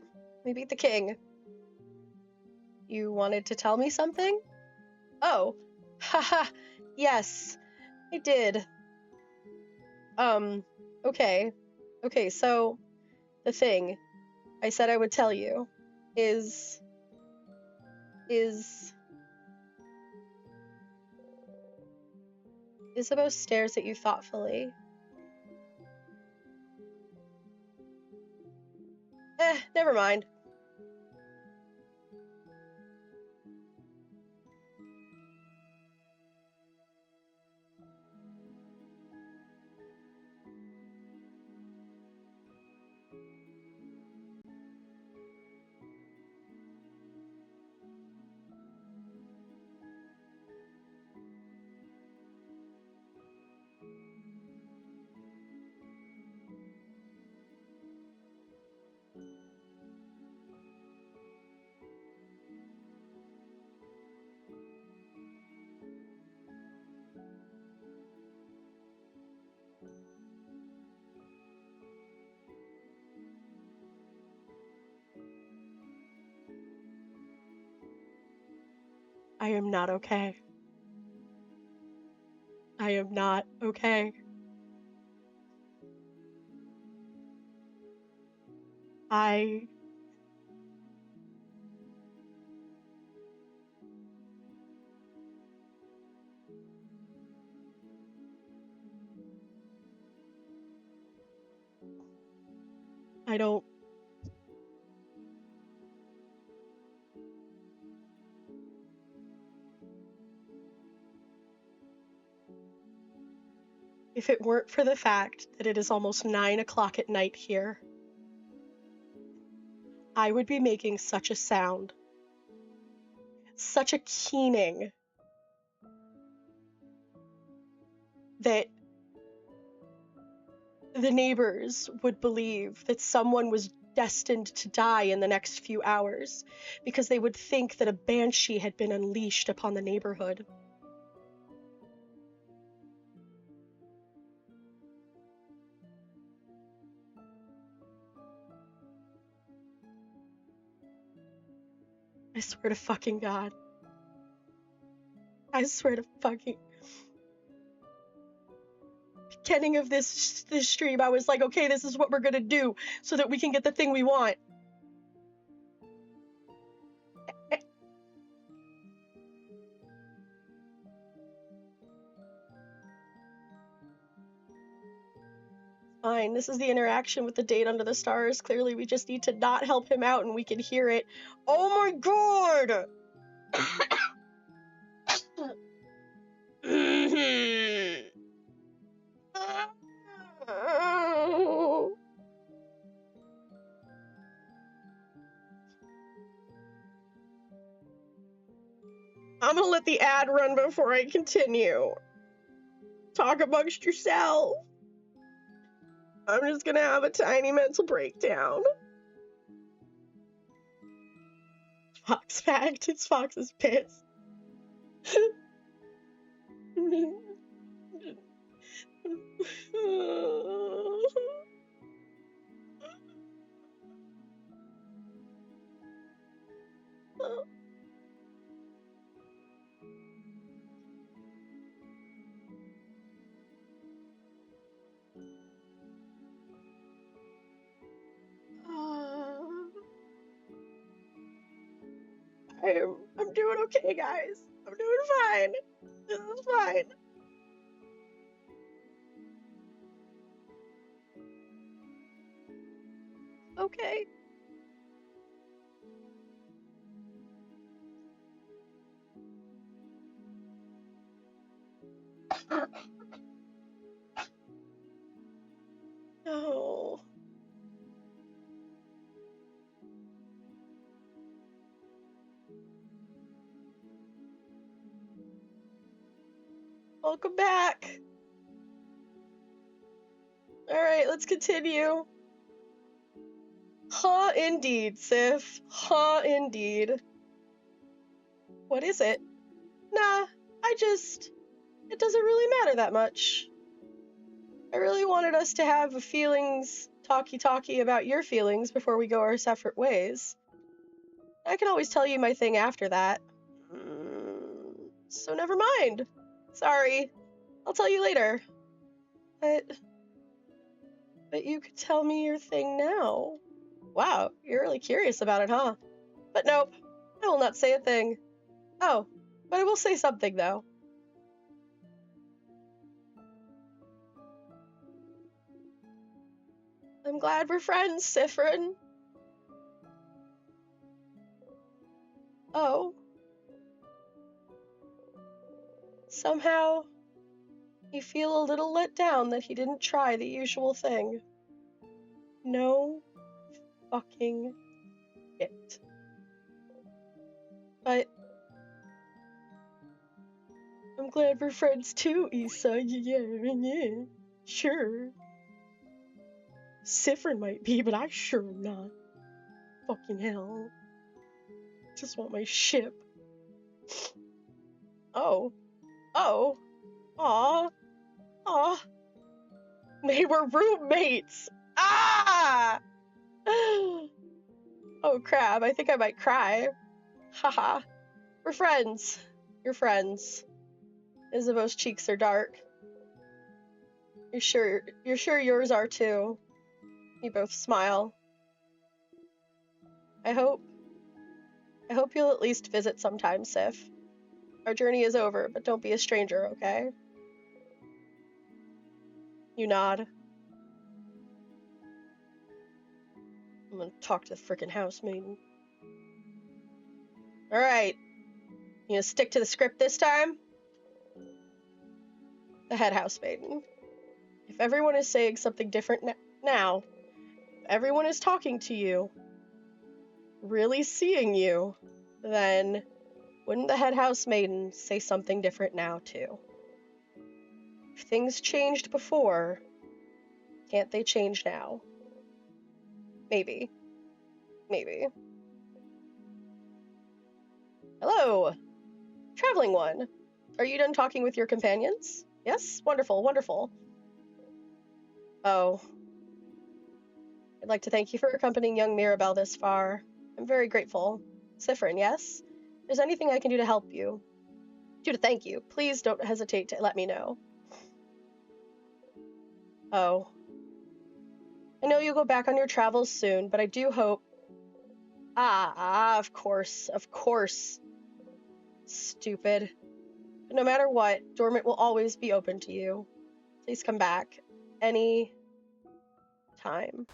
We beat the king. You wanted to tell me something? Oh. Haha. Yes, I did. Okay. Okay, so the thing I said I would tell you is Isabeau stares at you thoughtfully. Never mind. I am not okay. I am not okay. I don't. if it weren't for the fact that it is almost 9 o'clock at night here, I would be making such a sound, such a keening, that the neighbors would believe that someone was destined to die in the next few hours, because they would think that a banshee had been unleashed upon the neighborhood. I swear to fucking God. I swear to fucking... Beginning of this stream, I was like, okay, this is what we're gonna do so that we can get the thing we want. Fine, this is the interaction with the date under the stars. Clearly, we just need to not help him out and we can hear it. Oh my god! I'm gonna let the ad run before I continue. Talk amongst yourself. I'm just gonna have a tiny mental breakdown. Fox fact, it's Fox's piss. I'm doing okay, guys. I'm doing fine. This is fine. Okay. No. Welcome back. Alright, let's continue. Huh, indeed, Sif. Huh, indeed. What is it? Nah, it doesn't really matter that much. I really wanted us to have a feelings talkie about your feelings before we go our separate ways. I can always tell you my thing after that. So never mind. Sorry. I'll tell you later. But you could tell me your thing now. Wow, you're really curious about it, huh? But nope, I will not say a thing. Oh, but I will say something, though. I'm glad we're friends, Siffrin. Oh. Somehow, you feel a little let down that he didn't try the usual thing. No fucking shit. But I'm glad we're friends too, Issa. Yeah. Sure. Siffrin might be, but I sure am not. Fucking hell. Just want my ship. Oh. Oh. Aw. Aw. They were roommates! Ah! Oh crap, I think I might cry. Haha. We're friends. You're friends. Isabeau's cheeks are dark. You're sure yours are too. You both smile. I hope you'll at least visit sometime, Sif. Our journey is over, but don't be a stranger, okay? You nod. I'm gonna talk to the frickin' housemaiden. Alright. You gonna stick to the script this time? The head housemaiden. If everyone is saying something different now, if everyone is talking to you, really seeing you, then wouldn't the head housemaiden say something different now, too? If things changed before, can't they change now? Maybe. Maybe. Hello, traveling one. Are you done talking with your companions? Yes? Wonderful, wonderful. Oh. I'd like to thank you for accompanying young Mirabelle this far. I'm very grateful. Siffrin, yes? If there's anything I can do to help you, to thank you, please don't hesitate to let me know. Oh. I know you'll go back on your travels soon, but I do hope... of course, of course. Stupid. But no matter what, Dormant will always be open to you. Please come back. Any time.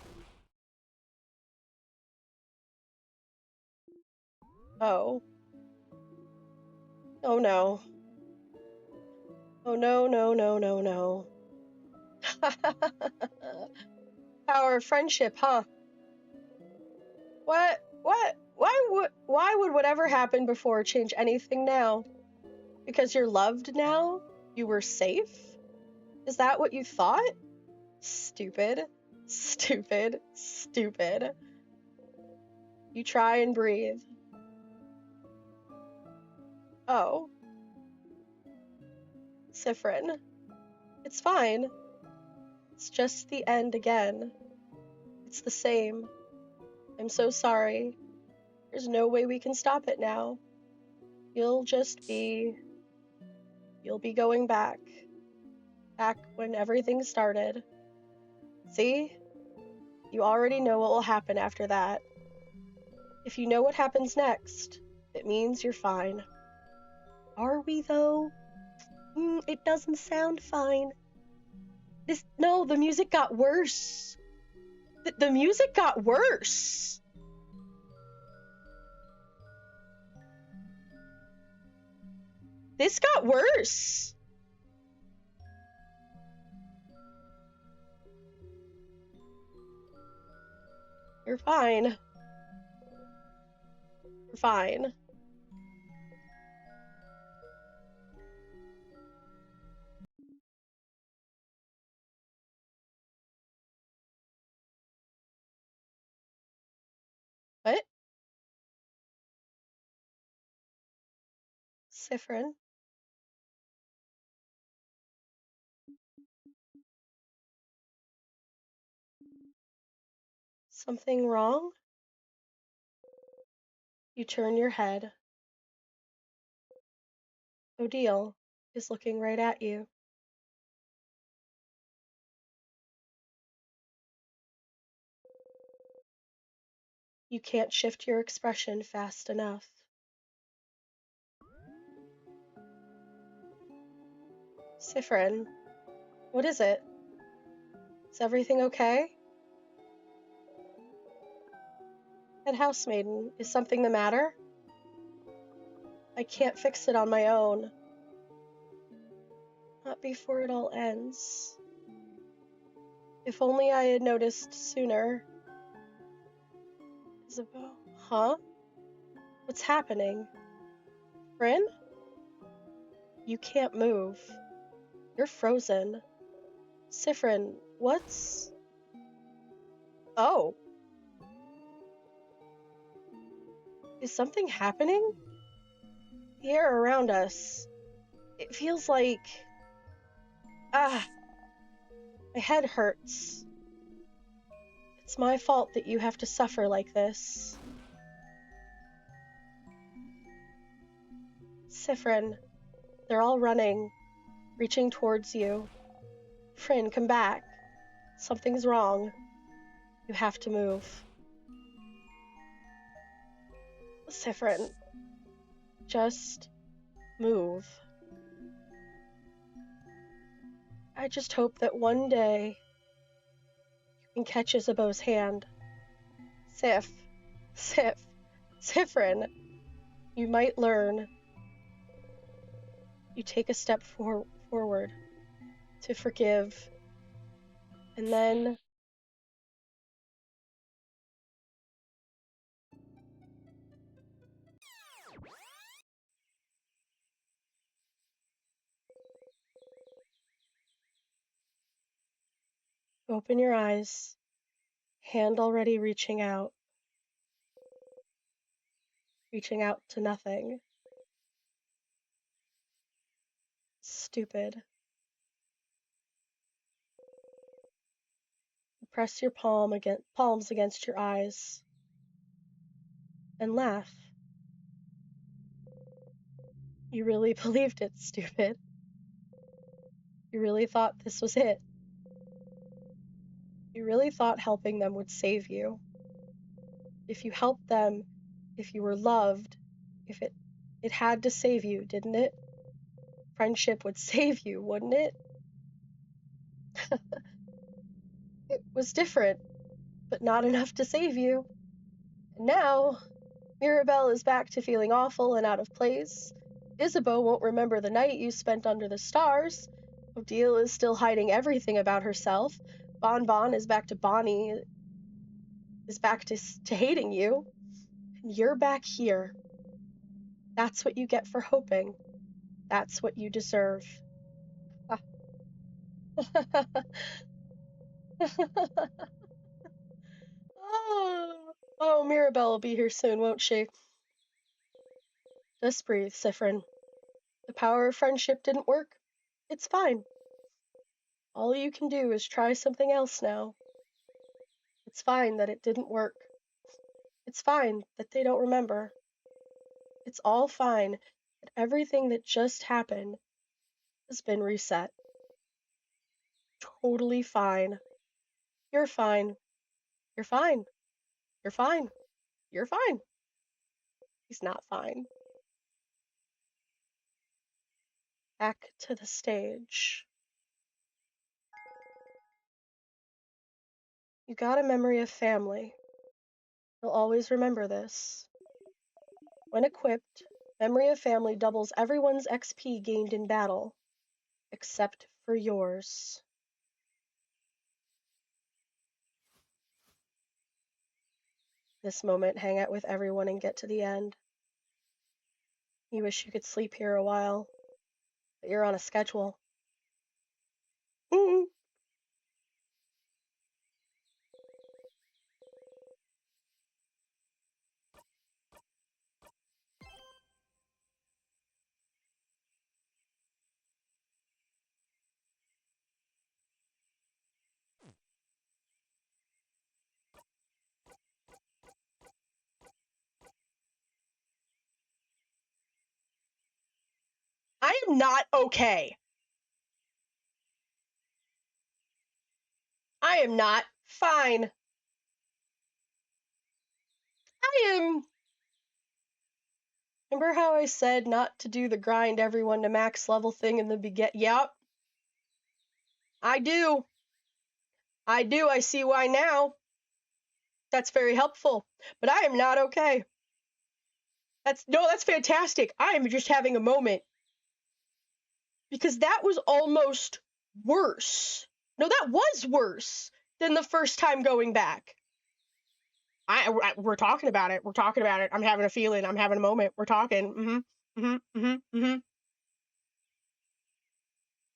Oh. Oh no. Oh no, no, no, no, no. Our friendship, huh? What? Why would whatever happened before change anything now? Because you're loved now? You were safe? Is that what you thought? Stupid. Stupid. Stupid. You try and breathe. Oh. Siffrin. It's fine. It's just the end again. It's the same. I'm so sorry. There's no way we can stop it now. You'll be going back. Back when everything started. See? You already know what will happen after that. If you know what happens next, it means you're fine. Are we, though? It doesn't sound fine. No, the music got worse. The music got worse. This got worse. You're fine. You're fine. What? Siffrin? Something wrong? You turn your head. Odile is looking right at you. You can't shift your expression fast enough. Siffrin, what is it? Is everything okay? Head housemaiden, is something the matter? I can't fix it on my own. Not before it all ends. If only I had noticed sooner. Isabel, huh? What's happening? Bryn? You can't move. You're frozen. Siffrin, what's... Oh. Is something happening? The air around us. It feels like... My head hurts. It's my fault that you have to suffer like this. Siffrin, they're all running, reaching towards you. Fryn, come back. Something's wrong. You have to move. Siffrin, just move. I just hope that one day you can catch Isabeau's hand. Siffrin, you might learn. You take a step forward to forgive And then open your eyes, hand already reaching out to nothing. Stupid. Press your palms against your eyes and laugh. You really believed it, stupid. You really thought this was it. You really thought helping them would save you. If you helped them, if you were loved, if it had to save you, didn't it? Friendship would save you, wouldn't it? It was different, but not enough to save you. And now, Mirabelle is back to feeling awful and out of place. Isabeau won't remember the night you spent under the stars. Odile is still hiding everything about herself. Bon Bon is back to Bonnie, is back to hating you. And you're back here. That's what you get for hoping. That's what you deserve. Oh, Mirabelle will be here soon, won't she? Just breathe, Siffrin. The power of friendship didn't work. It's fine. All you can do is try something else now. It's fine that it didn't work. It's fine that they don't remember. It's all fine that everything that just happened has been reset. Totally fine. You're fine. You're fine. You're fine. You're fine. He's not fine. Back to the stage. You got a memory of family. You'll always remember this. When equipped, Memory of Family doubles everyone's XP gained in battle, except for yours. This moment, hang out with everyone and get to the end. You wish you could sleep here a while, but you're on a schedule. Mm-mm. I am not okay. I am not fine. I am. Remember how I said not to do the grind everyone to max level thing in the beginning? Yep. I do. I do. I see why now. That's very helpful. But I am not okay. That's fantastic. I am just having a moment. Because that was almost worse. No, that was worse than the first time going back. We're talking about it. We're talking about it. I'm having a feeling. I'm having a moment. We're talking.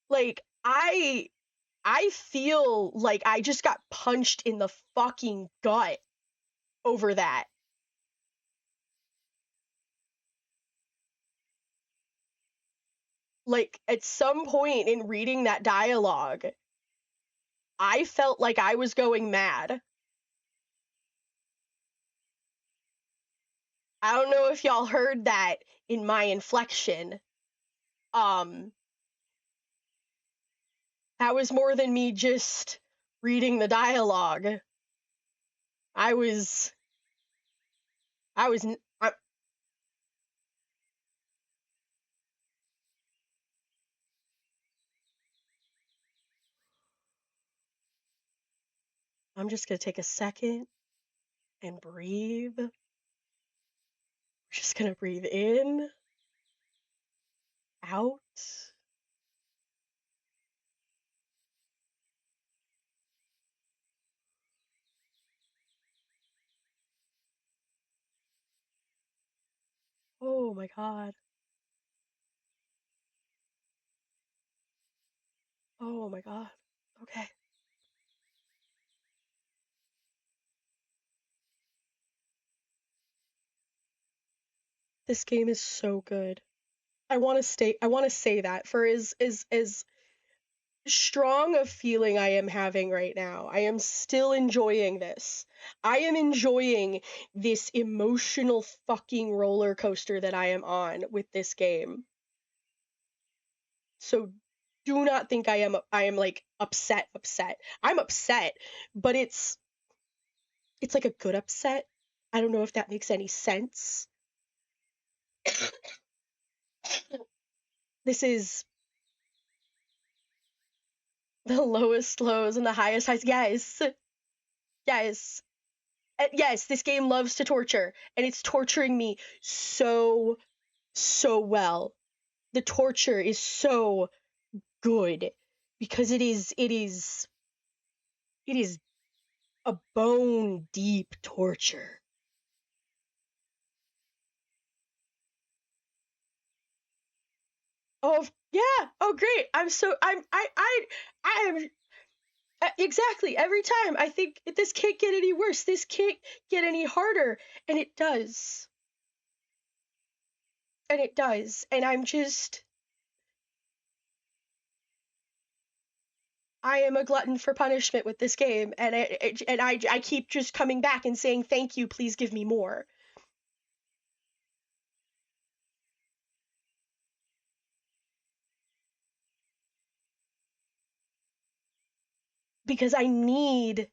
Like, I feel like I just got punched in the fucking gut over that. Like, at some point in reading that dialogue, I felt like I was going mad. I don't know if y'all heard that in my inflection. That was more than me just reading the dialogue. I was, I was, I, I'm just gonna take a second and breathe. We're just gonna breathe in, out. Oh my god. Oh my god. Okay. This game is so good. I want to say that for as strong a feeling I am having right now. I am still enjoying this. I am enjoying this emotional fucking roller coaster that I am on with this game. So do not think I am like upset. I'm upset, but it's like a good upset. I don't know if that makes any sense. This is the lowest lows and the highest highs. Yes. Yes. Yes, this game loves to torture, and it's torturing me so, so well. The torture is so good because it is a bone deep torture. Oh yeah. Oh great. I am exactly every time I think this can't get any worse. This can't get any harder, and it does. And it does. And I am a glutton for punishment with this game, and I keep just coming back and saying thank you, please give me more, because I need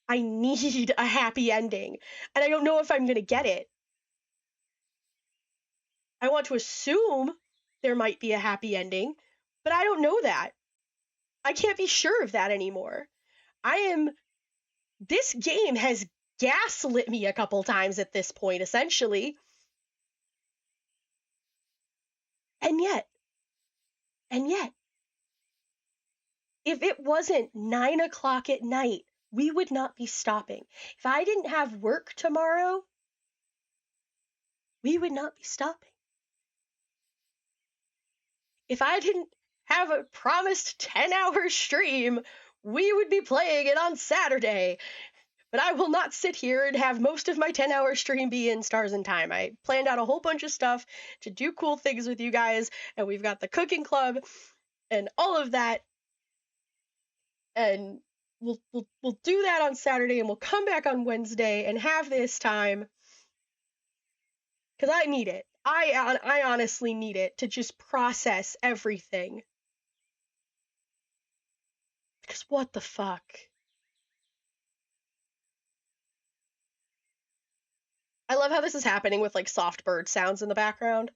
a happy ending, and I don't know if I'm gonna get it. I want to assume there might be a happy ending, but I don't know that. I can't be sure of that anymore. I am. This game has gaslit me a couple times at this point, essentially, and yet, and yet, if it wasn't 9 o'clock at night, we would not be stopping. If I didn't have work tomorrow, we would not be stopping. If I didn't have a promised 10-hour stream, we would be playing it on Saturday. But I will not sit here and have most of my 10-hour stream be in Stars in Time. I planned out a whole bunch of stuff to do cool things with you guys, and we've got the cooking club and all of that, and we'll do that on Saturday, and we'll come back on Wednesday and have this time because I need it. I honestly need it to just process everything. Because what the fuck? I love how this is happening with like soft bird sounds in the background.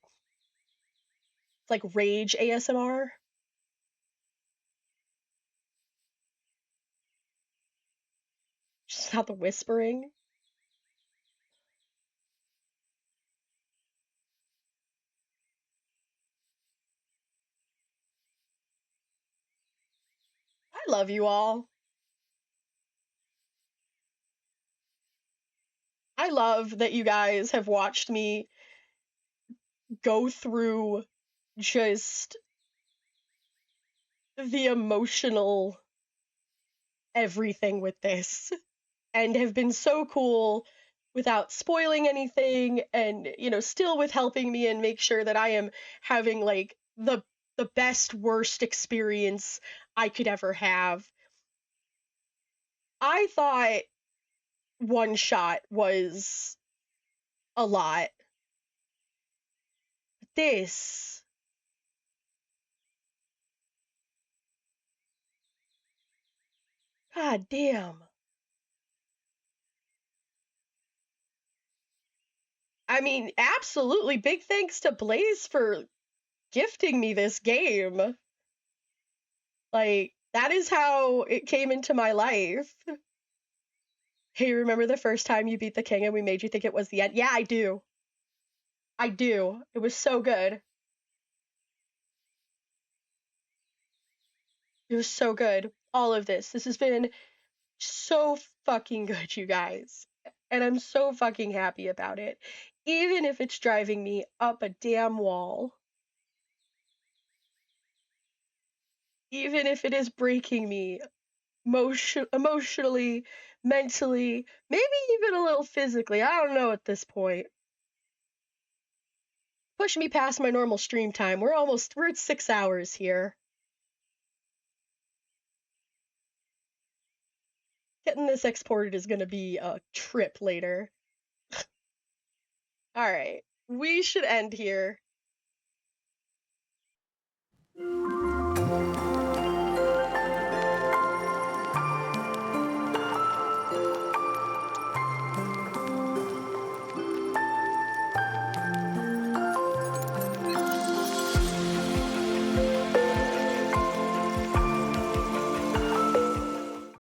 It's like rage ASMR. Just how the whispering. I love you all. I love that you guys have watched me go through just the emotional everything with this and have been so cool without spoiling anything, and still with helping me and make sure that I am having like the best worst experience I could ever have. I thought one shot was a lot. This, god damn. I mean, absolutely big thanks to Blaze for gifting me this game. Like, that is how it came into my life. Hey, remember the first time you beat the king and we made you think it was the end? Yeah, I do. I do. It was so good. It was so good. All of this. This has been so fucking good, you guys. And I'm so fucking happy about it. even if it's driving me up a damn wall, even if it is breaking me emotionally, mentally, maybe even a little physically. I don't know at this point. Push me past my normal stream time. We're at 6 hours here. Getting this exported is gonna be a trip later. Alright. We should end here.